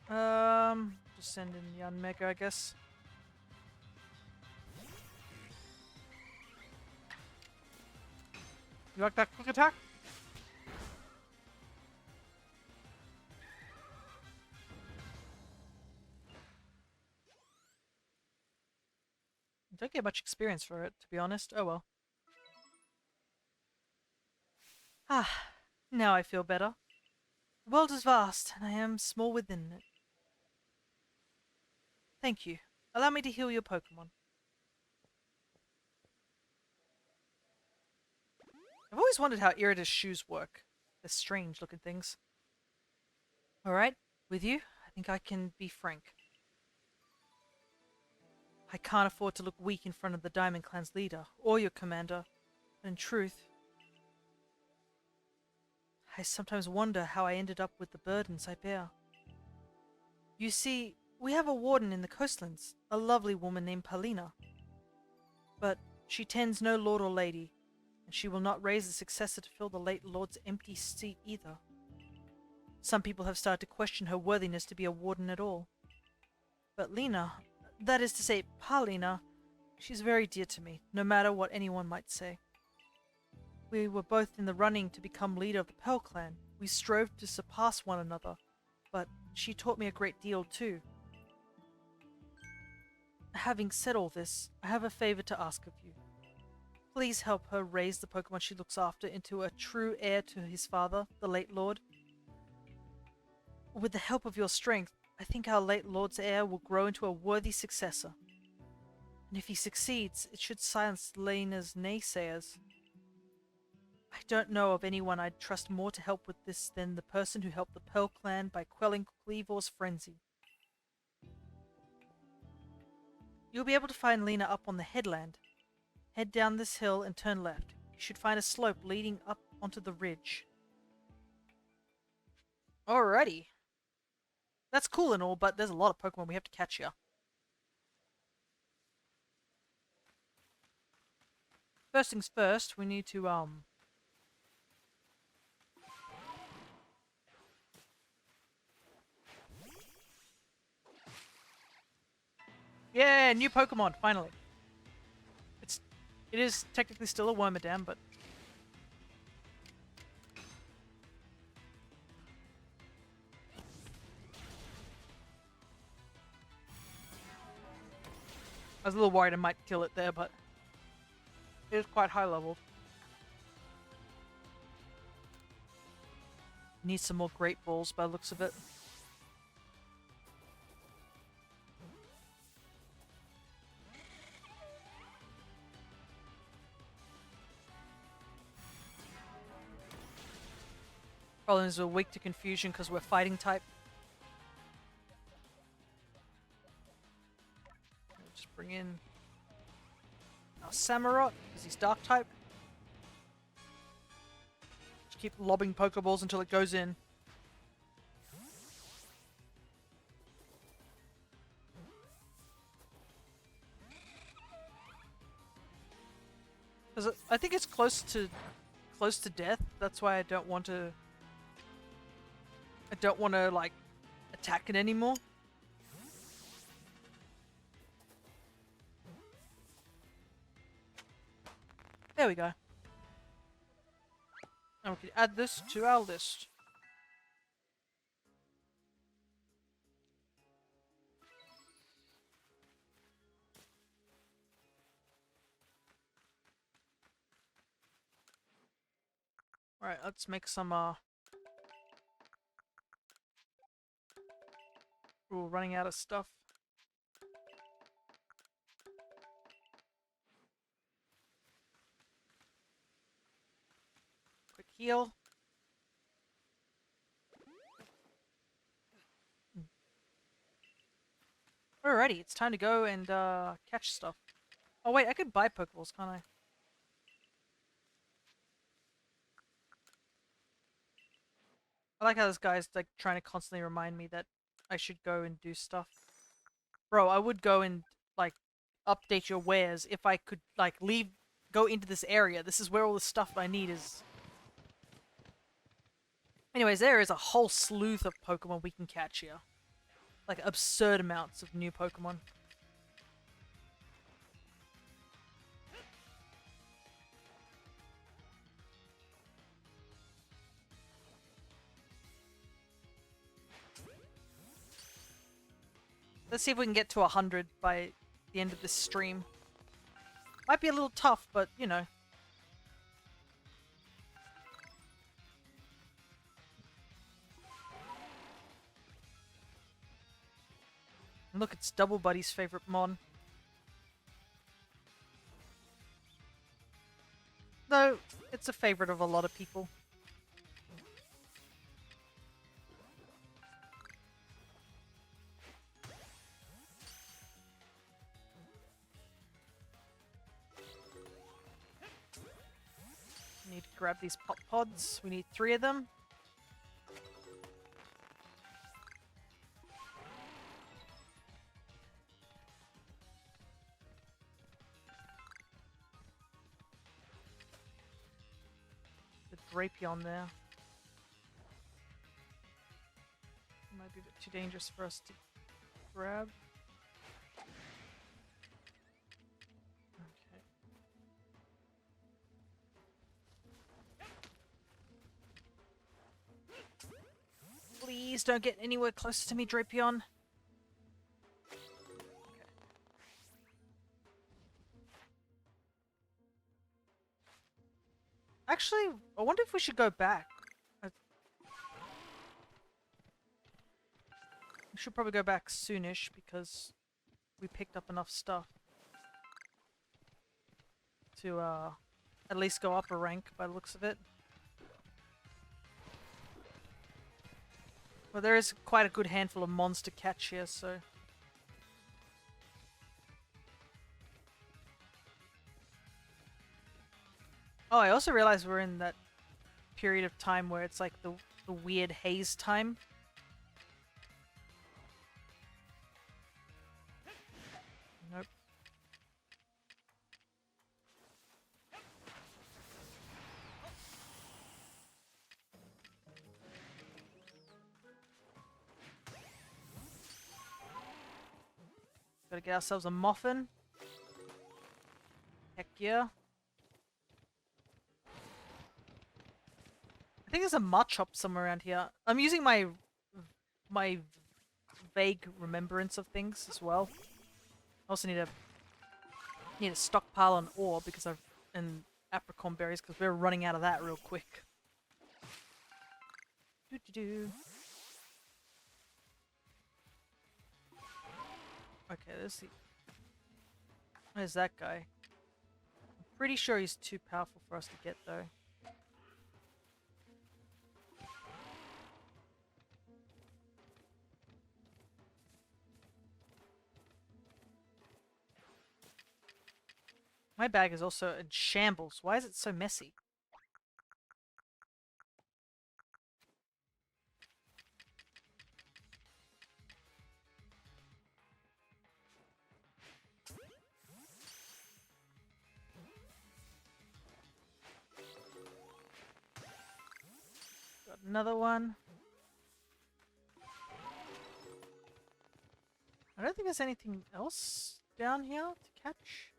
Just send in Yan Mega, I guess. You like that quick attack? Don't get much experience for it, to be honest. Oh well. Ah, now I feel better. The world is vast, and I am small within it. Thank you. Allow me to heal your Pokemon. I've always wondered how Irida's shoes work. They're strange looking things. Alright, with you, I think I can be frank. I can't afford to look weak in front of the Diamond Clan's leader, or your commander. But in truth, I sometimes wonder how I ended up with the burdens I bear. You see, we have a warden in the coastlands, a lovely woman named Paulina. But she tends no lord or lady, and she will not raise a successor to fill the late lord's empty seat either. Some people have started to question her worthiness to be a warden at all. But Lena, that is to say, Paulina, she's very dear to me, no matter what anyone might say. We were both in the running to become leader of the Pearl Clan. We strove to surpass one another, but she taught me a great deal too. Having said all this, I have a favor to ask of you. Please help her raise the Pokemon she looks after into a true heir to his father, the late Lord. With the help of your strength, I think our late Lord's heir will grow into a worthy successor. And if he succeeds, it should silence Lena's naysayers. I don't know of anyone I'd trust more to help with this than the person who helped the Pearl Clan by quelling Kleavor's frenzy. You'll be able to find Lena up on the headland. Head down this hill and turn left. You should find a slope leading up onto the ridge. Alrighty. That's cool and all, but there's a lot of Pokemon we have to catch here. First things first, we need to, yeah, new Pokemon, finally. It is technically still a Wormadam, but I was a little worried I might kill it there, but it is quite high level. Need some more Great Balls by the looks of it. Problem is we're weak to confusion because we're fighting type. We'll just bring in our Samurott because he's dark type. Just keep lobbing Pokeballs until it goes in. Because I think it's close to death. That's why I don't want to. I don't want to like attack it anymore. There we go. And we can add this to our list. Alright, let's make some we're running out of stuff. Quick heal. Alrighty, it's time to go and catch stuff. Oh wait, I could buy Pokeballs, can't I? I like how this guy's like trying to constantly remind me that I should go and do stuff. Bro, I would go and like update your wares if I could like go into this area. This is where all the stuff I need is. Anyways, there is a whole slew of Pokemon we can catch here. Like absurd amounts of new Pokemon. Let's see if we can get to 100 by the end of this stream. Might be a little tough, but you know. And look, it's Double Buddy's favorite mon. Though, it's a favorite of a lot of people. Need to grab these pop pods. We need 3 of them. The Drapion there. Might be a bit too dangerous for us to grab. Okay. Please don't get anywhere close to me, Drapion. Actually, I wonder if we should go back. We should probably go back soonish because we picked up enough stuff to at least go up a rank by the looks of it. Well, there is quite a good handful of mons to catch here, so... Oh, I also realized we're in that period of time where it's like the weird haze time. Nope. Gotta get ourselves a muffin. Heck yeah. I think there's a Machop somewhere around here. I'm using my vague remembrance of things as well. I also need a stockpile on ore because and apricot berries because we're running out of that real quick. Doo-doo-doo. Okay, let's see. Where's that guy? I'm pretty sure he's too powerful for us to get though. My bag is also in shambles. Why is it so messy? Got another one. I don't think there's anything else down here to catch.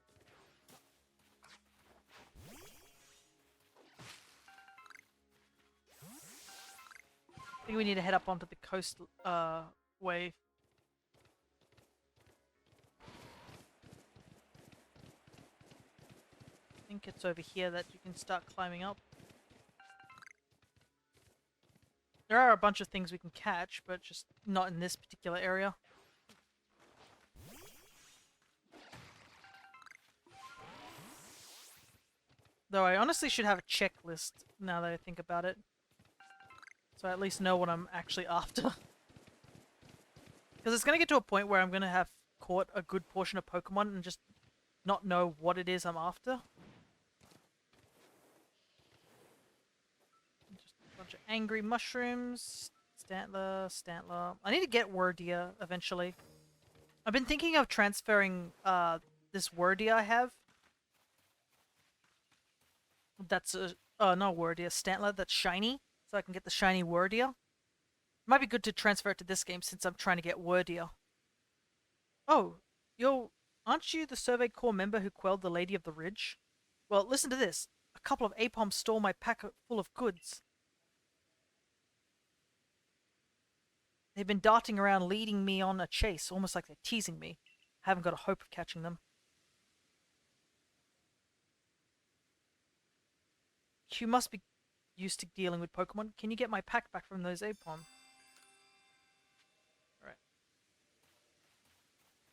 I think we need to head up onto the coast way. I think it's over here that you can start climbing up. There are a bunch of things we can catch, but just not in this particular area. Though I honestly should have a checklist now that I think about it. So I at least know what I'm actually after. Because it's going to get to a point where I'm going to have caught a good portion of Pokemon and just not know what it is I'm after. Just a bunch of angry mushrooms. Stantler. I need to get Wordia eventually. I've been thinking of transferring this Wordia I have. That's not Wordia, Stantler that's shiny. So I can get the shiny Wordia. Might be good to transfer it to this game since I'm trying to get Wordia. Oh, aren't you the Survey Corps member who quelled the Lady of the Ridge? Well, listen to this. A couple of Apoms stole my pack full of goods. They've been darting around leading me on a chase, almost like they're teasing me. I haven't got a hope of catching them. You must be used to dealing with Pokemon. Can you get my pack back from those Apom? Alright.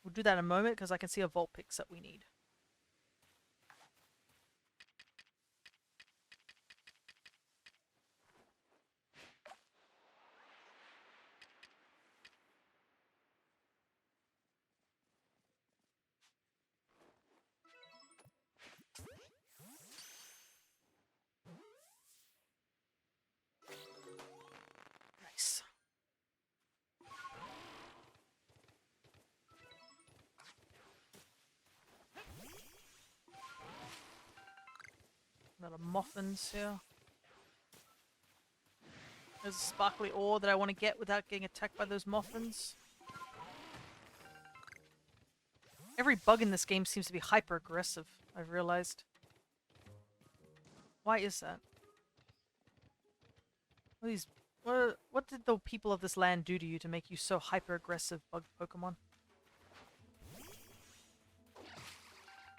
We'll do that in a moment because I can see a Vulpix that we need. Nice. A lot of muffins here. There's a sparkly ore that I want to get without getting attacked by those muffins. Every bug in this game seems to be hyper aggressive, I've realized. Why is that? What did the people of this land do to you to make you so hyper aggressive, bug Pokemon?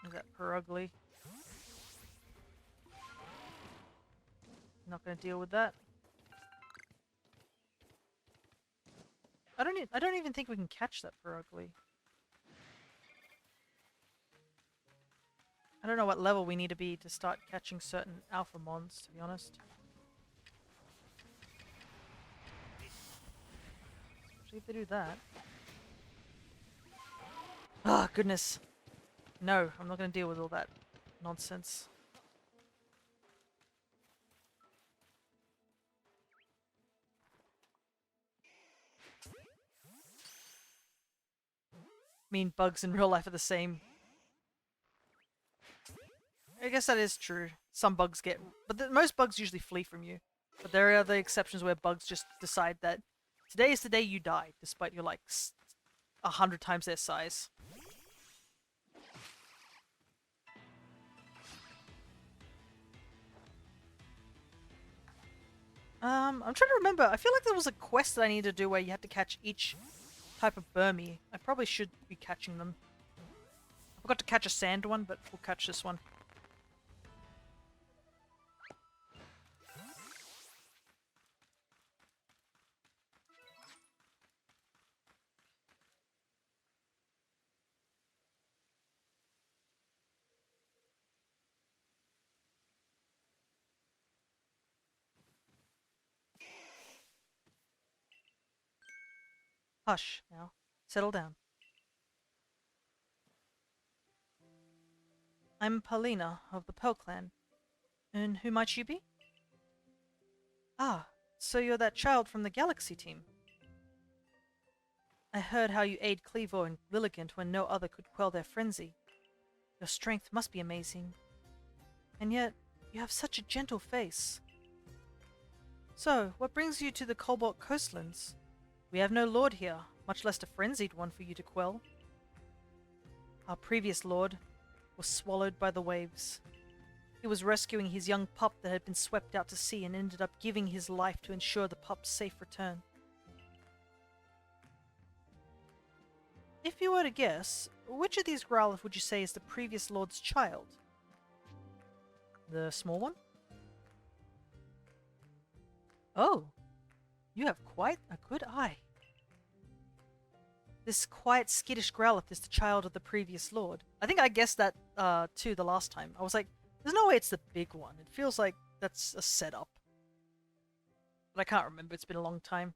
Is that Perugly? Not gonna deal with that. I don't even think we can catch that Perugly. I don't know what level we need to be to start catching certain alpha mons, to be honest. Especially if they do that. Ah, goodness. No, I'm not gonna deal with all that nonsense. I mean, bugs in real life are the same. I guess that is true. Some bugs get... But most bugs usually flee from you. But there are the exceptions where bugs just decide that today is the day you die, despite you're like 100 times their size. I'm trying to remember. I feel like there was a quest that I needed to do where you had to catch each type of Burmy. I probably should be catching them. I forgot to catch a sand one, but we'll catch this one. Hush, now. Settle down. I'm Paulina, of the Pearl Clan. And who might you be? Ah, so you're that child from the Galaxy team. I heard how you aid Cleavor and Lilligant when no other could quell their frenzy. Your strength must be amazing. And yet, you have such a gentle face. So, what brings you to the Cobalt Coastlands? We have no lord here, much less a frenzied one for you to quell. Our previous lord was swallowed by the waves. He was rescuing his young pup that had been swept out to sea and ended up giving his life to ensure the pup's safe return. If you were to guess, which of these Growlithe would you say is the previous lord's child? The small one? Oh, you have quite a good eye. This quiet, skittish Growlithe is the child of the previous lord. I think I guessed that, too, the last time. I was like, there's no way it's the big one. It feels like that's a setup. But I can't remember. It's been a long time.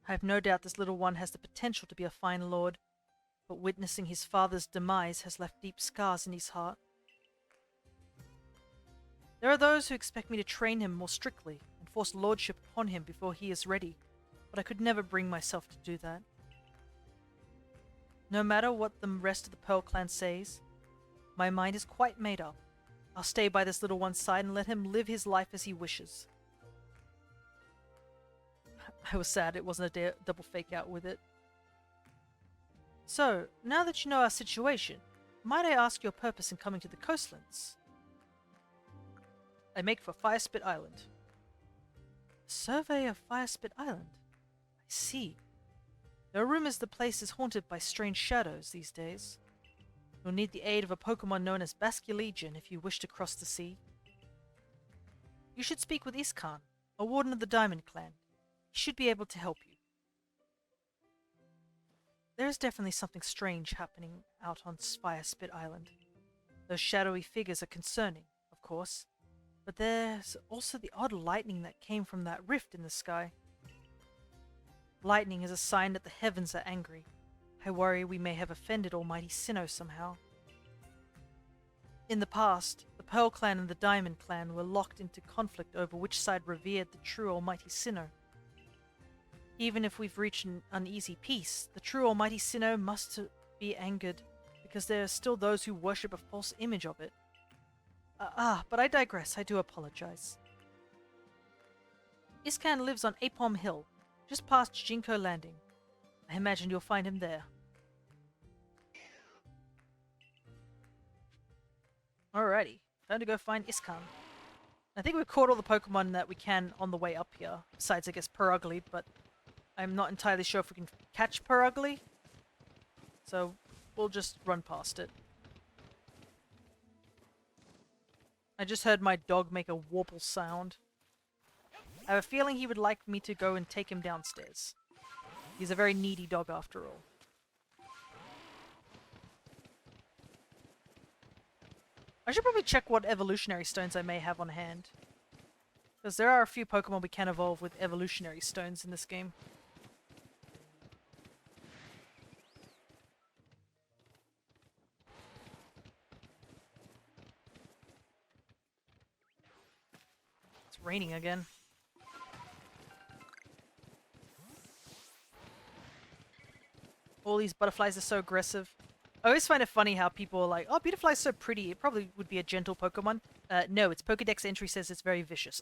I have no doubt this little one has the potential to be a fine lord, but witnessing his father's demise has left deep scars in his heart. There are those who expect me to train him more strictly and force lordship upon him before he is ready, but I could never bring myself to do that. No matter what the rest of the Pearl Clan says, my mind is quite made up. I'll stay by this little one's side and let him live his life as he wishes. I was sad it wasn't a double fake out with it. So, now that you know our situation, might I ask your purpose in coming to the coastlands? I make for Firespit Island. A survey of Firespit Island? I see. There are rumors the place is haunted by strange shadows these days. You'll need the aid of a Pokemon known as Basculegion if you wish to cross the sea. You should speak with Iskan, a warden of the Diamond Clan. He should be able to help you. There is definitely something strange happening out on Fire Spit Island. Those shadowy figures are concerning, of course, but there's also the odd lightning that came from that rift in the sky. Lightning is a sign that the heavens are angry. I worry we may have offended Almighty Sinnoh somehow. In the past, the Pearl Clan and the Diamond Clan were locked into conflict over which side revered the true Almighty Sinnoh. Even if we've reached an uneasy peace, the true Almighty Sinnoh must be angered, because there are still those who worship a false image of it. But I digress. I do apologize. Iskan lives on Apom Hill, just past Jinko Landing. I imagine you'll find him there. Alrighty, time to go find Iskan. I think we've caught all the Pokemon that we can on the way up here, besides I guess Purugly, but I'm not entirely sure if we can catch Purugly, so we'll just run past it. I just heard my dog make a warble sound. I have a feeling he would like me to go and take him downstairs. He's a very needy dog after all. I should probably check what evolutionary stones I may have on hand. Because there are a few Pokemon we can evolve with evolutionary stones in this game. It's raining again. All these butterflies are so aggressive. I always find it funny how people are like, oh, Beautifly's so pretty, it probably would be a gentle Pokemon. No, its Pokedex entry says it's very vicious.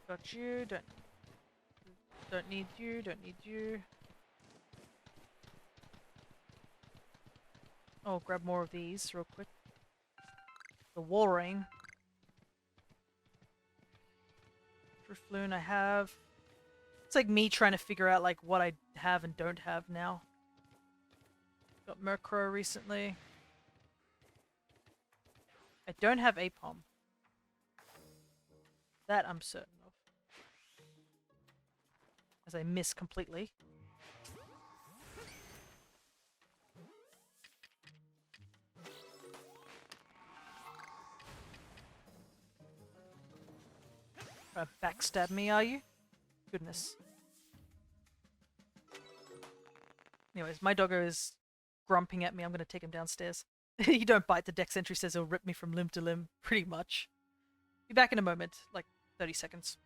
Got you, don't need you, don't need you. Oh, grab more of these real quick. The Walrein. Drifloon I have. It's like me trying to figure out like what I have and don't have now. Got Murkrow recently. I don't have Apom. That I'm certain of. As I miss completely. Backstab me, are you? Goodness. Anyways, my doggo is grumping at me. I'm going to take him downstairs. You don't bite, the dex entry says he'll rip me from limb to limb. Pretty much. Be back in a moment. Like 30 seconds.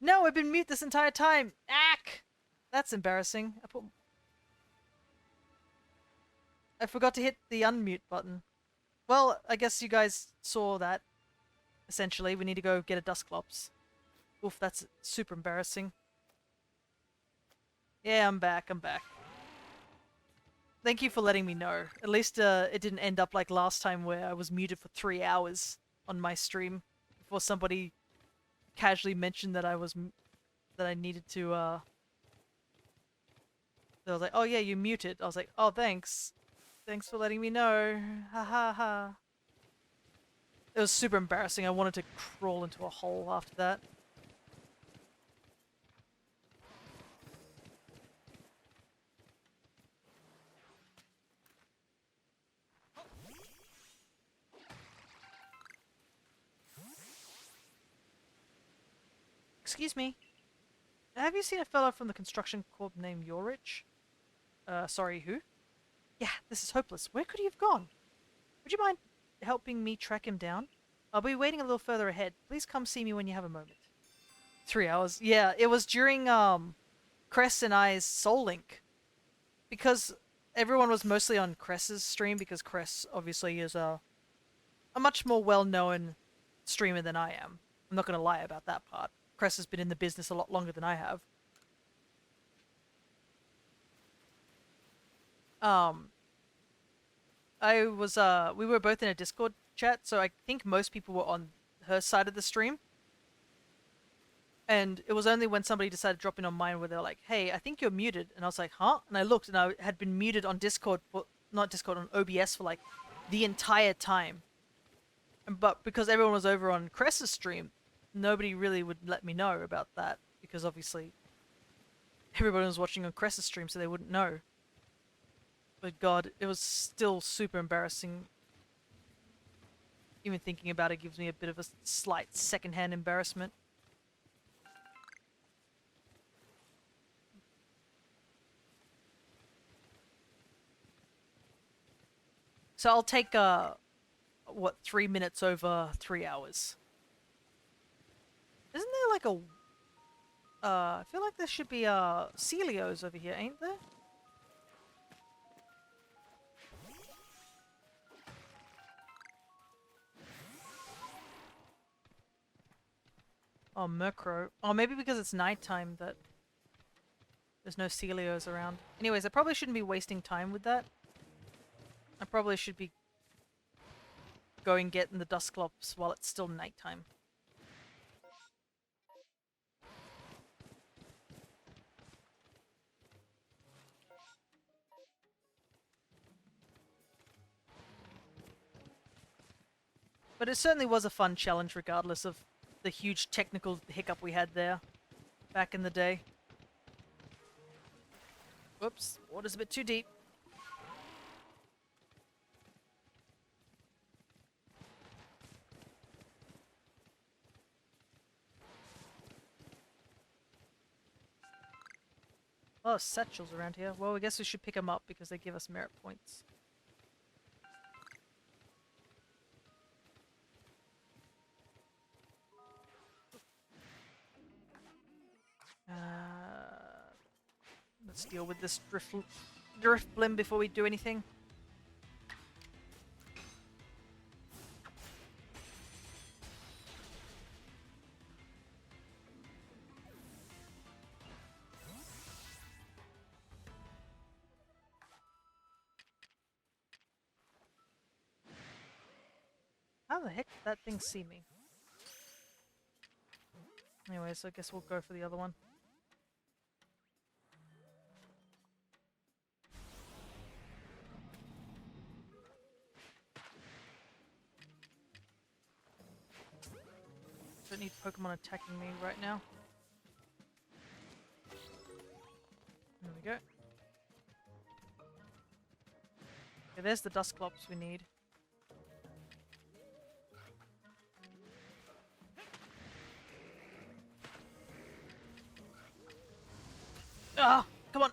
No, I've been mute this entire time. Ack! That's embarrassing. I forgot to hit the unmute button. Well, I guess you guys saw that. Essentially, we need to go get a Dusclops. Oof, that's super embarrassing. Yeah, I'm back. Thank you for letting me know. At least it didn't end up like last time where I was muted for 3 hours on my stream before somebody casually mentioned that that I needed to. They was like, "Oh yeah, you muted." I was like, "Oh, thanks. Thanks for letting me know." Ha ha ha. It was super embarrassing. I wanted to crawl into a hole after that. Excuse me. Have you seen a fellow from the construction corp named Yorich? Sorry, who? Yeah, this is hopeless. Where could he have gone? Would you mind helping me track him down? I'll be waiting a little further ahead. Please come see me when you have a moment. 3 hours. Yeah, it was during Cress and I's Soul Link. Because everyone was mostly on Cress's stream because Cress obviously is a much more well-known streamer than I am. I'm not going to lie about that part. Cress has been in the business a lot longer than I have. We were both in a Discord chat, so I think most people were on her side of the stream. And it was only when somebody decided to drop in on mine where they're like, "Hey, I think you're muted." And I was like, "Huh?" And I looked and I had been muted on Discord not Discord, on OBS for like the entire time. But because everyone was over on Cress's stream, nobody really would let me know about that because obviously everybody was watching on Cress's stream, so they wouldn't know. But God, it was still super embarrassing. Even thinking about it gives me a bit of a slight secondhand embarrassment. So I'll take, what, 3 minutes over 3 hours. Isn't there like a... I feel like there should be, Celios over here, ain't there? Oh, Murkrow. Oh, maybe because it's nighttime that there's no Celios around. Anyways, I probably shouldn't be wasting time with that. I probably should be going getting the Dusclops while it's still nighttime. But it certainly was a fun challenge regardless of the huge technical hiccup we had there back in the day. Whoops, water's a bit too deep. Oh, satchels around here. Well, I guess we should pick them up because they give us merit points. Let's deal with this drift blim before we do anything. How the heck did that thing see me? Anyways, I guess we'll go for the other one. Don't need Pokemon attacking me right now. There we go. Okay, there's the Dusclops we need. Ah! Come on!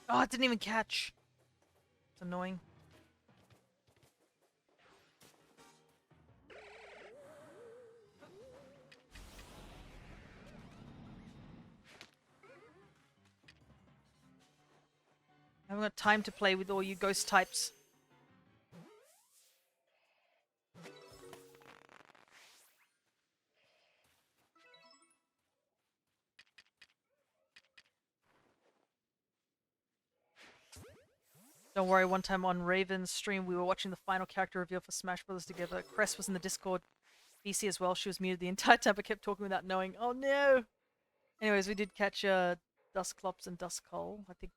Oh, it didn't even catch! It's annoying. I haven't got time to play with all you ghost types. Don't worry, one time on Raven's stream, we were watching the final character reveal for Smash Brothers together. Cress was in the Discord VC as well. She was muted the entire time, but kept talking without knowing. Oh no! Anyways, we did catch Dusclops and Duskull. I think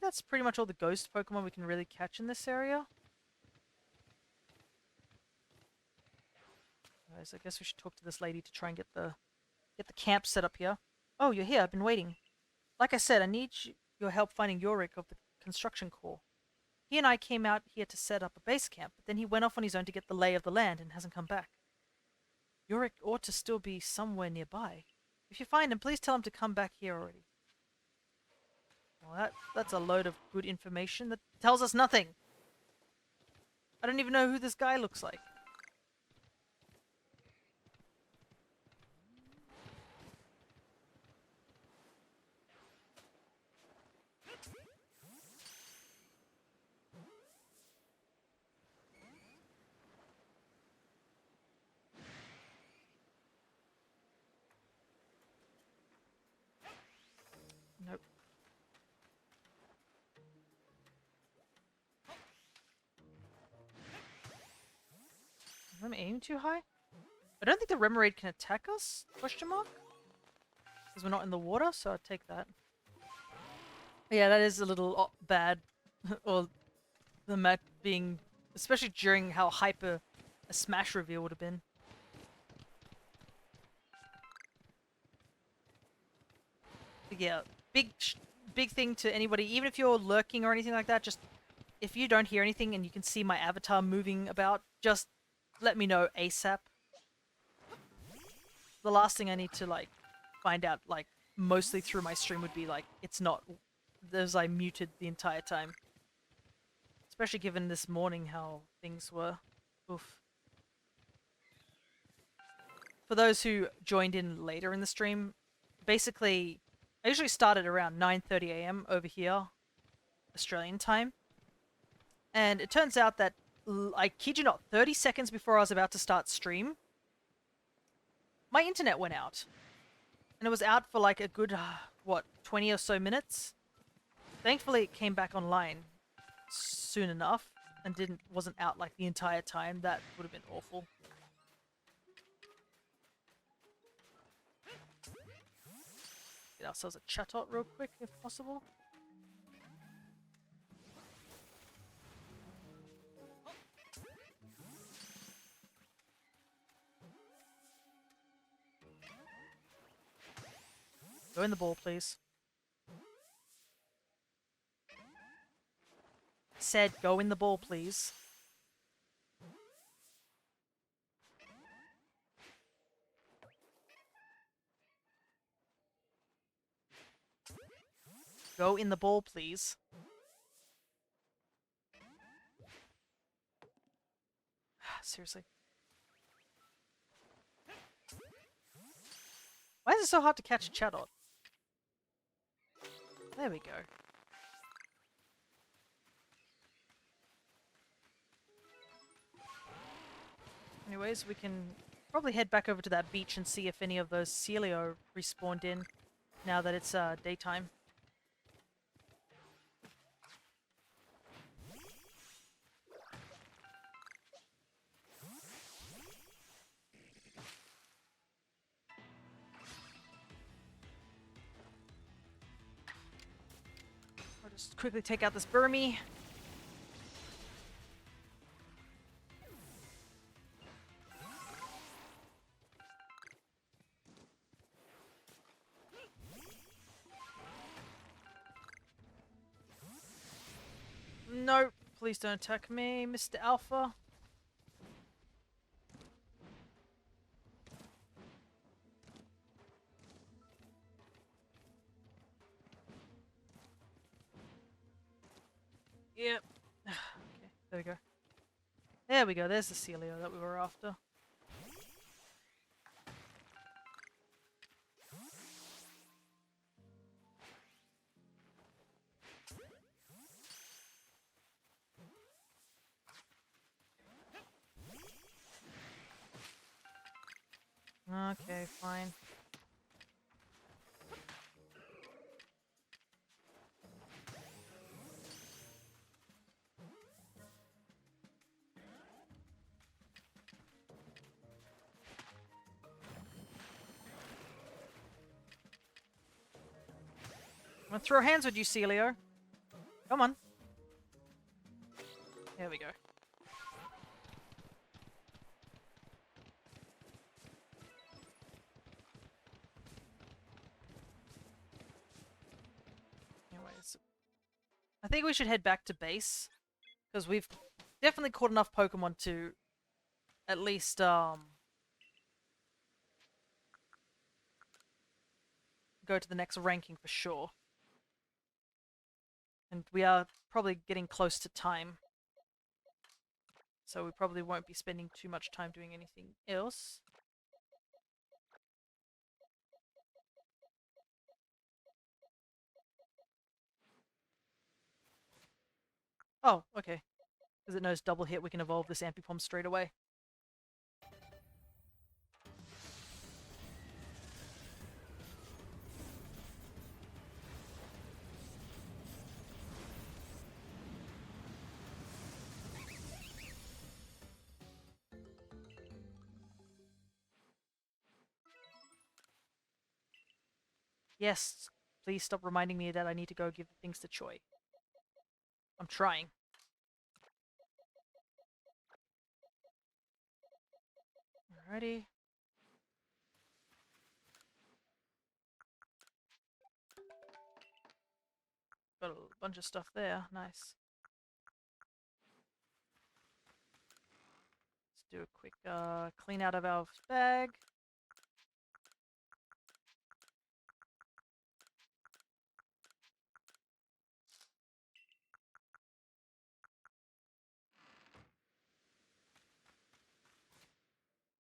that's pretty much all the ghost Pokemon we can really catch in this area. Anyways, I guess we should talk to this lady to try and get the camp set up here. Oh, you're here. I've been waiting. Like I said, I need your help finding Yorick of the Construction Corps. He and I came out here to set up a base camp, but then he went off on his own to get the lay of the land and hasn't come back. Yorick ought to still be somewhere nearby. If you find him, please tell him to come back here already. Well, that's a load of good information that tells us nothing. I don't even know who this guy looks like. Nope. Am I aiming too high? I don't think the Remoraid can attack us? Question mark? Because we're not in the water, so I'll take that. Yeah, that is a little bad. Or the map being... Especially during how hyper a Smash reveal would have been. But yeah, big thing to anybody, even if you're lurking or anything like that, just... If you don't hear anything and you can see my avatar moving about, just let me know ASAP. The last thing I need to, like, find out, like, mostly through my stream would be, like, it's not... There's, like, muted the entire time. Especially given this morning how things were. Oof. For those who joined in later in the stream, basically, I usually start at around 9:30 AM over here, Australian time. And it turns out that, I kid you not, 30 seconds before I was about to start stream, my internet went out. And it was out for like a good, 20 or so minutes? Thankfully it came back online soon enough and wasn't out like the entire time. That would have been awful. Get ourselves a Chatot real quick if possible. Go in the ball, please. Said go in the ball, please. Go in the ball, please. Seriously. Why is it so hard to catch a Chatot? There we go. Anyways, we can probably head back over to that beach and see if any of those Celio respawned in now that it's daytime. I'll just quickly take out this Burmy. No, please don't attack me, Mr. Alpha. Yep. Okay, there we go. There we go, there's the Celio that we were after. Okay, fine. I'm gonna throw hands with you, Celio. Come on. There we go. Anyways, I think we should head back to base because we've definitely caught enough Pokemon to at least go to the next ranking for sure. And we are probably getting close to time. So we probably won't be spending too much time doing anything else. Oh, okay. Because it knows double hit, we can evolve this Ampipom straight away. Yes, please stop reminding me that I need to go give the things to Choi. I'm trying. Alrighty. Got a bunch of stuff there. Nice. Let's do a quick clean out of our bag.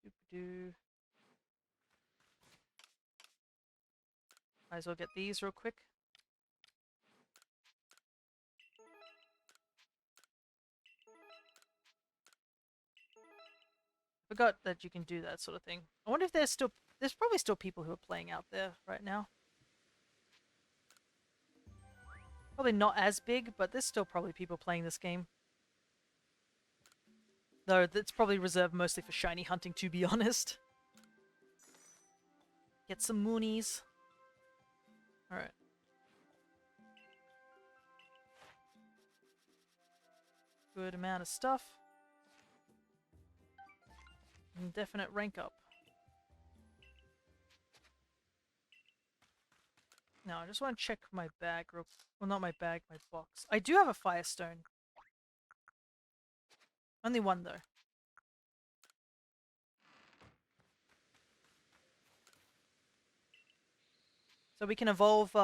Doop-doo. Might as well get these real quick. Forgot that you can do that sort of thing. I wonder if there's probably still people who are playing out there right now. Probably not as big, but there's still probably people playing this game. Though that's probably reserved mostly for shiny hunting, to be honest. Get some moonies. Alright. Good amount of stuff. Indefinite rank up. Now, I just want to check my bag real... Well, not my bag, my box. I do have a Firestone. Only one, though. So we can evolve,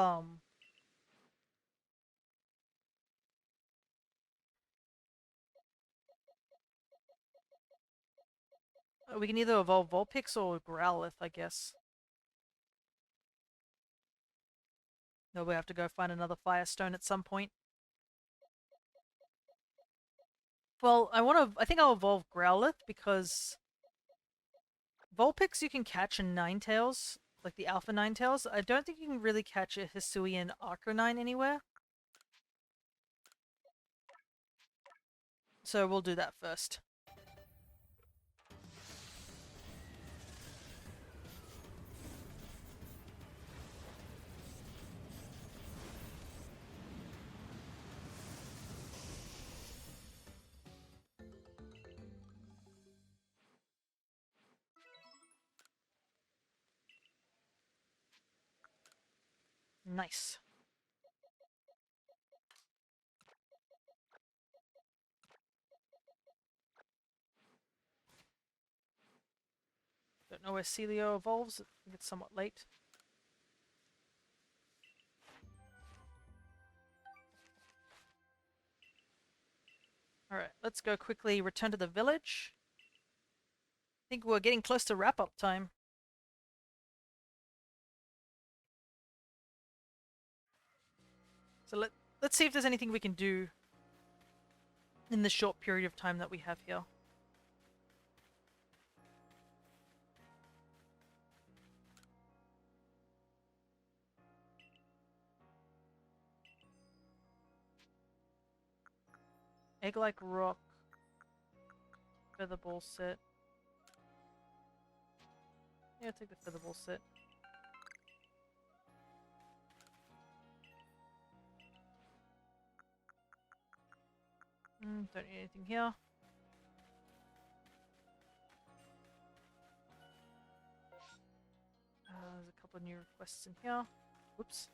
we can either evolve Vulpix or Growlithe, I guess. Though we have to go find another Firestone at some point. Well, I think I'll evolve Growlithe because Vulpix you can catch in Ninetales, like the Alpha Ninetales. I don't think you can really catch a Hisuian Arcanine anywhere. So we'll do that first. Nice. Don't know where Celio evolves. I think it's somewhat late. Alright, let's go quickly return to the village. I think we're getting close to wrap-up time. So let's see if there's anything we can do in the short period of time that we have here. Egg-like rock. Featherball set. Yeah, take the featherball set. Don't need anything here. There's a couple of new requests in here. Whoops.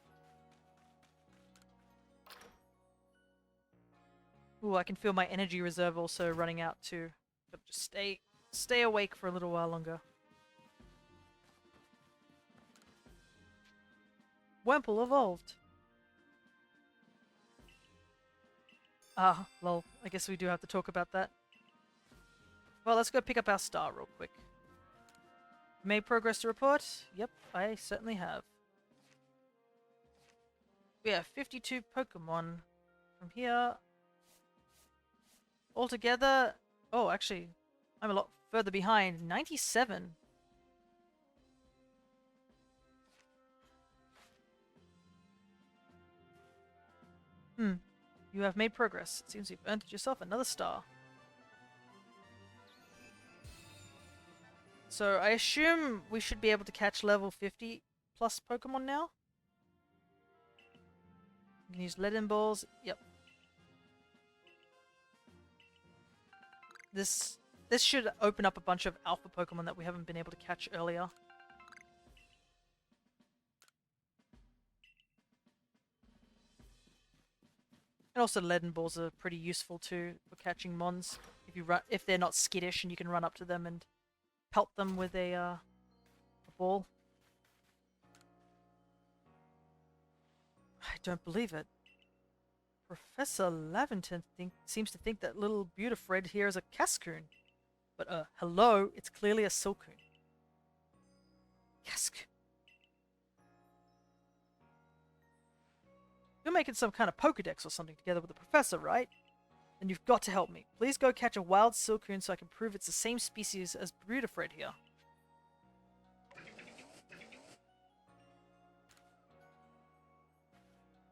Ooh, I can feel my energy reserve also running out too. But just stay awake for a little while longer. Wemple evolved. Ah, lol. I guess we do have to talk about that. Well, let's go pick up our star real quick. Made progress to report? Yep, I certainly have. We have 52 Pokemon from here. Altogether... Oh, actually, I'm a lot further behind. 97. You have made progress. It seems you've earned yourself another star. So I assume we should be able to catch level 50 plus Pokemon now? You can use lead balls. Yep. This should open up a bunch of alpha Pokemon that we haven't been able to catch earlier. And also lead balls are pretty useful too for catching mons. If they're not skittish and you can run up to them and pelt them with a ball. I don't believe it. Professor Laventon seems to think that little Beautifred here is a Cascoon. But, hello, it's clearly a Silcoon. Cascoon. You're making some kind of Pokedex or something together with the professor, right? Then you've got to help me. Please go catch a wild Silcoon so I can prove it's the same species as Beautifred here.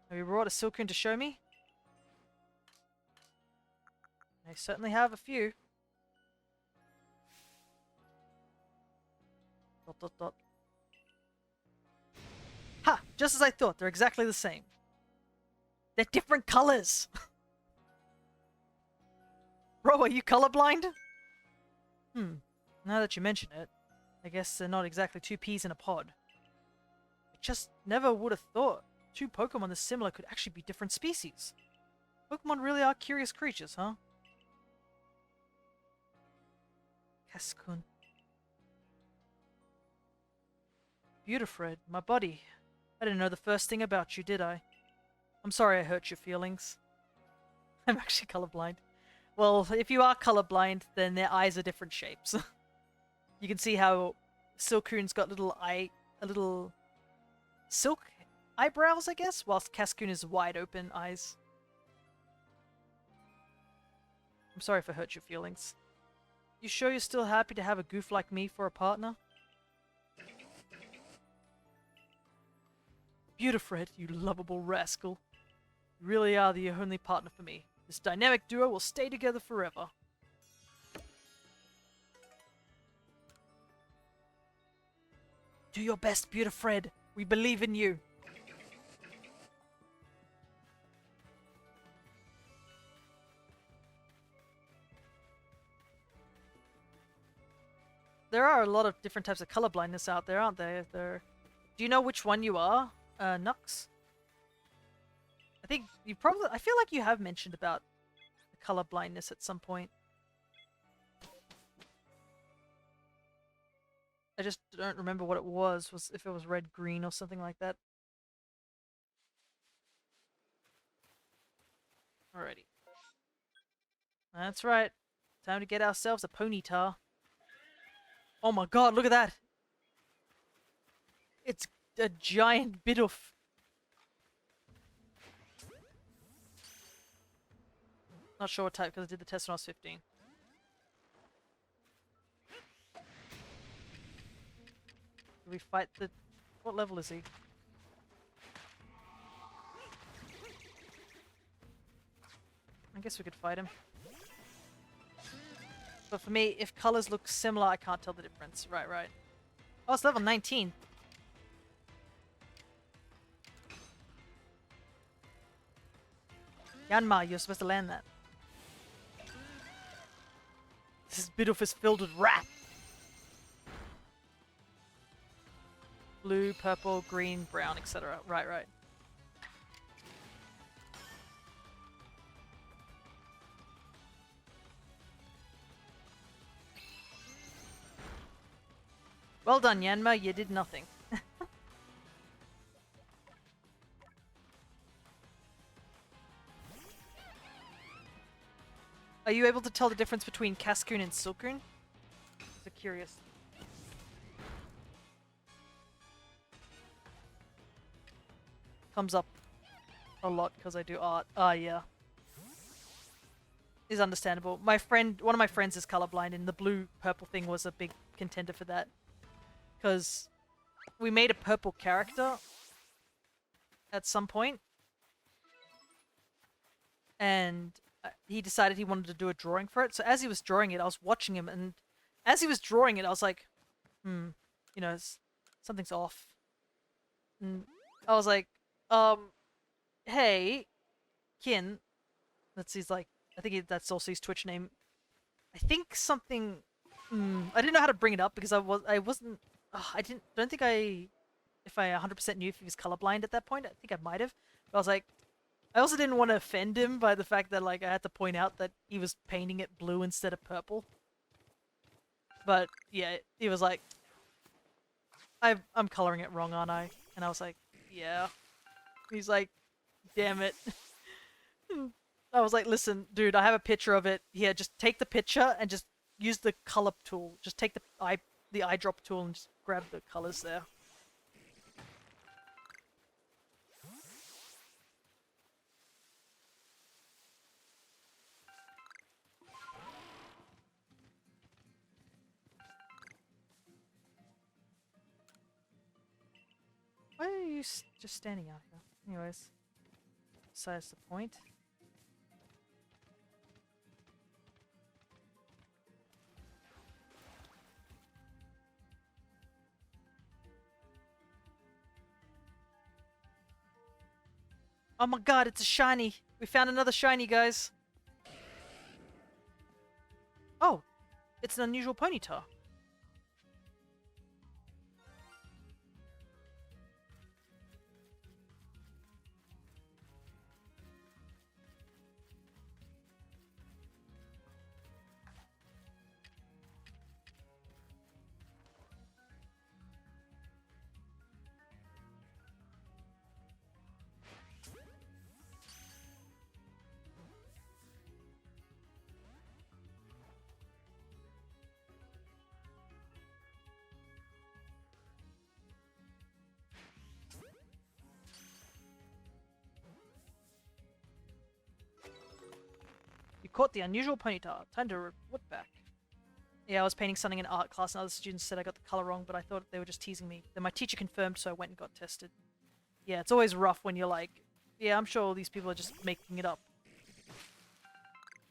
Have you brought a Silcoon to show me? I certainly have a few. Dot dot dot. Ha! Just as I thought, they're exactly the same. They're different colors! Bro, are you colorblind? Now that you mention it, I guess they're not exactly two peas in a pod. I just never would have thought two Pokemon this similar could actually be different species. Pokemon really are curious creatures, huh? Cascoon. Beautifred, my buddy. I didn't know the first thing about you, did I? I'm sorry I hurt your feelings. I'm actually colorblind. Well, if you are colorblind, then their eyes are different shapes. You can see how Silcoon's got little silk eyebrows, I guess, whilst Cascoon is wide open eyes. I'm sorry if I hurt your feelings. You sure you're still happy to have a goof like me for a partner? Beautifred, you lovable rascal. You really are the only partner for me. This dynamic duo will stay together forever. Do your best, Beautifred. We believe in you. There are a lot of different types of colorblindness out there, aren't there? Do you know which one you are, Nux? I think you probably... I feel like you have mentioned about the color blindness at some point. I just don't remember what it was if it was red, green, or something like that. Alrighty. That's right. Time to get ourselves a Ponyta. Oh my god, look at that! It's a giant Bidoof. Not sure what type, because I did the test when I was 15. Do we fight the... What level is he? I guess we could fight him. But for me, if colors look similar, I can't tell the difference. Right, right. Oh, it's level 19. Yanma, you're supposed to land that. This Bidoof is filled with rap. Blue, purple, green, brown, etc. Right, right. Well done, Yanma. You did nothing. Are you able to tell the difference between Cascoon and Silcoon? So curious. Comes up a lot because I do art. Ah, yeah. Is understandable. My friend, one of my friends is colorblind, and the blue-purple thing was a big contender for that. Because we made a purple character at some point, and he decided he wanted to do a drawing for it. So as he was drawing it, I was watching him, and as he was drawing it, I was like, you know, something's off. And I was like, hey, Kin, that's his, like, I think that's also his Twitch name. I think something, I didn't know how to bring it up because I wasn't, don't think if I 100% knew if he was colorblind at that point. I think I might have. But I was like, I also didn't want to offend him by the fact that, like, I had to point out that he was painting it blue instead of purple. But yeah, he was like, I'm coloring it wrong, aren't I? And I was like, yeah. He's like, damn it. I was like, listen, dude, I have a picture of it. Here, just take the picture and just use the color tool. Just take the eyedrop tool and just grab the colors there. Why are you just standing out here? Anyways, besides the point. Oh my god, it's a shiny! We found another shiny, guys! Oh! It's an unusual Ponyta. You caught the unusual Ponyta. Time to report back. Yeah, I was painting something in art class and other students said I got the color wrong, but I thought they were just teasing me. Then my teacher confirmed, so I went and got tested. Yeah, it's always rough when you're like, yeah, I'm sure all these people are just making it up.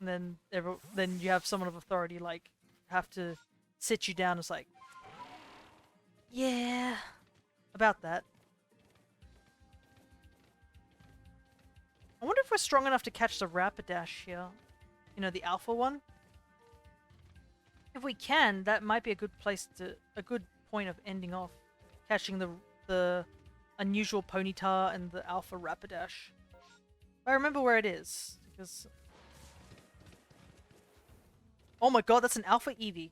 And then you have someone of authority, like, have to sit you down and it's like, yeah, about that. I wonder if we're strong enough to catch the Rapidash here. You know, the alpha one? If we can, that might be a good point of ending off. Catching the unusual Ponyta and the alpha Rapidash. I remember where it is, because... Oh my god, that's an alpha Eevee.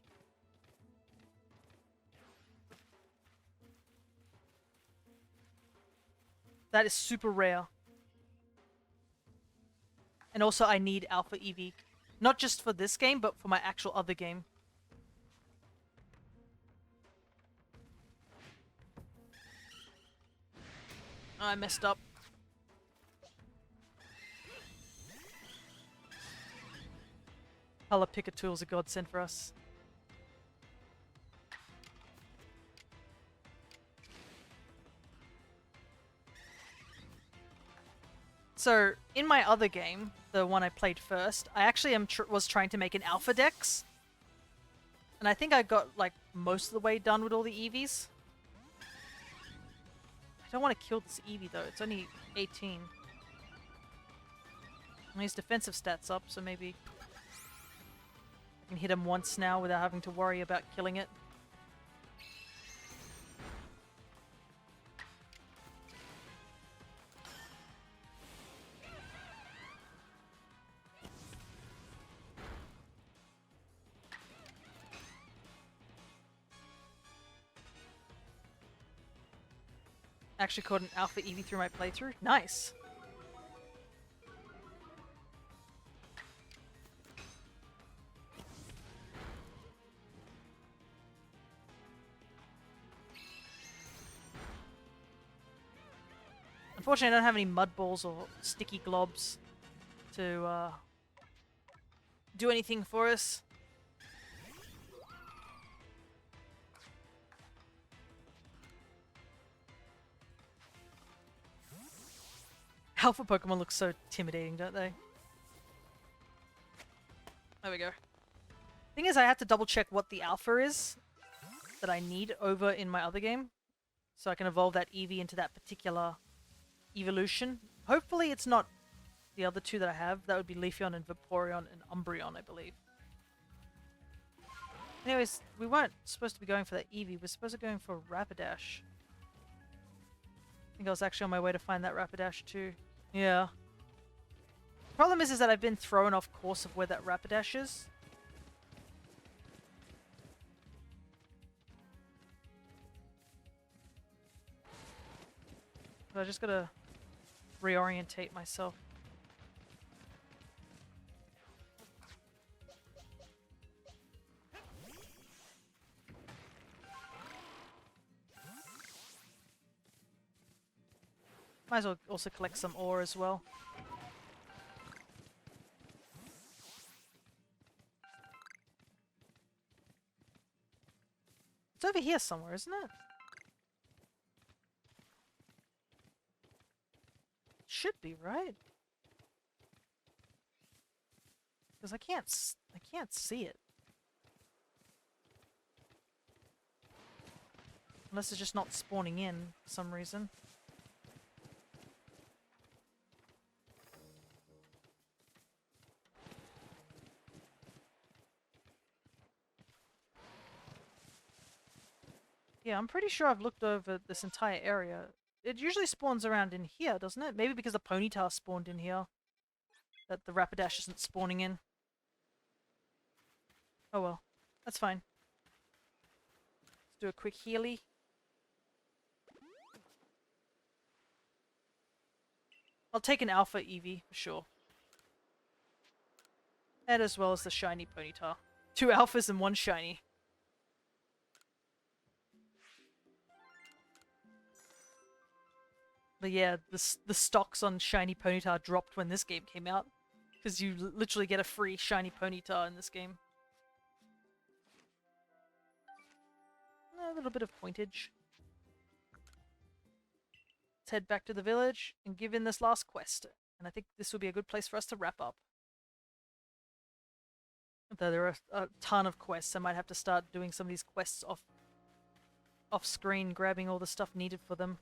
That is super rare. And also I need alpha Eevee. Not just for this game, but for my actual other game. Oh, I messed up. Color Picker Tool's a godsend for us. So, in my other game, the one I played first, I actually was trying to make an alpha dex. And I think I got, like, most of the way done with all the Eevees. I don't want to kill this Eevee, though. It's only 18. And his defensive stats up, so maybe I can hit him once now without having to worry about killing it. Actually caught an alpha Eevee through my playthrough. Nice. Unfortunately, I don't have any mud balls or sticky globs to do anything for us. Alpha Pokemon look so intimidating, don't they? There we go. Thing is, I have to double check what the alpha is that I need over in my other game, so I can evolve that Eevee into that particular evolution. Hopefully it's not the other two that I have. That would be Leafeon and Vaporeon and Umbreon, I believe. Anyways, we weren't supposed to be going for that Eevee. We're supposed to be going for Rapidash. I think I was actually on my way to find that Rapidash too. Yeah. The problem is that I've been thrown off course of where that Rapidash is. But I just gotta reorientate myself. Might as well also collect some ore as well. It's over here somewhere, isn't it? Should be, right? Because I can't see it. Unless it's just not spawning in for some reason. Yeah, I'm pretty sure I've looked over this entire area. It usually spawns around in here, doesn't it? Maybe because the Ponyta spawned in here. That the Rapidash isn't spawning in. Oh well. That's fine. Let's do a quick healy. I'll take an Alpha Eevee, for sure. And as well as the shiny Ponyta. 2 alphas and 1 shiny. But yeah, the stocks on shiny Ponyta dropped when this game came out. Because you literally get a free shiny Ponyta in this game. A little bit of pointage. Let's head back to the village and give in this last quest. And I think this will be a good place for us to wrap up. Though there are a ton of quests, I might have to start doing some of these quests off screen, grabbing all the stuff needed for them.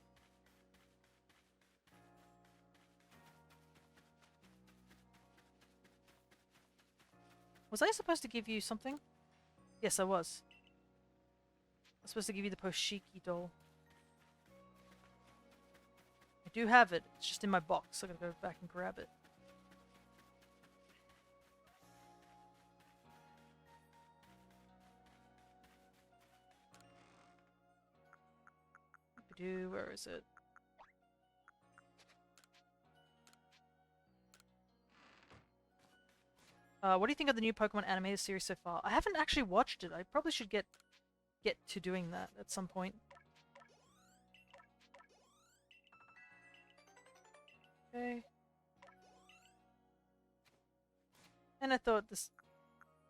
Was I supposed to give you something? Yes, I was. I was supposed to give you the Poshiki doll. I do have it. It's just in my box. I gotta go back and grab it. Where is it? What do you think of the new Pokemon animated series so far? I haven't actually watched it. I probably should get to doing that at some point. Okay. And I thought this...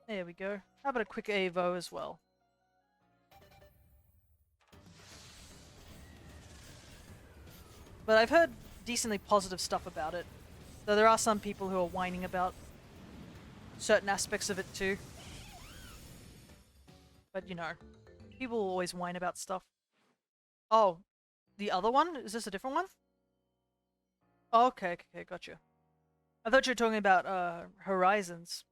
There we go. How about a quick AVO as well? But I've heard decently positive stuff about it. So there are some people who are whining about certain aspects of it too. But you know, people always whine about stuff. Oh, the other one? Is this a different one? Oh, okay, okay, gotcha. I thought you were talking about Horizons.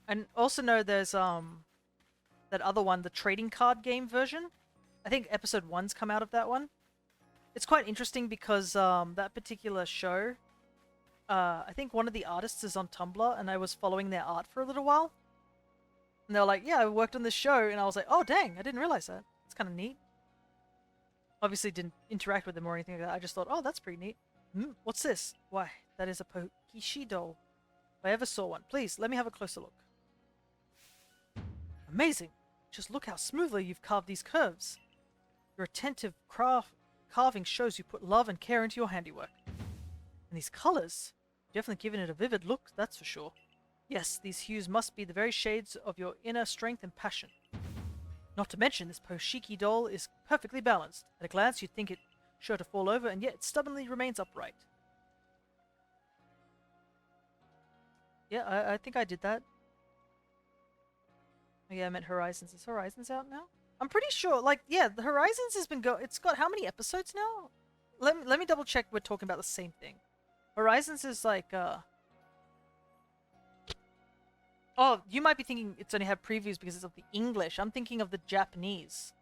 And also know there's that other one, the trading card game version. I think episode 1's come out of that one. It's quite interesting because that particular show, I think one of the artists is on Tumblr, and I was following their art for a little while. And they were like, yeah, I worked on this show, and I was like, oh dang, I didn't realize that. It's kind of neat. Obviously didn't interact with them or anything like that. I just thought, oh, that's pretty neat. What's this? Why, that is a Pokishi doll. If I ever saw one, please let me have a closer look. Amazing! Just look how smoothly you've carved these curves. Your attentive carving shows you put love and care into your handiwork. And these colors, definitely giving it a vivid look, that's for sure. Yes, these hues must be the very shades of your inner strength and passion. Not to mention, this Poshiki doll is perfectly balanced. At a glance, you'd think it sure to fall over, and yet it stubbornly remains upright. Yeah, I think I did that. Oh, yeah, I meant Horizons. Is Horizons out now? I'm pretty sure, like, yeah, the Horizons has been it's got how many episodes now? Let me double check we're talking about the same thing. Horizons is like, oh, you might be thinking it's only had previews because it's of the English. I'm thinking of the Japanese.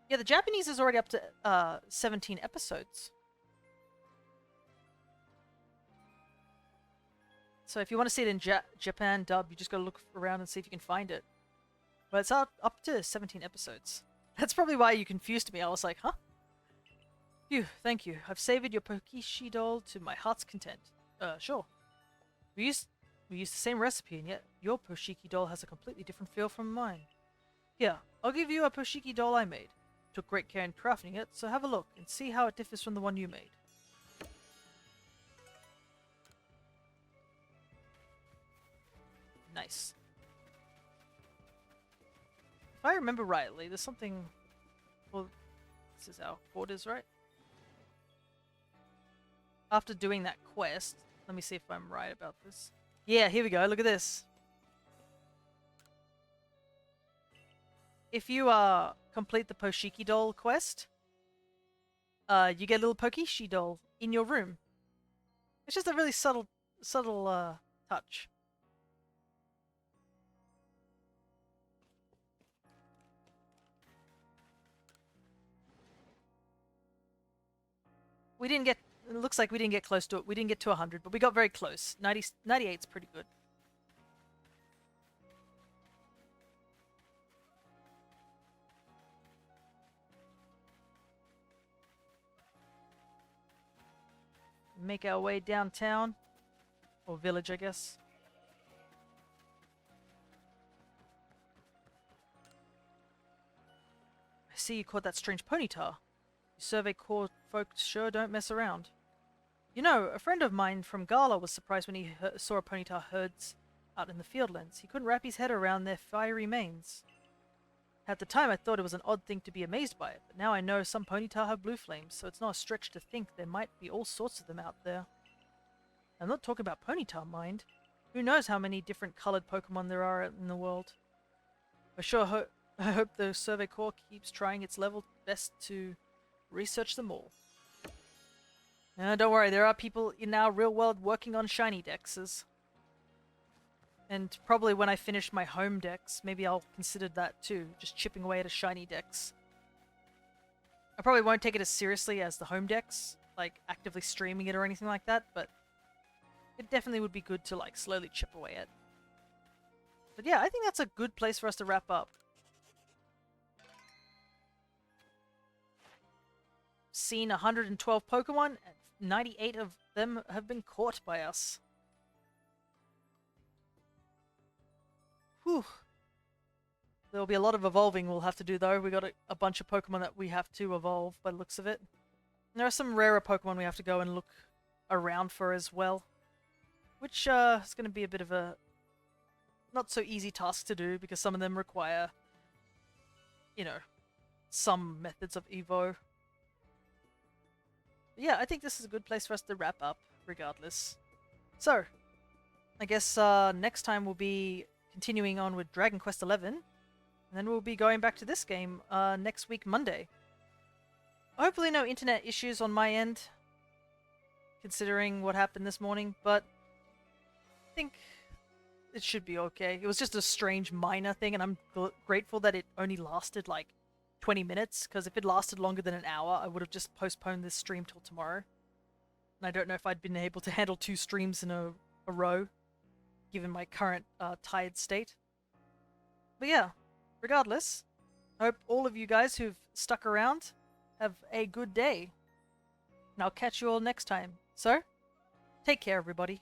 Yeah, the Japanese is already up to 17 episodes. So if you want to see it in Japan dub, you just gotta look around and see if you can find it. But it's up to 17 episodes. That's probably why you confused me. I was like, huh? Phew, thank you. I've savored your Pokishi doll to my heart's content. Sure. We used the same recipe, and yet your Poshiki doll has a completely different feel from mine. Here, I'll give you a Poshiki doll I made. Took great care in crafting it, so have a look and see how it differs from the one you made. Nice. If I remember rightly, there's something... Well, this is our quarters, right? After doing that quest, let me see if I'm right about this. Yeah, here we go. Look at this. If you complete the Poshiki doll quest, you get a little Pokishi doll in your room. It's just a really subtle touch. We didn't get... It looks like we didn't get close to it. We didn't get to 100, but we got very close. 98's pretty good. Make our way downtown. Or village, I guess. I see you caught that strange ponyta. You Survey Corps folks sure don't mess around. You know, a friend of mine from Gala was surprised when he saw a ponyta herds out in the fieldlands. He couldn't wrap his head around their fiery manes. At the time, I thought it was an odd thing to be amazed by it, but now I know some ponyta have blue flames, so it's not a stretch to think there might be all sorts of them out there. I'm not talking about ponyta, mind. Who knows how many different colored Pokemon there are in the world. I hope the Survey Corps keeps trying its level best to research them all. Don't worry, there are people in our real world working on shiny dexes. And probably when I finish my home dex, maybe I'll consider that too, just chipping away at a shiny dex. I probably won't take it as seriously as the home dex, like actively streaming it or anything like that, but it definitely would be good to like slowly chip away at. But yeah, I think that's a good place for us to wrap up. Seen 112 Pokemon, and 98 of them have been caught by us. Whew. There'll be a lot of evolving we'll have to do though. We got a bunch of Pokemon that we have to evolve by the looks of it. And there are some rarer Pokemon we have to go and look around for as well. Which is going to be a bit of a not so easy task to do because some of them require, you know, some methods of Evo. yeah, I think this is a good place for us to wrap up, regardless. So, I guess next time we'll be continuing on with Dragon Quest XI, and then we'll be going back to this game next week, Monday. Hopefully no internet issues on my end, considering what happened this morning, but I think it should be okay. It was just a strange minor thing, and I'm grateful that it only lasted like 20 minutes, because if it lasted longer than an hour, I would have just postponed this stream till tomorrow. And I don't know if I'd been able to handle 2 streams in a row, given my current tired state. But yeah, regardless, I hope all of you guys who've stuck around have a good day. And I'll catch you all next time. So, take care, everybody.